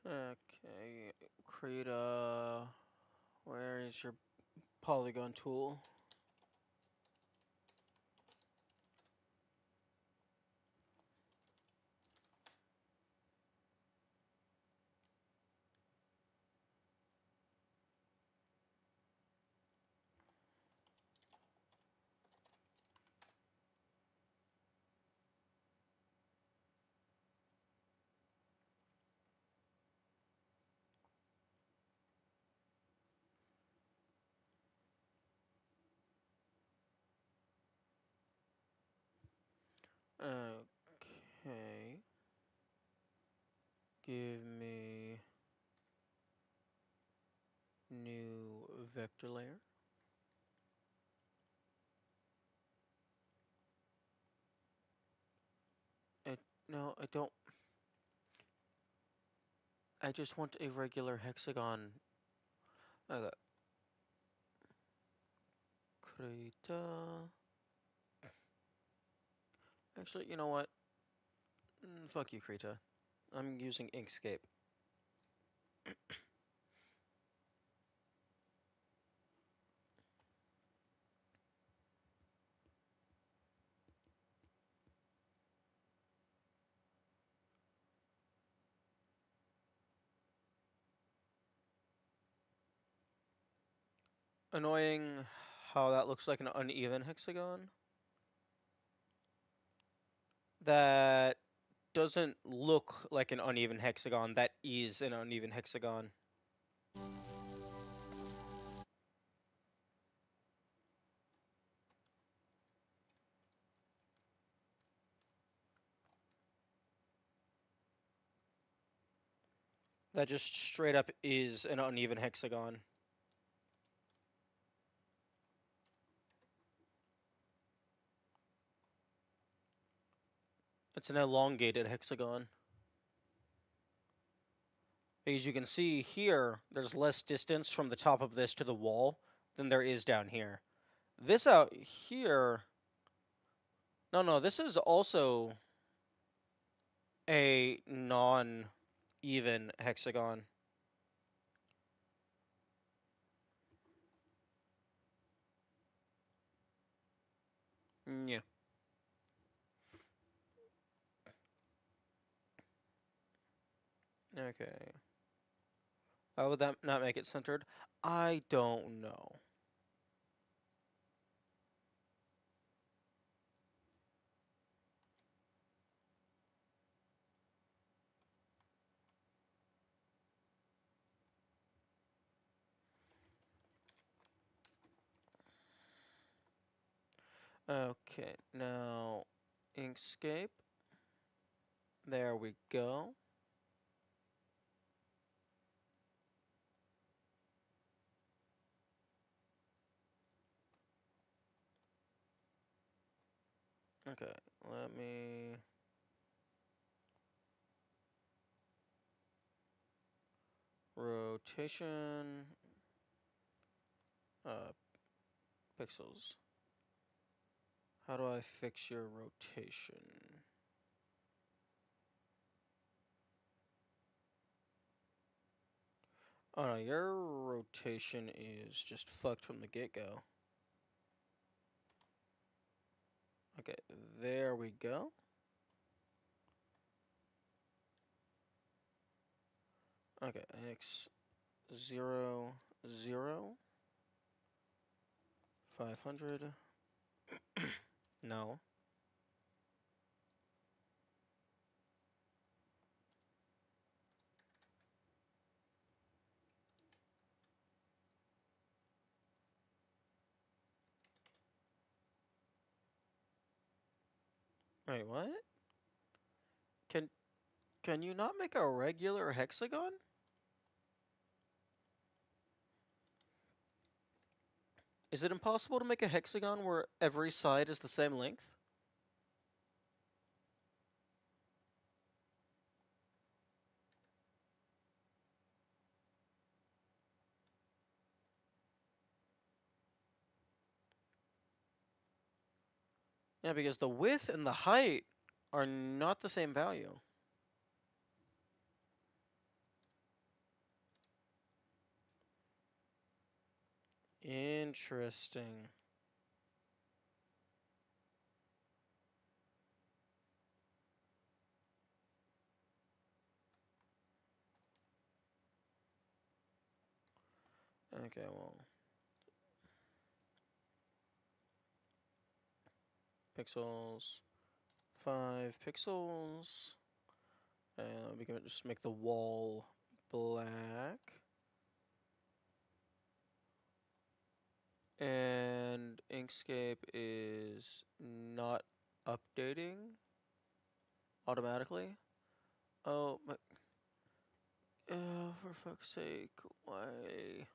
Okay. Create a. Where is your polygon tool? Okay. Give me new vector layer. No, I don't. I just want a regular hexagon. Okay. Create. Actually, you know what? Fuck you, Krita. I'm using Inkscape. Annoying how that looks like an uneven hexagon. That doesn't look like an uneven hexagon. That is an uneven hexagon. That just straight up is an uneven hexagon. It's an elongated hexagon. As you can see here, there's less distance from the top of this to the wall than there is down here. This out here... No, this is also a non-even hexagon. Yeah. Okay. How would that not make it centered? I don't know. Okay, now Inkscape. There we go. Okay, let me... Rotation... Pixels. How do I fix your rotation? Oh no, your rotation is just fucked from the get-go. Okay, there we go. Okay, X 0, 0, 500. No. Wait, what? Can Can you not make a regular hexagon? Is it impossible to make a hexagon where every side is the same length? Yeah, because the width and the height are not the same value. Interesting. Okay, well. Pixels. 5 pixels. And we can just make the wall black. And Inkscape is not updating automatically. Oh, my. For fuck's sake, why?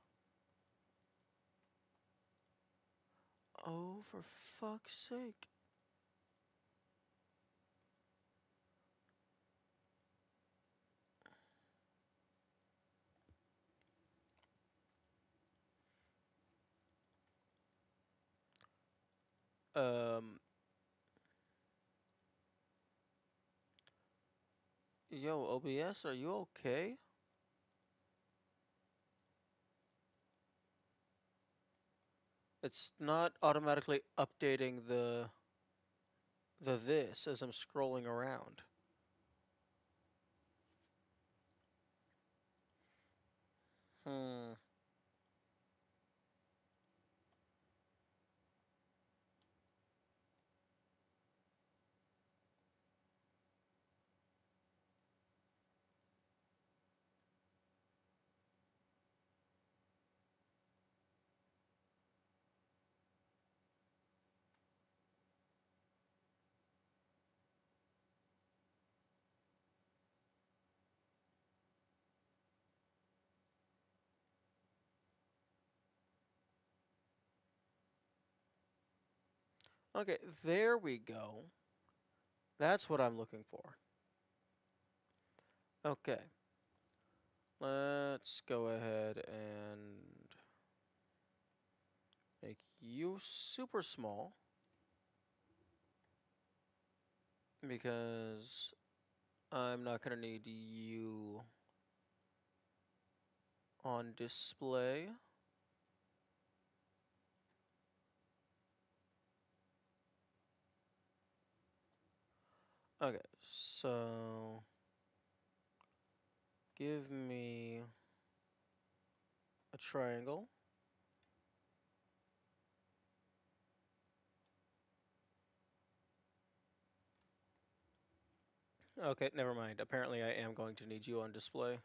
Oh, for fuck's sake. Yo, OBS, are you okay? It's not automatically updating the this as I'm scrolling around. Hmm. Okay, there we go. That's what I'm looking for. Okay. Let's go ahead and make you super small. Because I'm not going to need you on display. Okay, so give me a triangle. Okay, never mind. Apparently I am going to need you on display.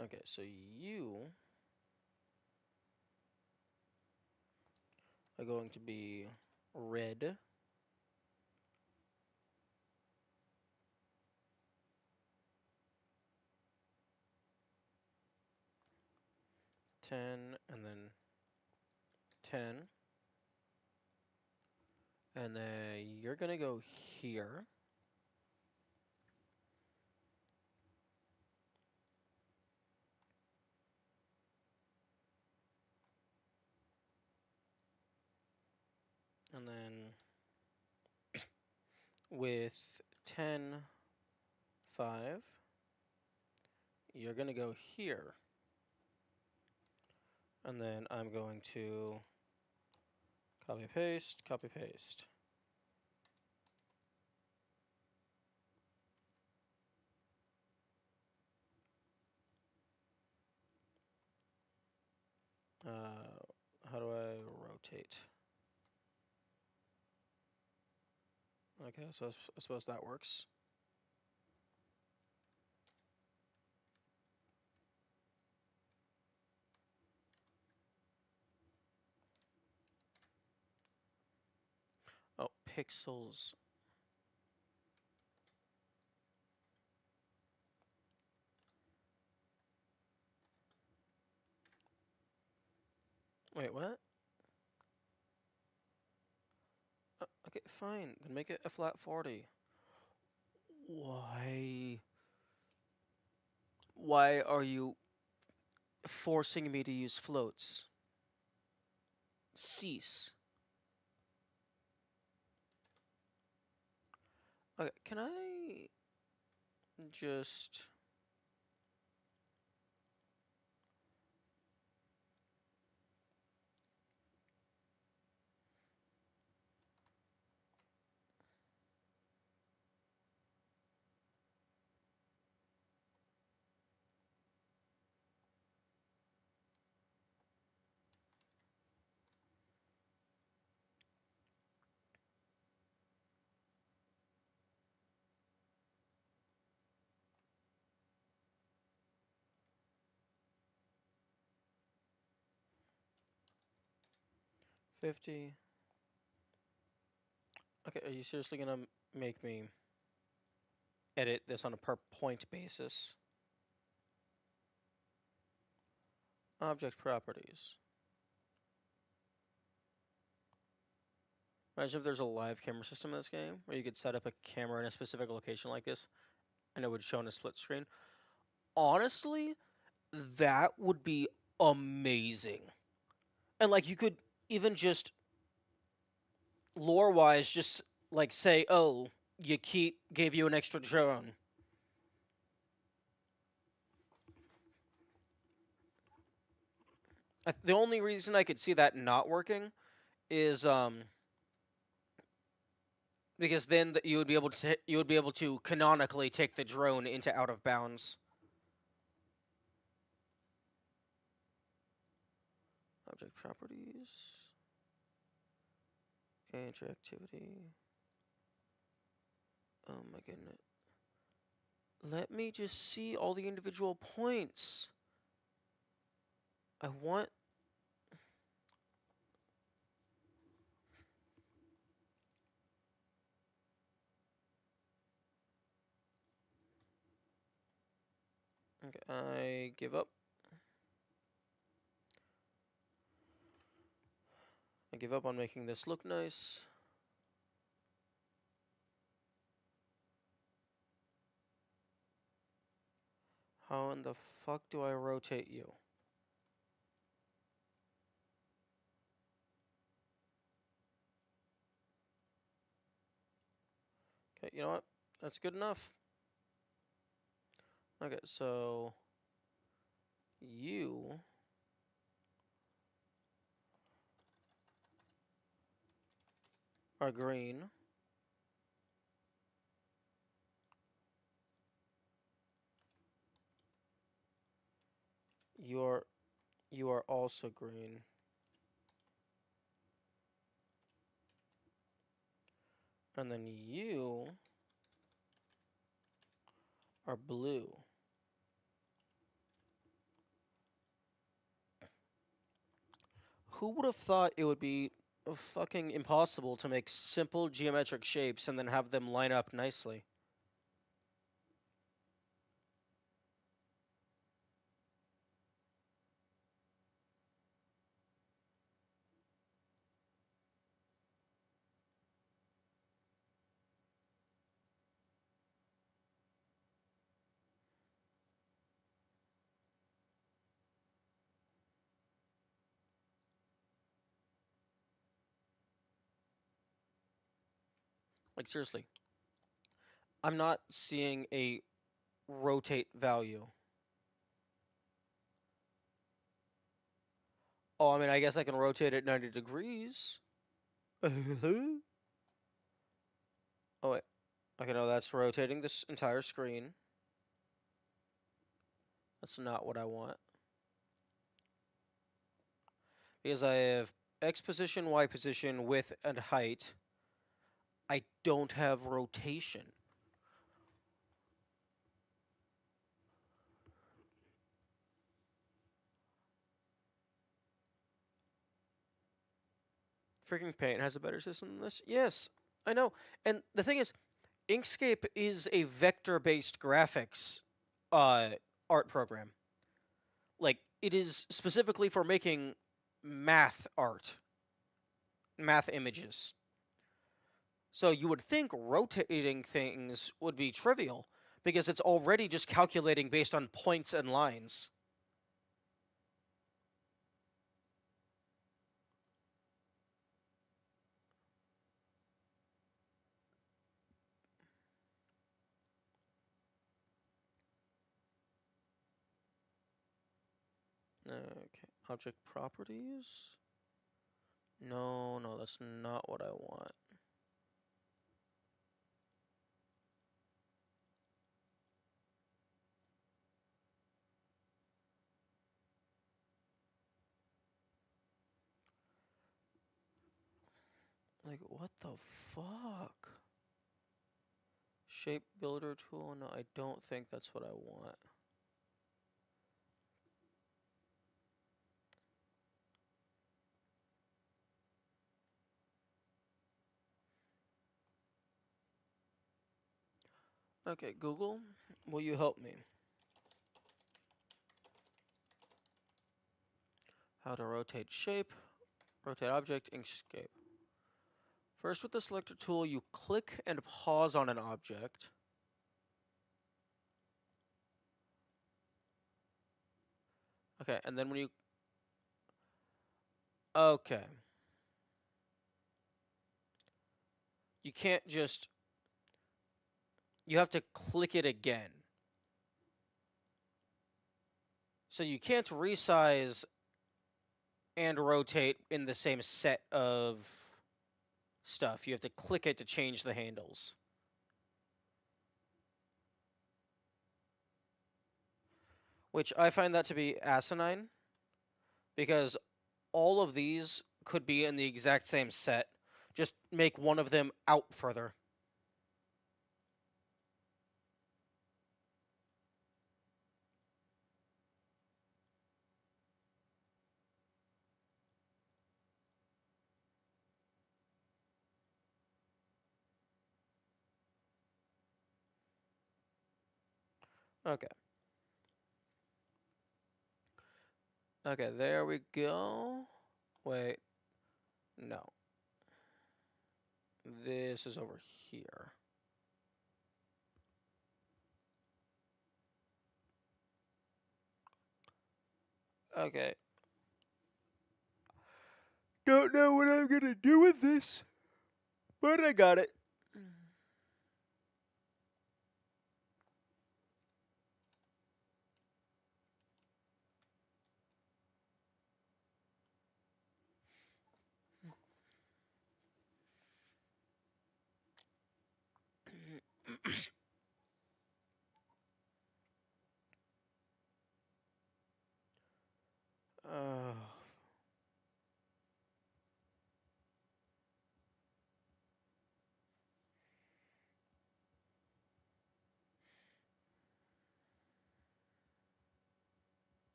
Okay, so you are going to be red. Ten, and then 10. And then you're going to go here. And then with 10, 5, you're going to go here. And then I'm going to copy paste, copy paste. How do I rotate? Okay, so I suppose that works. pixels. Wait, what? Okay, fine. Then make it a flat 40. Why? Why are you forcing me to use floats? Cease. Okay, can I just... $50. Okay, are you seriously gonna make me edit this on a per point basis? Object properties. Imagine if there's a live camera system in this game where you could set up a camera in a specific location like this and it would show on a split screen. Honestly, that would be amazing. And like you could even just lore wise just like say, oh, gave you an extra drone. The only reason I could see that not working is because then you would be able to canonically take the drone into out of bounds. Object properties, interactivity. Oh my goodness. Let me just see all the individual points. I want... Okay, I give up. I give up on making this look nice. How in the fuck do I rotate you? Okay, you know what? That's good enough. Okay, so you are green. You are also green. And then you are blue. Who would have thought it would be fucking impossible to make simple geometric shapes and then have them line up nicely? Like, seriously. I'm not seeing a rotate value. Oh, I mean, I guess I can rotate it 90 degrees. Oh, wait. Okay, no, that's rotating this entire screen. That's not what I want. Because I have X position, Y position, width, and height. I don't have rotation. Freaking Paint has a better system than this? Yes. I know. And the thing is, Inkscape is a vector-based graphics uh, art program. Like, it is specifically for making math art, math images. So you would think rotating things would be trivial because it's already just calculating based on points and lines. Okay, object properties. No, no, that's not what I want. Like, what the fuck? Shape builder tool? No, I don't think that's what I want. Okay, Google, will you help me? How to rotate shape, rotate object, Inkscape. First, with the selector tool, you click and pause on an object. Okay, and then when you... Okay. You can't just... You have to click it again. So you can't resize and rotate in the same set of stuff. You have to click it to change the handles. Which I find that to be asinine, because all of these could be in the exact same set. Just make one of them out further. Okay. Okay, there we go. Wait. No. This is over here. Okay. Don't know what I'm gonna do with this, but I got it. Oh.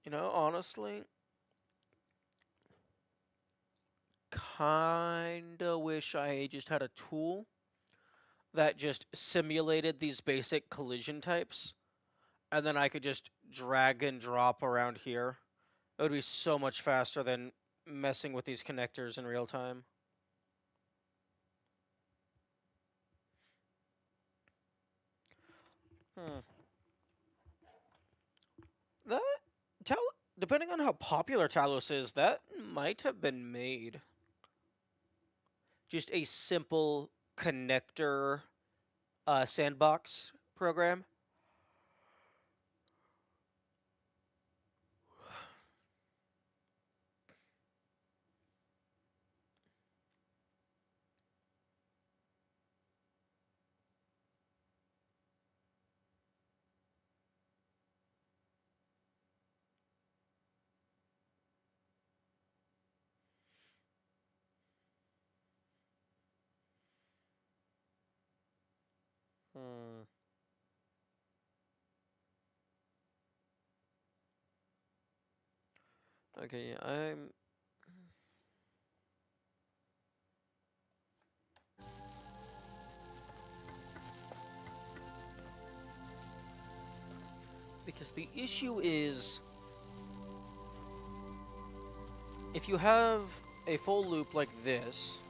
You know, honestly, kinda wish I just had a tool that just simulated these basic collision types, and then I could just drag and drop around here. It would be so much faster than messing with these connectors in real time. That depending on how popular Talos is, that might have been made. Just a simple connector sandbox program. Hmm. Okay, yeah, because the issue is if you have a full loop like this,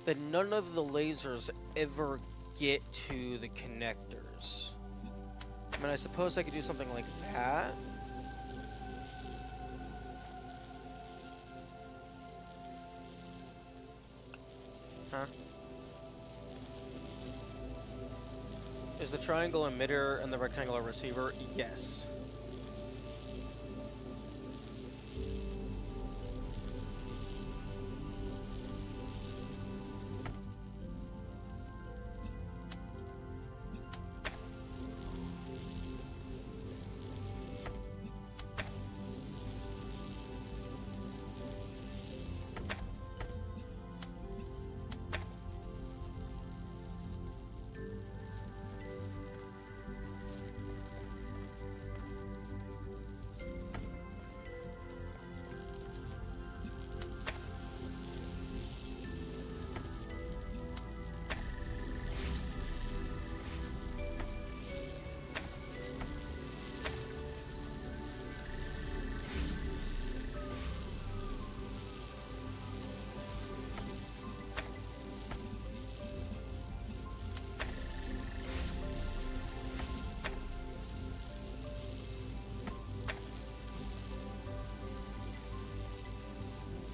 then none of the lasers ever get to the connectors. I mean, I suppose I could do something like that. Huh? Is the triangle emitter and the rectangular receiver? Yes.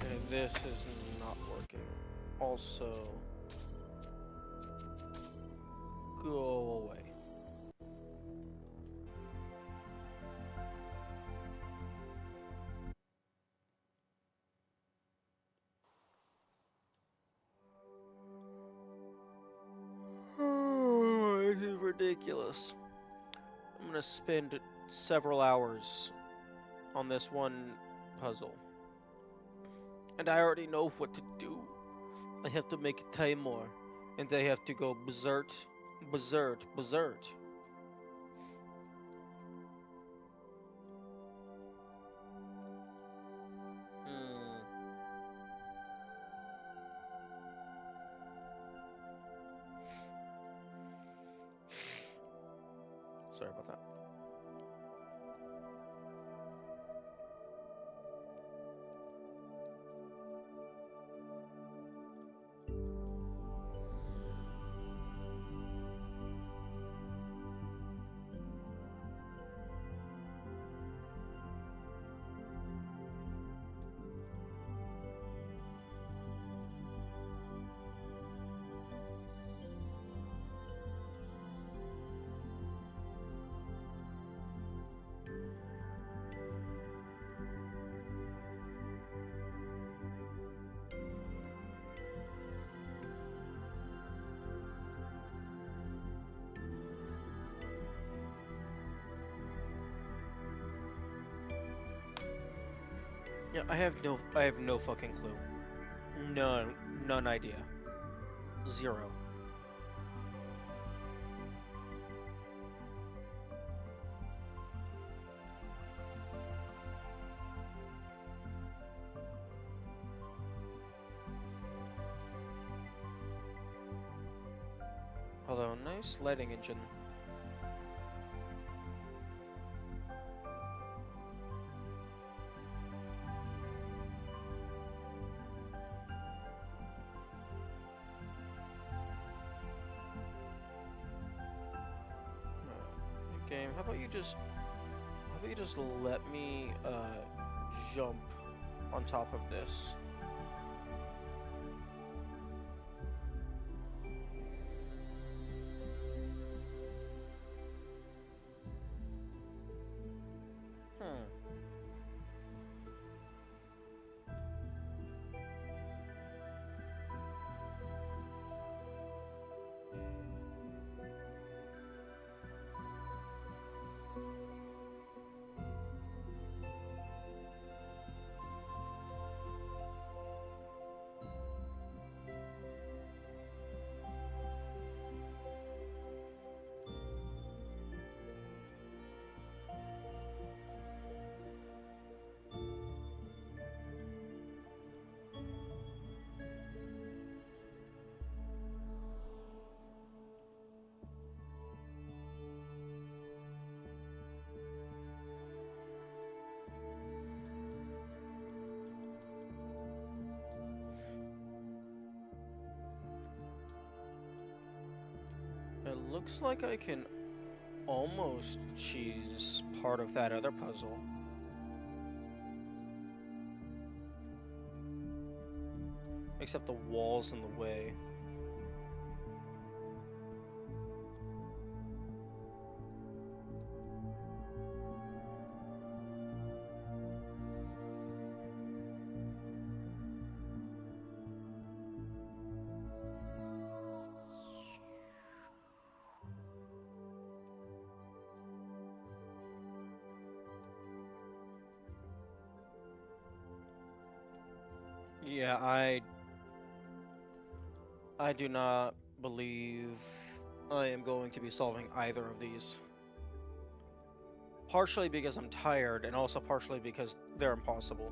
Okay, this is not working. Also, go away. This is ridiculous. I'm gonna spend several hours on this one puzzle. And I already know what to do. I have to make a timer. And I have to go berserk, berserk, berserk. Sorry about that. Yeah, I have no fucking clue. None idea. Zero. Although, nice lighting engine. Game, how about you just let me jump on top of this? looks like I can almost choose part of that other puzzle. Except the wall's in the way. Yeah, I do not believe I am going to be solving either of these. Partially because I'm tired, and also partially because they're impossible.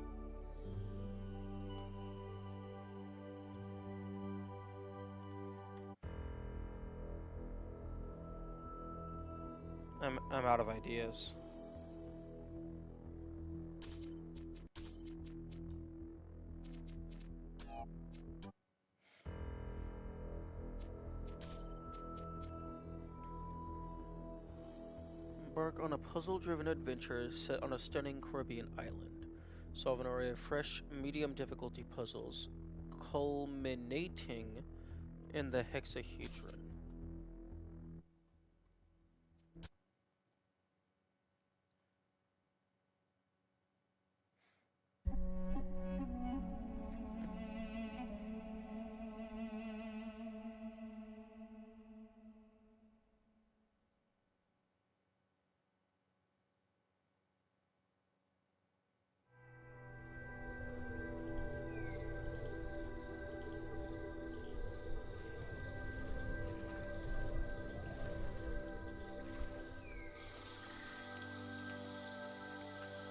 I'm out of ideas. Embark on a puzzle-driven adventure set on a stunning Caribbean island. Solve an array of fresh, medium difficulty puzzles, culminating in the hexahedron.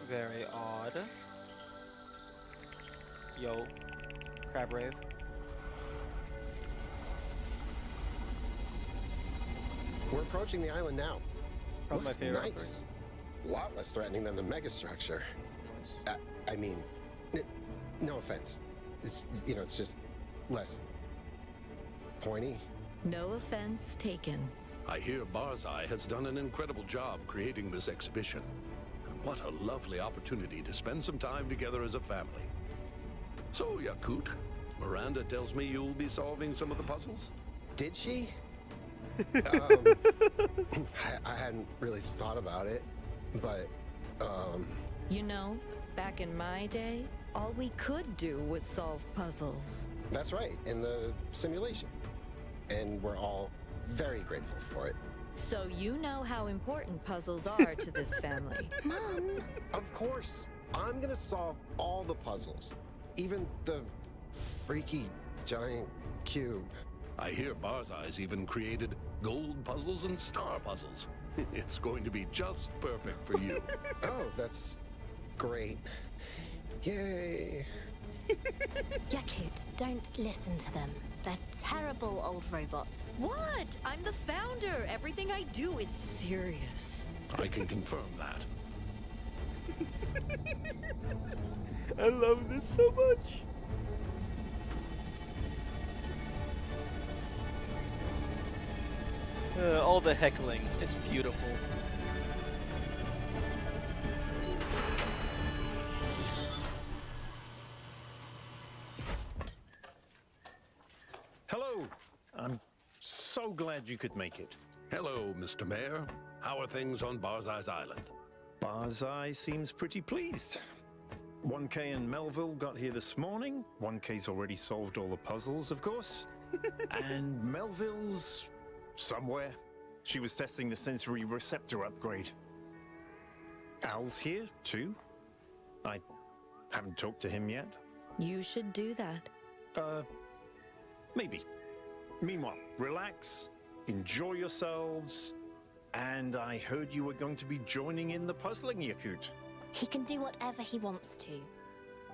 Very odd. Yo, Crab Rave. We're approaching the island now. Probably my Looks favorite. nice. A lot less threatening than the megastructure. Nice. I mean, no offense. It's, you know, it's just less pointy. No offense taken. I hear Barzai has done an incredible job creating this exhibition. And what a lovely opportunity to spend some time together as a family. So, Yakut, Miranda tells me you'll be solving some of the puzzles? Did she? I hadn't really thought about it, but, You know, back in my day, all we could do was solve puzzles. that's right, in the simulation. And we're all very grateful for it. So you know how important puzzles are to this family. Mum! Of course, I'm gonna solve all the puzzles, even the freaky giant cube. I hear Barzai's even created gold puzzles and star puzzles. It's going to be just perfect for you. Oh, that's great. Yay. Yakut, don't listen to them. They're terrible old robots. What? I'm the founder. Everything I do is serious. I can confirm that. I love this so much. All the heckling. It's beautiful. Hello. I'm so glad you could make it. Hello, Mr. Mayor. How are things on Barzai's Island? Barzai seems pretty pleased. 1K and Melville got here this morning. 1K's already solved all the puzzles, of course. And Melville's somewhere. She was testing the sensory receptor upgrade. Al's here, too. I haven't talked to him yet. You should do that. Maybe. Meanwhile, relax, enjoy yourselves, and I heard you were going to be joining in the puzzling, Yakut. He can do whatever he wants to.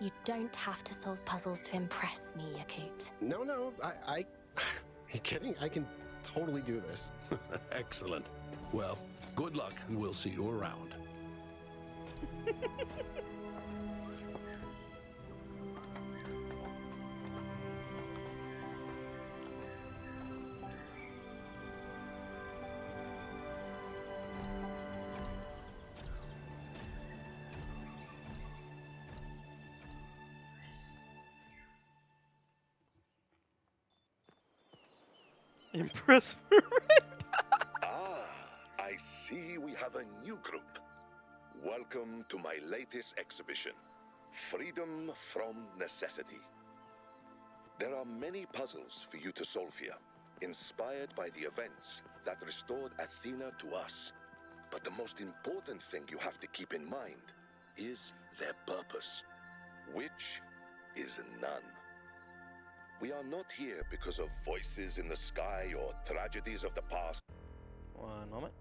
You don't have to solve puzzles to impress me, Yakut. No, are you kidding? I can totally do this. Excellent. Well, good luck, and we'll see you around. Impress. Ah, I see we have a new group. Welcome to my latest exhibition, Freedom from Necessity. There are many puzzles for you to solve here, inspired by the events that restored Athena to us. But the most important thing you have to keep in mind is their purpose, which is none. We are not here because of voices in the sky or tragedies of the past. One moment.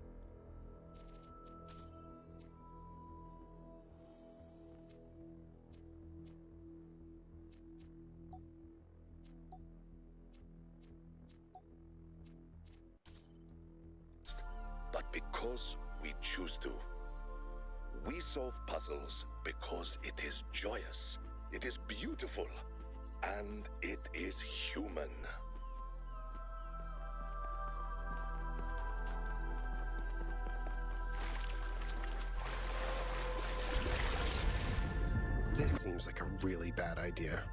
But because we choose to. We solve puzzles because it is joyous, it is beautiful, and it is human. This seems like a really bad idea.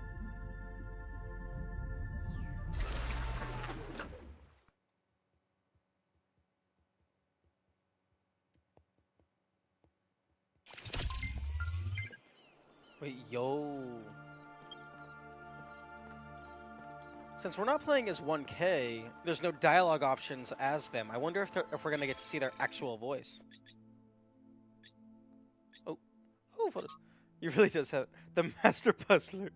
Wait, yo. Since we're not playing as 1K, there's no dialogue options as them. I wonder if we're gonna get to see their actual voice. Oh, photos. He really does have the master puzzler.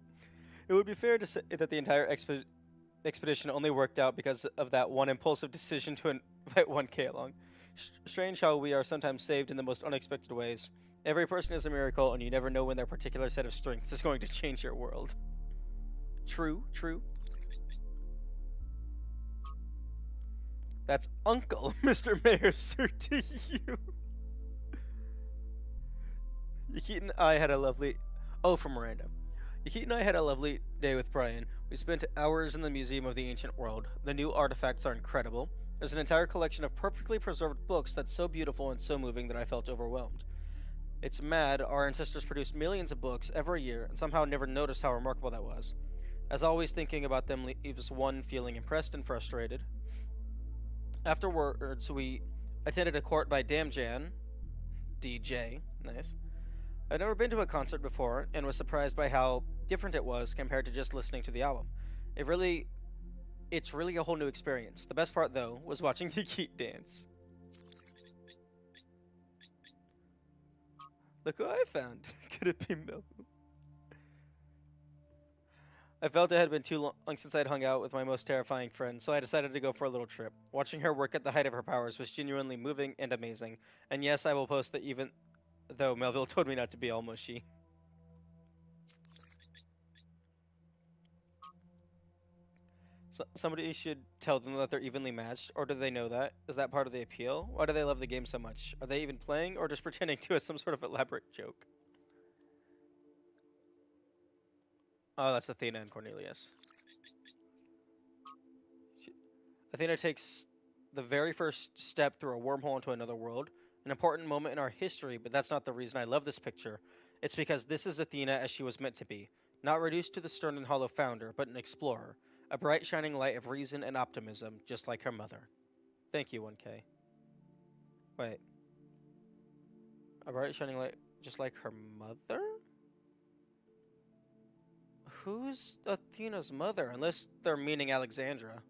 It would be fair to say that the entire expedition only worked out because of that one impulsive decision to invite 1K along. Strange how we are sometimes saved in the most unexpected ways. Every person is a miracle, and you never know when their particular set of strengths is going to change your world. True, true. That's Uncle, Mr. Mayor, sir, to you. Yakit and I had a lovely... Oh, from Miranda. Yakit and I had a lovely day with Brian. We spent hours in the Museum of the Ancient World. The new artifacts are incredible. There's an entire collection of perfectly preserved books that's so beautiful and so moving that I felt overwhelmed. It's mad, our ancestors produced millions of books every year, and somehow never noticed how remarkable that was. As always, thinking about them leaves one feeling impressed and frustrated. Afterwards, we attended a court by Damjan, DJ, nice. I've never been to a concert before, and was surprised by how different it was compared to just listening to the album. It's really a whole new experience. The best part, though, was watching Yakit dance. Look who I found. Could it be Mel? I felt it had been too long since I'd hung out with my most terrifying friend, so I decided to go for a little trip. Watching her work at the height of her powers was genuinely moving and amazing. And yes, I will post that even though Melville told me not to be all mushy. Somebody should tell them that they're evenly matched, or do they know that? Is that part of the appeal? Why do they love the game so much? Are they even playing, or just pretending to as some sort of elaborate joke? Oh, that's Athena and Cornelius. Athena takes the very first step through a wormhole into another world, an important moment in our history, but that's not the reason I love this picture. It's because this is Athena as she was meant to be, not reduced to the stern and hollow founder, but an explorer. A bright shining light of reason and optimism, just like her mother. Thank you, 1K. Wait. A bright shining light, just like her mother? Who's Athena's mother? Unless they're meaning Alexandra.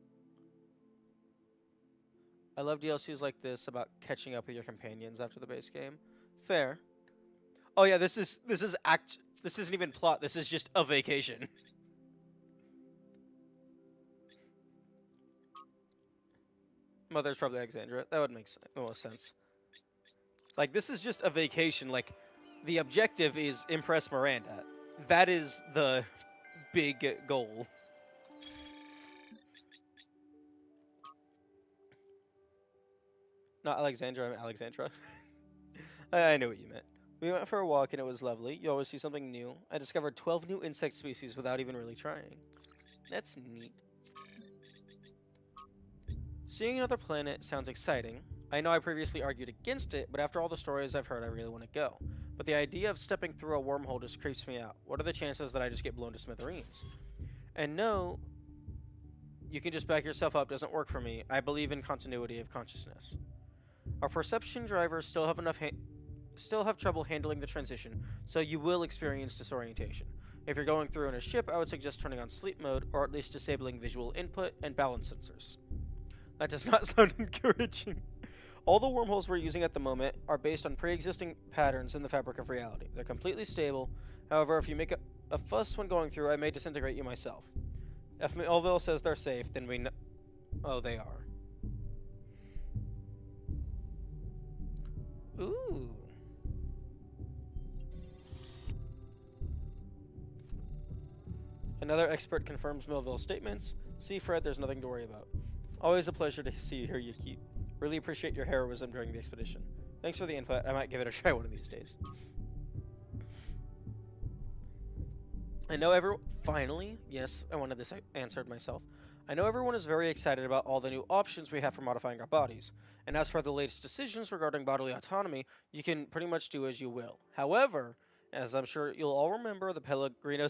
I love DLCs like this about catching up with your companions after the base game. Fair. Oh yeah, this isn't even plot. This is just a vacation. Mother's probably Alexandra. That would make the most sense. Like, this is just a vacation. Like, the objective is impress Miranda. That is the big goal. Not Alexandra, I'm Alexandra. I know what you meant. We went for a walk and it was lovely. You always see something new. I discovered 12 new insect species without even really trying. That's neat. Seeing another planet sounds exciting. I know I previously argued against it, but after all the stories I've heard, I really want to go. But the idea of stepping through a wormhole just creeps me out. What are the chances that I just get blown to smithereens? And no, you can just back yourself up doesn't work for me. I believe in continuity of consciousness. Our perception drivers still have trouble handling the transition, so you will experience disorientation. If you're going through in a ship, I would suggest turning on sleep mode, or at least disabling visual input and balance sensors. That does not sound encouraging. All the wormholes we're using at the moment are based on pre-existing patterns in the fabric of reality. They're completely stable. However, if you make a fuss when going through, I may disintegrate you myself. If Melville says they're safe, then we know... Oh, they are. Ooh. Another expert confirms Melville's statements. See, Fred, there's nothing to worry about. Always a pleasure to see you keep. Really appreciate your heroism during the expedition. Thanks for the input. I might give it a try one of these days. I know everyone... Finally, yes, I wanted this answered myself. I know everyone is very excited about all the new options we have for modifying our bodies, and as per the latest decisions regarding bodily autonomy, you can pretty much do as you will. However, as I'm sure you'll all remember the Pellegrino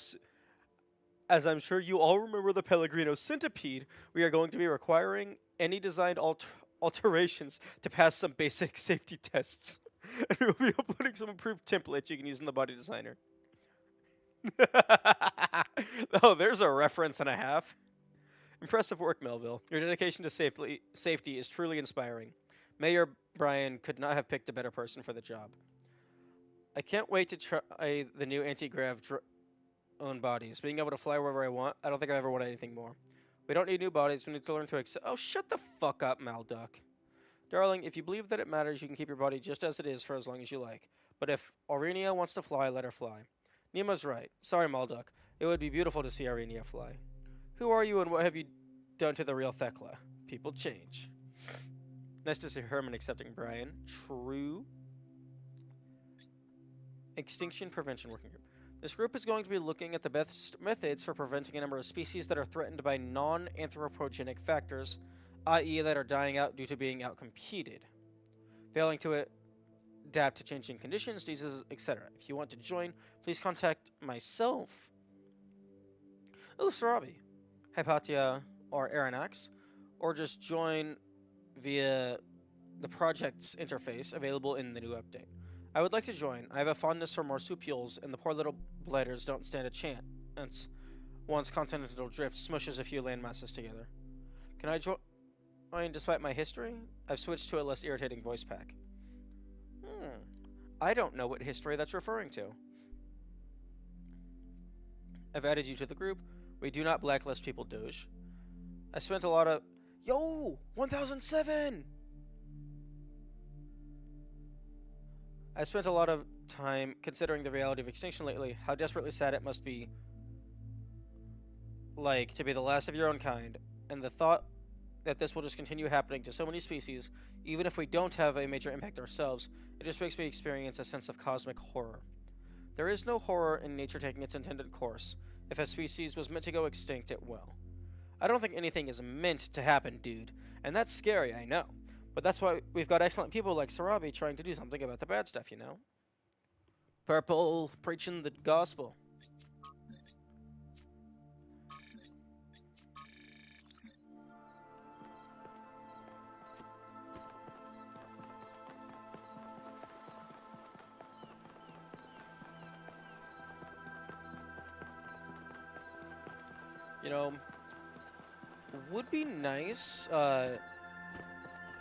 centipede, we are going to be requiring any designed alterations to pass some basic safety tests. And we'll be uploading some improved templates you can use in the body designer. Oh, there's a reference and a half. Impressive work, Melville. Your dedication to safety is truly inspiring. Mayor Brian could not have picked a better person for the job. I can't wait to try the new anti-grav own bodies. Being able to fly wherever I want, I don't think I ever want anything more. We don't need new bodies, we need to learn to accept— Oh, shut the fuck up, Malduck. Darling, if you believe that it matters, you can keep your body just as it is for as long as you like. But if Aurenia wants to fly, let her fly. Nima's right. Sorry, Malduck. It would be beautiful to see Aurenia fly. Who are you and what have you done to the real Thekla? People change. Nice to see Herman accepting Brian. True. Extinction Prevention Working Group. This group is going to be looking at the best methods for preventing a number of species that are threatened by non-anthropogenic factors, i.e. that are dying out due to being outcompeted, failing to adapt to changing conditions, diseases, etc. If you want to join, please contact myself. Oh, Sarabi, Hypatia, or Aranax, or just join via the project's interface available in the new update. I would like to join. I have a fondness for marsupials, and the poor little blighters don't stand a chance once continental drift smushes a few landmasses together. Can I join despite my history? I've switched to a less irritating voice pack. I don't know what history that's referring to. I've added you to the group. We do not blacklist people, Doge. I spent a lot of... Yo! 1007! I spent a lot of time considering the reality of extinction lately, how desperately sad it must be, like, to be the last of your own kind, and the thought that this will just continue happening to so many species, even if we don't have a major impact ourselves, it just makes me experience a sense of cosmic horror. There is no horror in nature taking its intended course. If a species was meant to go extinct, it will. I don't think anything is meant to happen, dude, and that's scary, I know. But that's why we've got excellent people like Sarabi trying to do something about the bad stuff, you know? Purple preaching the gospel. You know, would be nice,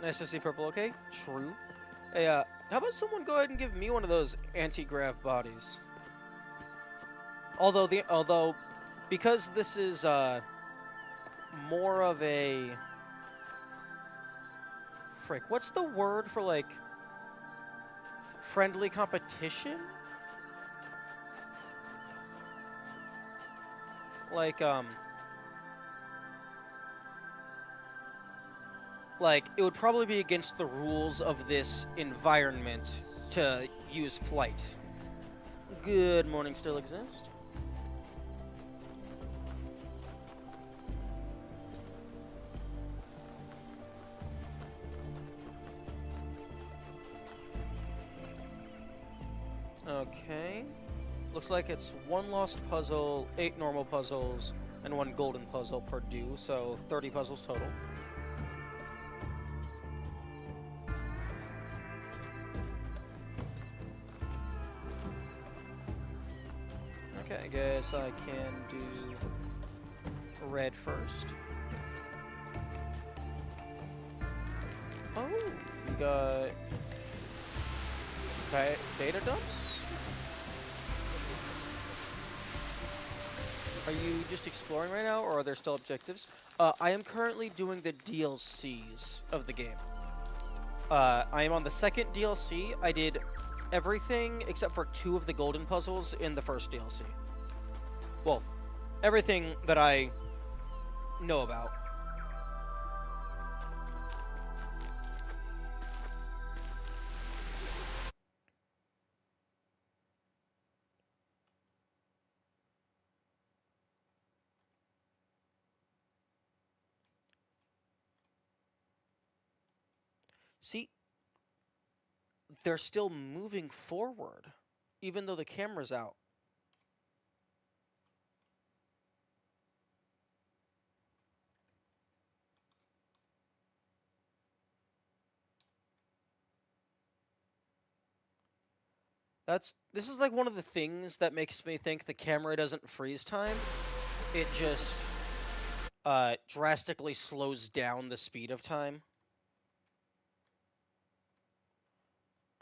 nice to see Purple, okay? True. Hey, how about someone go ahead and give me one of those anti-grav bodies? Although, because this is, more of a... Frick, what's the word for, like, friendly competition? Like, it would probably be against the rules of this environment to use flight. Good morning still exist? Okay. Looks like it's 1 lost puzzle, 8 normal puzzles, and 1 golden puzzle per due, so 30 puzzles total. Okay, I guess I can do red first. Oh, we got data dumps? Are you just exploring right now, or are there still objectives? I am currently doing the DLCs of the game. I am on the second DLC. I did everything except for 2 of the golden puzzles in the first DLC. Well, everything that I know about. See, they're still moving forward, even though the camera's out. This is like one of the things that makes me think the camera doesn't freeze time. It just drastically slows down the speed of time.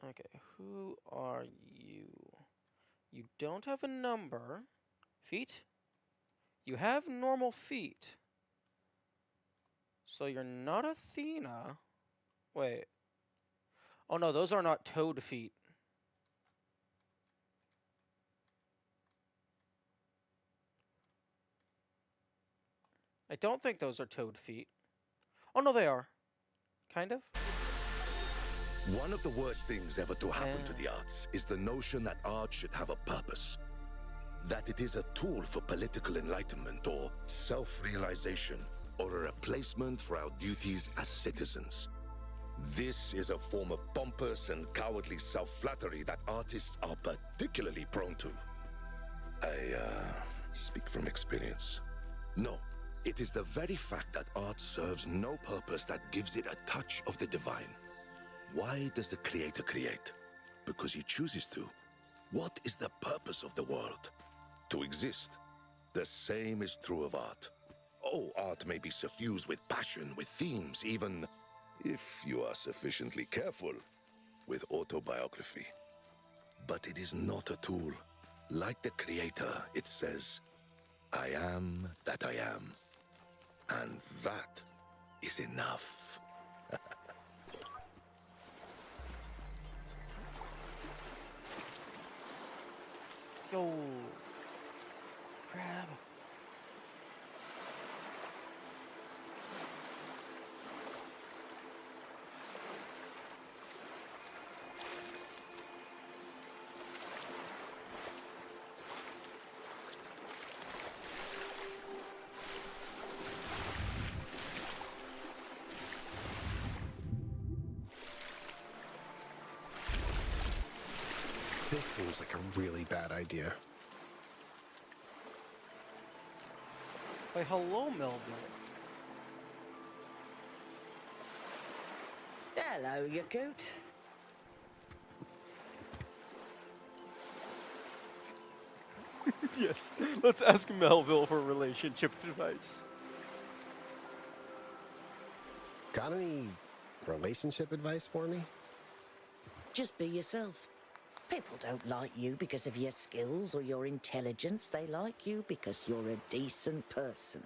Okay, who are you? You don't have a number. Feet? You have normal feet. So you're not Athena. Wait. Oh no, those are not toad feet. I don't think those are toad feet. Oh no, they are. Kind of. One of the worst things ever to happen to the arts is the notion that art should have a purpose. That it is a tool for political enlightenment or self-realization, or a replacement for our duties as citizens. This is a form of pompous and cowardly self-flattery that artists are particularly prone to. I speak from experience. No, it is the very fact that art serves no purpose that gives it a touch of the divine. Why does the creator create? Because he chooses to. What is the purpose of the world? To exist. The same is true of art. Oh, art may be suffused with passion, with themes, even, if you are sufficiently careful, with autobiography. But it is not a tool. Like the creator, it says, I am that I am. And that is enough. Yo. Crab. This seems like a really bad idea. Why, hello, Melville. Hello, you coot. Yes, let's ask Melville for relationship advice. Got any relationship advice for me? Just be yourself. People don't like you because of your skills or your intelligence. They like you because you're a decent person.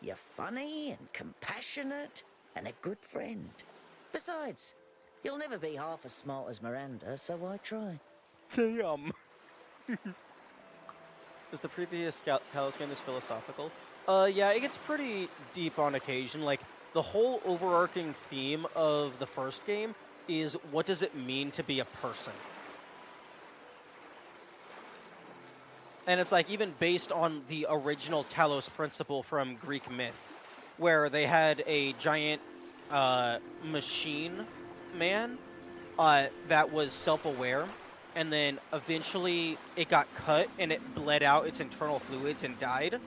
You're funny and compassionate and a good friend. Besides, you'll never be half as smart as Miranda, so why try? Damn. Is the previous Talos game this philosophical? Yeah, it gets pretty deep on occasion. Like, the whole overarching theme of the first game is, what does it mean to be a person? And it's like even based on the original Talos principle from Greek myth, where they had a giant machine man that was self-aware, and then eventually it got cut and it bled out its internal fluids and died.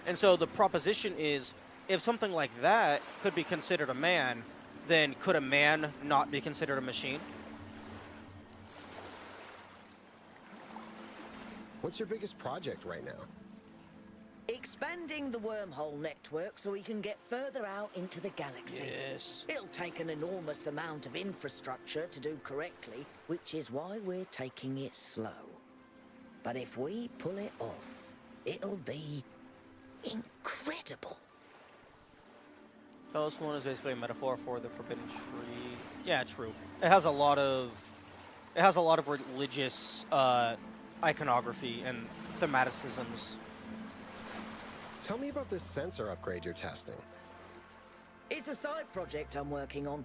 And so the proposition is, if something like that could be considered a man, then could a man not be considered a machine? What's your biggest project right now? Expanding the wormhole network so we can get further out into the galaxy. Yes. It'll take an enormous amount of infrastructure to do correctly, which is why we're taking it slow. But if we pull it off, it'll be incredible. Talos 1 is basically a metaphor for the Forbidden Tree. Yeah, true. It has a lot of religious iconography and thematicisms. Tell me about this sensor upgrade you're testing. It's a side project I'm working on.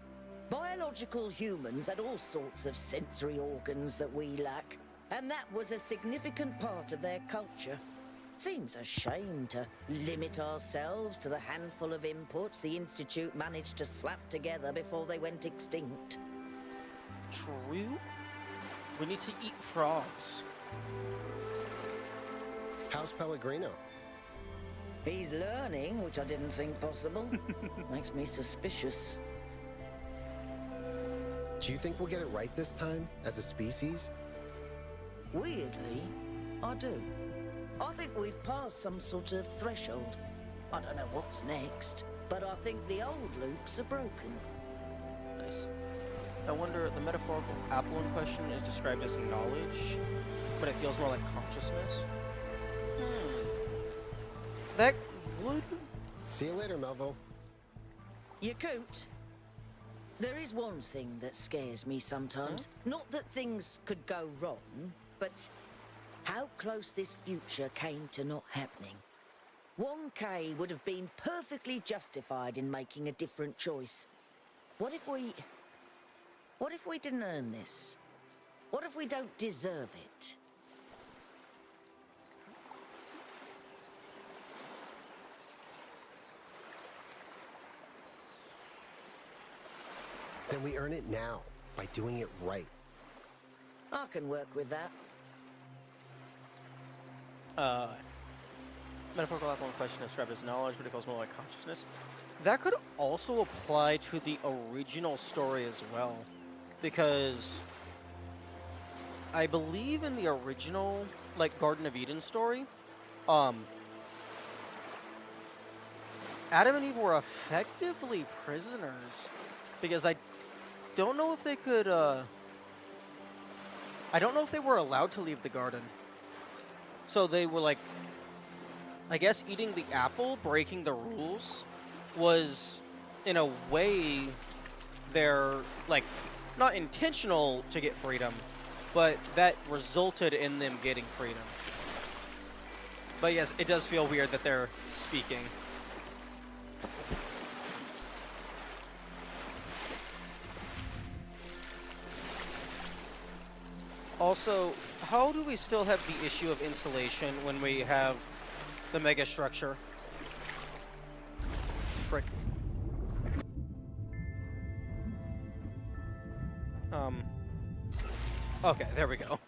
Biological humans had all sorts of sensory organs that we lack, and that was a significant part of their culture. Seems a shame to limit ourselves to the handful of inputs the Institute managed to slap together before they went extinct. True. We need to eat frogs. How's Pellegrino? He's learning, which I didn't think possible. Makes me suspicious. Do you think we'll get it right this time, as a species? Weirdly, I do. I think we've passed some sort of threshold. I don't know what's next, but I think the old loops are broken. Nice. I wonder, the metaphorical apple in question is described as knowledge, but it feels more like consciousness. That would... See you later, Melville. Yakut, there is one thing that scares me sometimes. Not that things could go wrong, but how close this future came to not happening. 1K would have been perfectly justified in making a different choice. What if we didn't earn this? What if we don't deserve it? Then we earn it now, by doing it right. I can work with that. Metaphorical apple in question is described as knowledge, but it feels more like consciousness. That could also apply to the original story as well, because I believe in the original, like, Garden of Eden story, Adam and Eve were effectively prisoners, because I don't know if they could, I don't know if they were allowed to leave the garden. So they were, like, I guess eating the apple, breaking the rules, was, in a way, their, like, not intentional to get freedom, but that resulted in them getting freedom. But yes, it does feel weird that they're speaking. Also, how do we still have the issue of insulation when we have the mega structure? Frick. Okay, there we go.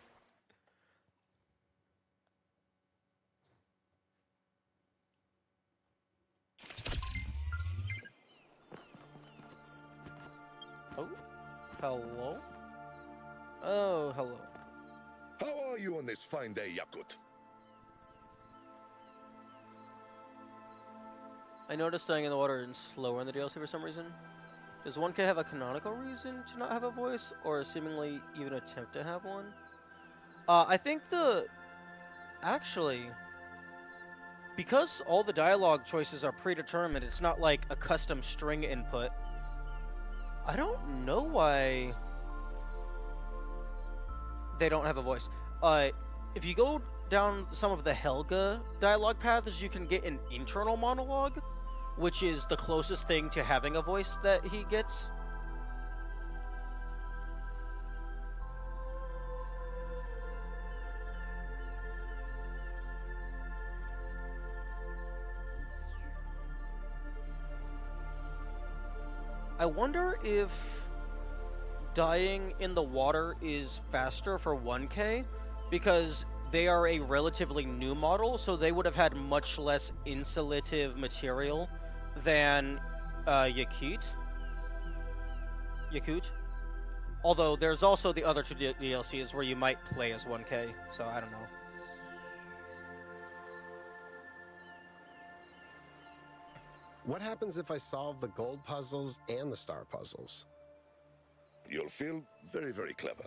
Oh, hello? Oh, hello. How are you on this fine day, Yakut? I noticed dying in the water is slower in the DLC for some reason. Does 1K have a canonical reason to not have a voice, or seemingly even attempt to have one? I think actually, because all the dialogue choices are predetermined, it's not like a custom string input. I don't know why they don't have a voice. If you go down some of the Helga dialogue paths, you can get an internal monologue, which is the closest thing to having a voice that he gets. I wonder if dying in the water is faster for 1K, because they are a relatively new model, so they would have had much less insulative material than Yakut. Although there's also the other two DLCs where you might play as 1K, so I don't know. What happens if I solve the gold puzzles and the star puzzles? You'll feel very, very clever.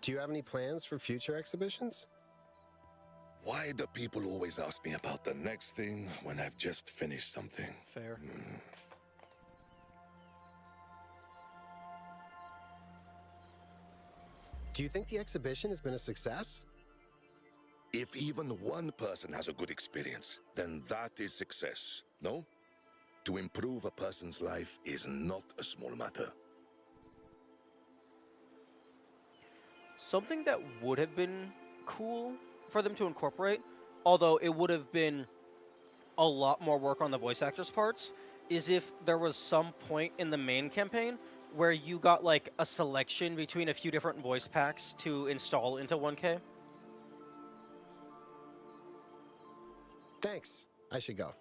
Do you have any plans for future exhibitions? Why do people always ask me about the next thing when I've just finished something? Fair. Do you think the exhibition has been a success? If even one person has a good experience, then that is success, no? To improve a person's life is not a small matter. Something that would have been cool for them to incorporate, although it would have been a lot more work on the voice actors' parts, is if there was some point in the main campaign where you got like a selection between a few different voice packs to install into 1K. Thanks. I should go.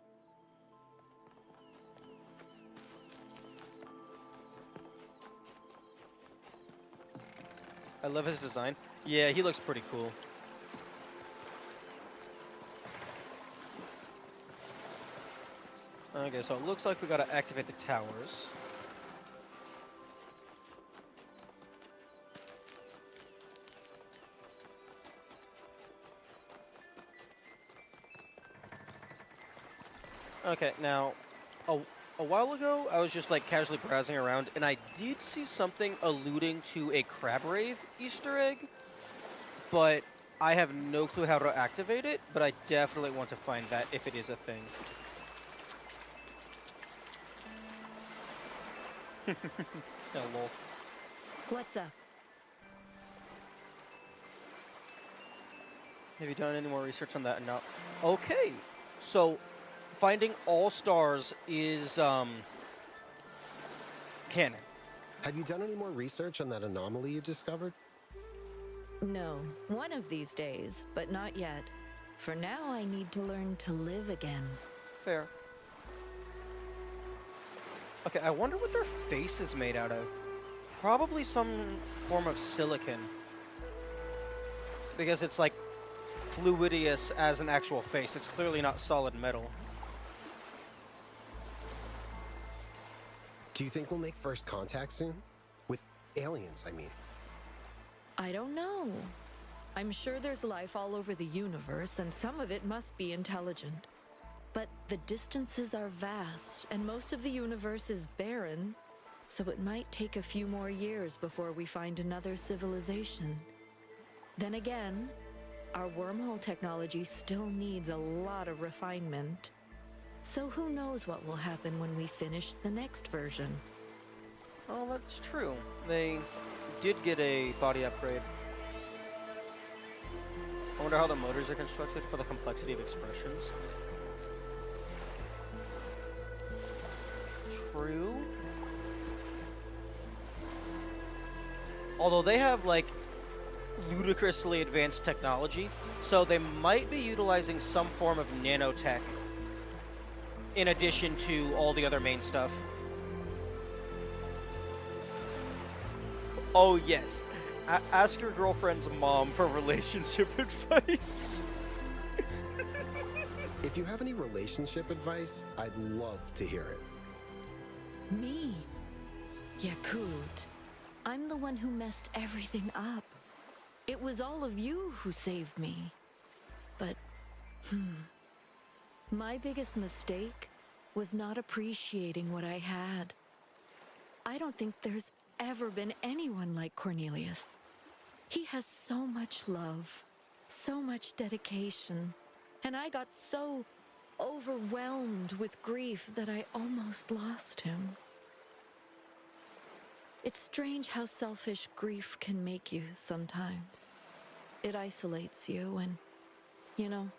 I love his design. Yeah, he looks pretty cool. Okay, so it looks like we gotta activate the towers. Okay, now, a while ago, I was just like casually browsing around, and I did see something alluding to a crab rave Easter egg, but I have no clue how to activate it, but I definitely want to find that if it is a thing. Oh, lol. What's up? Have you done any more research on that? No. Okay, so finding all stars is canon. Have you done any more research on that anomaly you discovered? No, one of these days, but not yet. For now, I need to learn to live again. Fair. Okay, I wonder what their face is made out of. Probably some form of silicon. Because it's like fluidious as an actual face. It's clearly not solid metal. Do you think we'll make first contact soon? With aliens, I mean. I don't know. I'm sure there's life all over the universe, and some of it must be intelligent. But the distances are vast, and most of the universe is barren, so it might take a few more years before we find another civilization. Then again, our wormhole technology still needs a lot of refinement. So who knows what will happen when we finish the next version? Oh, that's true. They did get a body upgrade. I wonder how the motors are constructed for the complexity of expressions. True. Although they have, like, ludicrously advanced technology, so they might be utilizing some form of nanotech in addition to all the other main stuff. Oh, yes. Ask your girlfriend's mom for relationship advice. If you have any relationship advice, I'd love to hear it. Me? Yakut. I'm the one who messed everything up. It was all of you who saved me. But, my biggest mistake was not appreciating what I had. I don't think there's ever been anyone like Cornelius. He has so much love, so much dedication, and I got so overwhelmed with grief that I almost lost him. It's strange how selfish grief can make you sometimes. It isolates you and, you know,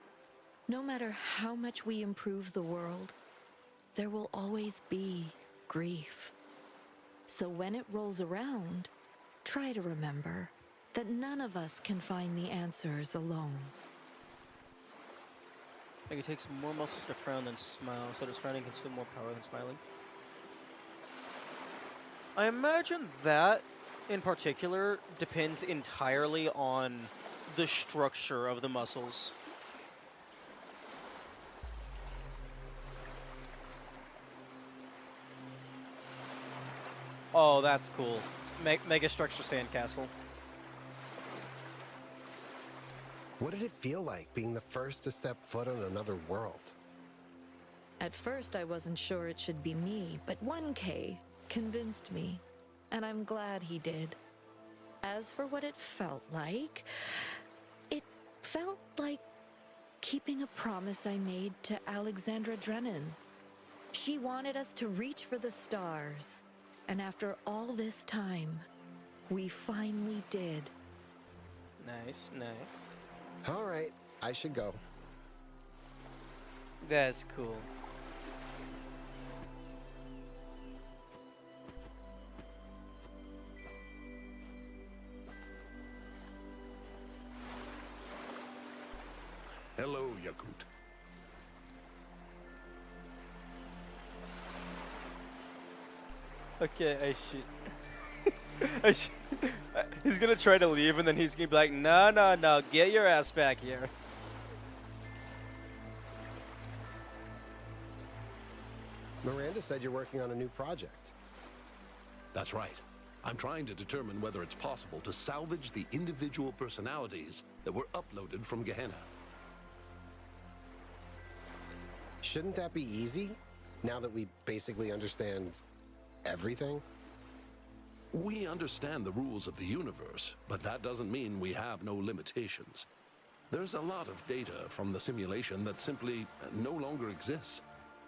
no matter how much we improve the world, there will always be grief. So when it rolls around, Try to remember that none of us can find the answers alone. Like it takes more muscles to frown than smile, so does frowning consume more power than smiling? I imagine that, in particular, depends entirely on the structure of the muscles. Oh, that's cool. Mega structure sandcastle. What did it feel like being the first to step foot on another world? At first, I wasn't sure it should be me, but 1K convinced me, and I'm glad he did. As for what it felt like keeping a promise I made to Alexandra Drennan. She wanted us to reach for the stars, and after all this time, we finally did. Nice, nice. All right, I should go. That's cool. Hello, Yakut. Okay, he's gonna try to leave, and then he's gonna be like, no, no, no, get your ass back here. Miranda said you're working on a new project. That's right. I'm trying to determine whether it's possible to salvage the individual personalities that were uploaded from Gehenna. Shouldn't that be easy, now that we basically understand everything? We understand the rules of the universe, but that doesn't mean we have no limitations. There's a lot of data from the simulation that simply no longer exists.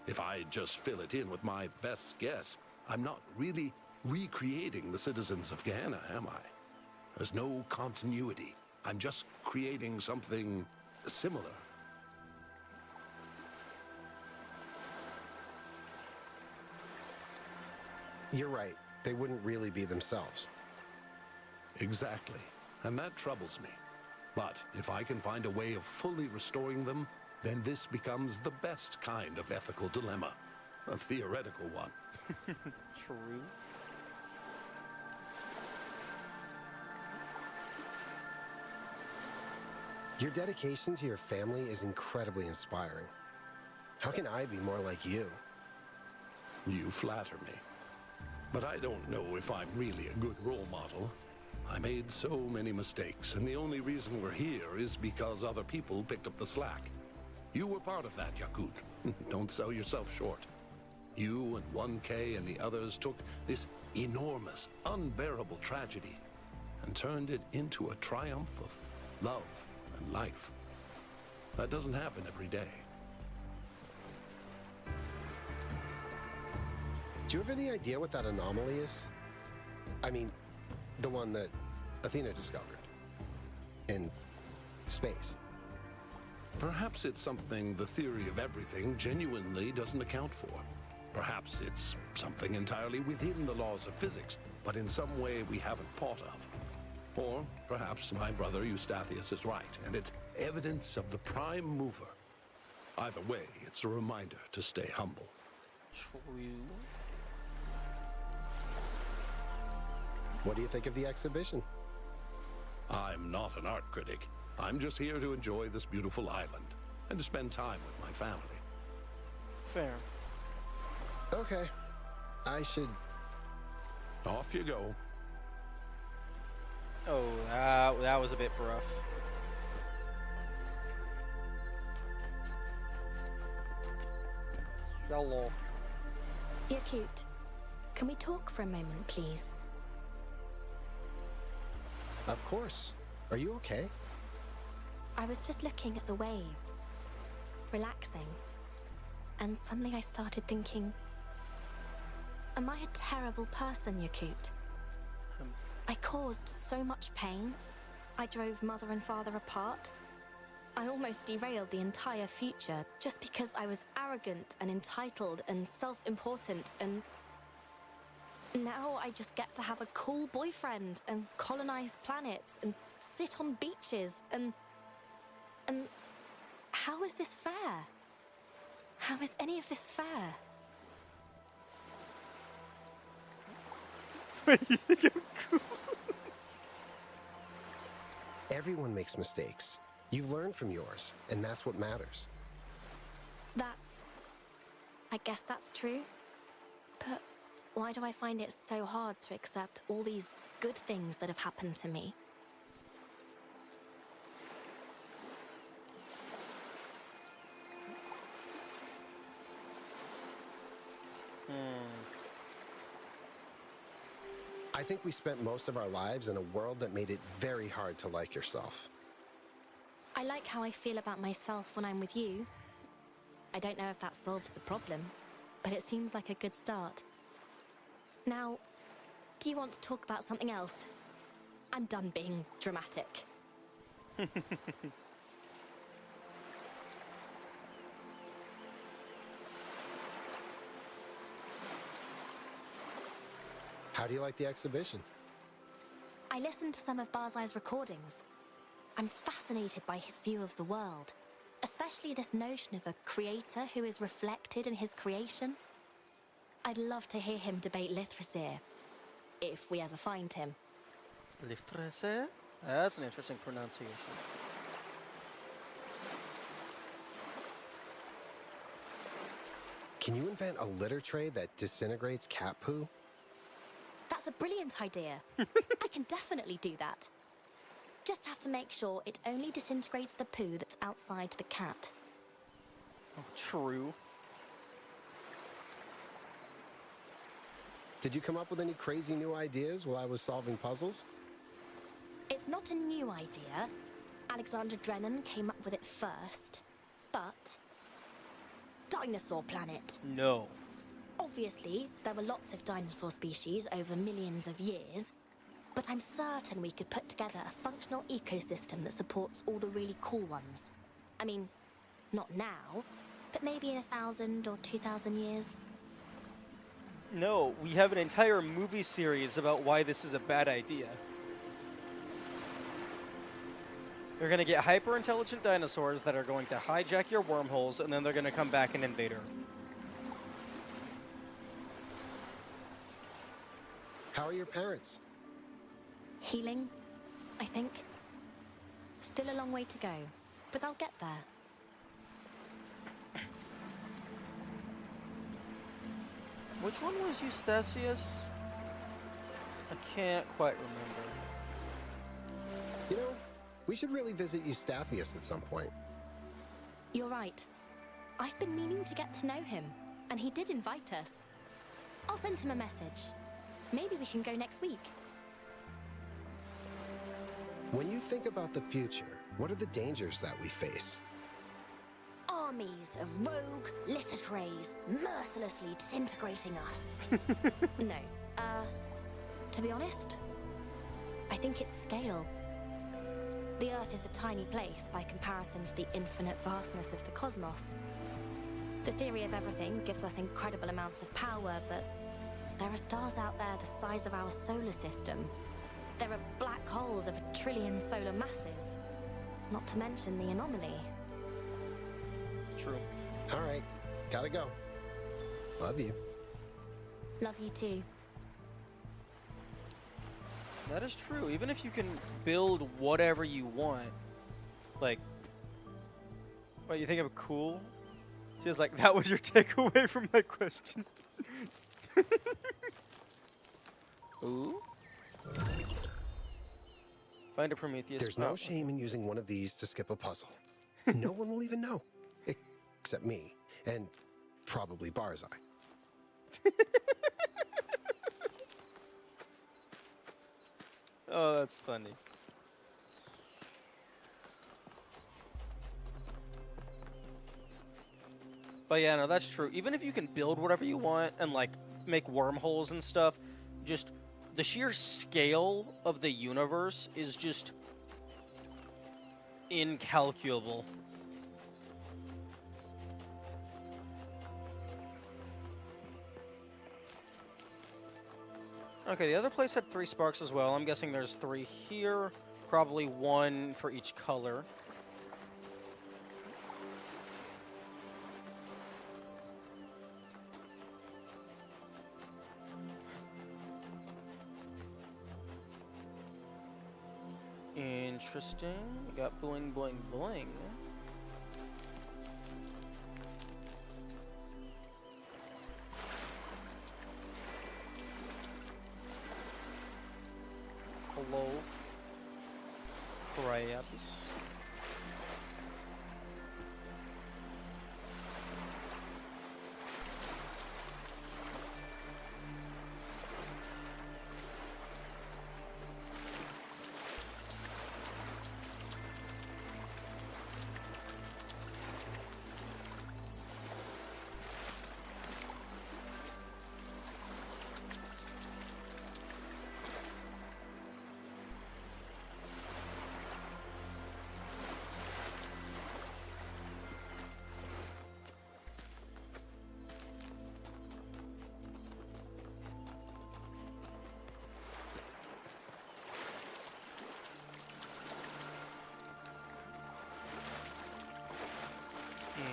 If I just fill it in with my best guess, I'm not really recreating the citizens of Gehenna, am I? There's no continuity. I'm just creating something similar. You're right. They wouldn't really be themselves. Exactly. And that troubles me. But if I can find a way of fully restoring them, then this becomes the best kind of ethical dilemma. A theoretical one. True. Your dedication to your family is incredibly inspiring. How can I be more like you? You flatter me. But I don't know if I'm really a good role model. I made so many mistakes, and the only reason we're here is because other people picked up the slack. You were part of that, Yakut. Don't sell yourself short. You and 1K and the others took this enormous, unbearable tragedy and turned it into a triumph of love and life. That doesn't happen every day. Do you have any idea what that anomaly is? I mean, the one that Athena discovered in space. Perhaps it's something the theory of everything genuinely doesn't account for. Perhaps it's something entirely within the laws of physics, but in some way we haven't thought of. Or perhaps my brother Eustathius is right, and it's evidence of the prime mover. Either way, it's a reminder to stay humble. True. What do you think of the exhibition? I'm not an art critic. I'm just here to enjoy this beautiful island and to spend time with my family. Fair. Okay. I should... Off you go. Oh, that was a bit rough. Hello. You're cute. Can we talk for a moment, please? Of course. Are you okay? I was just looking at the waves, relaxing, and suddenly I started thinking, am I a terrible person, Yakut? I caused so much pain. I drove mother and father apart. I almost derailed the entire future just because I was arrogant and entitled and self-important and... Now I just get to have a cool boyfriend and colonize planets and sit on beaches and how is this fair? How is any of this fair? Everyone makes mistakes. You've learned from yours, and that's what matters. I guess that's true. But why do I find it so hard to accept all these good things that have happened to me? I think we spent most of our lives in a world that made it very hard to like yourself. I like how I feel about myself when I'm with you. I don't know if that solves the problem, but it seems like a good start. Now, do you want to talk about something else? I'm done being dramatic. How do you like the exhibition? I listened to some of Barzai's recordings. I'm fascinated by his view of the world, especially this notion of a creator who is reflected in his creation. I'd love to hear him debate Lithrasir, if we ever find him. Lithrasir? That's an interesting pronunciation. Can you invent a litter tray that disintegrates cat poo? That's a brilliant idea. I can definitely do that. Just have to make sure it only disintegrates the poo that's outside the cat. Oh, true. Did you come up with any crazy new ideas while I was solving puzzles? It's not a new idea. Alexander Drennan came up with it first. But... Dinosaur planet. No. Obviously, there were lots of dinosaur species over millions of years, but I'm certain we could put together a functional ecosystem that supports all the really cool ones. I mean, not now, but maybe in 1,000 or 2,000 years. No, we have an entire movie series about why this is a bad idea. You're gonna get hyper-intelligent dinosaurs that are going to hijack your wormholes, and then they're gonna come back and invade Earth. How are your parents? Healing, I think. Still a long way to go, but they'll get there. Which one was Eustachius? I can't quite remember. You know, we should really visit Eustathius at some point. You're right. I've been meaning to get to know him, and he did invite us. I'll send him a message. Maybe we can go next week. When you think about the future, what are the dangers that we face? Armies of rogue litter trays mercilessly disintegrating us. No. To be honest, I think it's scale. The Earth is a tiny place by comparison to the infinite vastness of the cosmos. The theory of everything gives us incredible amounts of power, but there are stars out there the size of our solar system. There are black holes of 1 trillion solar masses. Not to mention the anomaly. True. All right, gotta go. Love you. Love you too. That is true. Even if you can build whatever you want, like, what, you think I'm cool? She was like, that was your takeaway from my question. Ooh. Find a Prometheus. There's no shame in using one of these to skip a puzzle. No one will even know. Except me, and probably Barzai. Oh, that's funny. But yeah, no, that's true. Even if you can build whatever you want and, like, make wormholes and stuff, just the sheer scale of the universe is just incalculable. Okay, the other place had 3 sparks as well. I'm guessing there's 3 here. Probably 1 for each color. Interesting. We got bling, bling, bling. Hello. Crabs.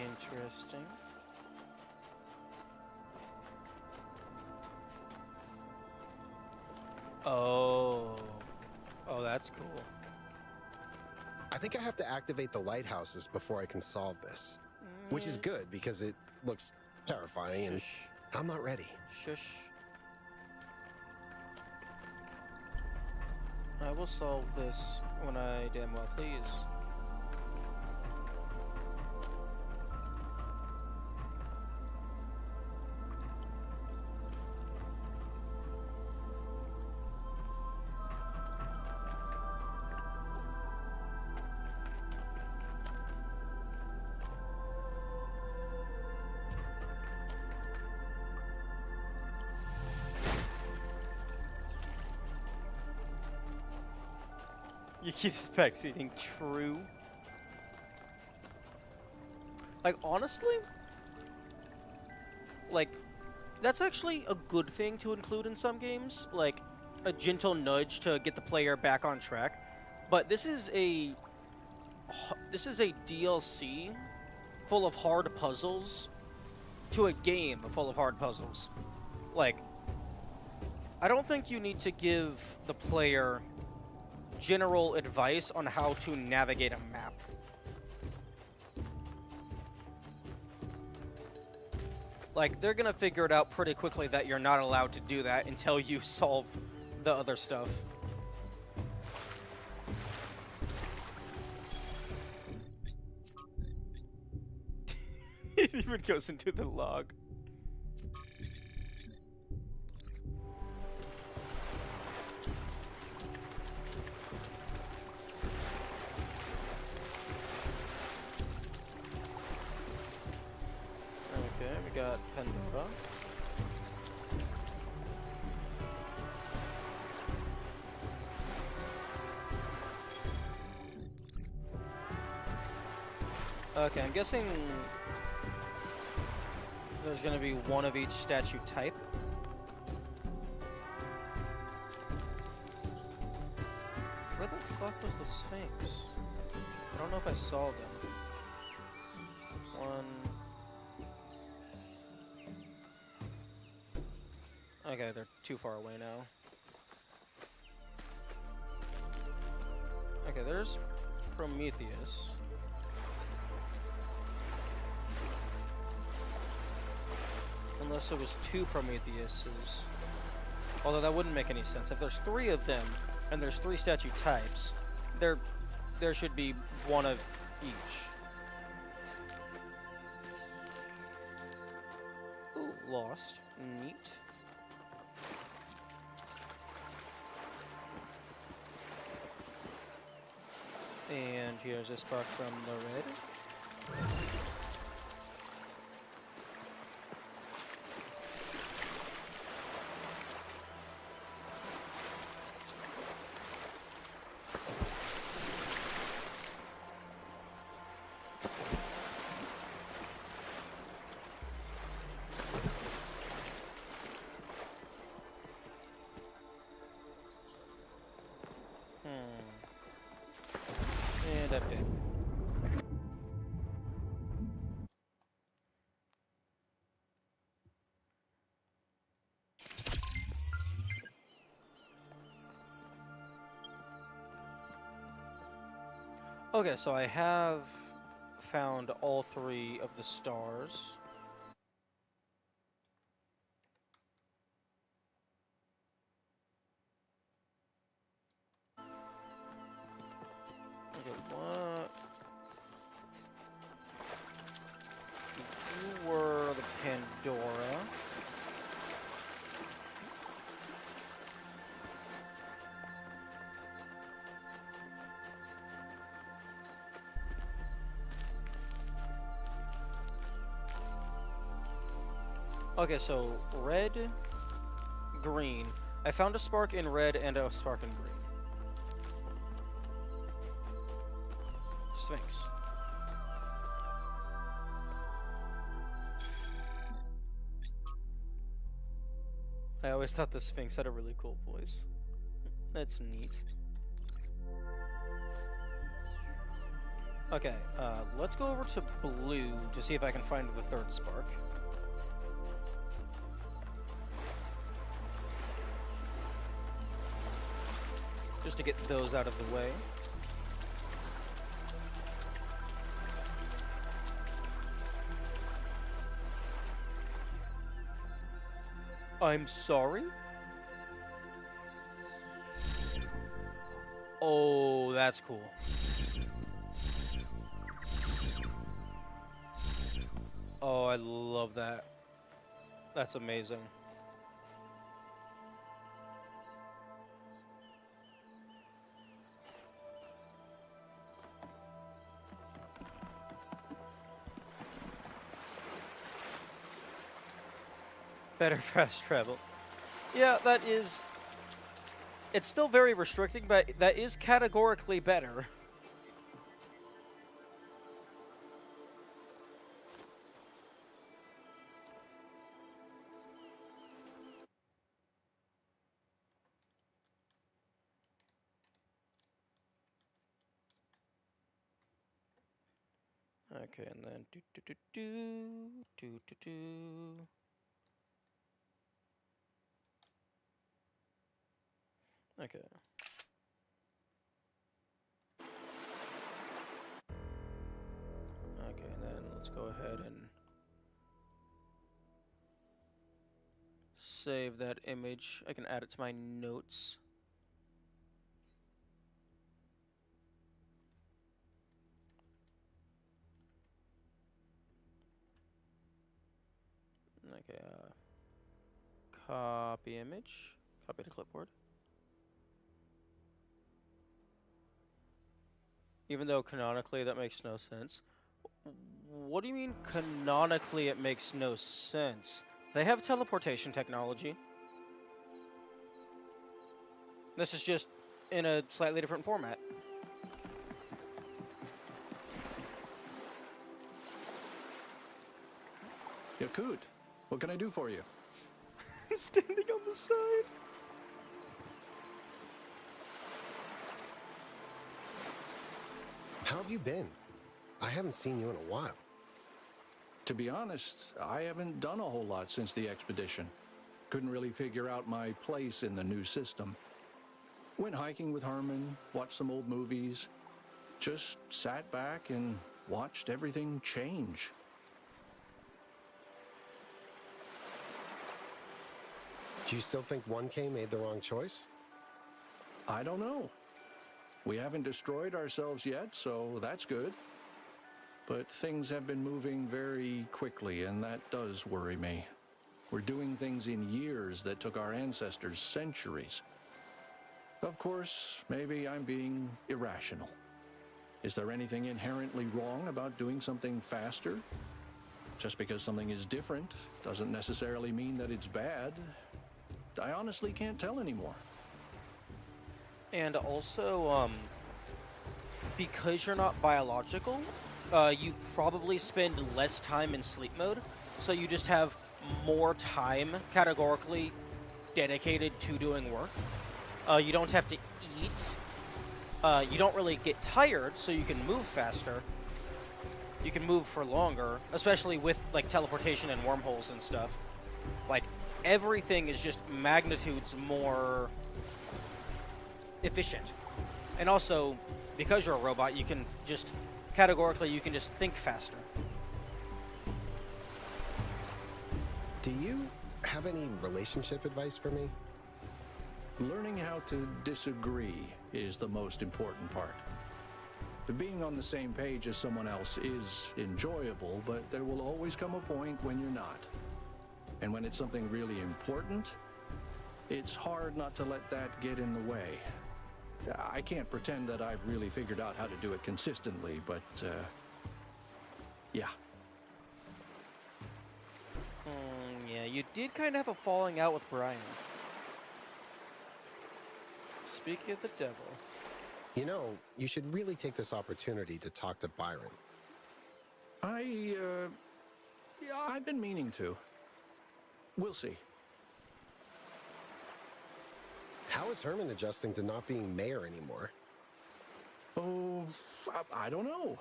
Interesting. Oh. Oh, that's cool. I think I have to activate the lighthouses before I can solve this. Which is good, because it looks terrifying and I'm not ready. Shush. I will solve this when I damn well please. You keep succeeding, true. Like, honestly, like, that's actually a good thing to include in some games. Like, a gentle nudge to get the player back on track. But this is a DLC full of hard puzzles to a game full of hard puzzles. Like, I don't think you need to give the player general advice on how to navigate a map. Like, they're gonna figure it out pretty quickly that you're not allowed to do that until you solve the other stuff. It even goes into the log. Okay, we got Pandora. Okay, I'm guessing there's gonna be one of each statue type. Where the fuck was the Sphinx? I don't know if I saw them. One. Okay, they're too far away now. Okay, there's Prometheus. Unless it was 2 Prometheuses. Although that wouldn't make any sense. If there's 3 of them, and there's 3 statue types, there should be 1 of each. Ooh, lost. Neat. And here's a spark from the red. And update. Okay, so I have found all 3 of the stars. Okay, what? You were the Pandora. Okay, so red, green. I found a spark in red and a spark in green. Sphinx. I always thought the Sphinx had a really cool voice. That's neat. Okay, let's go over to blue to see if I can find the 3rd spark. Just to get those out of the way. I'm sorry? Oh, that's cool. Oh, I love that. That's amazing. Better fast travel. Yeah, that is... It's still very restricting, but that is categorically better. Okay, and then Okay. Okay, and then let's go ahead and save that image. I can add it to my notes. Okay, copy image, copy to clipboard. Even though canonically that makes no sense. What do you mean canonically it makes no sense? They have teleportation technology. This is just in a slightly different format. Yakut, what can I do for you? Standing on the side. How have you been? I haven't seen you in a while. To be honest, I haven't done a whole lot since the expedition. Couldn't really figure out my place in the new system. Went hiking with Herman, watched some old movies. Just sat back and watched everything change. Do you still think 1K made the wrong choice? I don't know. We haven't destroyed ourselves yet, so that's good. But things have been moving very quickly, and that does worry me. We're doing things in years that took our ancestors centuries. Of course, maybe I'm being irrational. Is there anything inherently wrong about doing something faster? Just because something is different doesn't necessarily mean that it's bad. I honestly can't tell anymore. And also, because you're not biological, you probably spend less time in sleep mode, so you just have more time categorically dedicated to doing work. You don't have to eat. you don't really get tired, so you can move faster. You can move for longer, especially with like teleportation and wormholes and stuff. Like everything is just magnitudes more efficient. And also, because you're a robot, you can just categorically you can just think faster. Do you have any relationship advice for me? Learning how to disagree is the most important part. Being on the same page as someone else is enjoyable, but there will always come a point when you're not. And when it's something really important, it's hard not to let that get in the way. I can't pretend that I've really figured out how to do it consistently, but yeah. Yeah, you did kind of have a falling out with Brian. Speaking of the devil. You know, you should really take this opportunity to talk to Byron. Yeah, I've been meaning to. We'll see. How is Herman adjusting to not being mayor anymore? Oh, I don't know.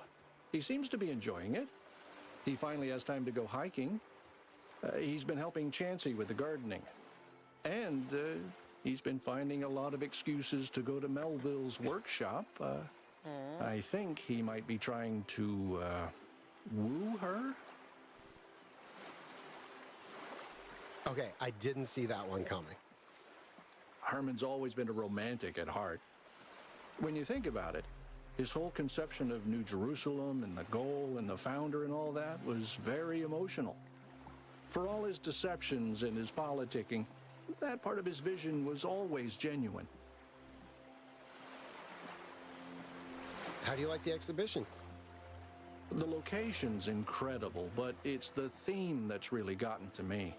He seems to be enjoying it. He finally has time to go hiking. He's been helping Chansey with the gardening. And he's been finding a lot of excuses to go to Melville's workshop. I think he might be trying to woo her. Okay, I didn't see that one coming. Herman's always been a romantic at heart. When you think about it, his whole conception of New Jerusalem and the goal and the founder and all that was very emotional. For all his deceptions and his politicking, that part of his vision was always genuine. How do you like the exhibition? The location's incredible, but it's the theme that's really gotten to me.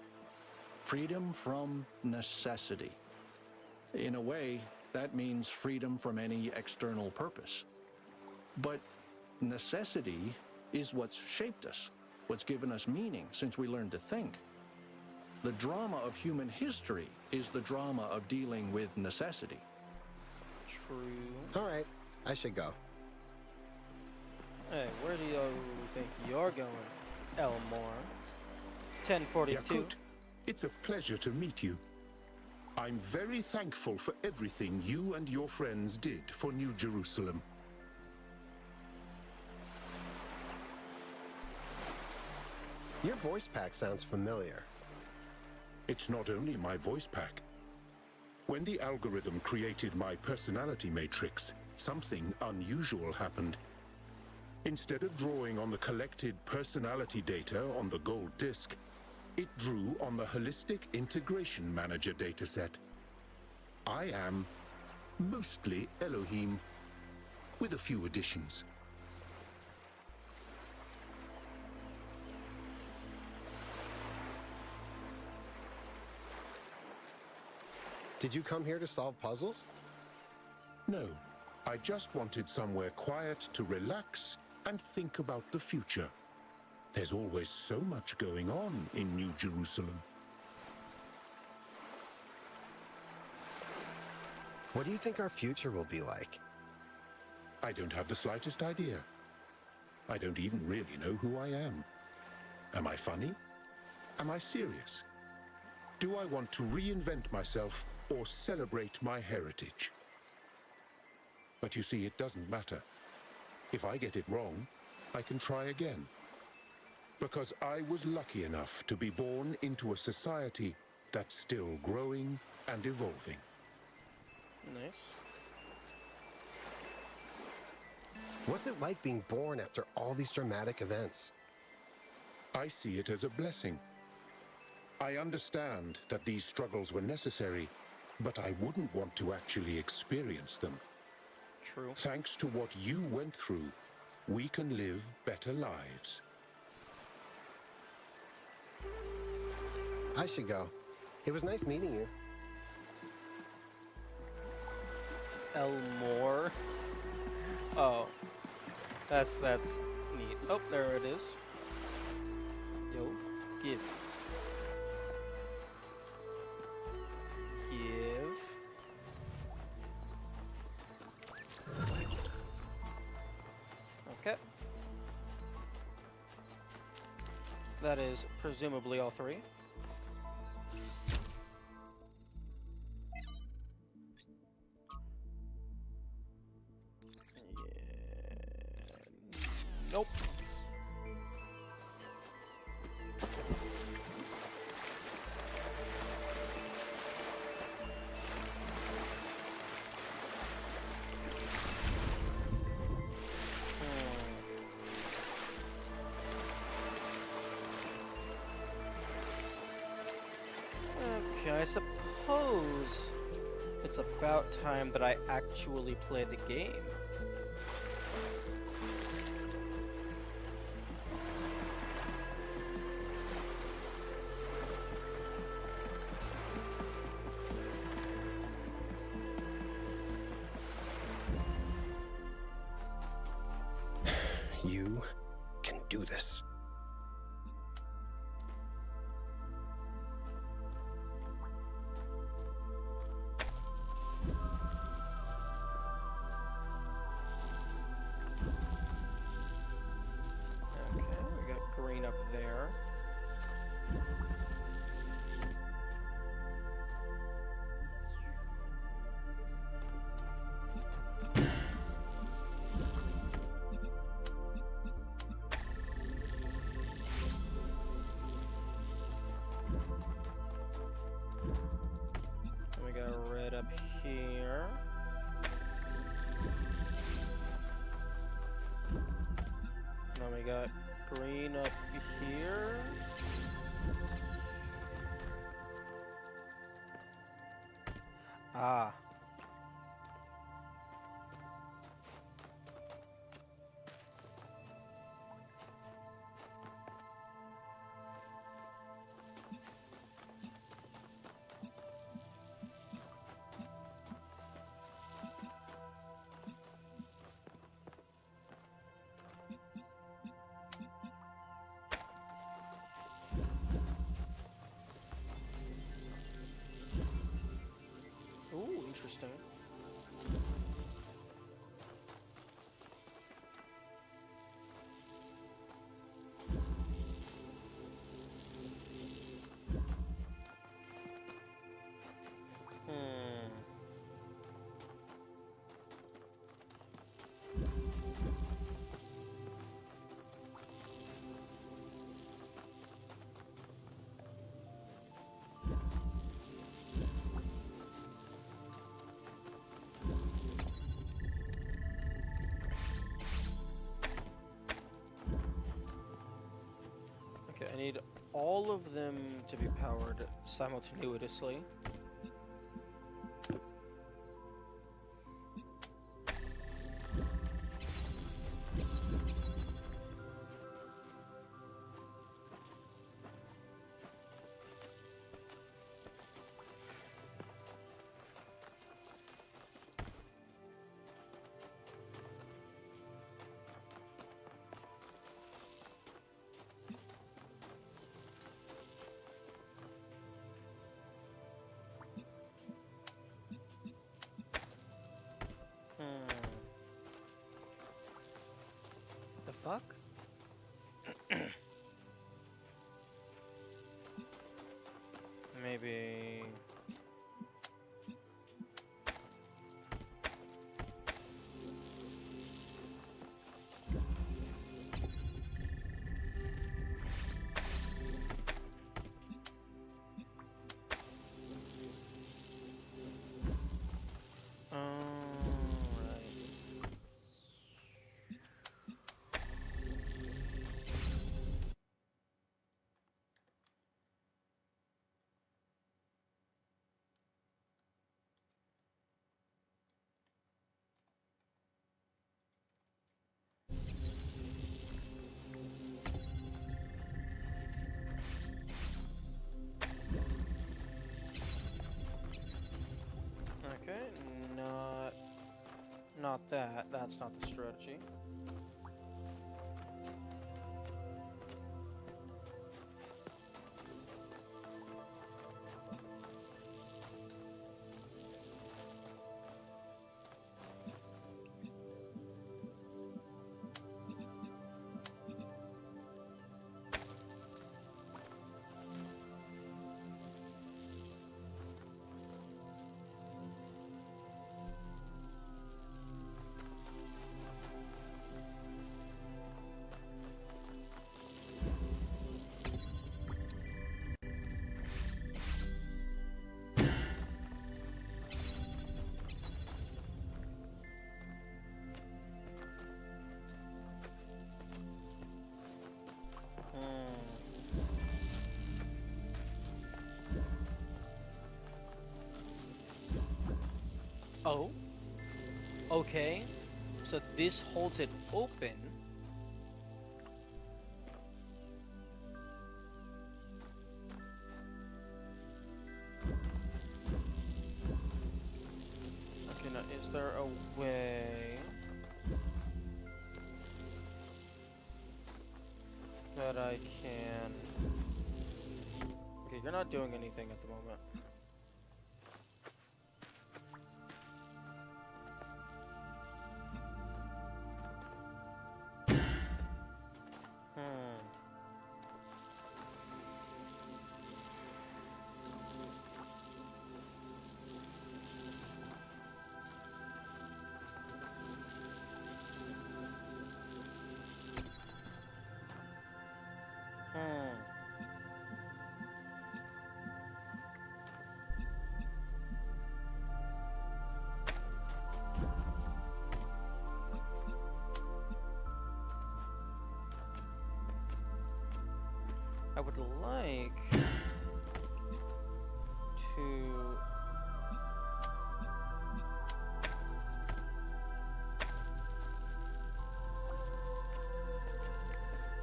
Freedom from necessity. In a way, that means freedom from any external purpose. But necessity is what's shaped us, what's given us meaning since we learned to think. The drama of human history is the drama of dealing with necessity. True. All right, I should go. Hey, where do you think you're going, Elmore? 1042. Yakut, it's a pleasure to meet you. I'm very thankful for everything you and your friends did for New Jerusalem. Your voice pack sounds familiar. It's not only my voice pack. When the algorithm created my personality matrix, something unusual happened. Instead of drawing on the collected personality data on the gold disk, it drew on the Holistic Integration Manager dataset. I am mostly Elohim, with a few additions. Did you come here to solve puzzles? No, I just wanted somewhere quiet to relax and think about the future. There's always so much going on in New Jerusalem. What do you think our future will be like? I don't have the slightest idea. I don't even really know who I am. Am I funny? Am I serious? Do I want to reinvent myself or celebrate my heritage? But you see, it doesn't matter. If I get it wrong, I can try again. Because I was lucky enough to be born into a society that's still growing and evolving. Nice. What's it like being born after all these dramatic events? I see it as a blessing. I understand that these struggles were necessary, but I wouldn't want to actually experience them. True. Thanks to what you went through, we can live better lives. I should go. It was nice meeting you. Elmore. Oh. That's neat. Oh, there it is. Yo, give. Give. That is presumably all three. Yeah. Nope. Okay, I suppose it's about time that I actually play the game. You can do this. Okay, we got green up there. And we got red up here. Then we got green up here. Ah. Ooh, interesting. Hmm. Okay, I need all of them to be powered simultaneously. The fuck? Maybe... Okay, not that. That's not the strategy. Okay, so this holds it open. Okay, now is there a way that I can... Okay, you're not doing anything at the moment. I would like to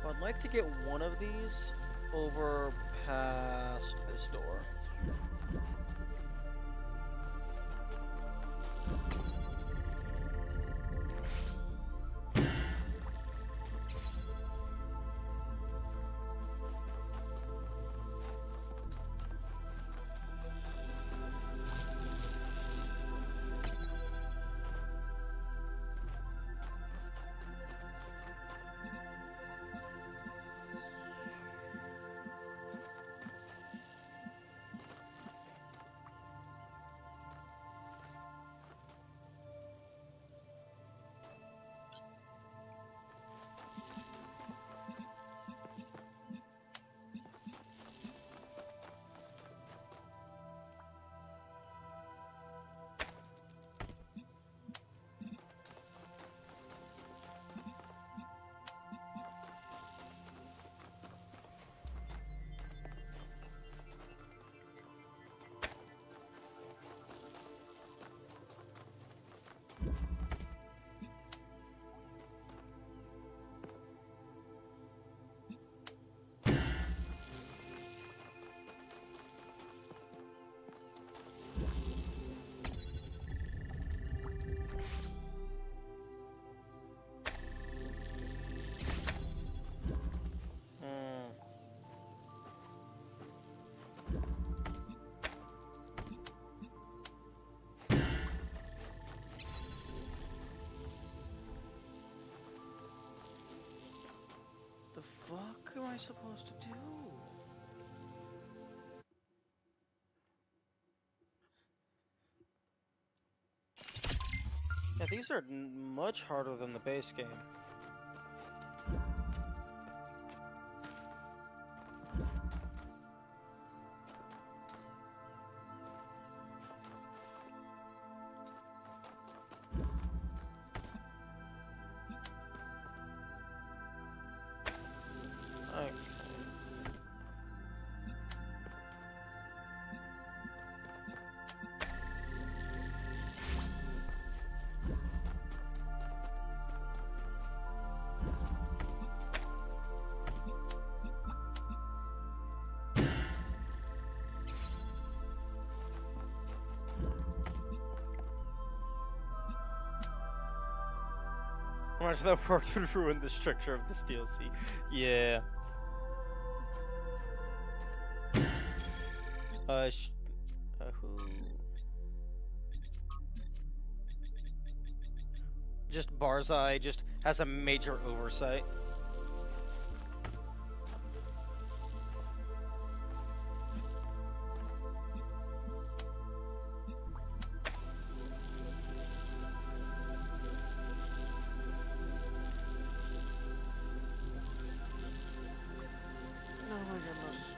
I'd like to get one of these over past this door. The fuck am I supposed to do? Yeah, these are much harder than the base game. Okay. How much that work would ruin the structure of this DLC. Yeah. Who? Just Barzai just has a major oversight. Oh my goodness.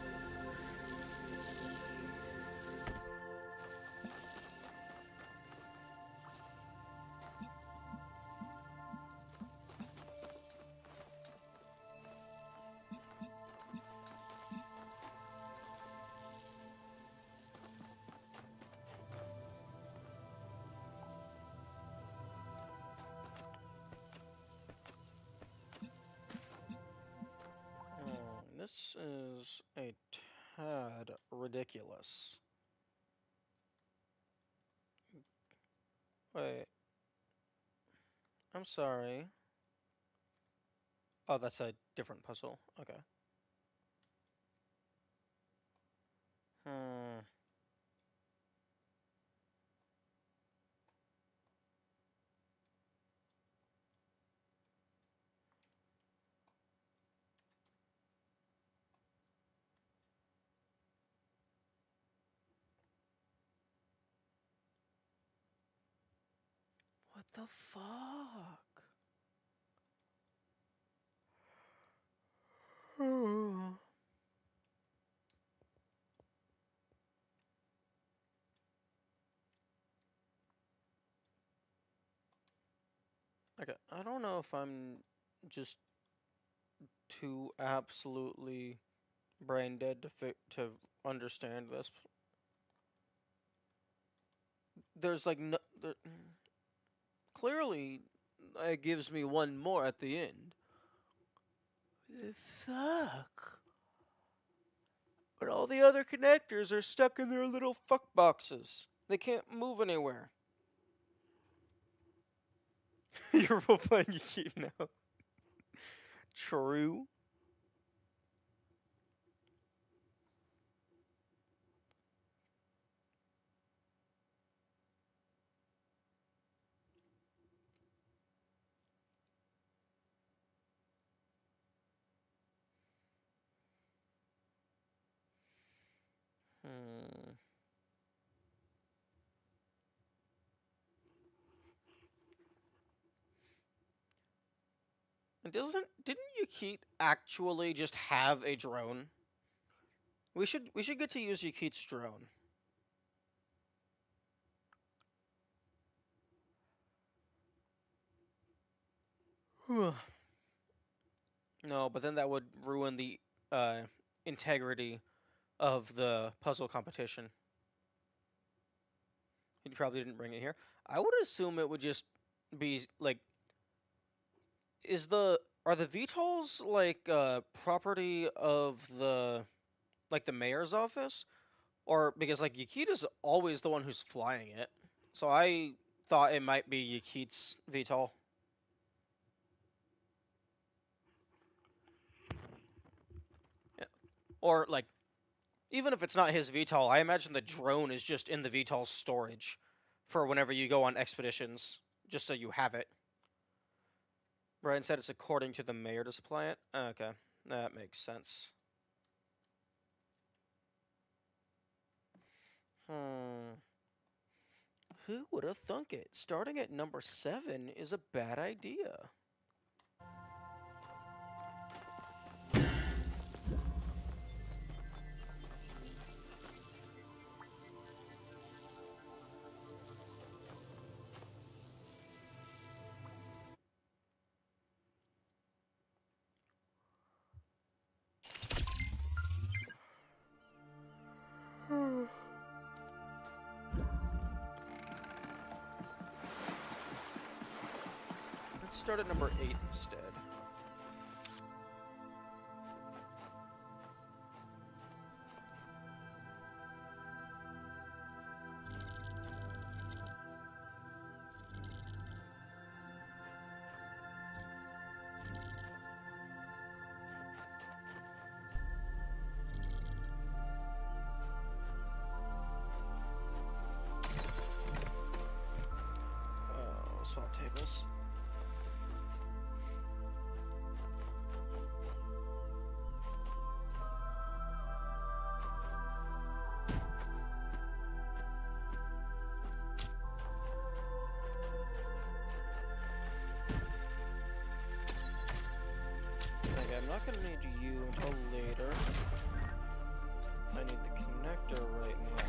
This is a tad ridiculous. Wait. I'm sorry. Oh, that's a different puzzle. Okay. Hmm. What the fuck? Okay, I don't know if I'm just too absolutely brain dead to understand this. There's like no clearly it gives me one more at the end. Fuck. But all the other connectors are stuck in their little fuck boxes. They can't move anywhere. You're role playing Yakit now. True. Hmm. Didn't Yakit actually just have a drone? We should get to use Yakit's drone. No, but then that would ruin the integrity of the puzzle competition. He probably didn't bring it here. I would assume it would just be like, are the VTOLs like property of the mayor's office, or because like Yakita's always the one who's flying it, so I thought it might be Yakit's VTOL. Yeah. Or like, even if it's not his VTOL, I imagine the drone is just in the VTOL storage for whenever you go on expeditions, just so you have it. Brian said it's according to the mayor to supply it. Okay, that makes sense. Who would have thunk it? Starting at number 7 is a bad idea. Let's start at number 8 instead. Swap tables. Okay, I'm not gonna need you until later. I need the connector right now.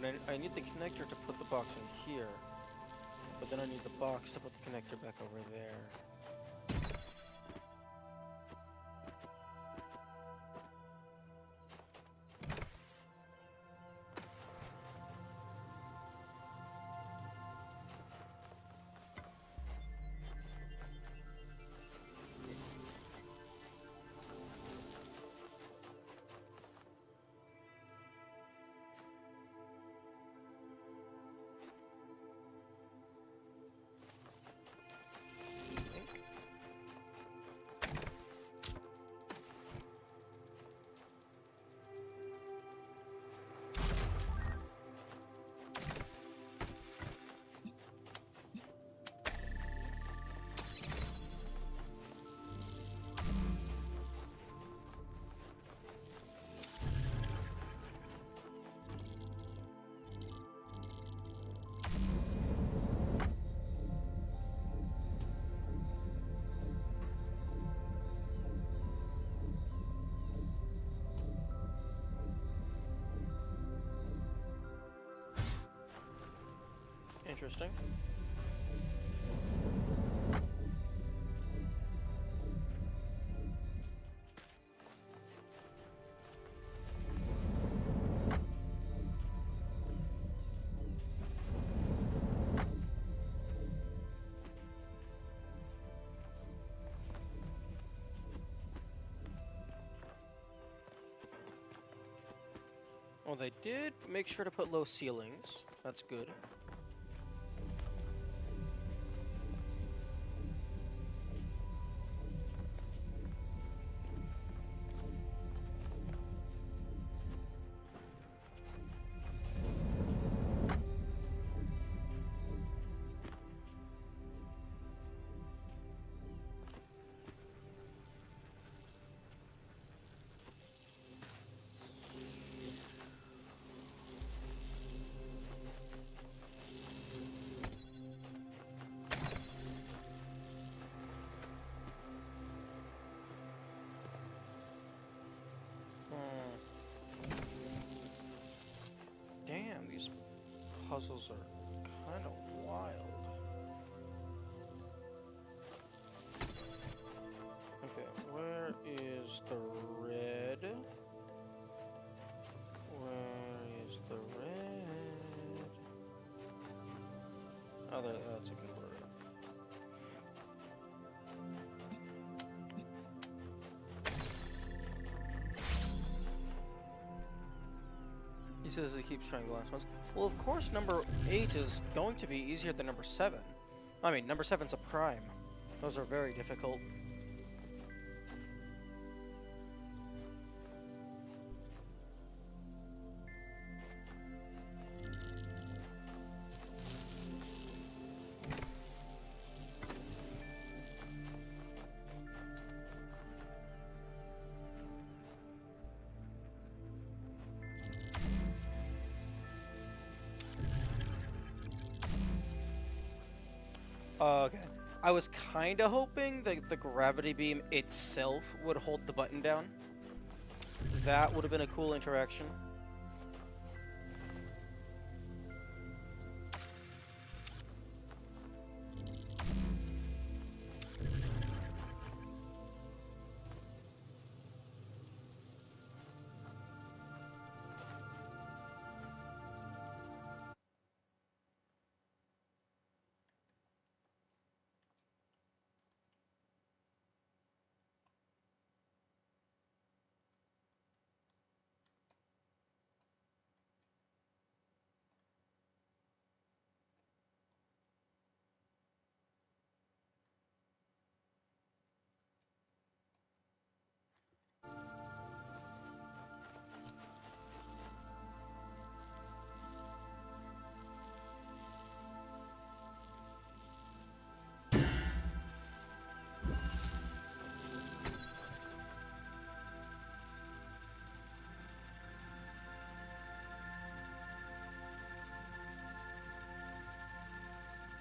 But I need the connector to put the box in here. But then I need the box to put the connector back over there. Interesting. Well, they did make sure to put low ceilings. That's good. Damn, these puzzles are kind of wild. Okay, where is the red? Where is the red? Oh, that's a good word. He says he keeps trying the last ones. Well, of course, number 8 is going to be easier than number 7. I mean, number 7's a prime. Those are very difficult. Okay. I was kind of hoping that the gravity beam itself would hold the button down. That would have been a cool interaction.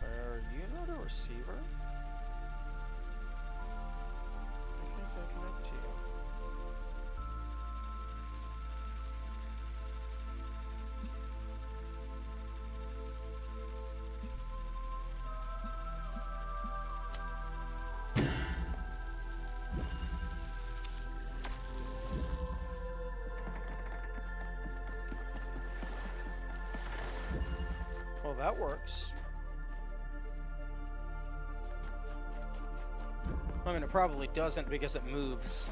Are you not a receiver? Why can't I connect to you? that works. I mean, it probably doesn't because it moves.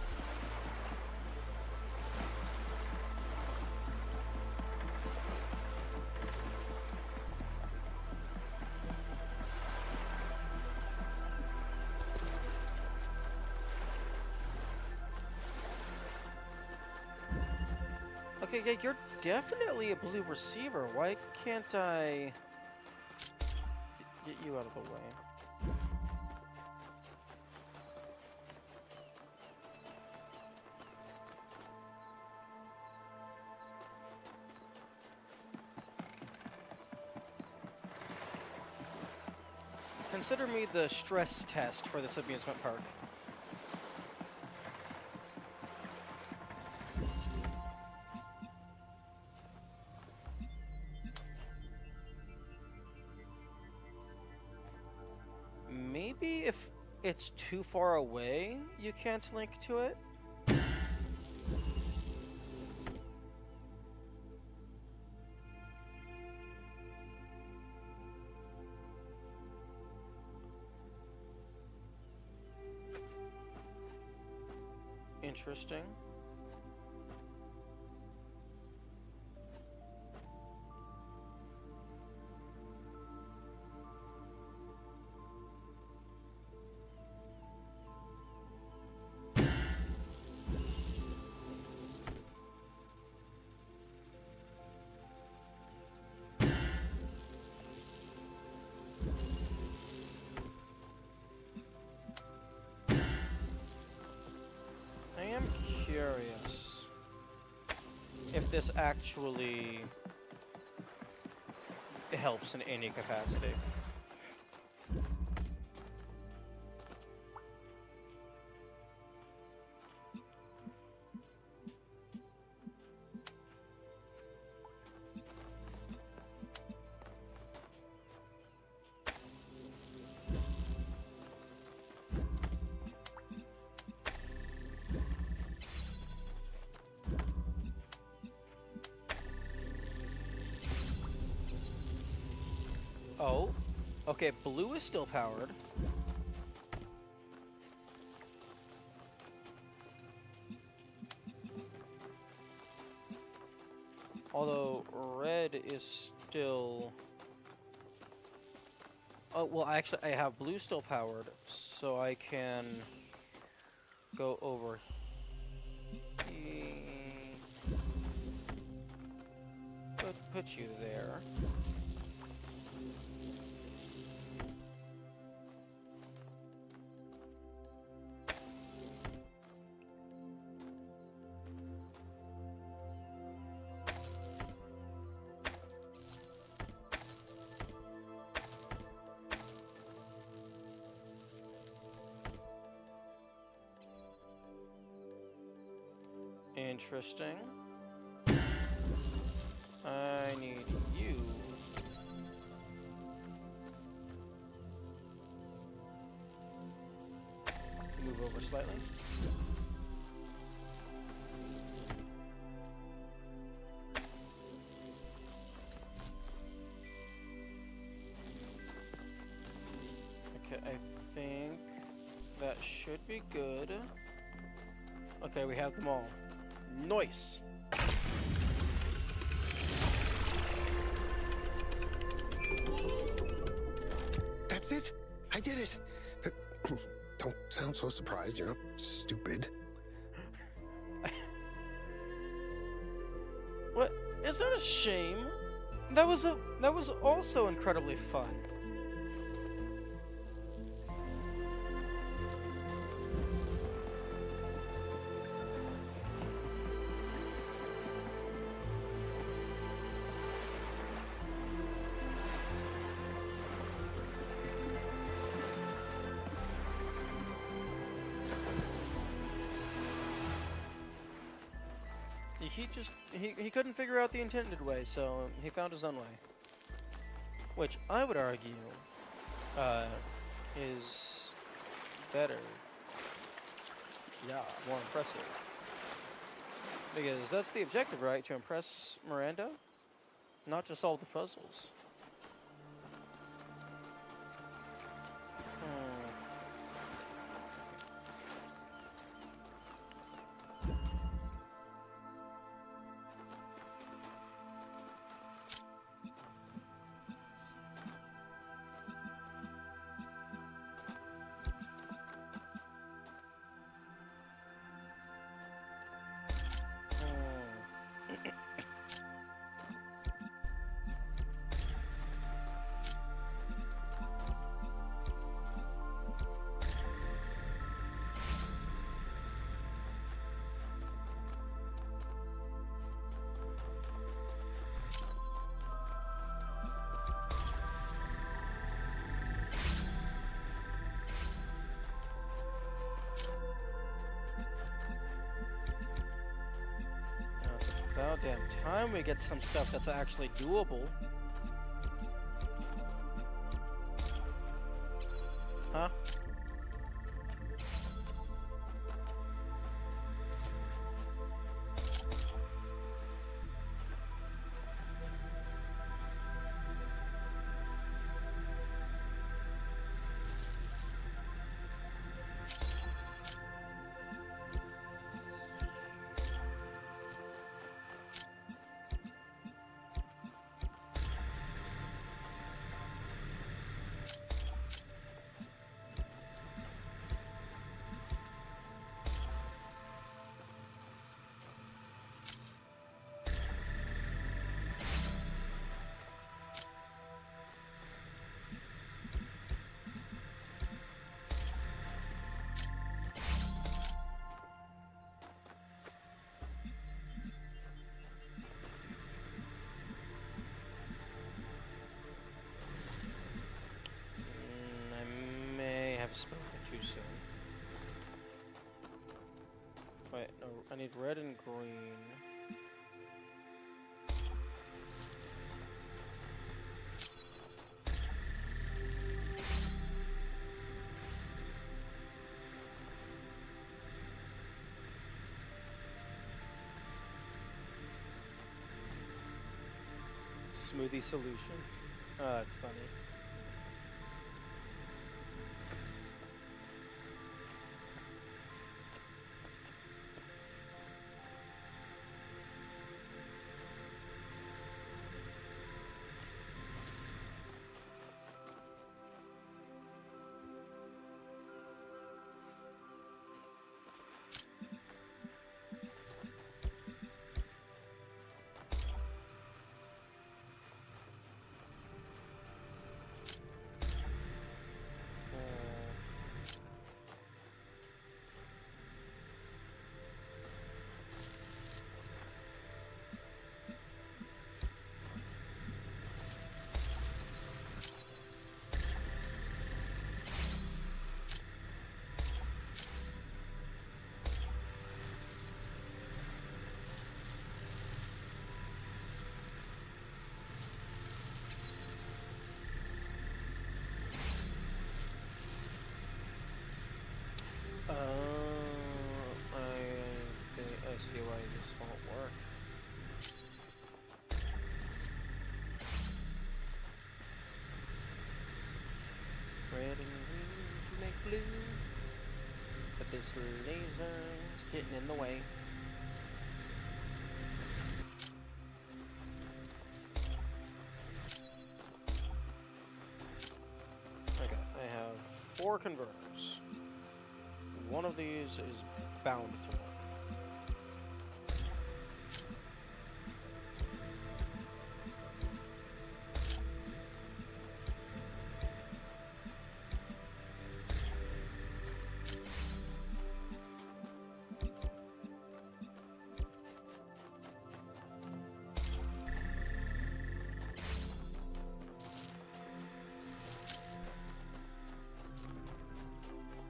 Okay, yeah, you're definitely a blue receiver. Why can't I get you out of the way? Consider me the stress test for this amusement park. Maybe if it's too far away, you can't link to it? Interesting. I am curious if this actually helps in any capacity. Oh, okay, blue is still powered. Although red is still... Oh, well, actually, I have blue still powered, so I can go over here. Put you there. Interesting. I need you. Move over slightly. Okay, I think that should be good. Okay, we have them all. Nice. That's it. I did it. Don't sound so surprised. You're not stupid. What? Is that a shame? That was also incredibly fun. He couldn't figure out the intended way, so he found his own way. Which I would argue is better. Yeah, more impressive. Because that's the objective, right? To impress Miranda? Not to solve the puzzles. damn time we get some stuff that's actually doable. Huh? Spoken too soon. Wait, no, I need red and green. Smoothie solution. Oh, that's funny. I see why this won't work. Red and green to make blue, but this laser is getting in the way. Okay, I have 4 converters. One of these is bound to work.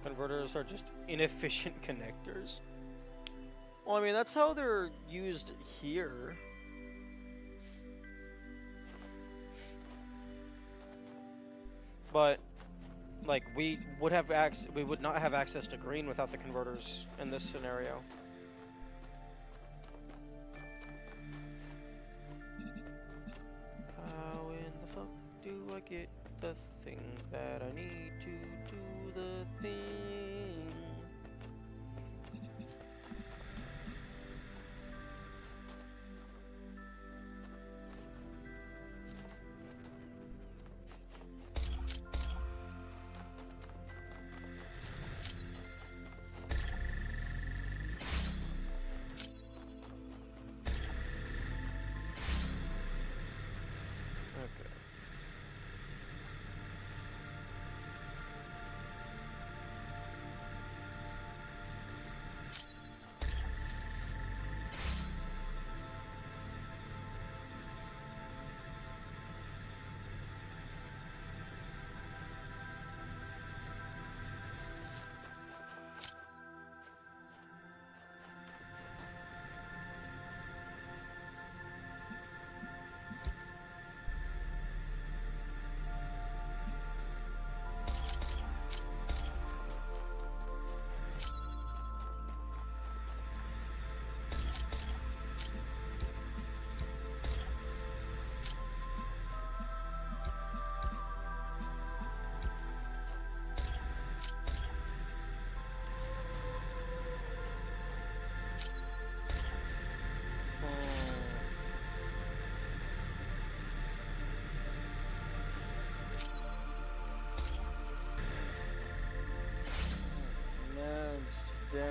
Converters are just inefficient connectors. Well, I mean, that's how they're used here. But, like, we would not have access to green without the converters in this scenario. How in the fuck do I get the thing that I need to do the thing?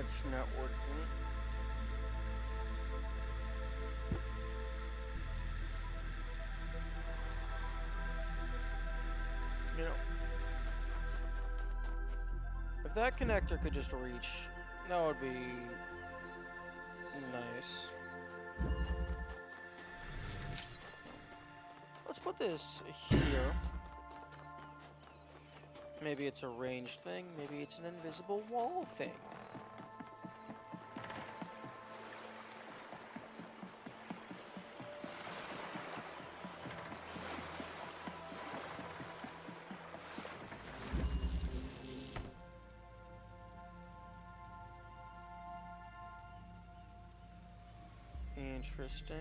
much not working. You know, if that connector could just reach, that would be nice. Let's put this here. Maybe it's a ranged thing, maybe it's an invisible wall thing. Interesting.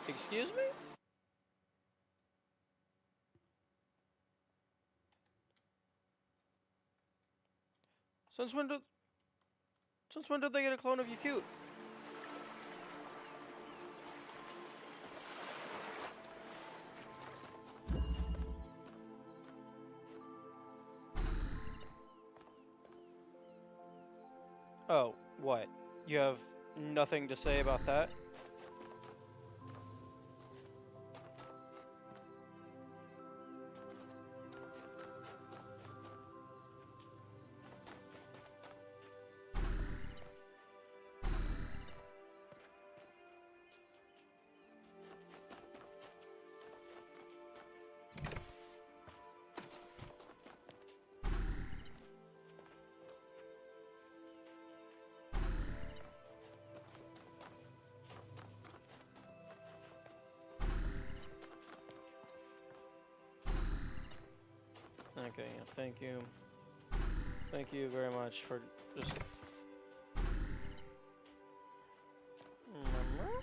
Excuse me? Since when did they get a clone of you cute? Oh, what? You have nothing to say about that? Okay, yeah, thank you. Thank you very much for just... Remember?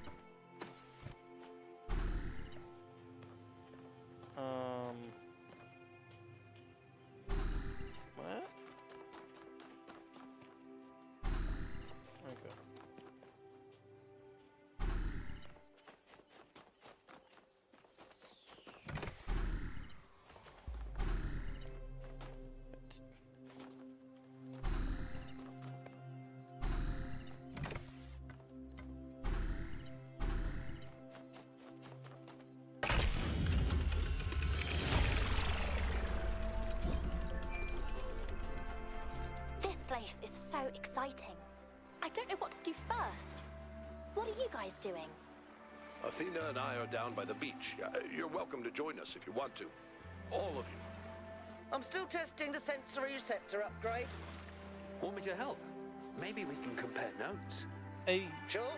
What? Okay. This place is so exciting. I don't know what to do first. What are you guys doing? Athena and I are down by the beach. You're welcome to join us if you want to. All of you. I'm still testing the sensory receptor upgrade. Want me to help? Maybe we can compare notes. Hey. Sure.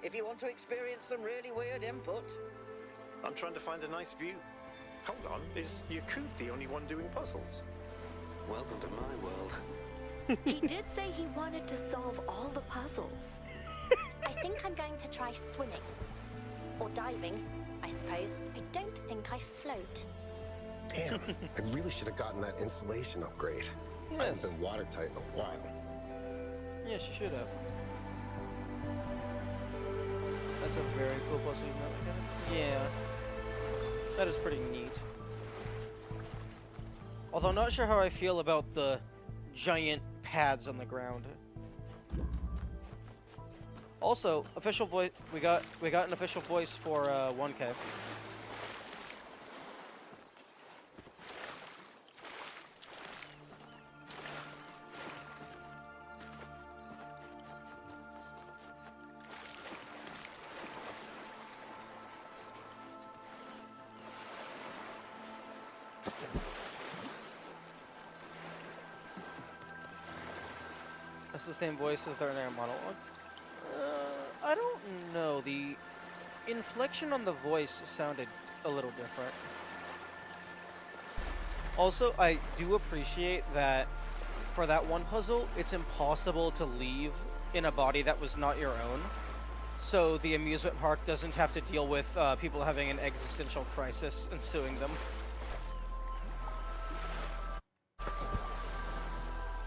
If you want to experience some really weird input. I'm trying to find a nice view. Hold on, is Yakut the only one doing puzzles? Welcome to my world. He did say he wanted to solve all the puzzles. I think I'm going to try swimming. Or diving, I suppose. I don't think I float. Damn, I really should have gotten that insulation upgrade. I haven't been watertight in a while. Yes, you should have. That's a very cool puzzle you've not looked at. Yeah. That is pretty neat. Although I'm not sure how I feel about the giant pads on the ground. Also, official voice. We got an official voice for 1K. That's the same voice as their monologue. I don't know. The inflection on the voice sounded a little different. Also, I do appreciate that for that one puzzle, it's impossible to leave in a body that was not your own. So the amusement park doesn't have to deal with people having an existential crisis ensuing them.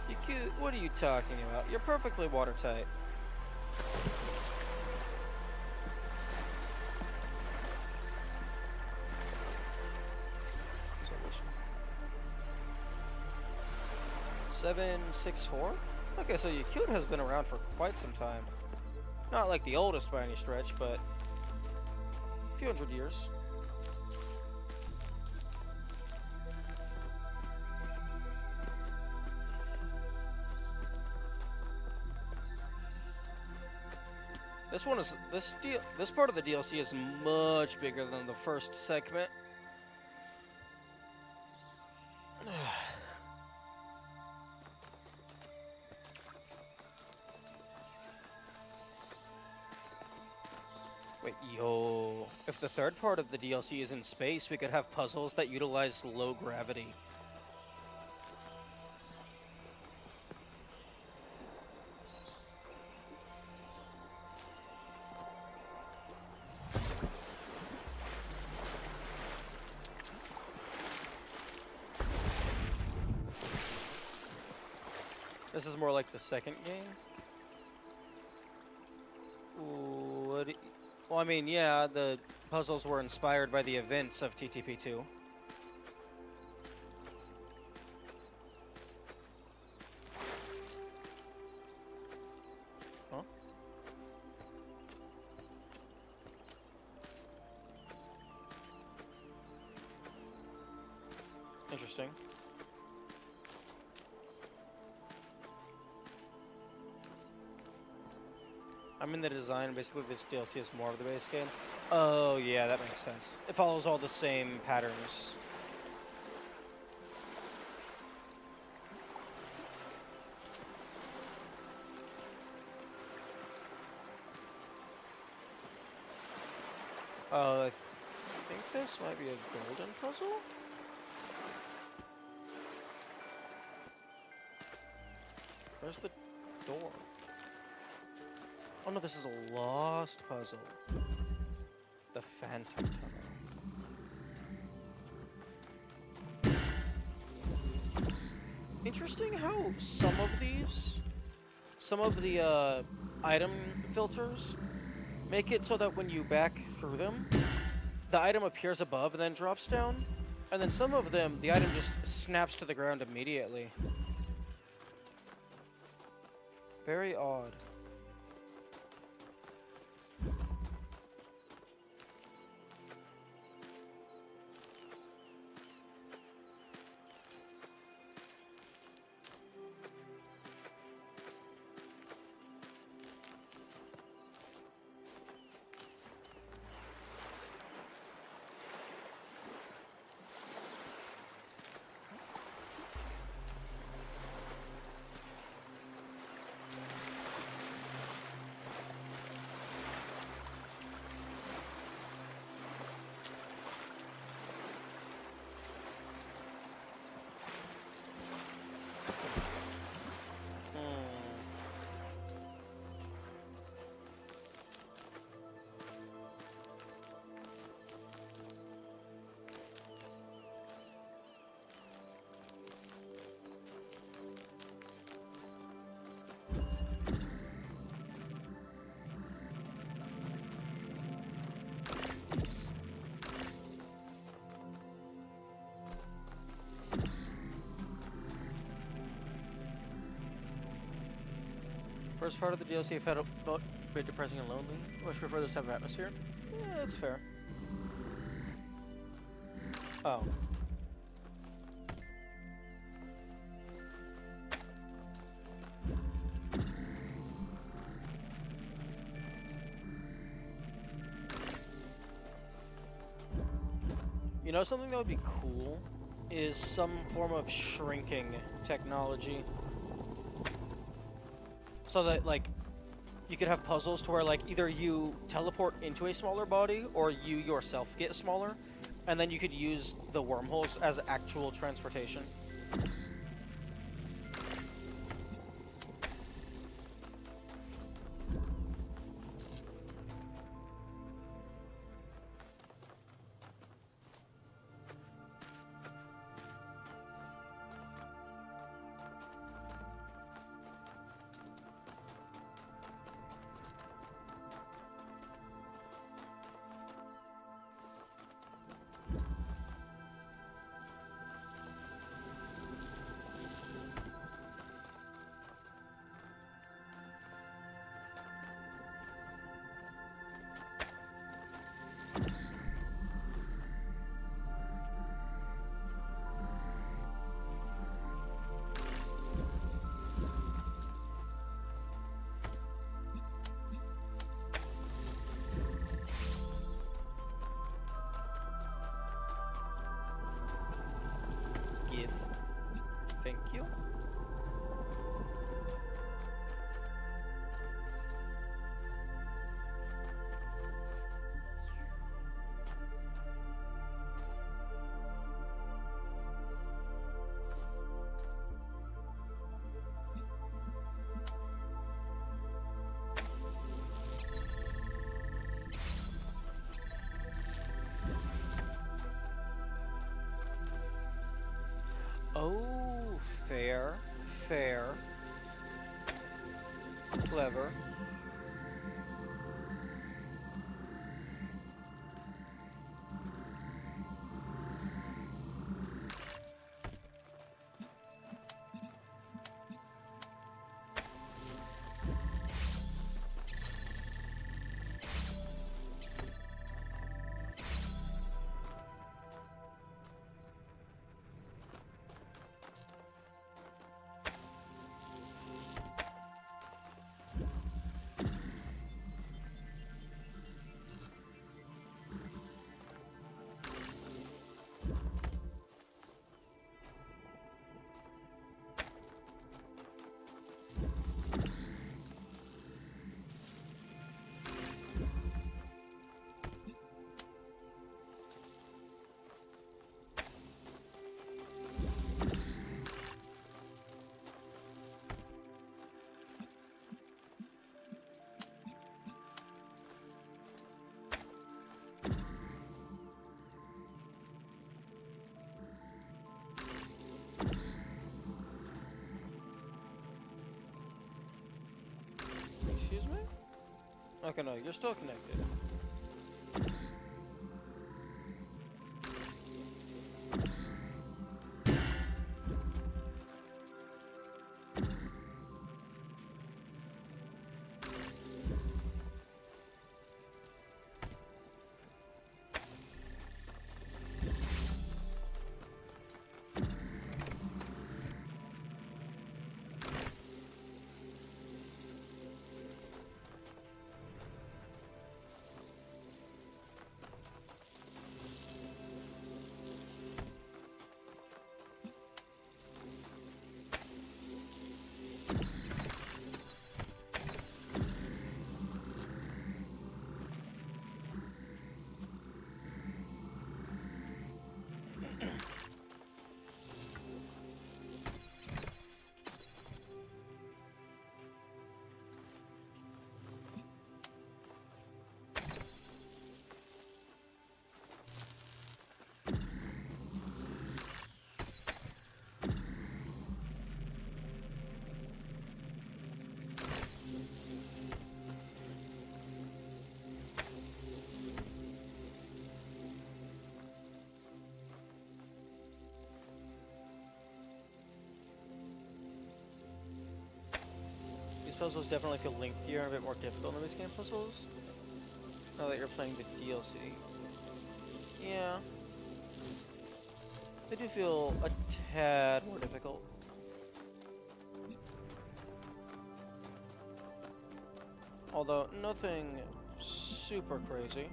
You cute. What are you talking about? You're perfectly watertight. So much. 764? Okay, so Yakut has been around for quite some time. Not like the oldest by any stretch, but a few hundred years. This part of the DLC is much bigger than the first segment. Wait, yo. If the third part of the DLC is in space, we could have puzzles that utilize low gravity. This is more like the second game. Ooh, well, I mean, yeah, the puzzles were inspired by the events of TTP2. Huh? Interesting. I mean, the design, basically this DLC is more of the base game. Oh, yeah, that makes sense. It follows all the same patterns. I think this might be a golden puzzle? Where's the door? Oh no, this is a lost puzzle. The Phantom Tunnel. Interesting how some of the item filters make it so that when you back through them, the item appears above and then drops down. And then some of them, the item just snaps to the ground immediately. Very odd. First part of the DLC felt a bit depressing and lonely. Much prefer this type of atmosphere. Yeah, that's fair. Oh. You know, something that would be cool is some form of shrinking technology. So that, like, you could have puzzles to where, like, either you teleport into a smaller body or you yourself get smaller, and then you could use the wormholes as actual transportation. Oh, fair, fair, clever. Excuse me? Okay, no, you're still connected. These puzzles definitely feel lengthier and a bit more difficult than these game puzzles. Now that you're playing the DLC. Yeah. They do feel a tad more difficult. Although, nothing super crazy.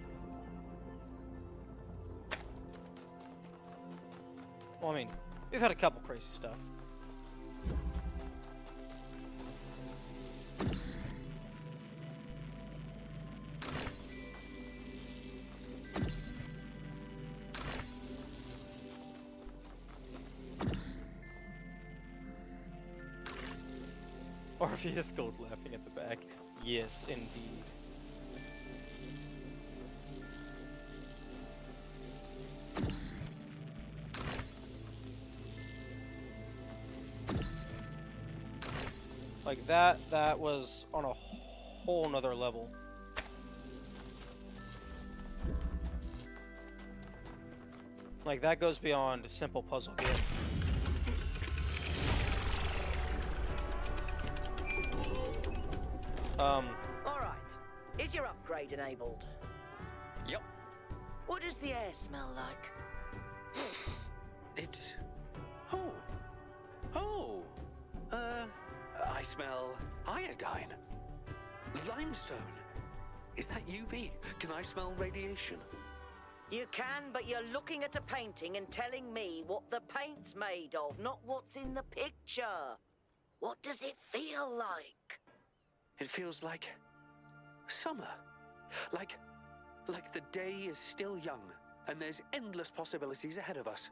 Well, I mean, we've had a couple crazy stuff. Orpheus Gold laughing at the back. Yes, indeed. Like that was on a whole nother level. Like that goes beyond a simple puzzle game. Alright. Is your upgrade enabled? Yep. What does the air smell like? It's... Oh. Oh. I smell iodine. Limestone. Is that UV? Can I smell radiation? You can, but you're looking at a painting and telling me what the paint's made of, not what's in the picture. What does it feel like? It feels like summer. Like the day is still young and there's endless possibilities ahead of us.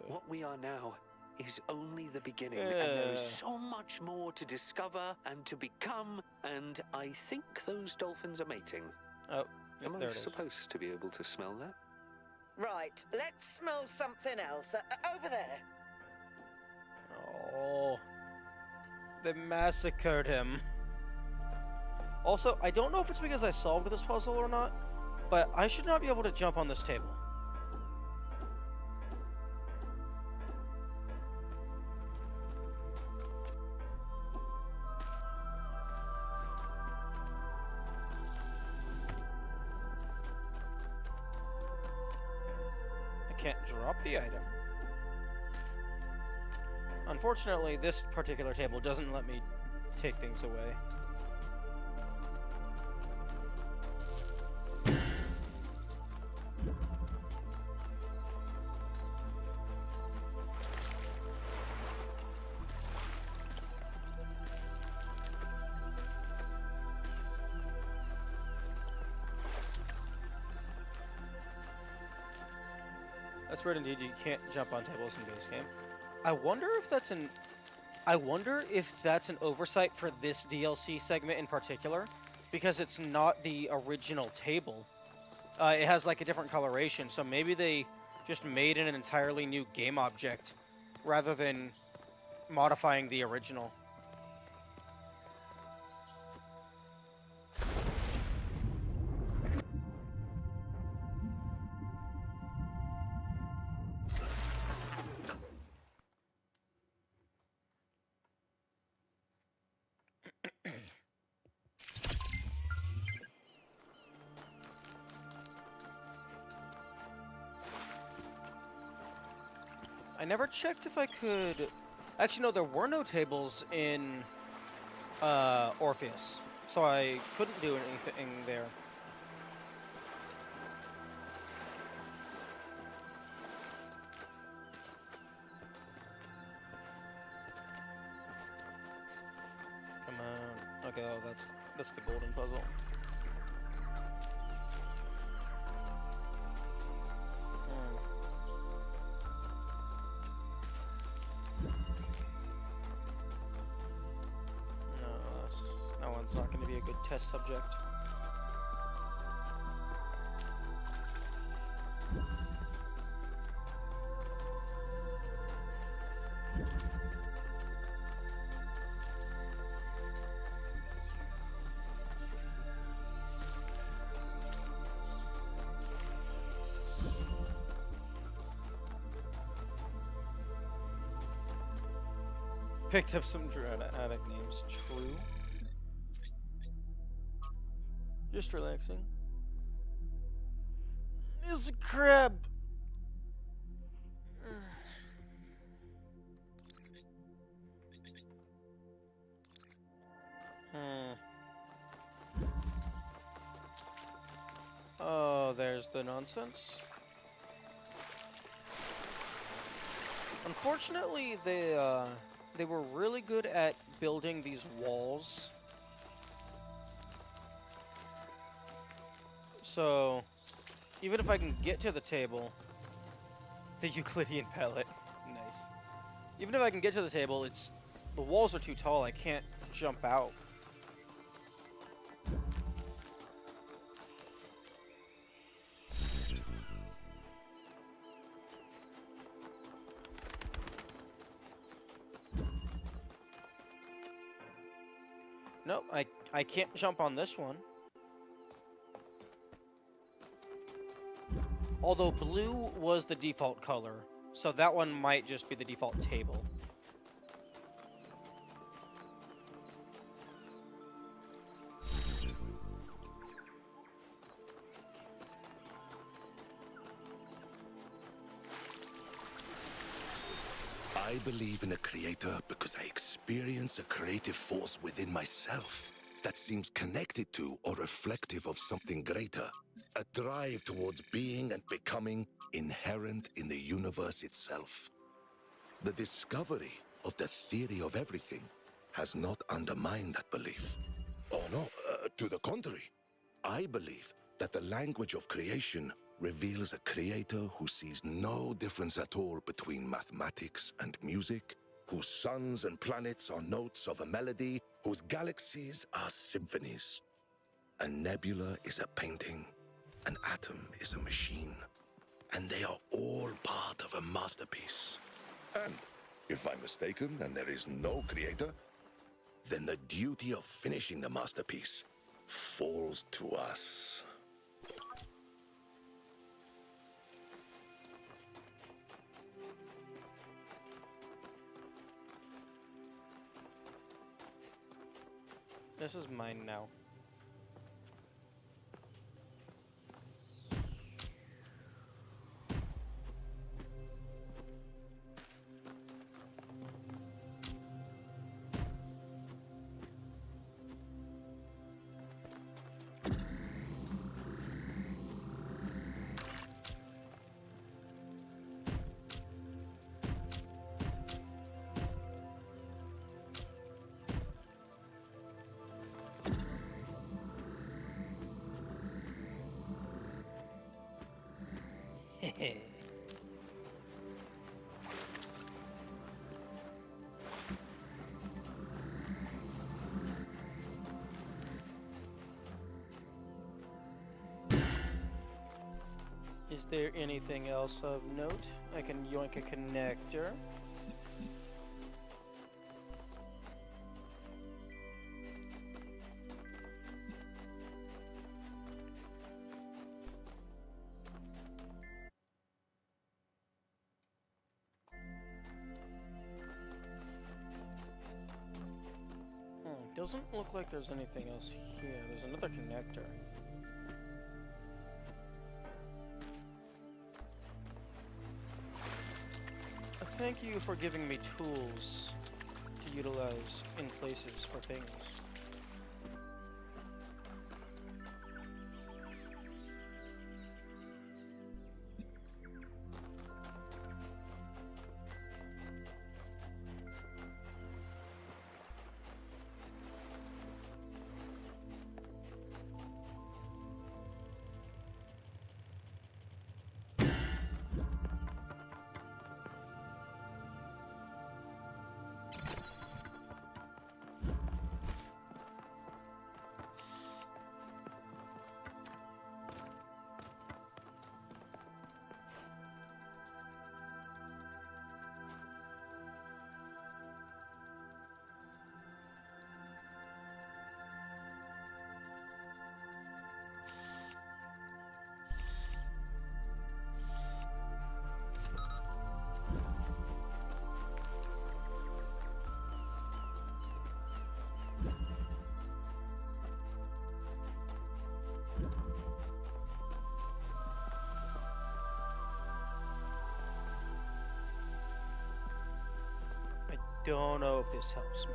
What we are now is only the beginning, and there is so much more to discover and to become, and I think those dolphins are mating. Oh, yep, Am there I it is. supposed to be able to smell that? Right, let's smell something else. Over there. Oh. They massacred him. Also, I don't know if it's because I solved this puzzle or not, but I should not be able to jump on this table. I can't drop the item. Unfortunately, this particular table doesn't let me take things away. That's weird indeed, you can't jump on tables in base game. I wonder if that's an oversight for this DLC segment in particular, because it's not the original table. It has like a different coloration, so maybe they just made it an entirely new game object rather than modifying the original. I never checked if I could... Actually, no, there were no tables in Orpheus, so I couldn't do anything there. Come on. Okay, oh, that's the golden puzzle. It's not going to be a good test subject. Picked up some dramatic names. True. Just relaxing. It's a crab. Oh, there's the nonsense. Unfortunately, they were really good at building these walls. So, even if I can get to the table, the Euclidean palette, nice. Even if I can get to the table, the walls are too tall. I can't jump out. No, I can't jump on this one. Although blue was the default color, so that one might just be the default table. I believe in a creator because I experience a creative force within myself that seems connected to or reflective of something greater. A drive towards being and becoming inherent in the universe itself. The discovery of the theory of everything has not undermined that belief. Oh no, to the contrary. I believe that the language of creation reveals a creator who sees no difference at all between mathematics and music, whose suns and planets are notes of a melody, whose galaxies are symphonies. A nebula is a painting, an atom is a machine, and they are all part of a masterpiece. And If I'm mistaken and there is no creator, then the duty of finishing the masterpiece falls to us. This is mine now. Is there anything else of note? I can yoink a connector. Doesn't look like there's anything else here. There's another connector. Thank you for giving me tools to utilize in places for things. Don't know if this helps me.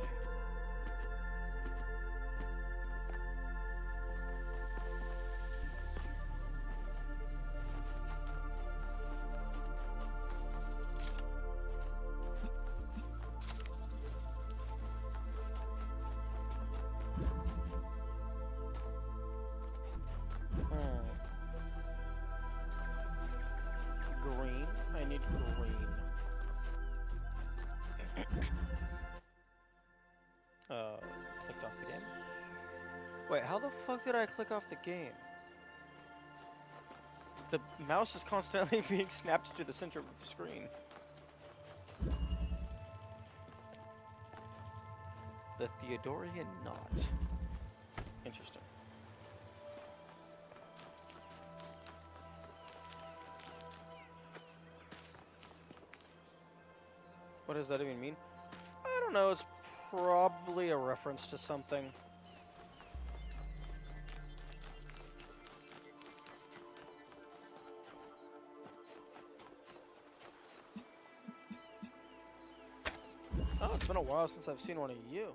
Green. I need green. Clicked off the game. Wait, how the fuck did I click off the game? The mouse is constantly being snapped to the center of the screen. The Theodorian knot. Interesting. What does that even mean? I don't know, it's probably a reference to something. Oh, it's been a while since I've seen one of you.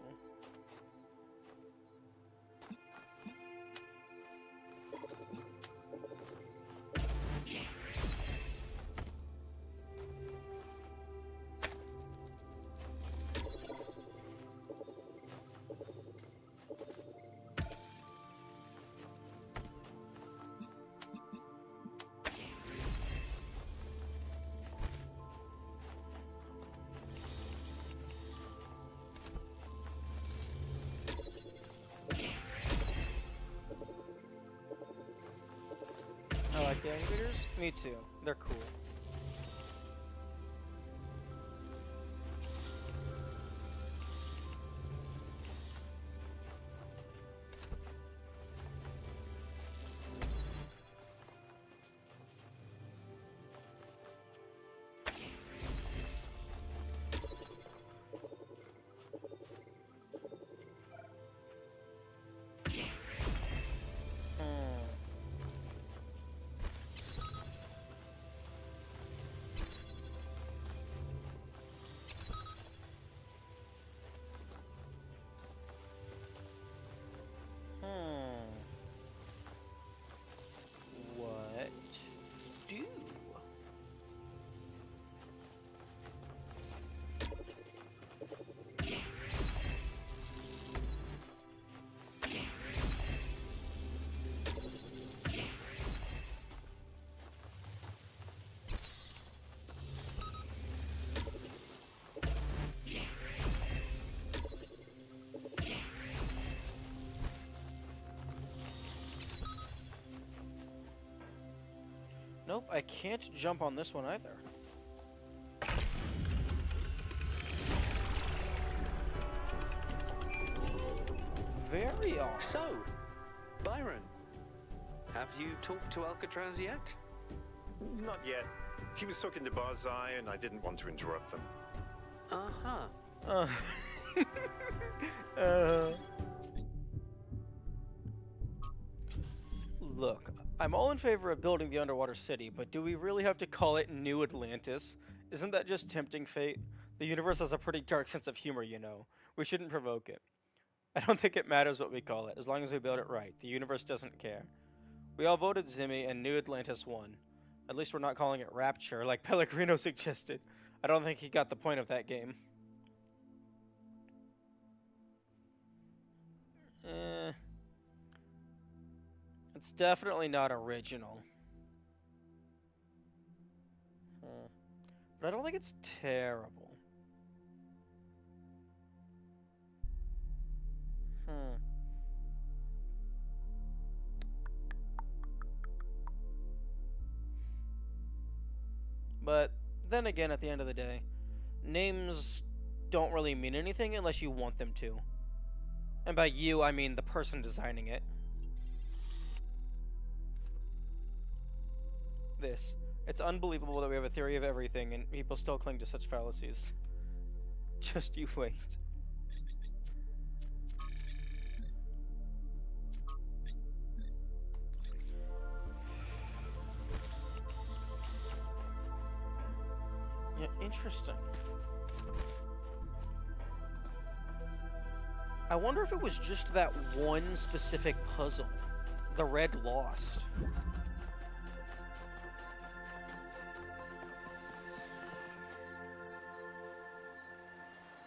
I like the animators. Me too. They're cool. Nope, I can't jump on this one either. Very odd. So, Byron, have you talked to Alcatraz yet? Not yet. He was talking to Barzai, and I didn't want to interrupt them. Uh-huh. Look, I'm all in favor of building the underwater city, but do we really have to call it New Atlantis? Isn't that just tempting fate? The universe has a pretty dark sense of humor, you know. We shouldn't provoke it. I don't think it matters what we call it, as long as we build it right. The universe doesn't care. We all voted Zimmy, and New Atlantis won. At least we're not calling it Rapture, like Pellegrino suggested. I don't think he got the point of that game. It's definitely not original. But I don't think it's terrible. But then again, at the end of the day, names don't really mean anything unless you want them to. And by you, I mean the person designing it. It's unbelievable that we have a theory of everything and people still cling to such fallacies. Just you wait. Yeah, interesting. I wonder if it was just that one specific puzzle. The red lost.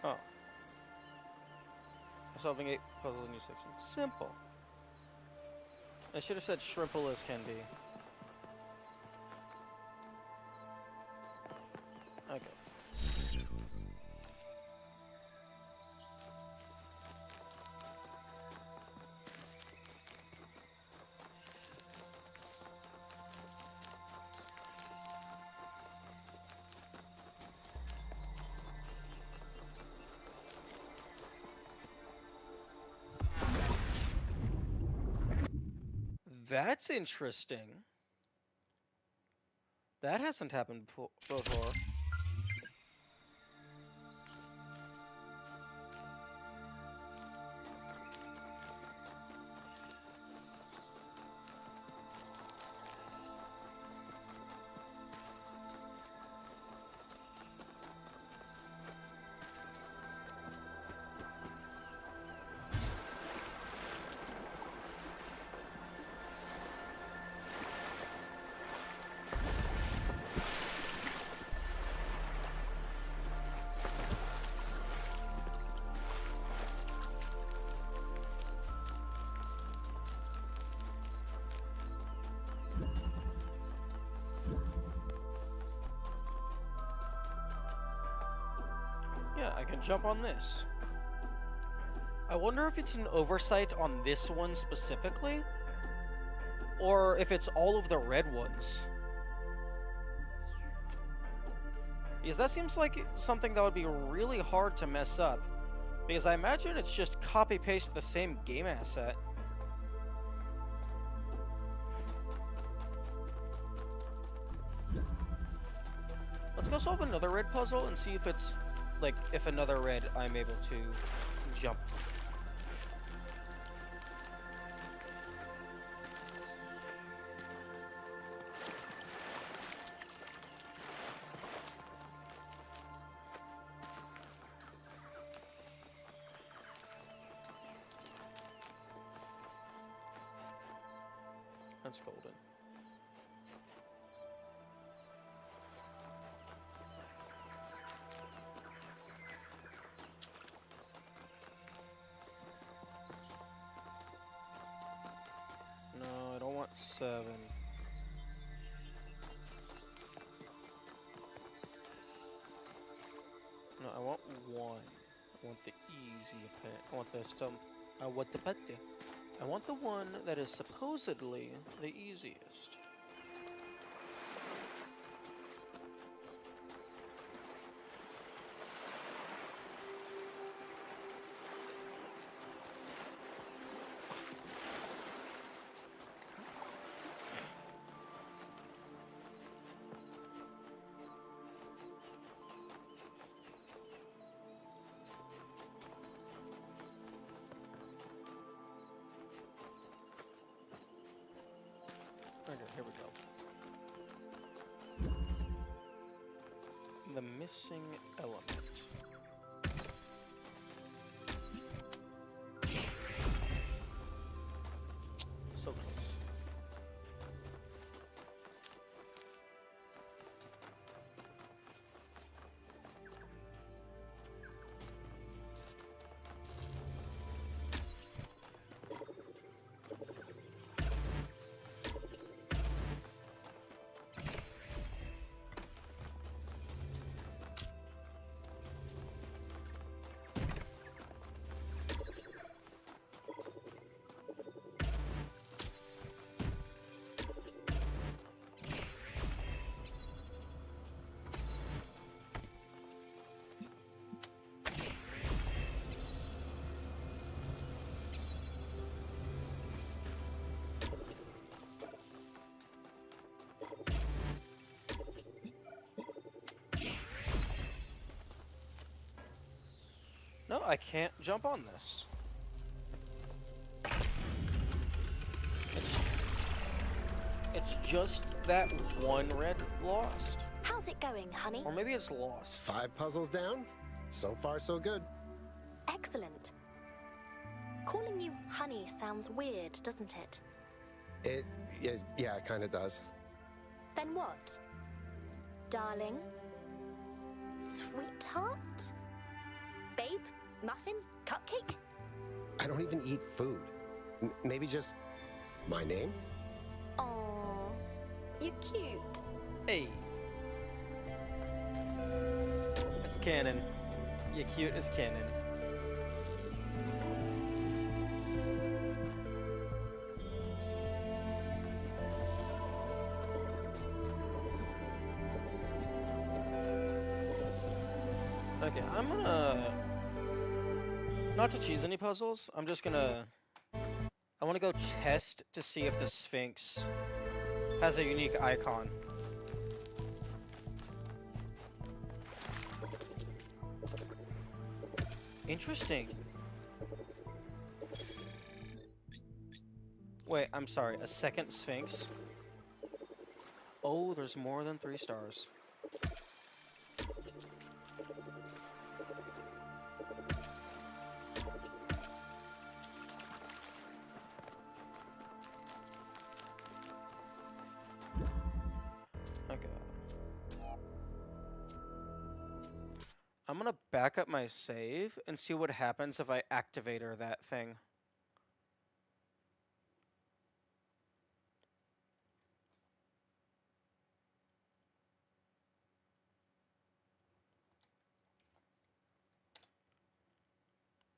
Oh. Solving 8 puzzles in new section. Simple. I should have said shrimple as can be. Okay. That's interesting. That hasn't happened before. Yeah, I can jump on this. I wonder if it's an oversight on this one specifically, or if it's all of the red ones. Because that seems like something that would be really hard to mess up, because I imagine it's just copy-paste the same game asset. Let's go solve another red puzzle and see if it's, like, if another red I'm able to jump. That's golden. No, I don't want 7. No, I want 1. I want the easy pet. I want the stump. I want the pet. I want the one that is supposedly the easiest. Here we go. The missing element. So close. No, I can't jump on this. It's just that one red lost. How's it going, honey? Or maybe it's lost. 5 puzzles down? So far, so good. Excellent. Calling you honey sounds weird, doesn't it? Yeah, it kind of does. Then what? Darling? Sweetheart? Babe? Muffin? Cupcake? I don't even eat food. Maybe just my name? Aww, you're cute. Hey. It's canon. You're cute as canon. Okay, I'm gonna... Not to choose any puzzles, I'm just gonna... I want to go test to see if the Sphinx has a unique icon. Interesting. Wait, I'm sorry, a second Sphinx? Oh, there's more than 3 stars. Okay. I'm gonna back up my save and see what happens if I activate that thing.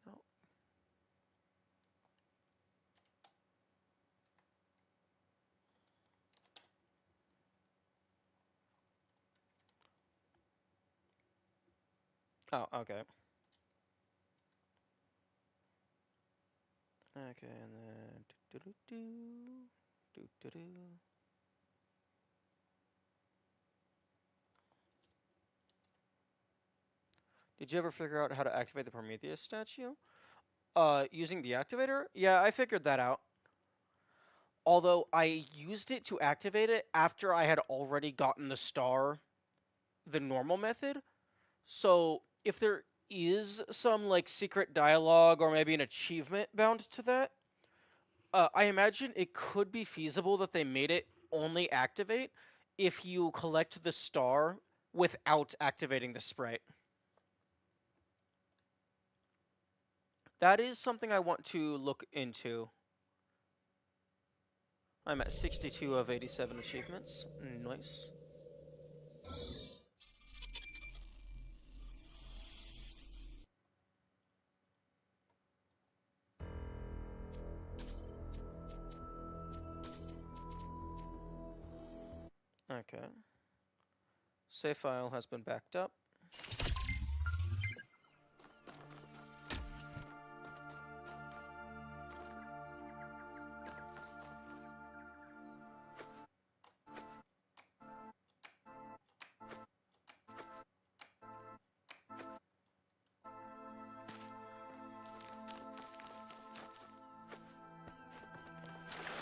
No. Oh, okay. Okay, and then do. Did you ever figure out how to activate the Prometheus statue? Using the activator? Yeah, I figured that out. Although I used it to activate it after I had already gotten the star the normal method. So if there is some like secret dialogue or maybe an achievement bound to that, I imagine it could be feasible that they made it only activate if you collect the star without activating the sprite. That is something I want to look into. I'm at 62 of 87 achievements. Nice. Okay. Save file has been backed up.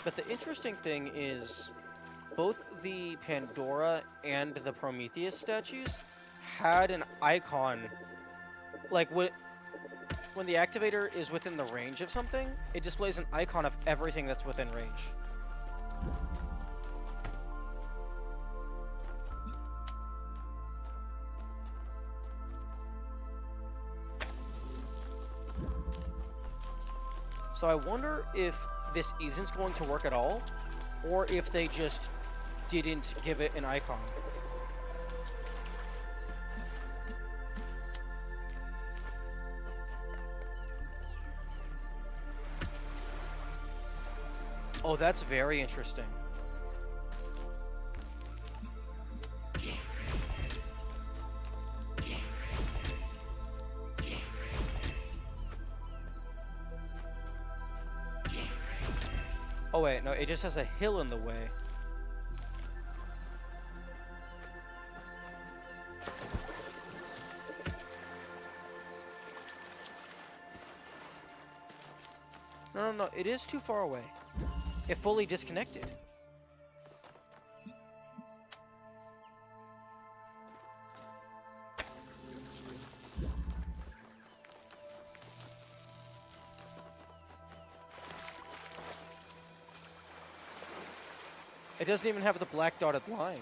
But the interesting thing is, both the Pandora and the Prometheus statues had an icon, like when the activator is within the range of something, it displays an icon of everything that's within range. So I wonder if this isn't going to work at all, or if they just didn't give it an icon. Oh, that's very interesting. Oh wait, no, it just has a hill in the way. No, it is too far away. It fully disconnected. It doesn't even have the black dotted line.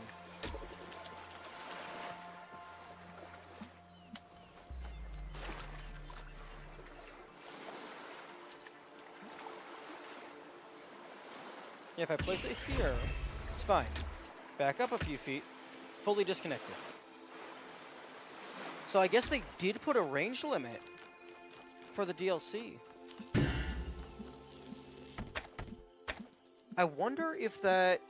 Yeah, if I place it here, it's fine. Back up a few feet, fully disconnected. So I guess they did put a range limit for the DLC. I wonder if that...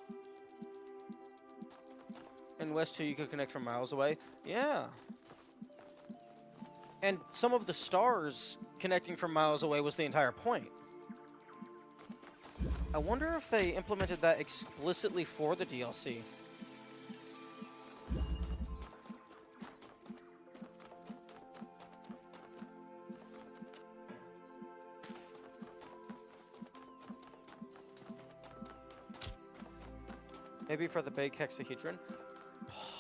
In West 2 you could connect from miles away. Yeah. And some of the stars connecting from miles away was the entire point. I wonder if they implemented that explicitly for the DLC. Maybe for the big hexahedron?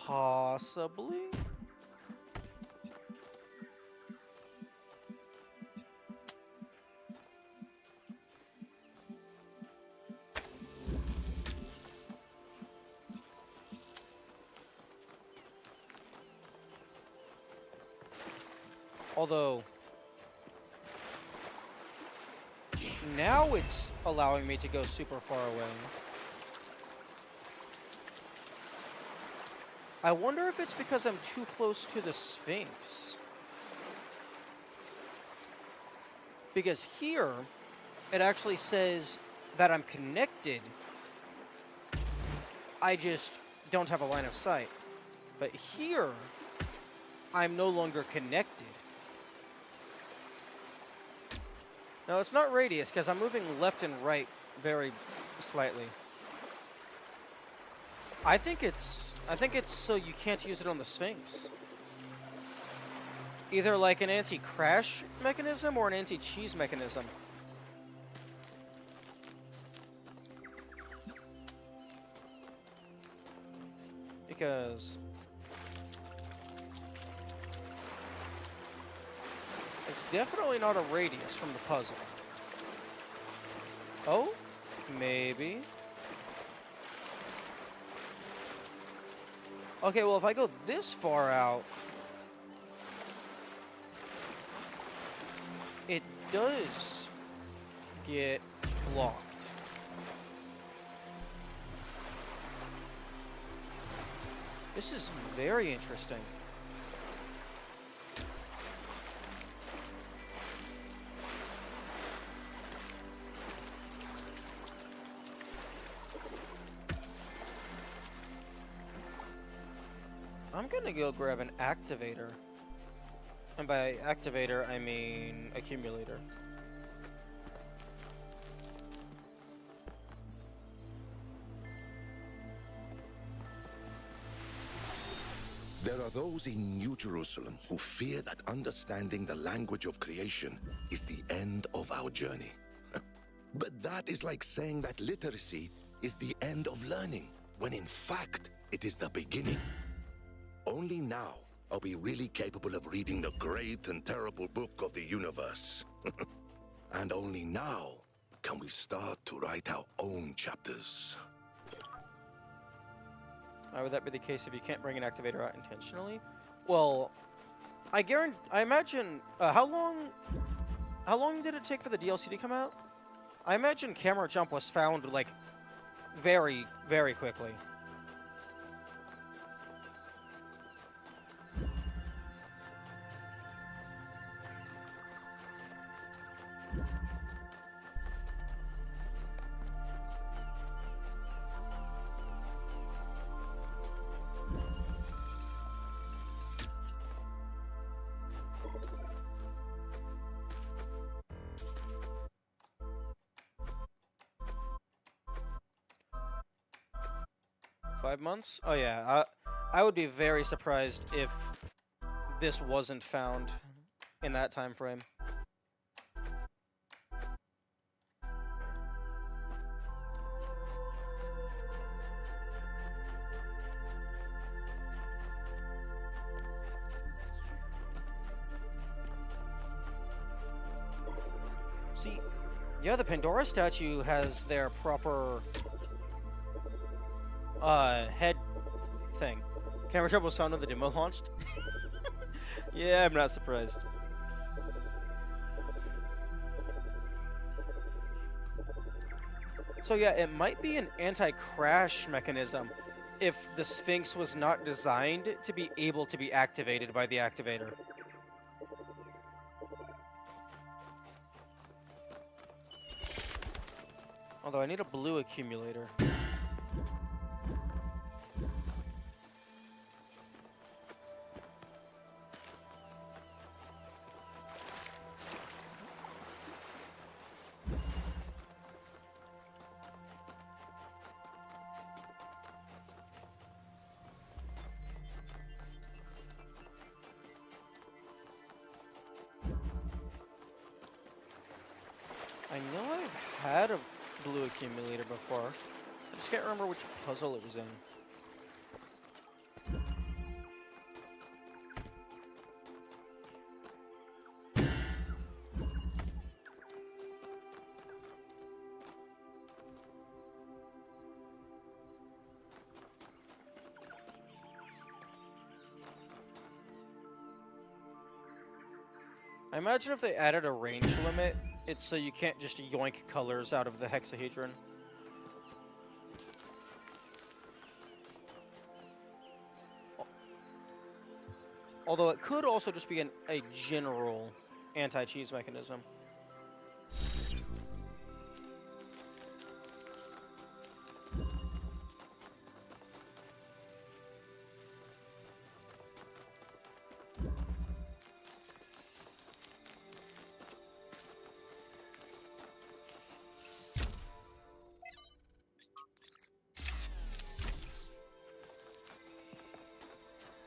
Possibly? Although, now it's allowing me to go super far away. I wonder if it's because I'm too close to the Sphinx. Because here, it actually says that I'm connected. I just don't have a line of sight. But here, I'm no longer connected. No, it's not radius, because I'm moving left and right very slightly. I think it's so you can't use it on the Sphinx. Either like an anti-crash mechanism or an anti-cheese mechanism. Because it's definitely not a radius from the puzzle. Oh, maybe. Okay, well, if I go this far out, it does get blocked. This is very interesting. I'm gonna go grab an activator. And by activator, I mean accumulator. There are those in New Jerusalem who fear that understanding the language of creation is the end of our journey. But that is like saying that literacy is the end of learning. when in fact it is the beginning. Only now are we really capable of reading the great and terrible book of the universe. And only now can we start to write our own chapters. Why would that be the case if you can't bring an activator out intentionally? Well, I imagine, how long did it take for the DLC to come out? I imagine camera jump was found, like, very, very quickly. $5 months? Oh yeah, I would be very surprised if this wasn't found in that time frame. See, yeah, the Pandora statue has their proper head thing. Camera trouble was found when the demo launched. Yeah, I'm not surprised. So yeah, it might be an anti-crash mechanism if the Sphinx was not designed to be able to be activated by the activator. Although I need a blue accumulator. I know I've had a blue accumulator before. I just can't remember which puzzle it was in. I imagine if they added a range limit, it's so you can't just yoink colors out of the hexahedron. Although it could also just be a general anti-cheese mechanism.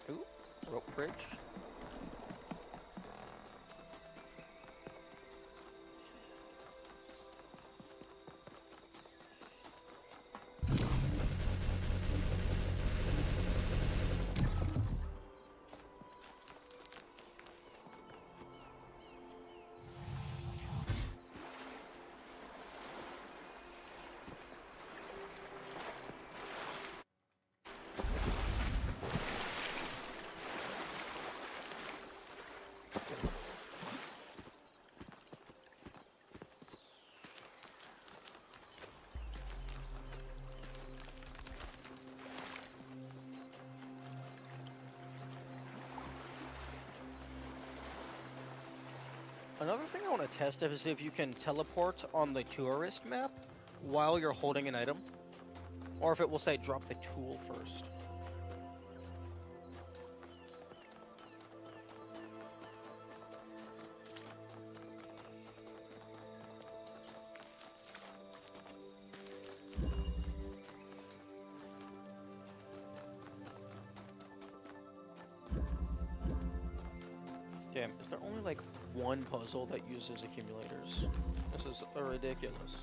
Ooh, rope bridge. Another thing I want to test is if you can teleport on the tourist map while you're holding an item, or if it will say drop the tool first. Damn, is there only like one puzzle that uses accumulators? This is ridiculous.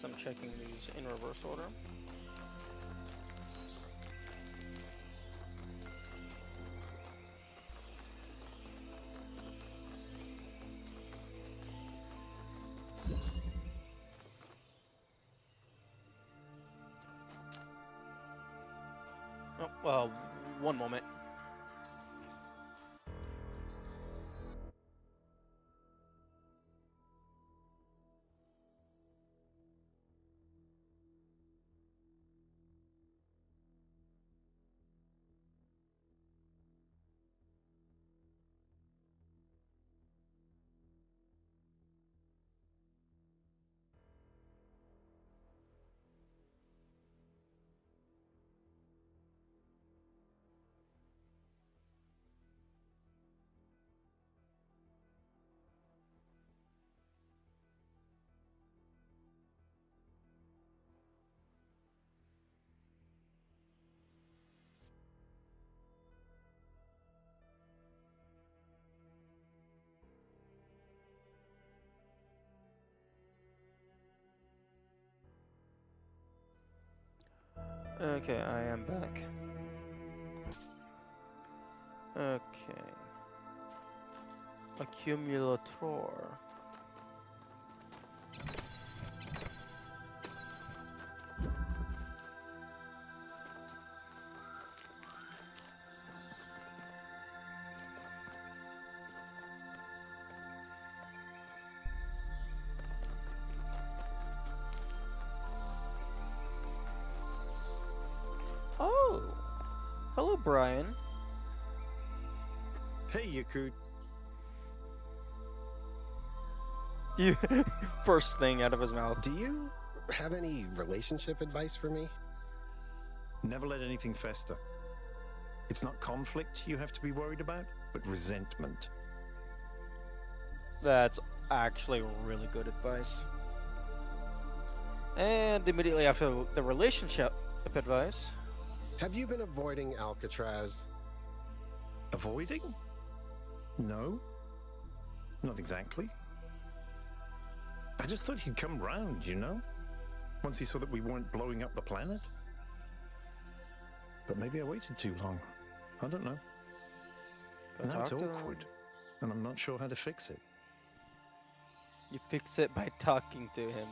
guess I'm checking these in reverse order. Oh, one moment. Okay, I am back. Okay. Accumulator. Oh! Hello, Brian. Hey, Yakut. You first thing out of his mouth. Do you have any relationship advice for me? Never let anything fester. It's not conflict you have to be worried about, but resentment. That's actually really good advice. And immediately after the relationship advice. Have you been avoiding Alcatraz? Avoiding? No. Not exactly. I just thought he'd come round, you know? Once he saw that we weren't blowing up the planet. But maybe I waited too long. I don't know. Now it's awkward, and I'm not sure how to fix it. You fix it by talking to him.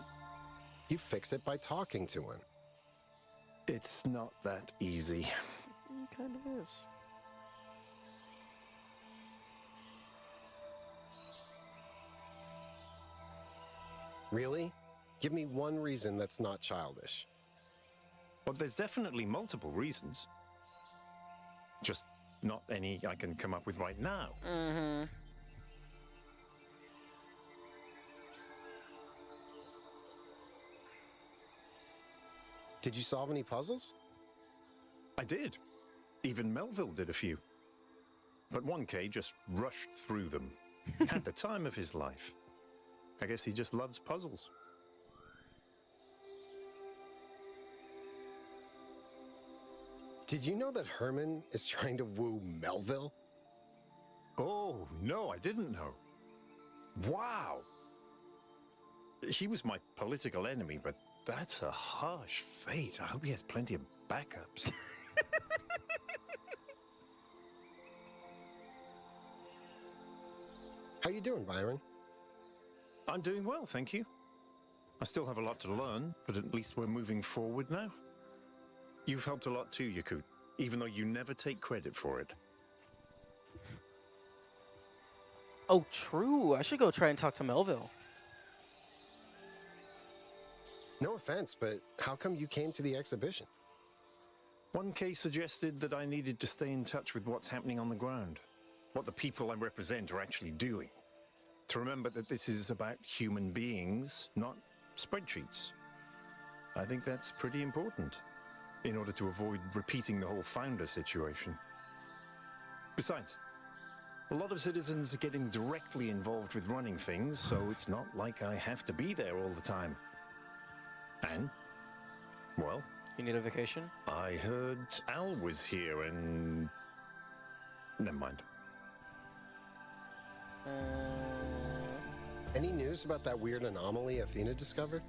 You fix it by talking to him. It's not that easy. It kind of is. Really? Give me one reason that's not childish. Well, there's definitely multiple reasons. Just not any I can come up with right now. Mm-hmm. Did you solve any puzzles? I did. Even Melville did a few. But 1K just rushed through them. Had the time of his life. I guess he just loves puzzles. Did you know that Herman is trying to woo Melville? Oh, no, I didn't know. Wow. He was my political enemy, but that's a harsh fate. I hope he has plenty of backups. How you doing, Byron? I'm doing well, thank you. I still have a lot to learn, but at least we're moving forward now. You've helped a lot too, Yakut, even though you never take credit for it. Oh, true. I should go try and talk to Melville. No offense, but how come you came to the exhibition? 1K suggested that I needed to stay in touch with what's happening on the ground, what the people I represent are actually doing. To remember that this is about human beings, not spreadsheets. I think that's pretty important, in order to avoid repeating the whole founder situation. Besides, a lot of citizens are getting directly involved with running things, so it's not like I have to be there all the time. And, well... You need a vacation? I heard Al was here and... Never mind. Any news about that weird anomaly Athena discovered?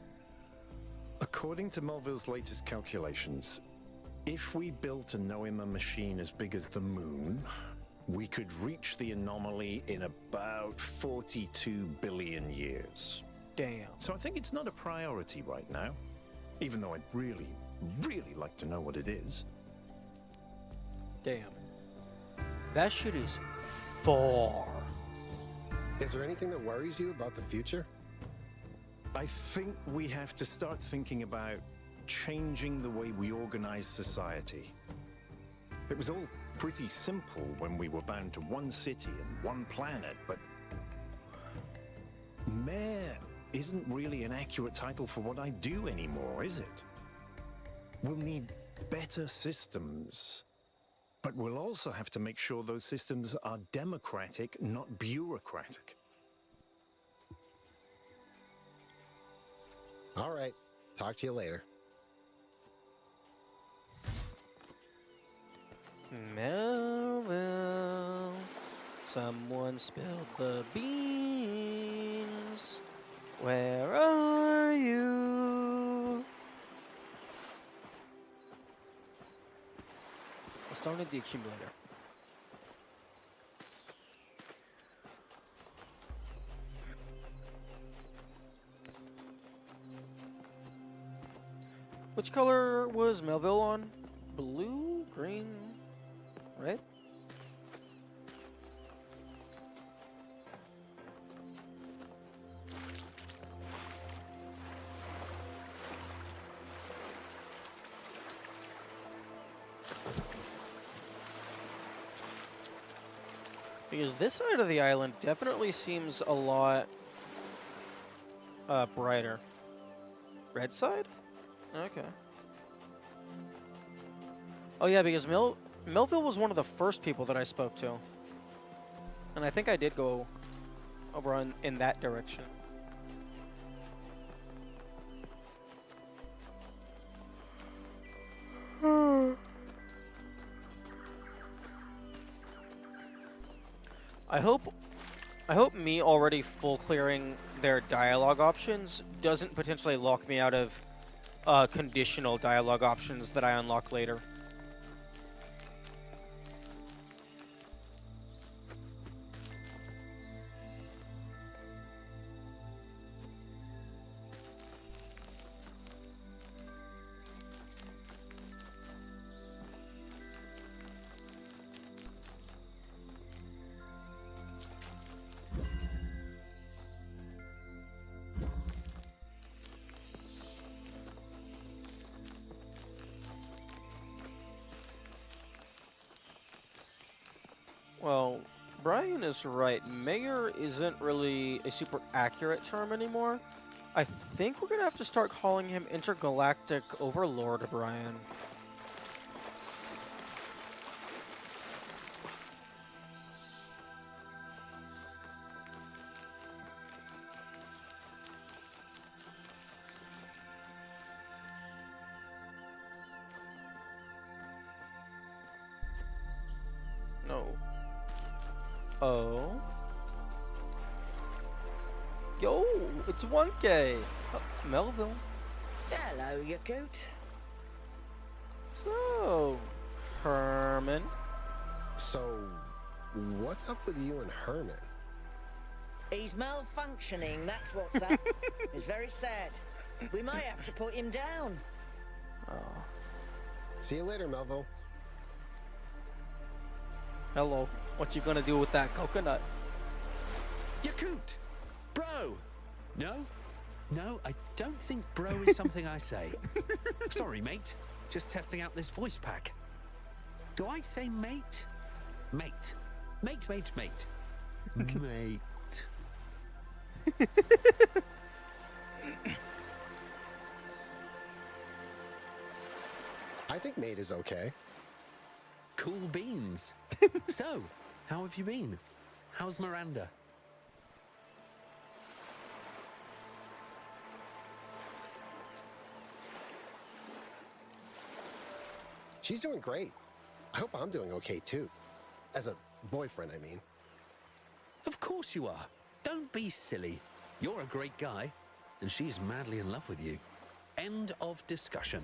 According to Melville's latest calculations, if we built a Noema machine as big as the moon, we could reach the anomaly in about 42 billion years. Damn. So I think it's not a priority right now, even though I'd really, really like to know what it is. Damn. That shit is far. Is there anything that worries you about the future? I think we have to start thinking about changing the way we organize society. It was all pretty simple when we were bound to one city and one planet, but Mayor isn't really an accurate title for what I do anymore, is it? We'll need better systems, but we'll also have to make sure those systems are democratic, not bureaucratic. All right. Talk to you later. Melville, someone spilled the beans. Where are you? I still need the accumulator. Which color was Melville on? Blue, green, red? Because this side of the island definitely seems a lot brighter. Red side? Okay. Oh yeah, because Melville was one of the first people that I spoke to. And I think I did go over in that direction. I hope me already full clearing their dialogue options doesn't potentially lock me out of conditional dialogue options that I unlock later. Well, Brian is right. Mayor isn't really a super accurate term anymore. I think we're gonna have to start calling him Intergalactic Overlord Brian. No. Oh. Yo, it's 1K. Melville. Hello, you coot. So, Herman. So, what's up with you and Herman? He's malfunctioning, that's what's up. It's very sad. We might have to put him down. Oh. See you later, Melville. Hello. What you gonna do with that coconut? Yakut! Bro! No? No, I don't think bro is something I say. Sorry, mate. Just testing out this voice pack. Do I say mate? Mate. Mate, mate, mate. Mate. I think mate is okay. Cool beans. So, how have you been? How's Miranda? She's doing great. I hope I'm doing okay too. As a boyfriend, I mean. Of course you are. Don't be silly. You're a great guy, and she's madly in love with you. End of discussion.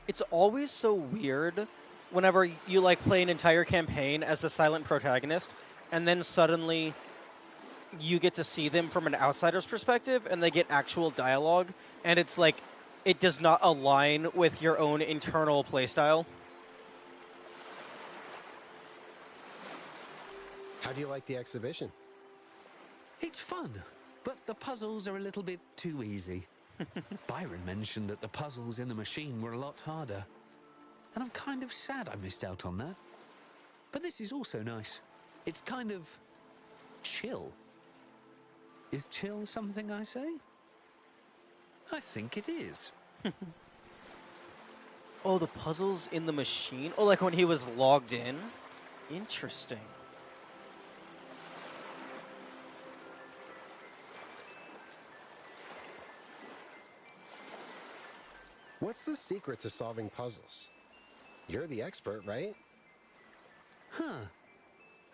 It's always so weird whenever you like play an entire campaign as the silent protagonist, and then suddenly you get to see them from an outsider's perspective, and they get actual dialogue, and it's like it does not align with your own internal playstyle. How do you like the exhibition? It's fun, but the puzzles are a little bit too easy. Byron mentioned that the puzzles in the machine were a lot harder, and I'm kind of sad I missed out on that. But this is also nice. It's kind of chill. Is chill something I say? I think it is. Oh, the puzzles in the machine? Oh, like when he was logged in? Interesting. What's the secret to solving puzzles? You're the expert, right? Huh.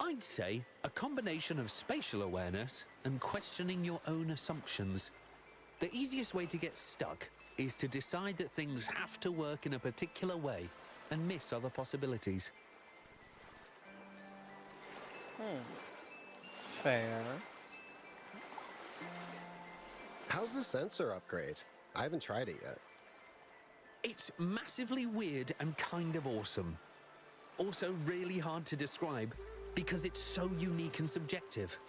I'd say a combination of spatial awareness and questioning your own assumptions. The easiest way to get stuck is to decide that things have to work in a particular way and miss other possibilities. Fair. How's the sensor upgrade? I haven't tried it yet. It's massively weird and kind of awesome. Also really hard to describe because it's so unique and subjective.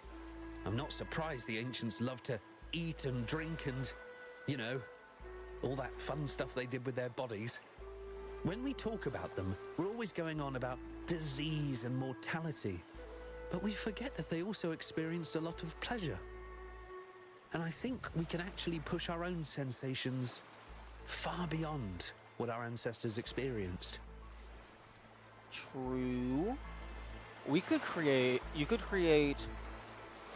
I'm not surprised the ancients loved to eat and drink and, you know, all that fun stuff they did with their bodies. When we talk about them, we're always going on about disease and mortality, but we forget that they also experienced a lot of pleasure. And I think we can actually push our own sensations far beyond what our ancestors experienced. True. You could create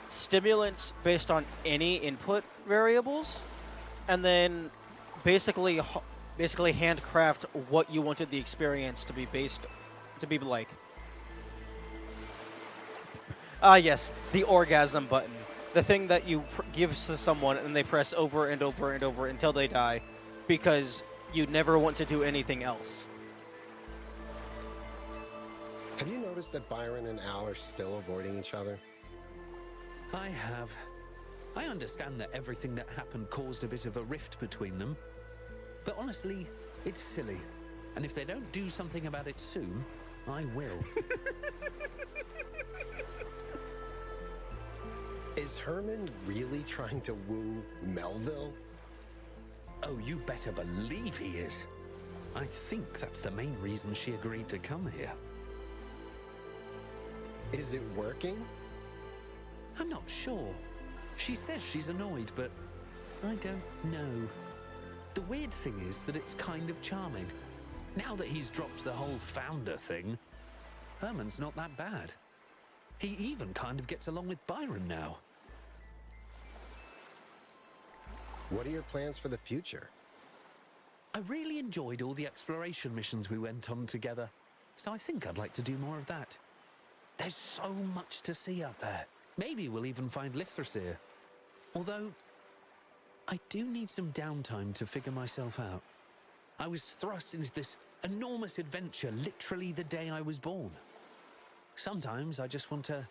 stimulants based on any input variables, and then basically handcraft what you wanted the experience to be like. Yes, the orgasm button. The thing that you give to someone and they press over and over and over until they die, because you never want to do anything else. Have you noticed that Byron and Al are still avoiding each other? I have. I understand that everything that happened caused a bit of a rift between them, but honestly, it's silly. And if they don't do something about it soon, I will. Is Herman really trying to woo Melville? Oh, you better believe he is. I think that's the main reason she agreed to come here. Is it working? I'm not sure. She says she's annoyed, but I don't know. The weird thing is that it's kind of charming. Now that he's dropped the whole founder thing, Herman's not that bad. He even kind of gets along with Byron now. What are your plans for the future? I really enjoyed all the exploration missions we went on together, so I think I'd like to do more of that. There's so much to see out there. Maybe we'll even find Lithrasir. Although, I do need some downtime to figure myself out. I was thrust into this enormous adventure literally the day I was born. Sometimes I just want to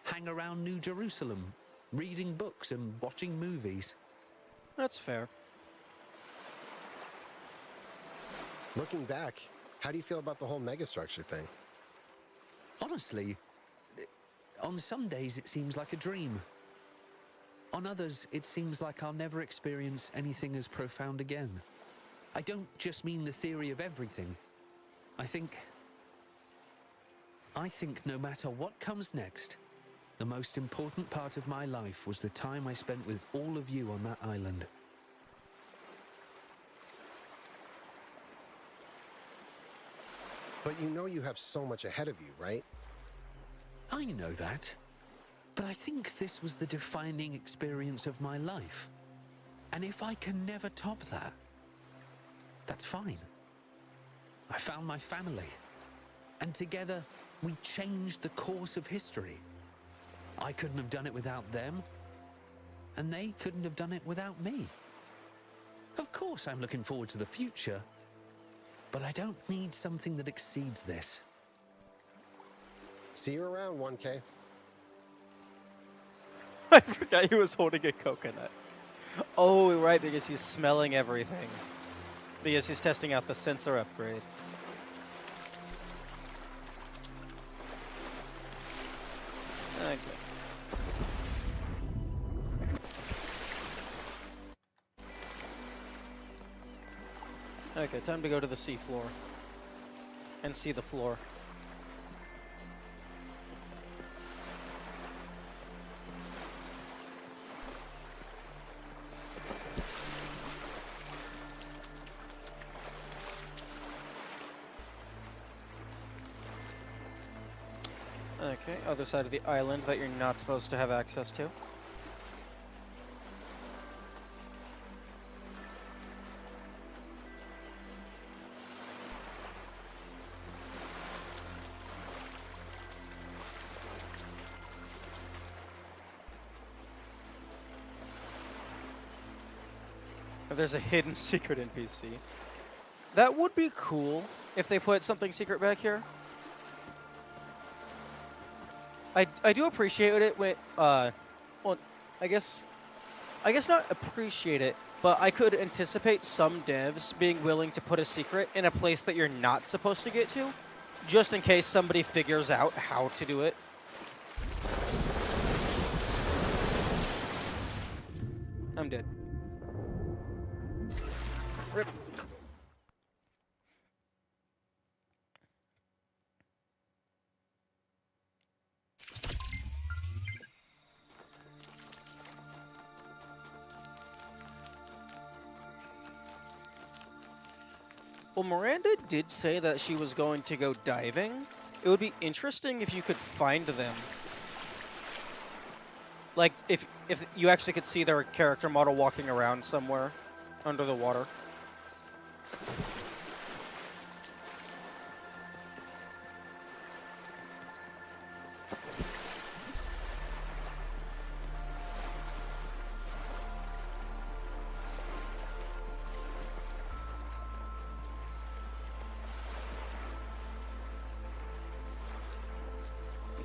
hang around New Jerusalem, reading books and watching movies. That's fair. Looking back, how do you feel about the whole megastructure thing? Honestly, on some days it seems like a dream. On others, it seems like I'll never experience anything as profound again. I don't just mean the theory of everything. I think no matter what comes next, the most important part of my life was the time I spent with all of you on that island. But you know you have so much ahead of you, right? I know that. But I think this was the defining experience of my life. And if I can never top that, that's fine. I found my family. And together, we changed the course of history. I couldn't have done it without them. And they couldn't have done it without me. Of course I'm looking forward to the future, but I don't need something that exceeds this. See you around, 1K. I forgot he was holding a coconut. Oh, right, because he's smelling everything. Because he's testing out the sensor upgrade. Okay. Okay, time to go to the seafloor. And see the floor. Okay, other side of the island that you're not supposed to have access to. There's a hidden secret NPC. That would be cool if they put something secret back here. I do appreciate it when well, I guess not appreciate it, but I could anticipate some devs being willing to put a secret in a place that you're not supposed to get to, just in case somebody figures out how to do it. I'm dead. Rip. Well, Miranda did say that she was going to go diving. It would be interesting if you could find them. Like, if you actually could see their character model walking around somewhere under the water.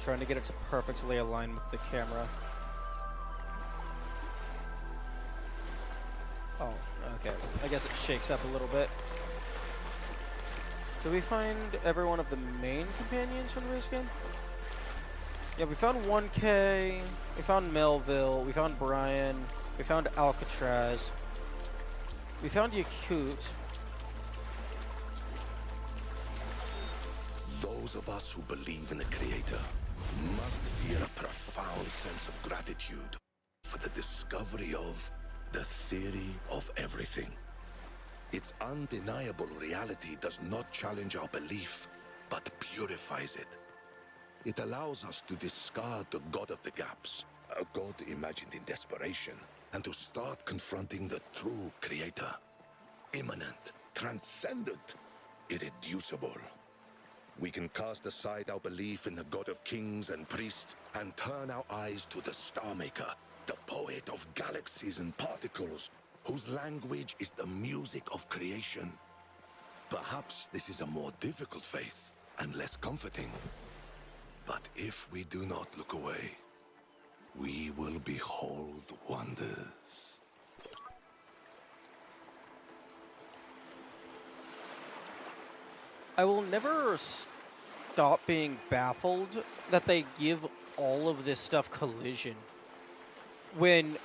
Trying to get it to perfectly align with the camera. Oh, okay. I guess it shakes up a little bit. Did we find every one of the main companions from the race game? Yeah, we found 1K, we found Melville, we found Brian, we found Alcatraz, we found Yakut. Those of us who believe in the Creator must feel a profound sense of gratitude for the discovery of the theory of everything. Its undeniable reality does not challenge our belief, but purifies it. It allows us to discard the God of the gaps, a God imagined in desperation, and to start confronting the true Creator. Immanent, transcendent, irreducible. We can cast aside our belief in the God of kings and priests and turn our eyes to the Star Maker, the poet of galaxies and particles, whose language is the music of creation. Perhaps this is a more difficult faith and less comforting. But if we do not look away, we will behold wonders. I will never stop being baffled that they give all of this stuff collision. When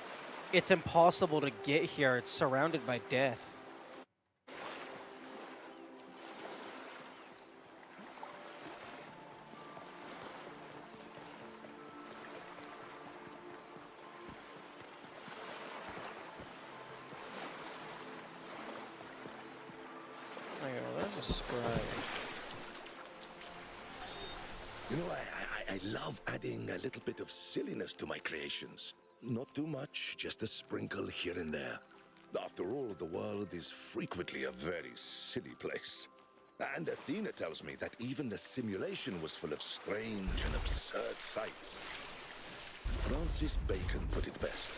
it's impossible to get here, it's surrounded by death. Okay, well, there's a spray. You know, I love adding a little bit of silliness to my creations. Not too much, just a sprinkle here and there. After all, the world is frequently a very silly place. And Athena tells me that even the simulation was full of strange and absurd sights. Francis Bacon put it best.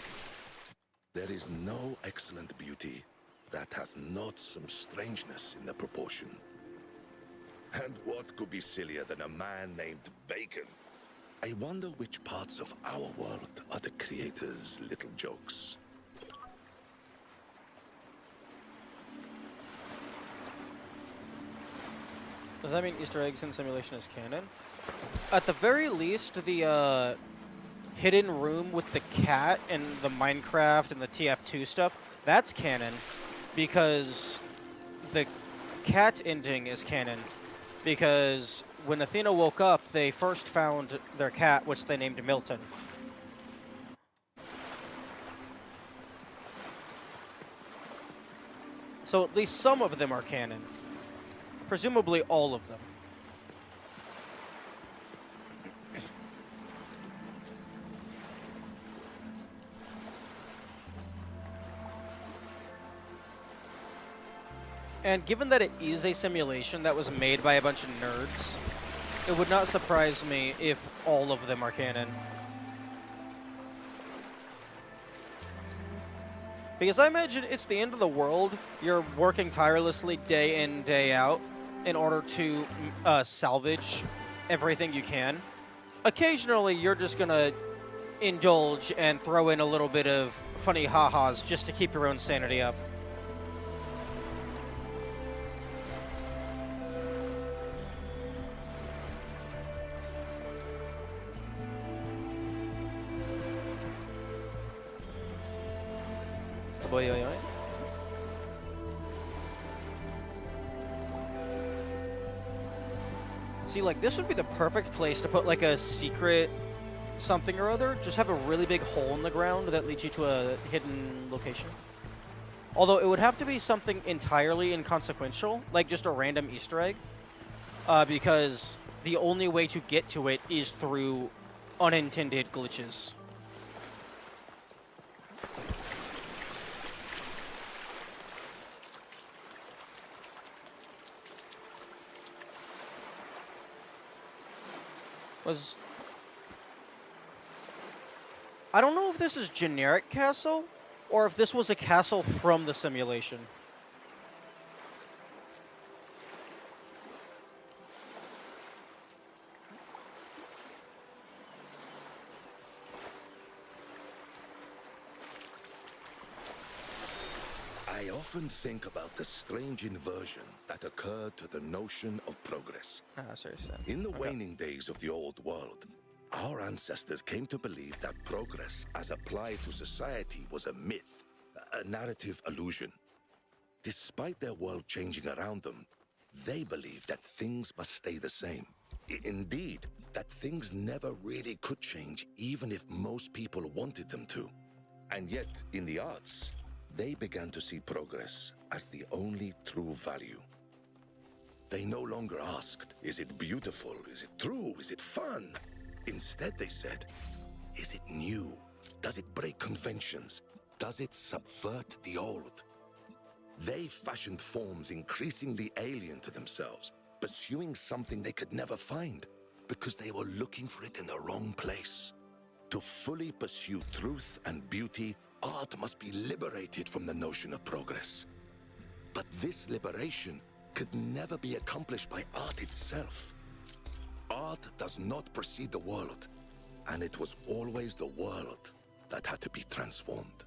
There is no excellent beauty that hath not some strangeness in the proportion. And what could be sillier than a man named Bacon? I wonder which parts of our world are the creator's little jokes. Does that mean Easter eggs in simulation is canon? At the very least, the hidden room with the cat and the Minecraft and the TF2 stuff, that's canon. Because the cat ending is canon. Because when Athena woke up, they first found their cat, which they named Milton. So at least some of them are canon. Presumably all of them. And given that it is a simulation that was made by a bunch of nerds, it would not surprise me if all of them are canon. Because I imagine it's the end of the world. You're working tirelessly day in, day out in order to salvage everything you can. Occasionally, you're just going to indulge and throw in a little bit of funny ha-has just to keep your own sanity up. Boy, oy, oy. See, like, this would be the perfect place to put, like, a secret something or other. Just have a really big hole in the ground that leads you to a hidden location. Although it would have to be something entirely inconsequential, like just a random Easter egg. Because the only way to get to it is through unintended glitches. I don't know if this is generic castle, or if this was a castle from the simulation. I often think about the strange inversion that occurred to the notion of progress. Seriously. In the waning days of the old world, our ancestors came to believe that progress as applied to society was a myth, a narrative illusion. Despite their world changing around them, they believed that things must stay the same. Indeed, that things never really could change, even if most people wanted them to. And yet, in the arts, they began to see progress as the only true value. They no longer asked, is it beautiful? Is it true? Is it fun? Instead, they said, is it new? Does it break conventions? Does it subvert the old? They fashioned forms increasingly alien to themselves, pursuing something they could never find because they were looking for it in the wrong place. To fully pursue truth and beauty, art must be liberated from the notion of progress. But this liberation could never be accomplished by art itself. Art does not precede the world, and it was always the world that had to be transformed.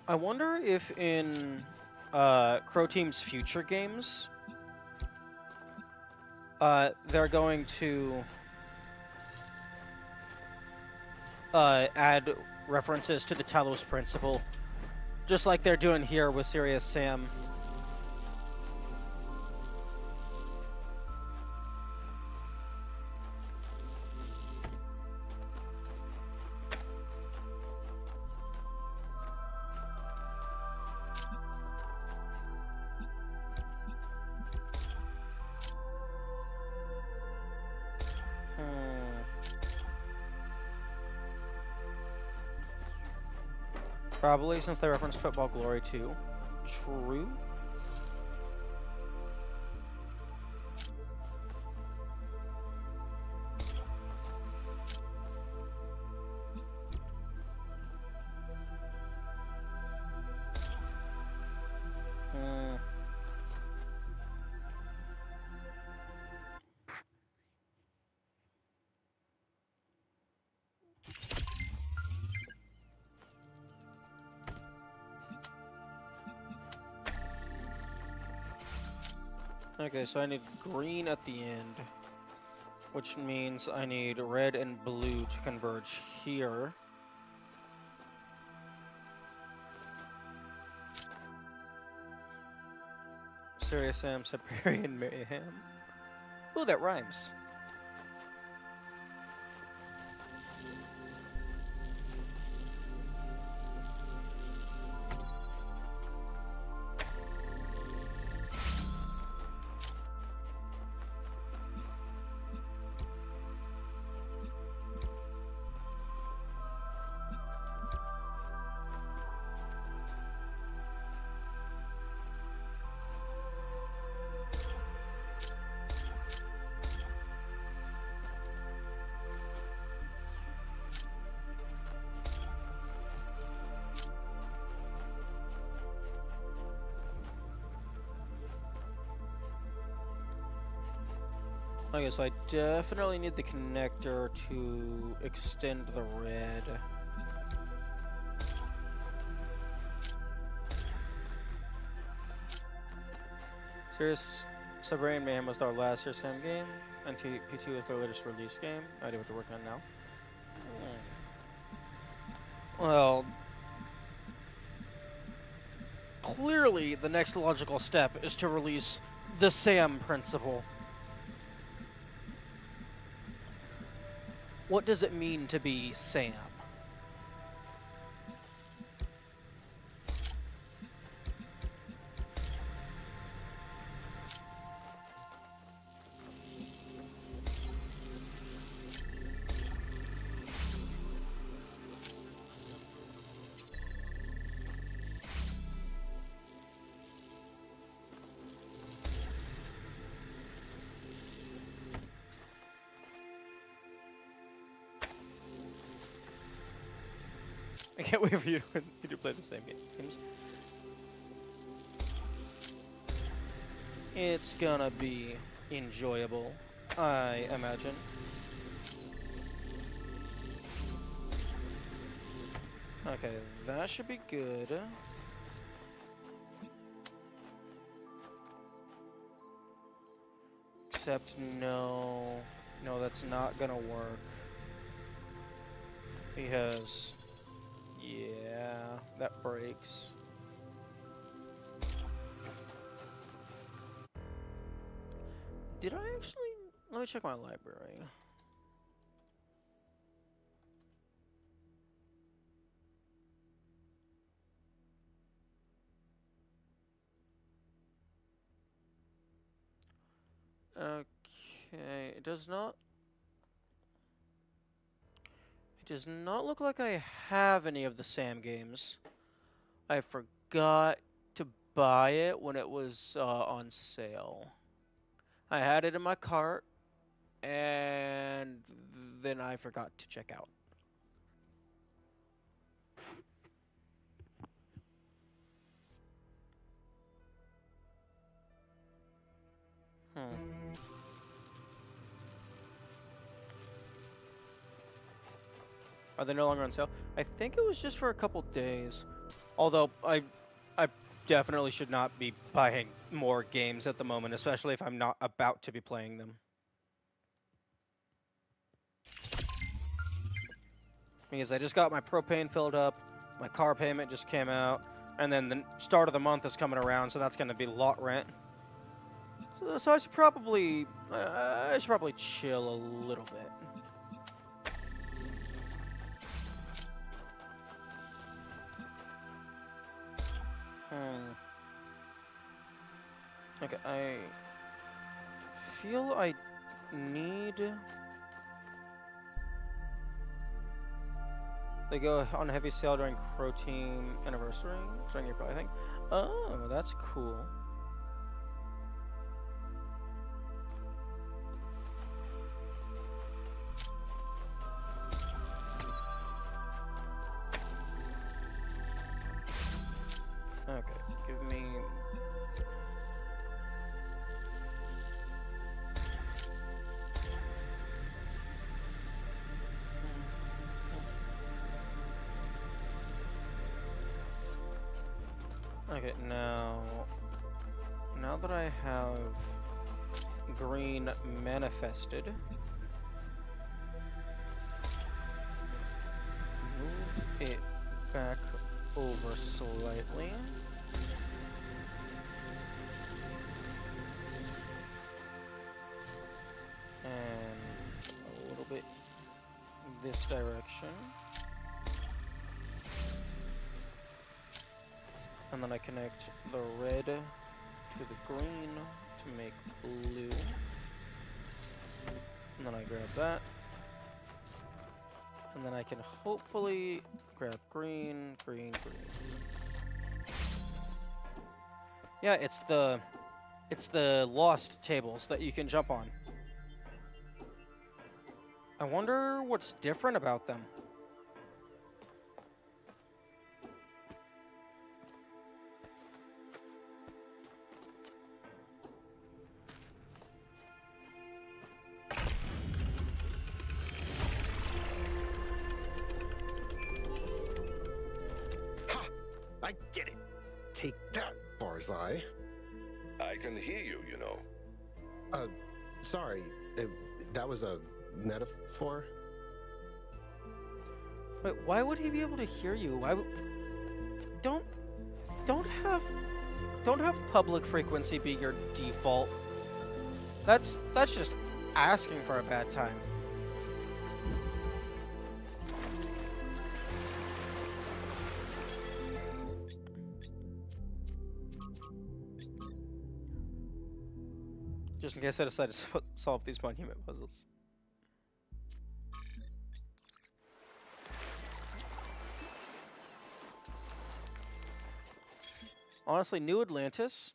I wonder if in Crow Team's future games, they're going to add references to the Talos principle, just like they're doing here with Serious Sam. Probably, since they referenced Football Glory too. True. Okay, so I need green at the end, which means I need red and blue to converge here. Serious Sam, Siberian Mayhem. Ooh, that rhymes. Okay, so I definitely need the connector to extend the red. Serious Siberian Mayhem was our last Serious Sam game, and P2 is their latest release game. I idea what they're working on now. Well, clearly the next logical step is to release the Sam principle. What does it mean to be Sam? I can't wait for you to play the same games. It's gonna be enjoyable, I imagine. Okay, that should be good. Except no, that's not gonna work. Because, yeah, that breaks. Did I actually? Let me check my library. Okay, it does not look like I have any of the Sam games. I forgot to buy it when it was on sale. I had it in my cart, and then I forgot to check out. Are they no longer on sale? I think it was just for a couple days. Although I definitely should not be buying more games at the moment, especially if I'm not about to be playing them. Because I just got my propane filled up, my car payment just came out, and then the start of the month is coming around, so that's going to be lot rent. So I should probably chill a little bit. Okay, I feel I need... They go on heavy sale during Crow Team anniversary, starting April, I think. Oh, that's cool. Okay, give me... Okay, now that I have green manifested, move it back over slightly. And a little bit this direction. And then I connect the red to the green to make blue. And then I grab that. And then I can hopefully grab green, green, green. Yeah, it's the lost tables that you can jump on. I wonder what's different about them. I did it! Take that, Barzai. I can hear you, you know. Sorry. That was a metaphor? Wait, why would he be able to hear you? Why would... Don't have public frequency be your default. That's just asking for a bad time. Just in case I decide to solve these monument puzzles. Honestly, New Atlantis,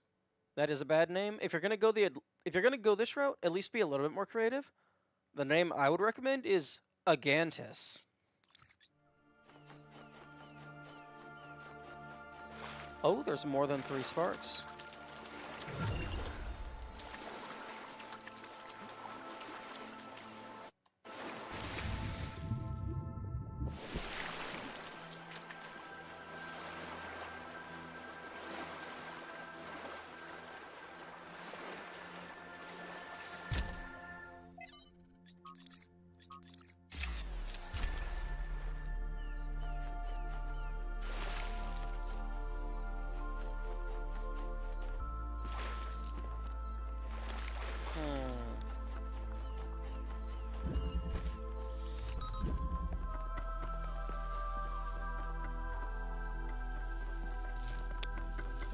that is a bad name. If you're gonna go this route, at least be a little bit more creative. The name I would recommend is Agantis. Oh, there's more than 3 sparks.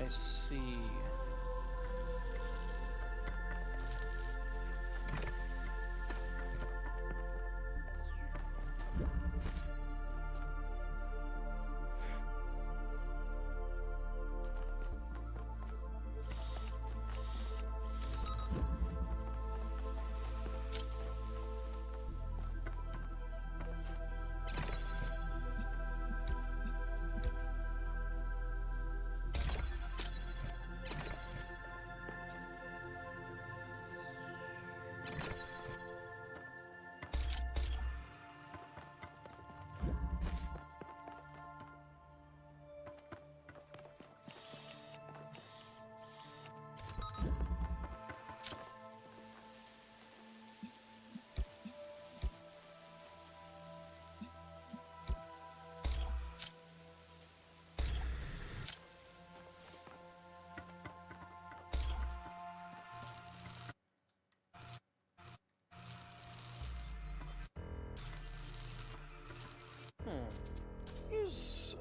I see.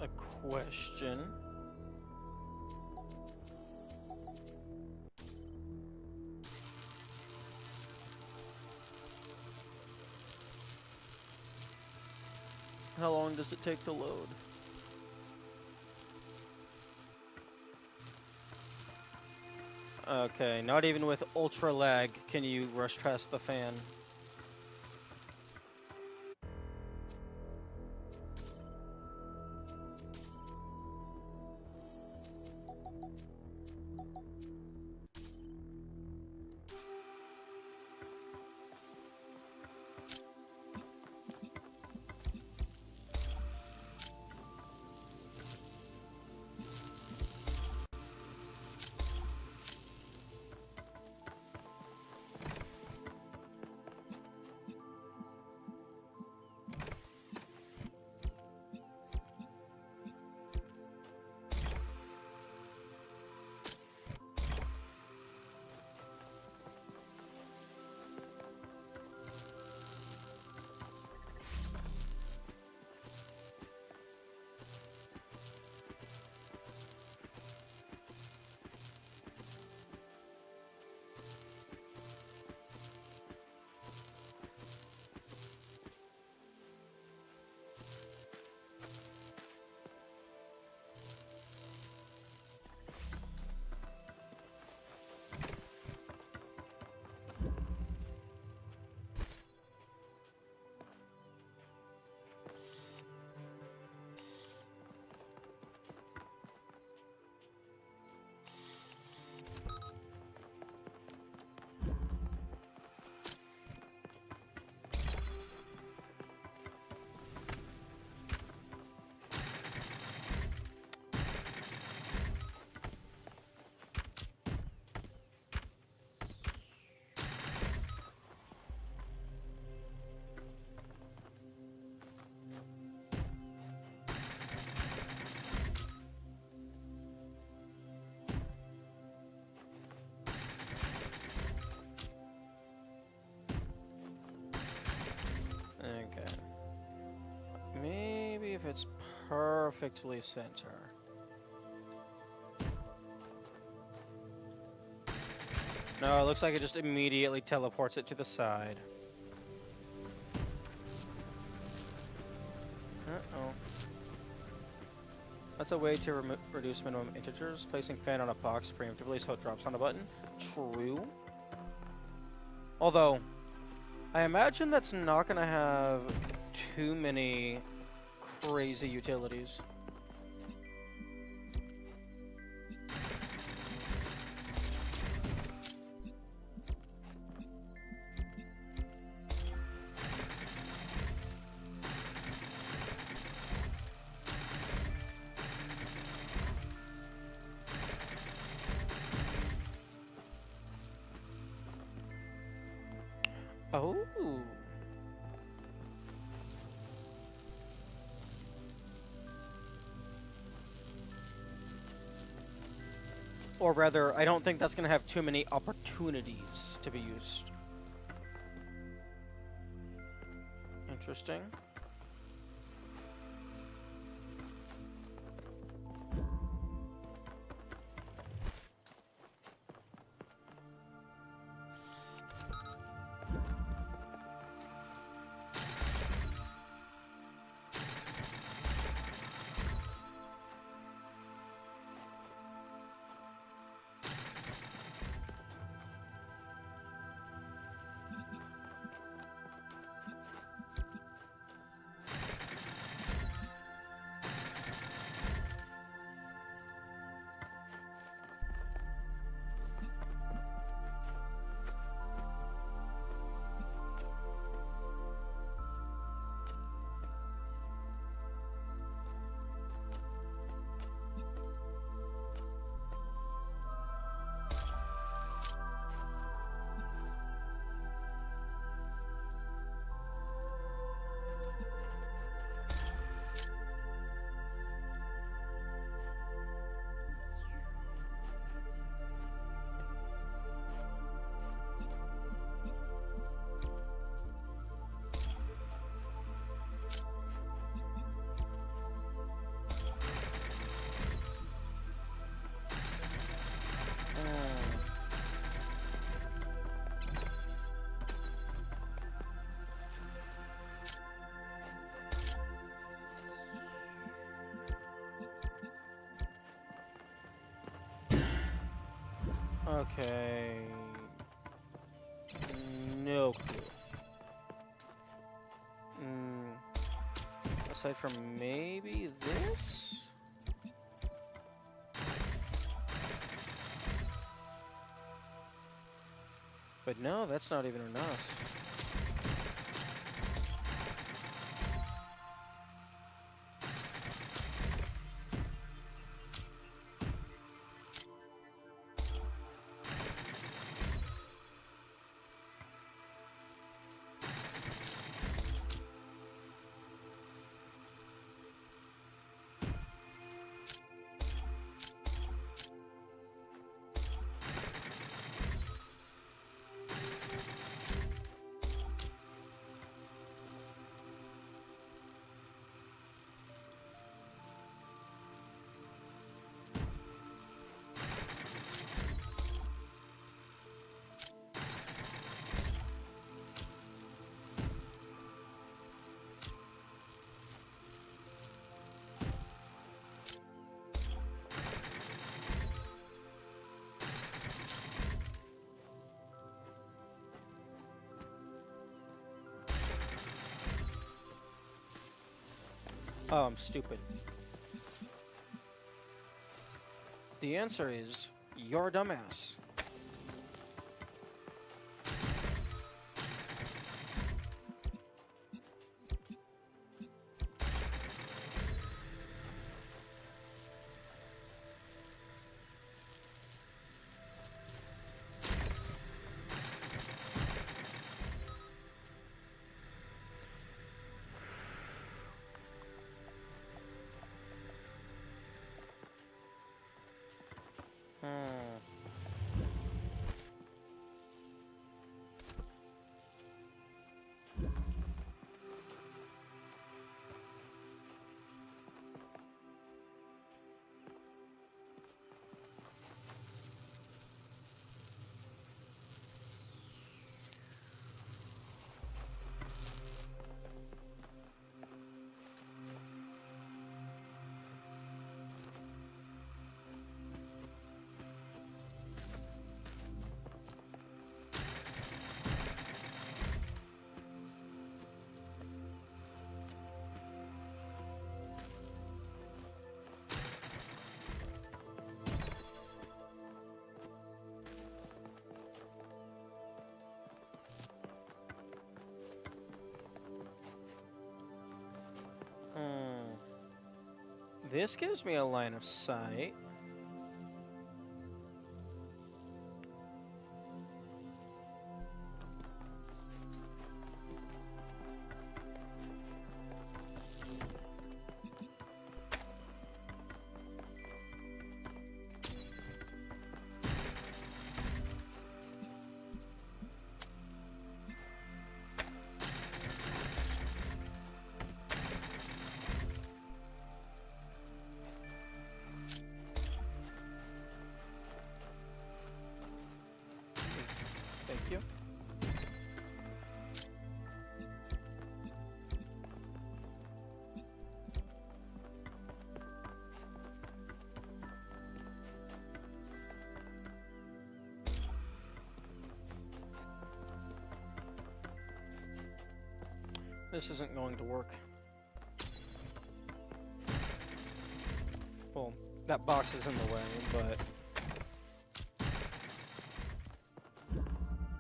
a question. How long does it take to load? Okay, not even with ultra lag can you rush past the fan. Okay. Maybe if it's perfectly center. No, it looks like it just immediately teleports it to the side. Uh-oh. That's a way to reduce minimum integers. Placing fan on a box preemptively so it drops on a button. True. Although, I imagine that's not going to have too many crazy utilities. Oh. Or rather, I don't think that's going to have too many opportunities to be used. Interesting. Okay. No clue. Aside from maybe this? But no, that's not even enough. Oh, I'm stupid. The answer is, you're a dumbass. This gives me a line of sight. Thank you. This isn't going to work. Well, that box is in the way, but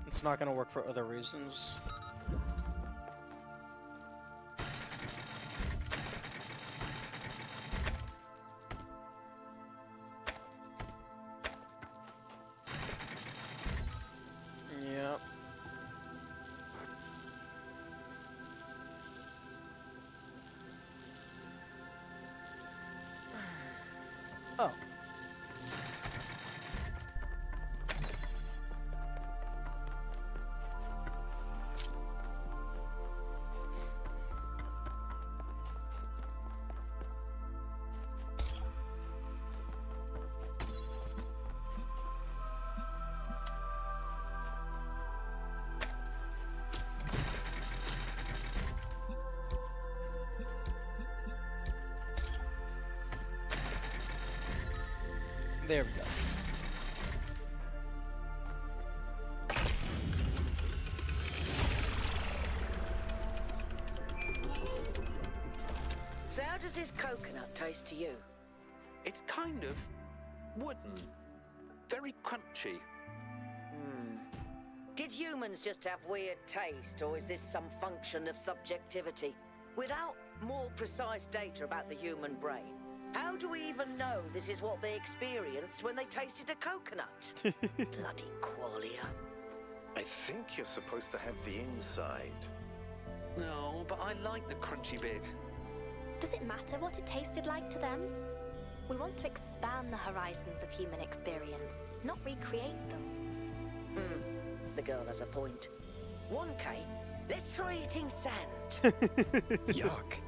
it's not going to work for other reasons. Yep. Oh. There we go. coconut taste to you? It's kind of wooden. Very crunchy. Did humans just have weird taste, or is this some function of subjectivity? Without more precise data about the human brain, how do we even know this is what they experienced when they tasted a coconut? Bloody qualia. I think you're supposed to have the inside. No, but I like the crunchy bit. Does it matter what it tasted like to them? We want to expand the horizons of human experience, not recreate them. The girl has a point. 1K, let's try eating sand. Yuck.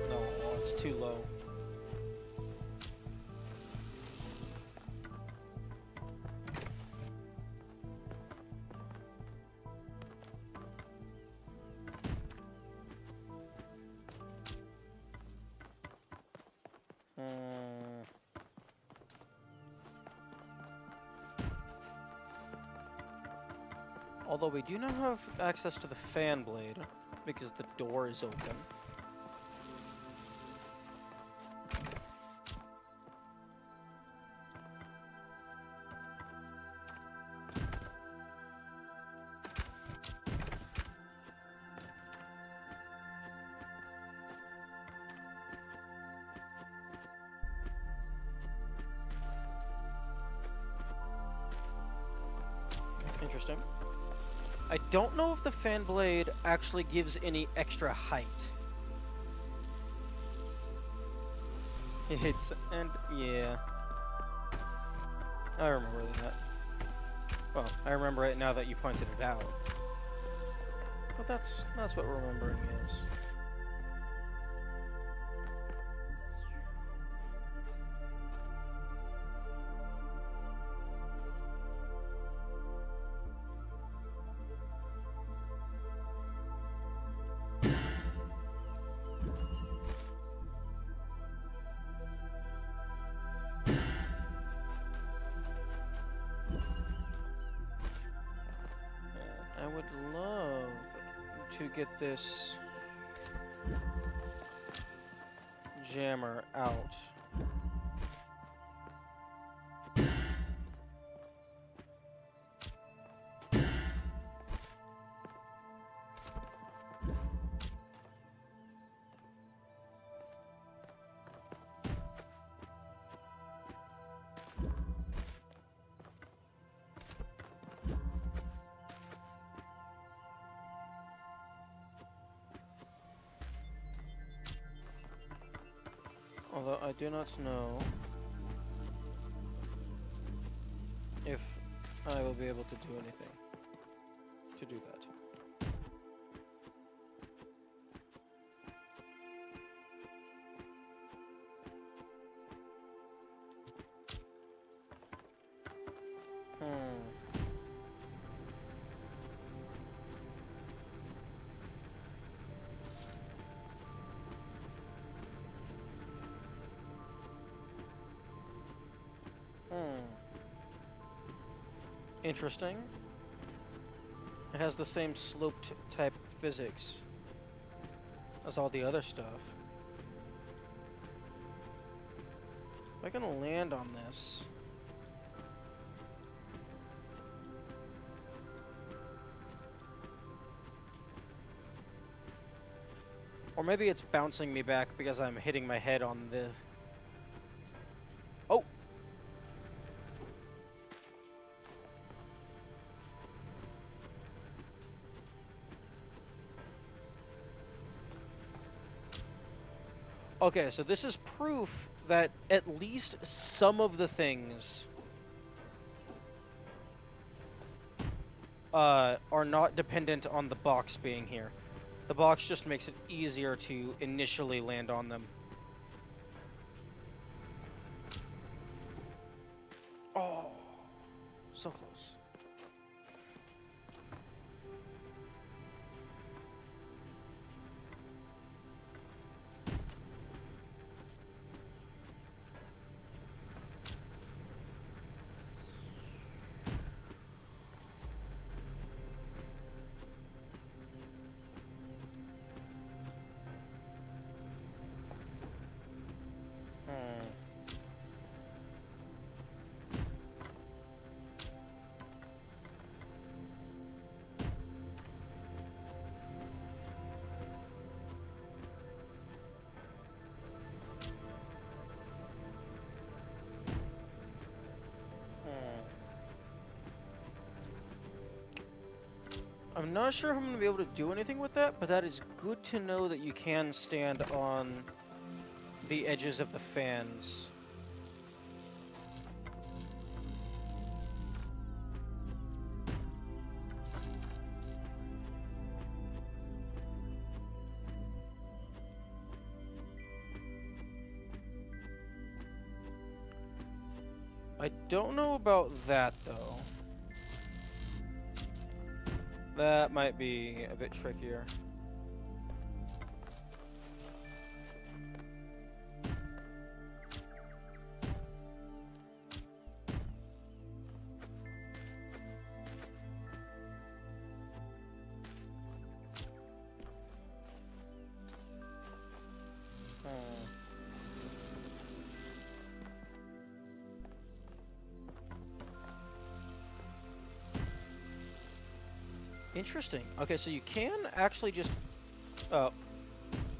No, it's too low. Although we do not have access to the fan blade because the door is open. Interesting. I don't know if the fan blade actually gives any extra height. Yeah. I remember that. Well, I remember it now that you pointed it out. But that's what remembering is. I would love to get this jammer out. Although I do not know if I will be able to do anything to do that. Interesting. It has the same sloped type physics as all the other stuff. If I can land on this. Or maybe it's bouncing me back because I'm hitting my head on the... Oh! Okay, so this is proof that at least some of the things are not dependent on the box being here. The box just makes it easier to initially land on them. Oh, so close. I'm not sure if I'm going to be able to do anything with that, but that is good to know that you can stand on the edges of the fans. I don't know about that, though. That might be a bit trickier. Interesting. Okay, so you can actually just... Oh.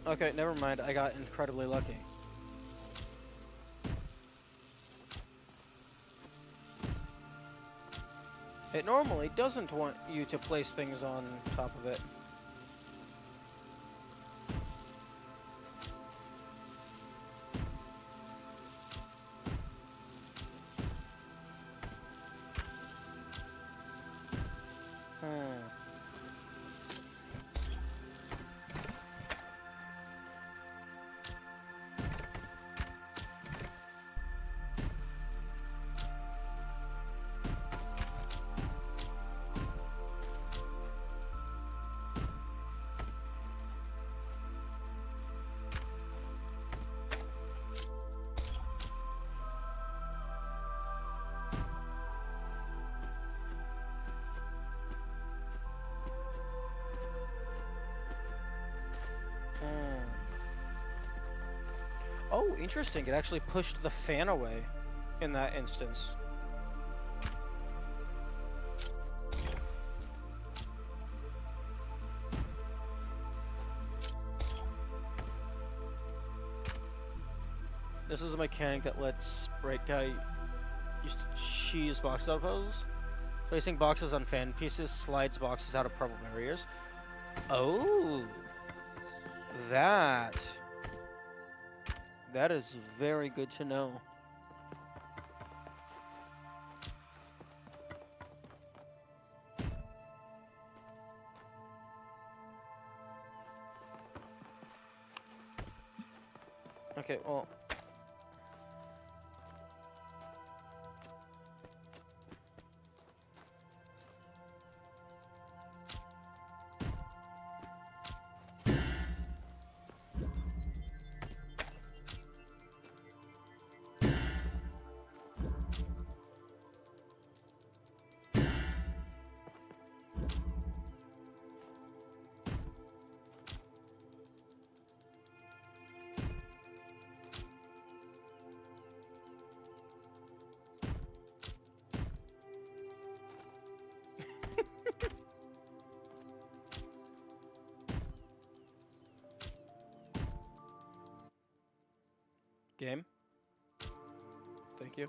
Okay, never mind. I got incredibly lucky. It normally doesn't want you to place things on top of it. Oh, interesting. It actually pushed the fan away in that instance. This is a mechanic that lets Bright Guy use to cheese box outposts. Placing boxes on fan pieces slides boxes out of problem areas. Oh, that is very good to know. Okay, well... Game? Thank you.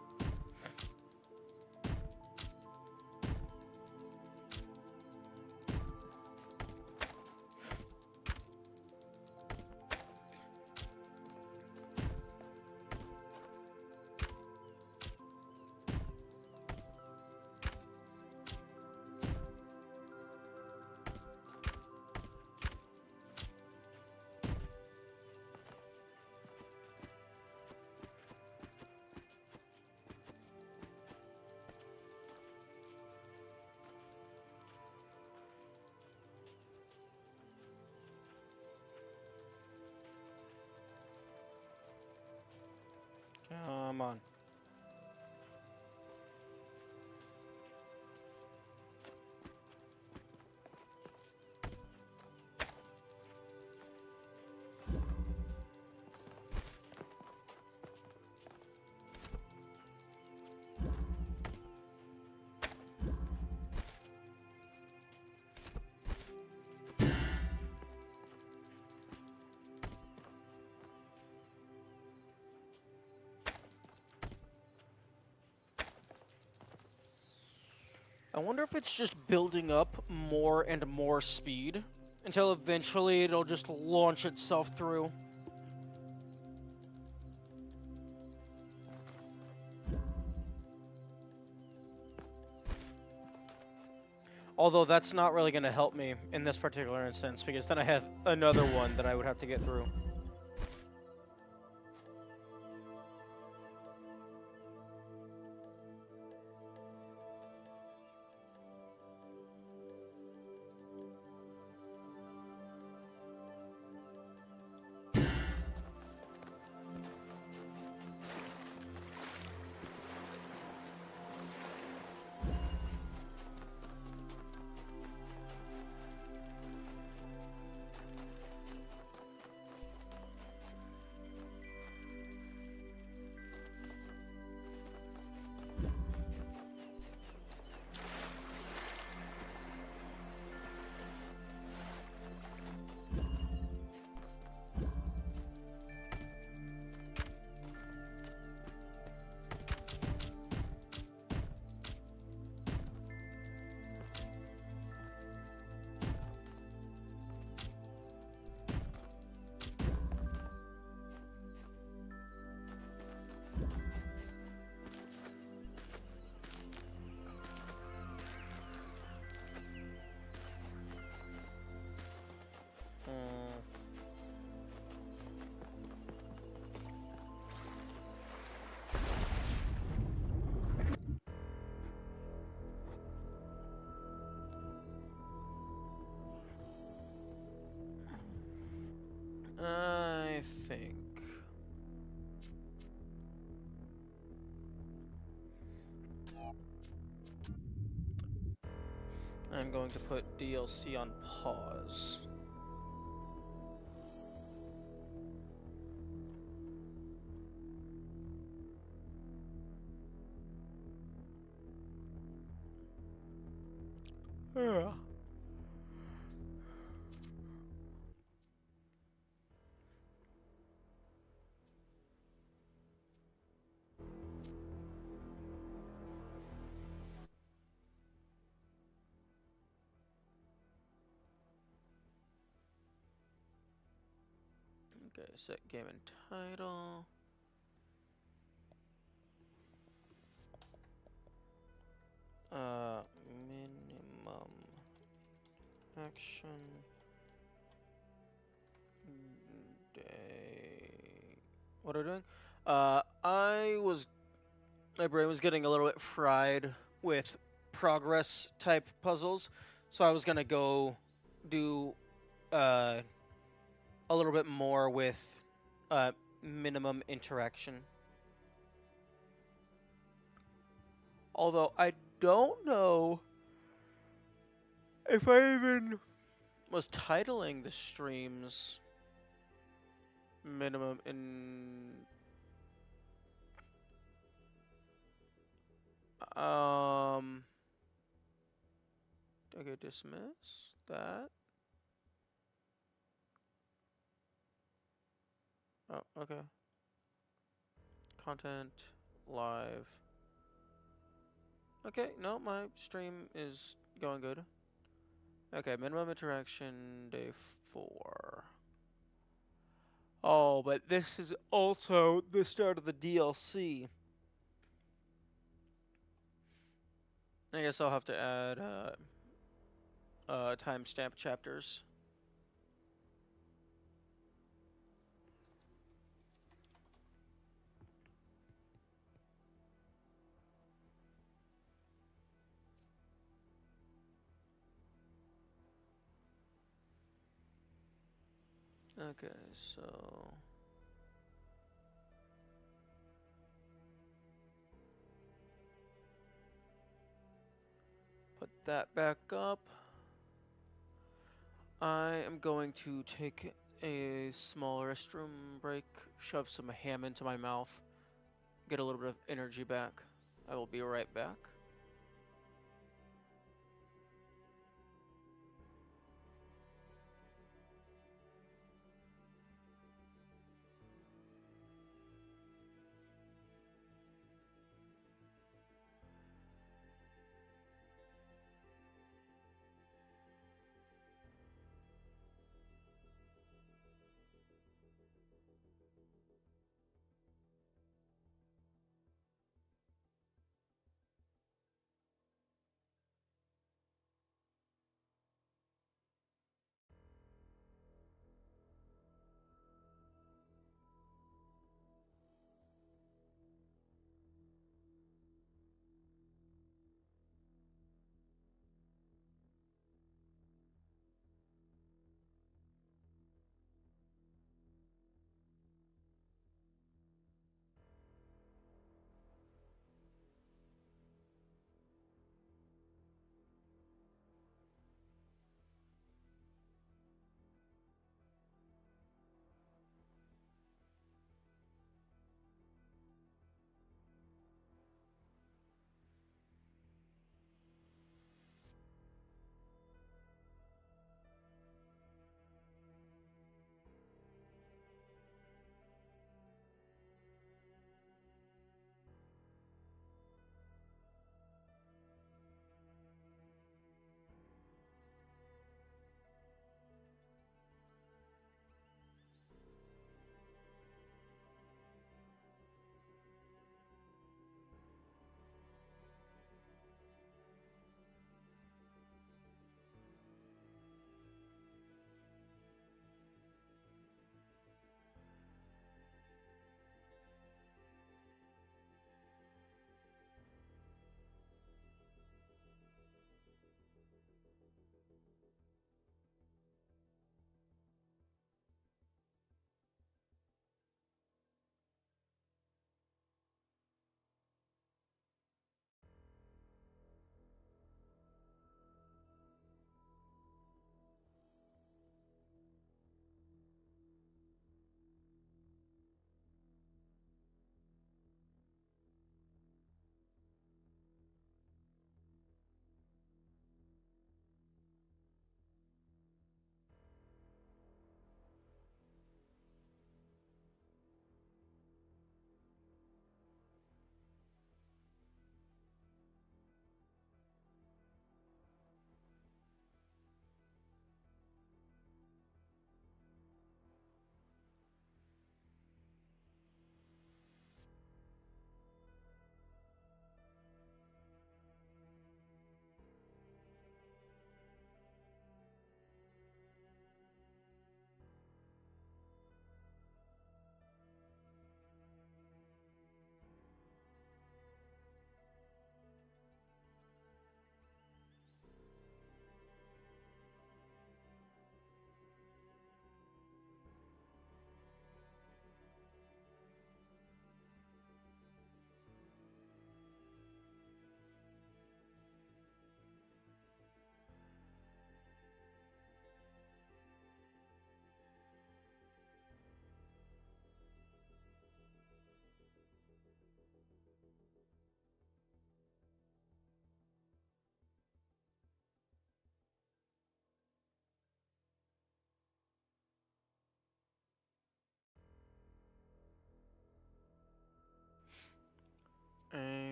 Come on. I wonder if it's just building up more and more speed until eventually it'll just launch itself through. Although that's not really going to help me in this particular instance, because then I have another one that I would have to get through. I think I'm going to put DLC on pause. Yeah. Okay, set game and title. Minimum action day. What are we doing? My brain was getting a little bit fried with progress type puzzles, so I was gonna go do a little bit more with minimum interaction. Although I don't know if I even was titling the streams minimum in okay, dismiss that. Oh, okay. Content live. Okay, no, my stream is going good. Okay, minimum interaction day 4. Oh, but this is also the start of the DLC. I guess I'll have to add timestamp chapters. Okay, so put that back up. I am going to take a small restroom break, shove some ham into my mouth, get a little bit of energy back. I will be right back.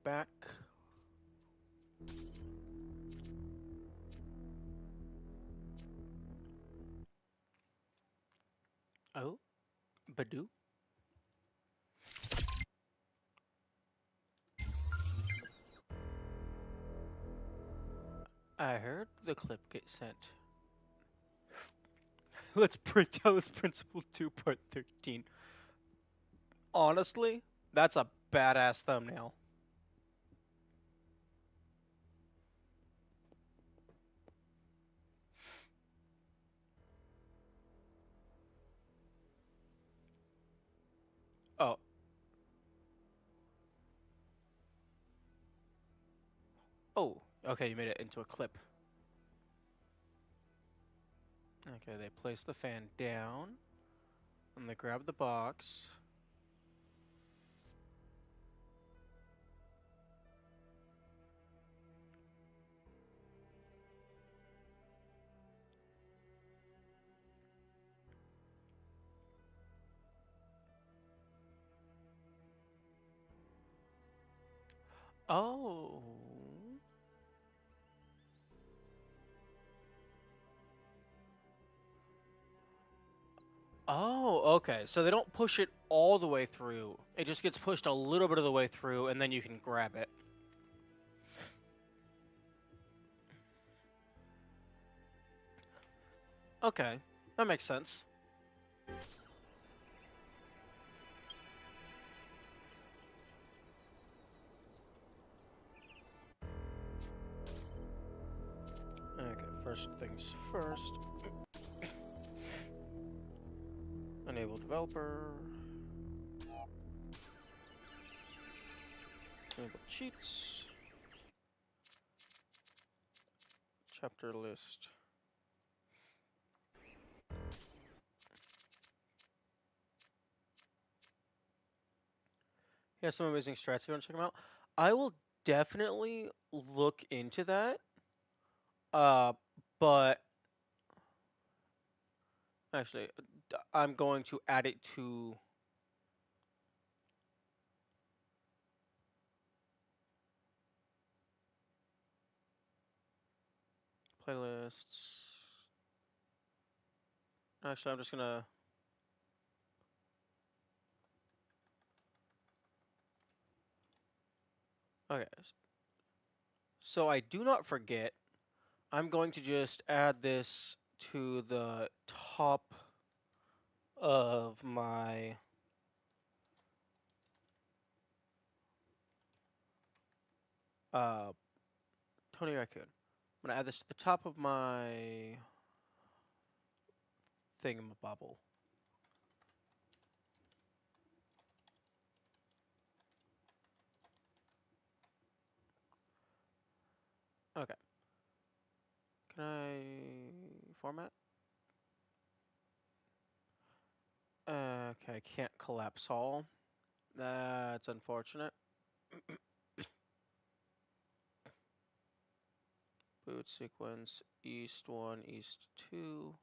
back. Oh, Badoo. I heard the clip get sent. Let's break Talos Principle 2 Part 13. Honestly, that's a badass thumbnail. Oh. Oh, okay, you made it into a clip. Okay, they place the fan down, and they grab the box. Oh. Oh, okay. So they don't push it all the way through. It just gets pushed a little bit of the way through, and then you can grab it. Okay, that makes sense. Okay, first things first. Enable developer. Enable cheats. Chapter list. He has some amazing strats if you want to check them out. I will definitely look into that. But actually, I'm going to add it to playlists. Actually, I'm just gonna. Okay. So I do not forget. I'm going to just add this to the top of my Tony Raccoon. I'm gonna add this to the top of my thingamabobble. Okay. Can I format? Okay, I can't collapse all. That's unfortunate. Boot sequence, East 1, East 2.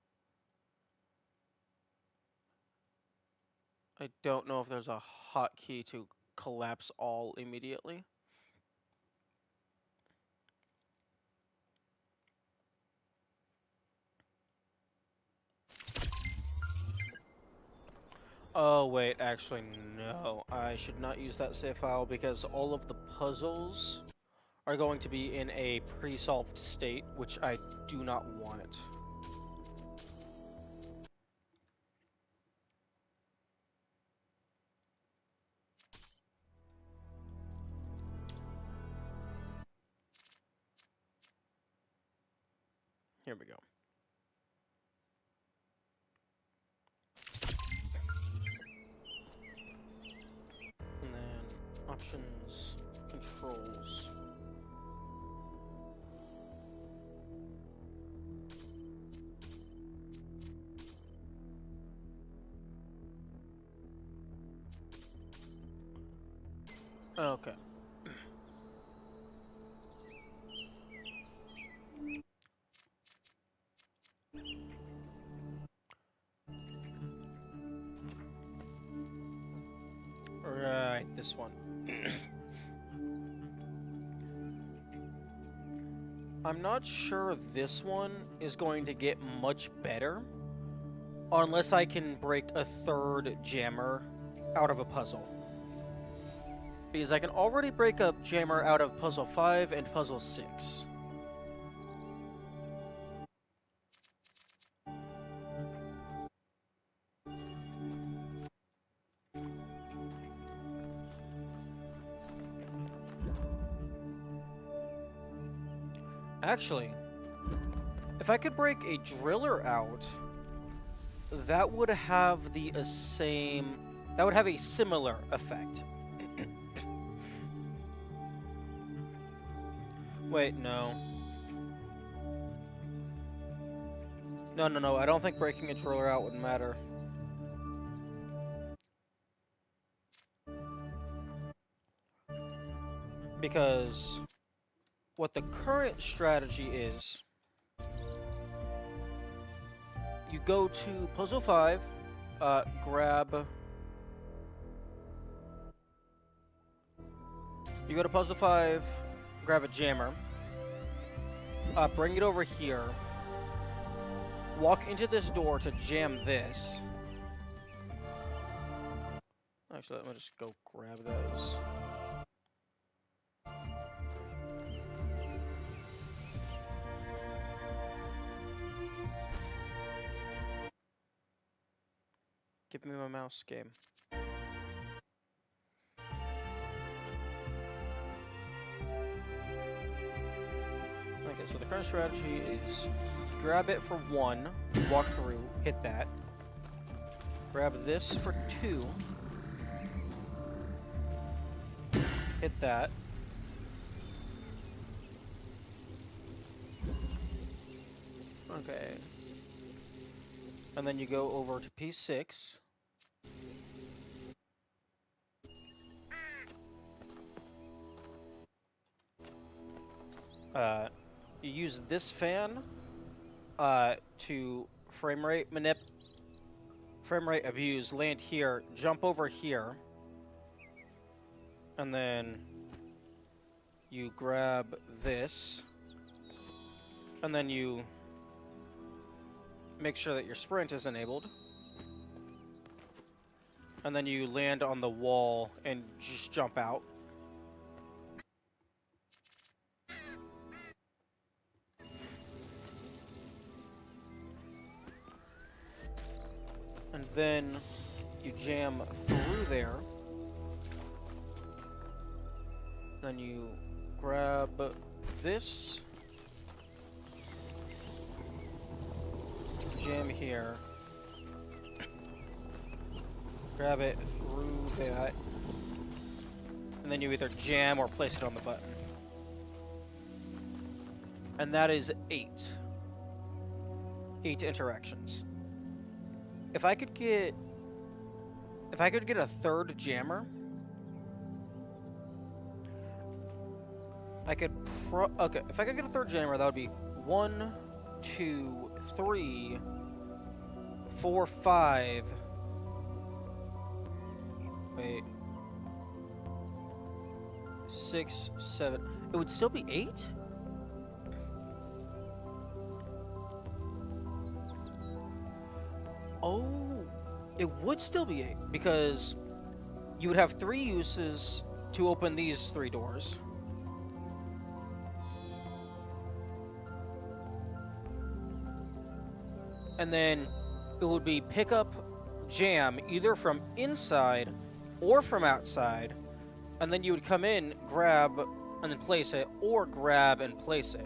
I don't know if there's a hotkey to collapse all immediately. Oh wait, actually no. I should not use that save file because all of the puzzles are going to be in a pre-solved state, which I do not want. Here we go. And then options, controls. Okay. Right, this one. I'm not sure this one is going to get much better unless I can break a third jammer out of a puzzle. Because I can already break a jammer out of puzzle 5 and puzzle 6. Actually, if I could break a driller out, that would have the same... That would have a similar effect. Wait, no. No, I don't think breaking a driller out would matter. Because what the current strategy is, you go to puzzle 5, grab... You go to puzzle 5, grab a jammer, bring it over here, walk into this door to jam this. Actually, let me just go grab those. Give me my mouse game. Okay, so the current strategy is grab it for 1, walk through, hit that. Grab this for 2, hit that. Okay. And then you go over to P6. You use this fan to frame rate abuse, land here, jump over here, and then you grab this, and then you make sure that your sprint is enabled, and then you land on the wall and just jump out. And then you jam through there. Then you grab this. Jam here. Grab it through that. And then you either jam or place it on the button. And that is 8. 8 interactions. If I could get a third jammer, if I could get a third jammer, that would be 1, 2, 3, 4, 5. Wait. 6, 7. It would still be 8? Oh, it would still be 8, because you would have 3 uses to open these 3 doors. And then it would be pick up jam either from inside or from outside, and then you would come in, grab, and then place it, or grab and place it.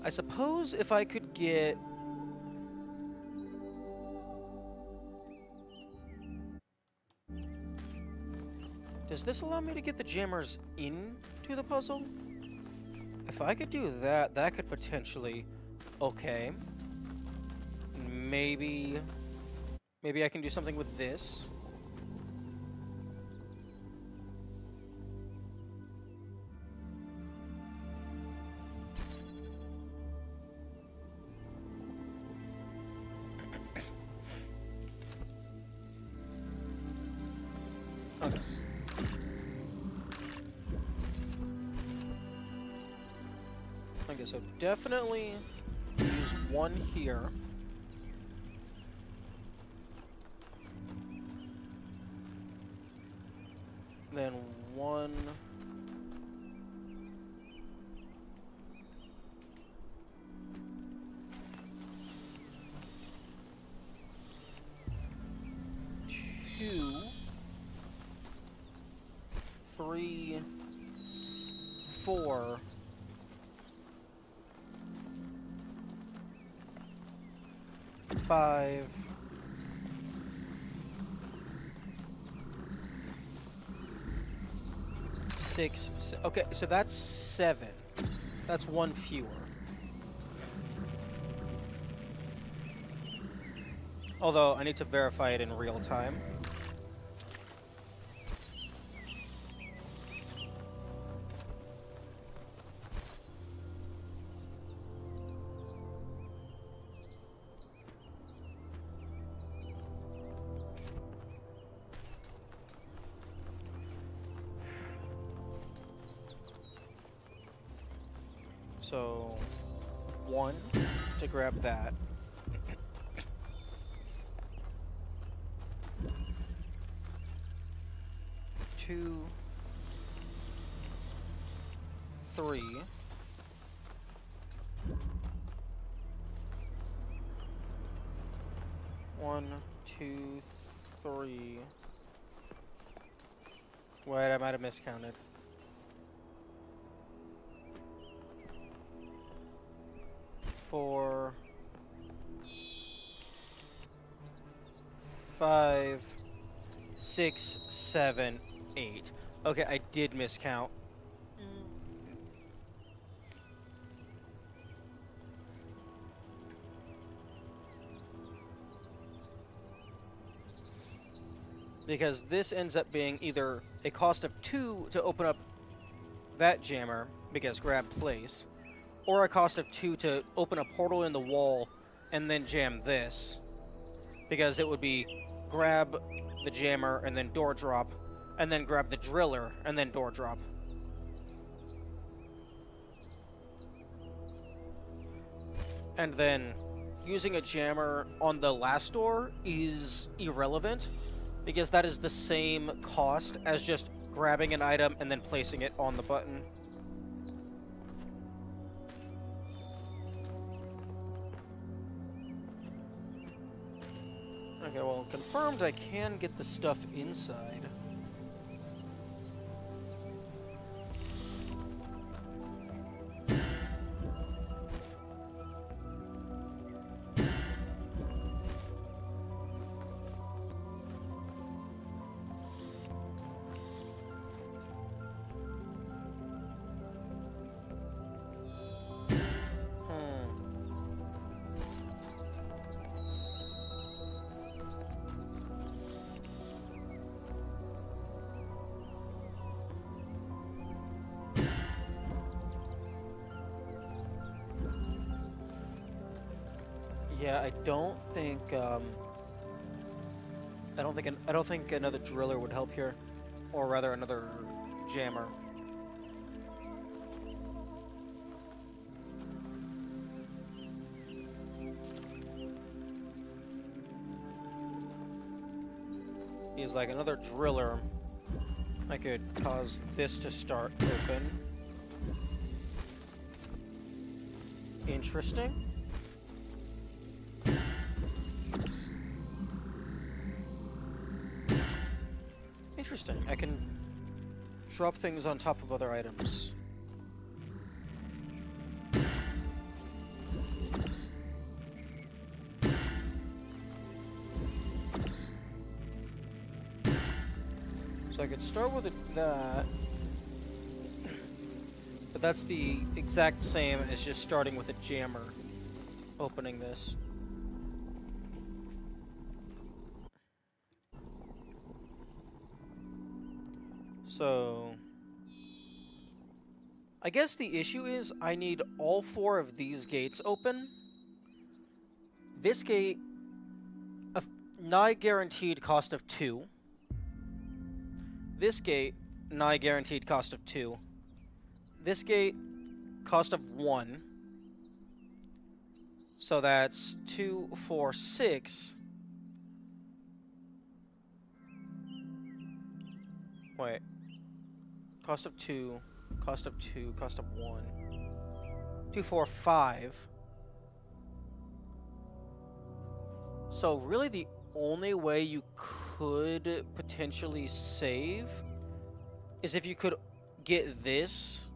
I suppose if I could get... Does this allow me to get the jammers into the puzzle? If I could do that, that could potentially... Okay. Maybe I can do something with this. Okay. Okay, so definitely use one here. Then one... two... 3... 4... 5... 6... Okay, so that's 7. That's one fewer. Although, I need to verify it in real time. So, 1 to grab that. Two, 3. One, 2, 3. Wait, I might have miscounted. 4, 5, 6, 7, 8. Okay, I did miscount. Because this ends up being either a cost of 2 to open up that jammer, because grab place, or a cost of 2 to open a portal in the wall and then jam this. Because it would be grab the jammer and then door drop, and then grab the driller and then door drop. And then using a jammer on the last door is irrelevant, because that is the same cost as just grabbing an item and then placing it on the button. Okay, well, confirmed I can get the stuff inside. Yeah, I don't think another driller would help here, or rather another jammer. He's like another driller. I could cause this to start open. Interesting. Interesting. I can drop things on top of other items. So I could start with that. But that's the exact same as just starting with a jammer opening this. So, I guess the issue is I need all 4 of these gates open. This gate, a nigh guaranteed cost of 2. This gate, nigh guaranteed cost of 2. This gate, cost of 1. So that's 2, 4, 6. Wait. Cost of 2, cost of 2, cost of 1. 2, 4, 5. So really the only way you could potentially save is if you could get this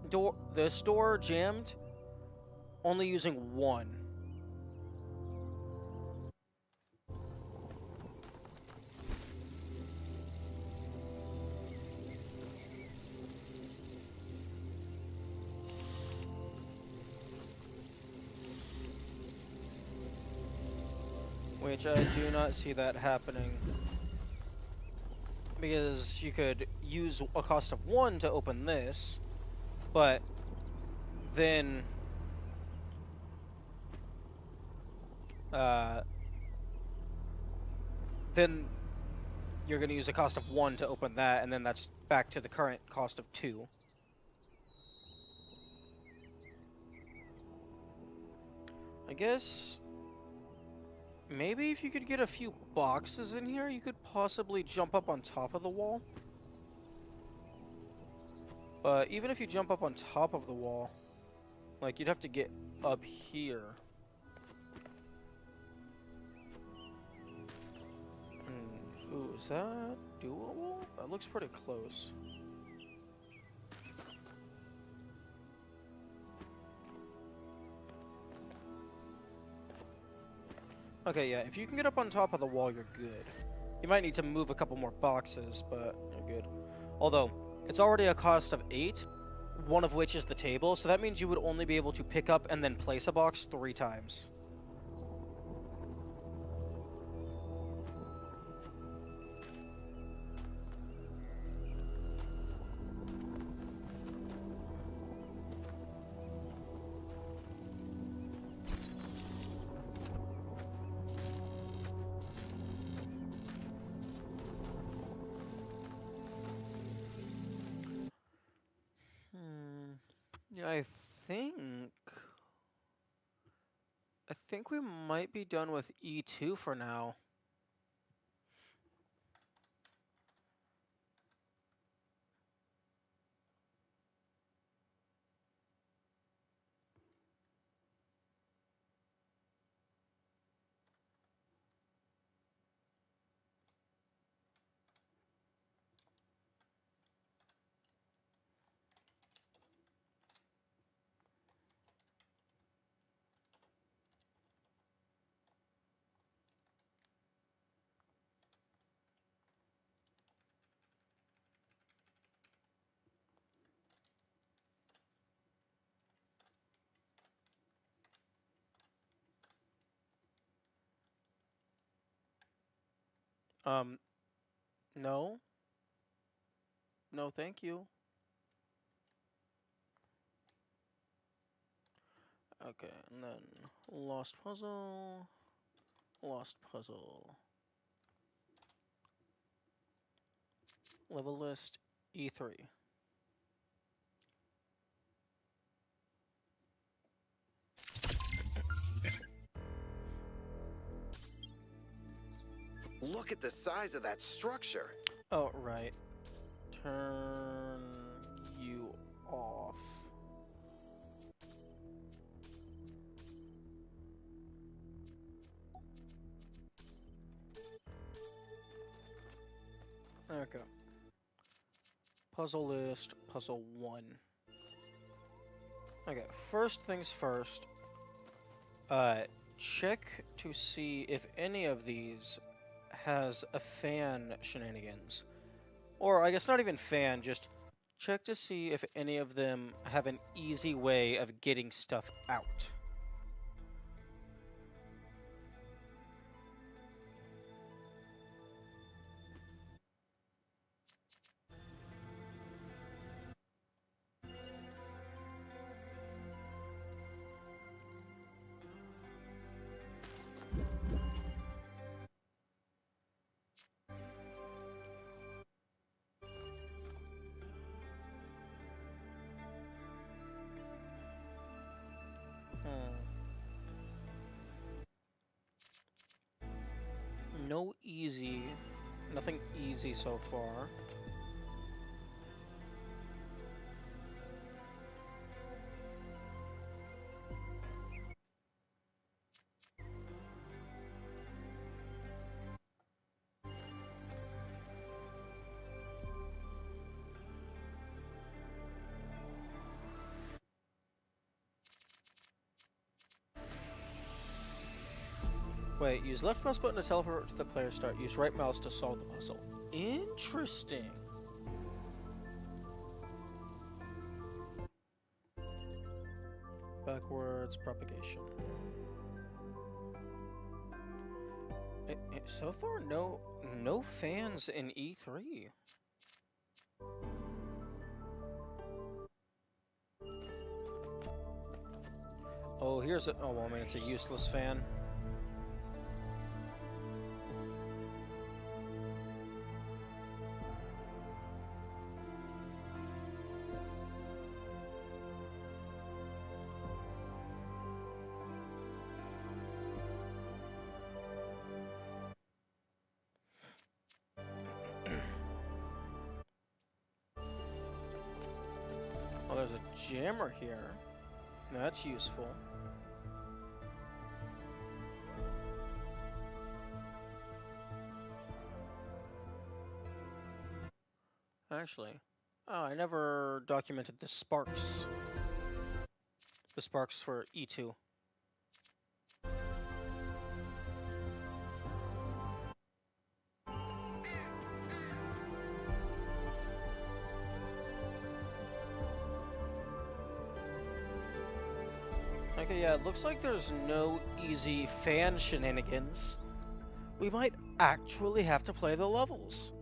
door jammed only using 1. Which I do not see that happening. Because you could use a cost of 1 to open this, but then then you're going to use a cost of 1 to open that, and then that's back to the current cost of 2. I guess maybe if you could get a few boxes in here, you could possibly jump up on top of the wall. But even if you jump up on top of the wall, like, you'd have to get up here. Ooh, is that doable? That looks pretty close. Okay, yeah, if you can get up on top of the wall, you're good. You might need to move a couple more boxes, but you're good. Although, it's already a cost of 8, one of which is the table, so that means you would only be able to pick up and then place a box 3 times. Yeah, I think we might be done with E2 for now. No. No, thank you. Okay, and then lost puzzle. Lost puzzle. Level list E3. Look at the size of that structure. Oh, right. Turn you off. Okay. Puzzle list, puzzle 1. Okay, first things first. Check to see if any of these has a fan shenanigans. Or, I guess not even fan, just check to see if any of them have an easy way of getting stuff out. nothing easy so far. Wait, use left mouse button to teleport to the player start. Use right mouse to solve the puzzle. Interesting. Backwards propagation. So far, no fans in E3. Oh, here's a. Oh, well, I mean, it's a useless fan. Oh, there's a jammer here. That's useful. Actually, oh, I never documented the sparks. The sparks for E2. Okay, yeah, it looks like there's no easy fan shenanigans. We might actually have to play the levels.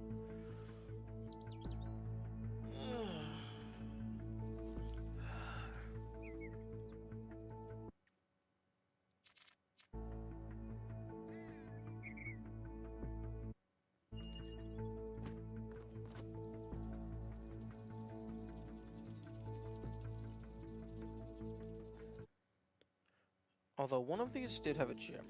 Although one of these did have a jammer.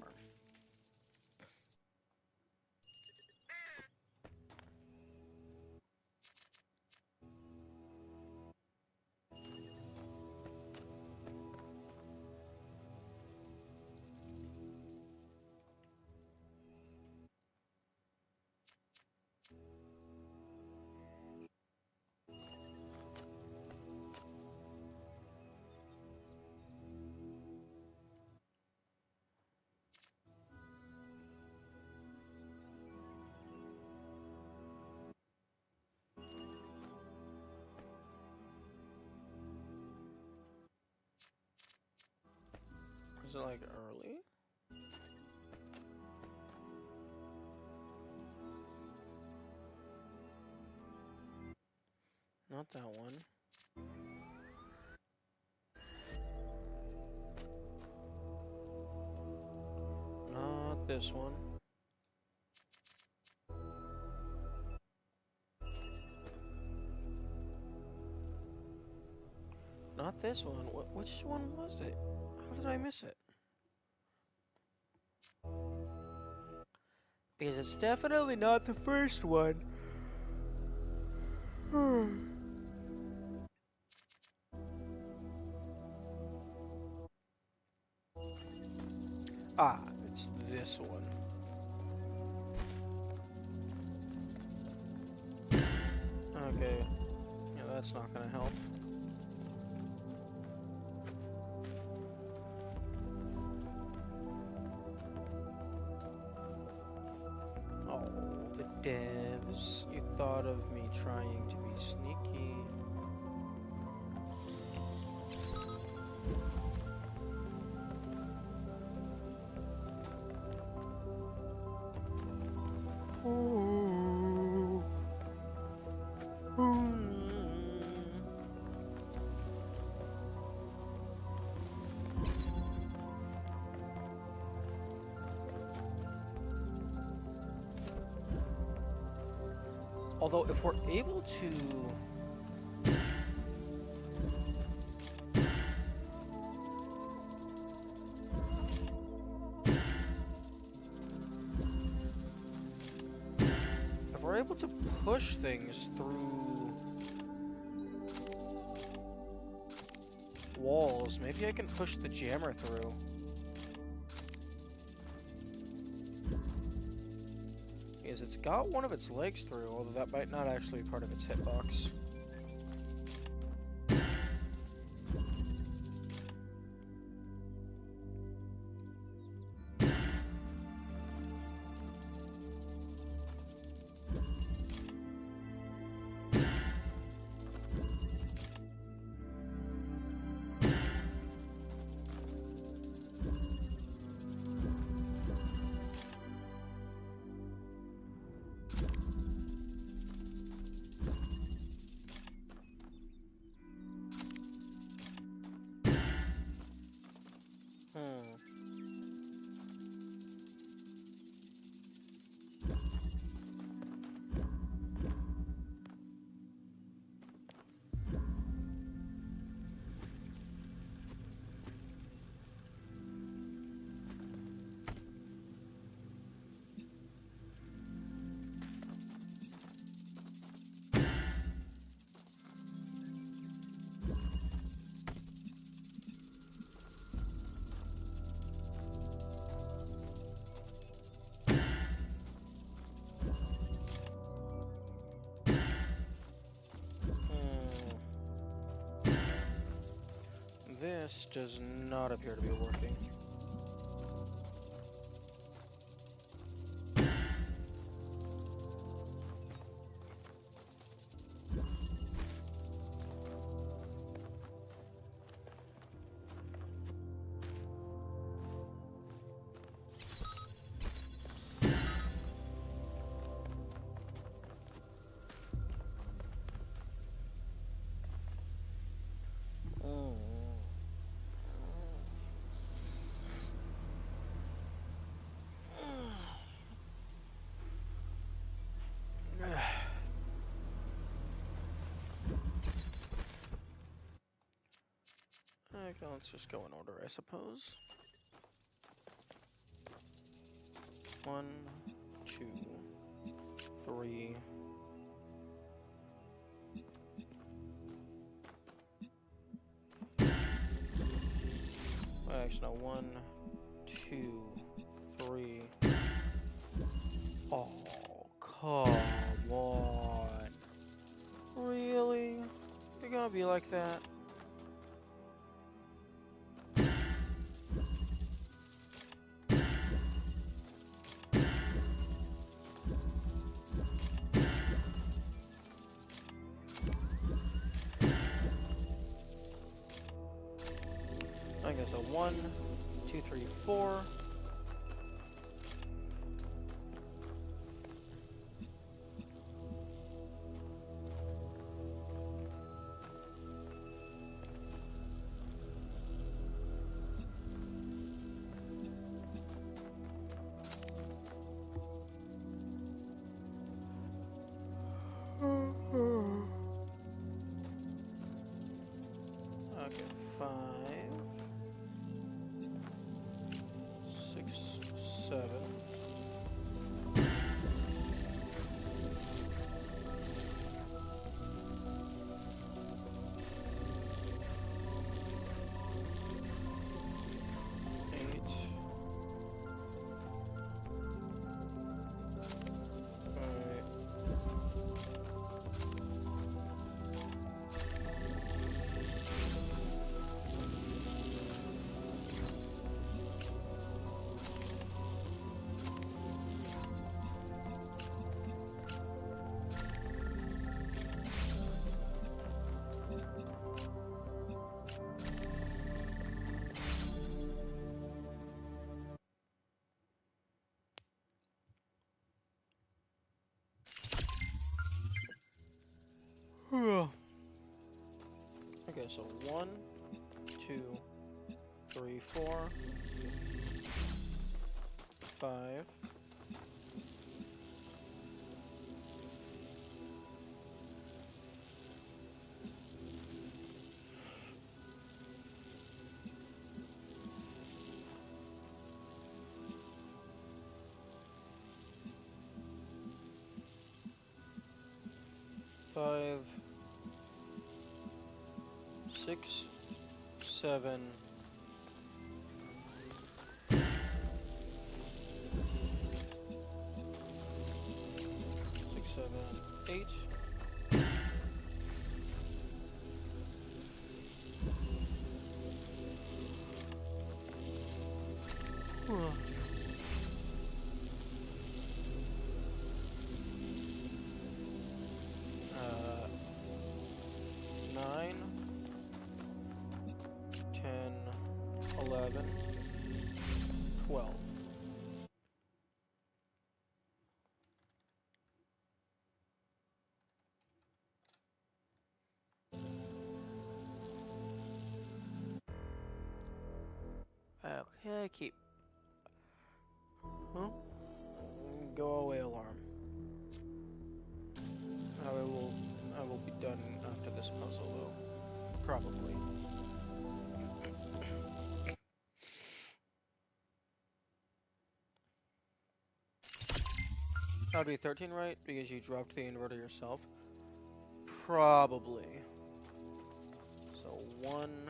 Is it like early? Not that one. Not this one. Not this one. Which one was it? How did I miss it? Because it's definitely not the first one. Ah, it's this one. Okay. Yeah, that's not gonna help. Oh, the devs. You thought of me trying to be sneaky. Although, if we're able to... able to push things through walls. Maybe I can push the jammer through. Because it's got one of its legs through, although that might not actually be part of its hitbox. This does not appear to be working. Okay, let's just go in order, I suppose. 1, 2, 3. Actually, no, 1, 2, 3. Oh, come on. Really? You're gonna be like that? Okay, so 1, 2, 3, 4. Okay, 5, 6, 7. Okay, so 1, 2, 3, 4, 5. 5, 6, 7, 8. Huh. 9, 10, 11, 12. Okay, keep. Huh? Go away, alarm. I will be done after this puzzle, though. Probably. That would be 13, right? Because you dropped the inverter yourself. Probably. So 1,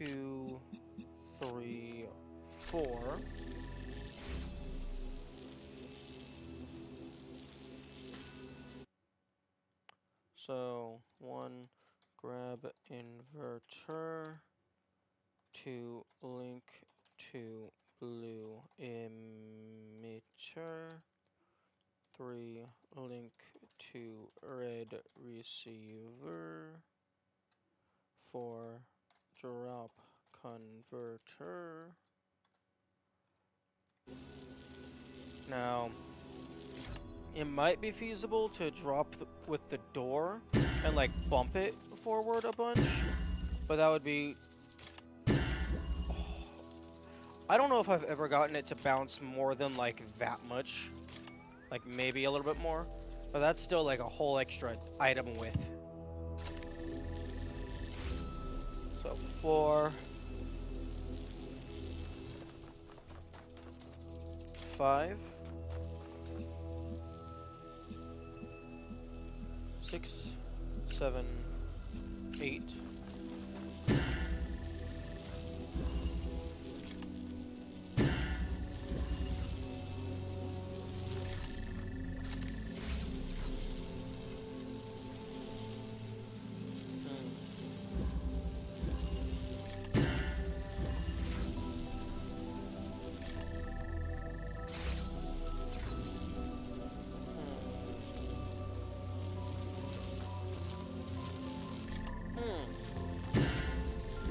2, 3, 4. So 1, grab inverter, 2, link to blue emitter, 3, link to red receiver, 4, drop converter. Now, it might be feasible to drop with the door and like bump it forward a bunch, but that would be... I don't know if I've ever gotten it to bounce more than like that much. Like maybe a little bit more, but that's still like a whole extra item width. So 4, 5, 6, 7, 8.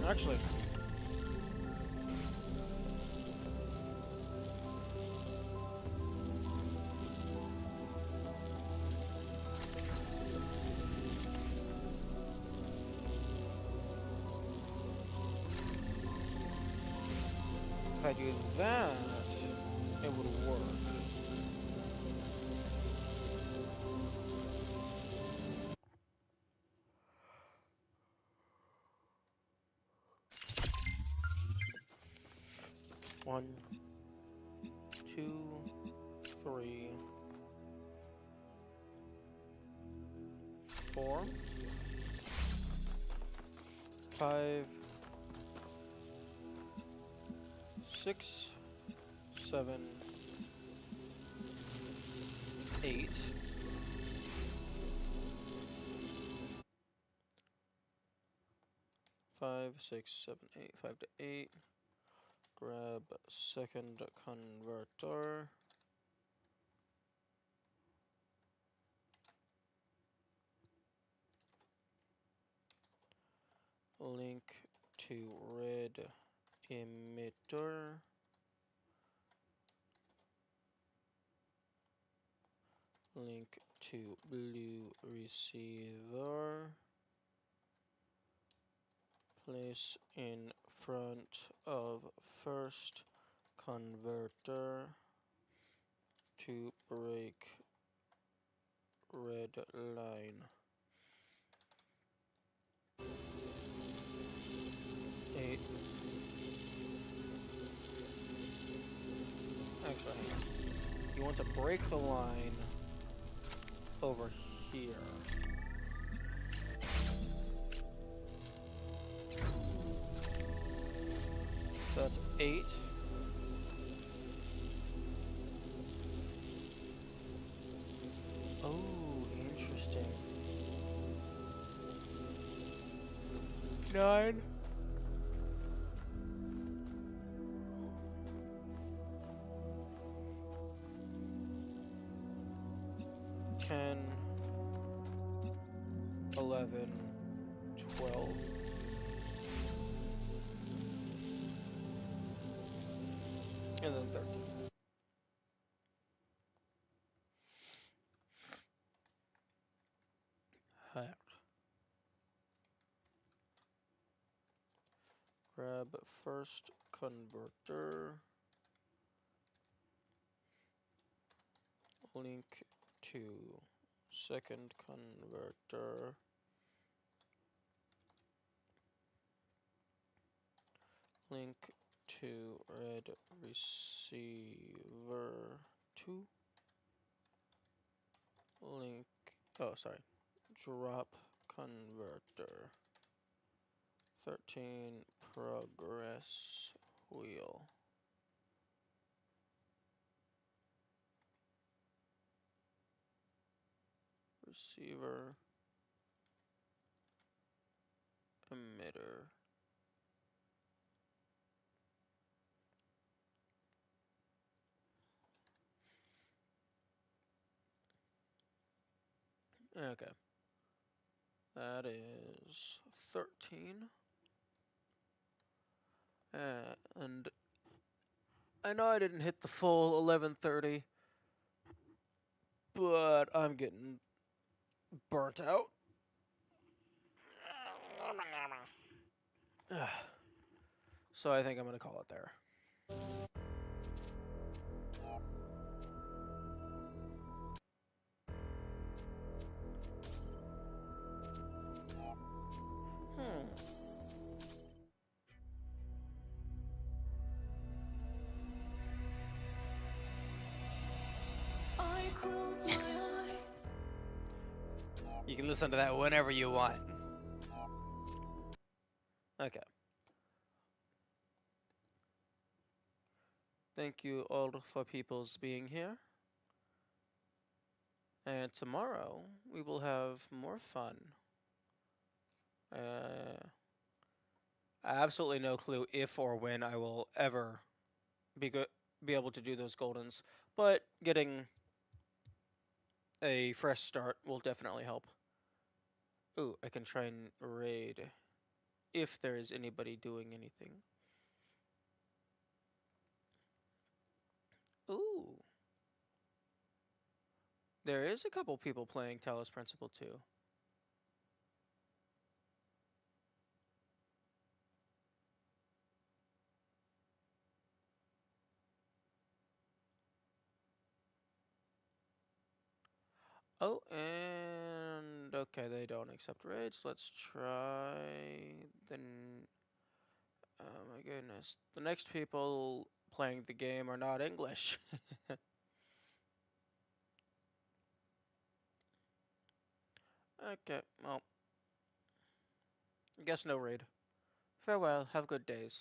Actually, if I do that, it would work. One, 2, 3, 4, 5, 6, 7, 8. Five, 6, 7, 8. 5 to 8. Grab second converter. Link to red emitter. Link to blue receiver. Place in front of first converter to break red line. 8. Actually, hang on. You want to break the line over here. So that's 8. Oh, interesting. 9. Ten, 11, 12. And then 13. Heck. Grab first converter. Link to second converter. Link to red receiver 2. Link, oh sorry, drop converter. 13 progress wheel. Receiver. Emitter. Okay. That is 13. And I know I didn't hit the full 11:30, but I'm getting burnt out. So I think I'm going to call it there. Yes. You can listen to that whenever you want. Okay. Thank you all for people's being here. And tomorrow we will have more fun. I absolutely no clue if or when I will ever be able to do those Goldens, but getting a fresh start will definitely help. Ooh, I can try and raid if there is anybody doing anything. Ooh. There is a couple people playing Talos Principle too. Oh, and okay, they don't accept raids. Let's try the. Oh my goodness, the next people playing the game are not English. Okay, well, I guess no raid. Farewell. Have good days.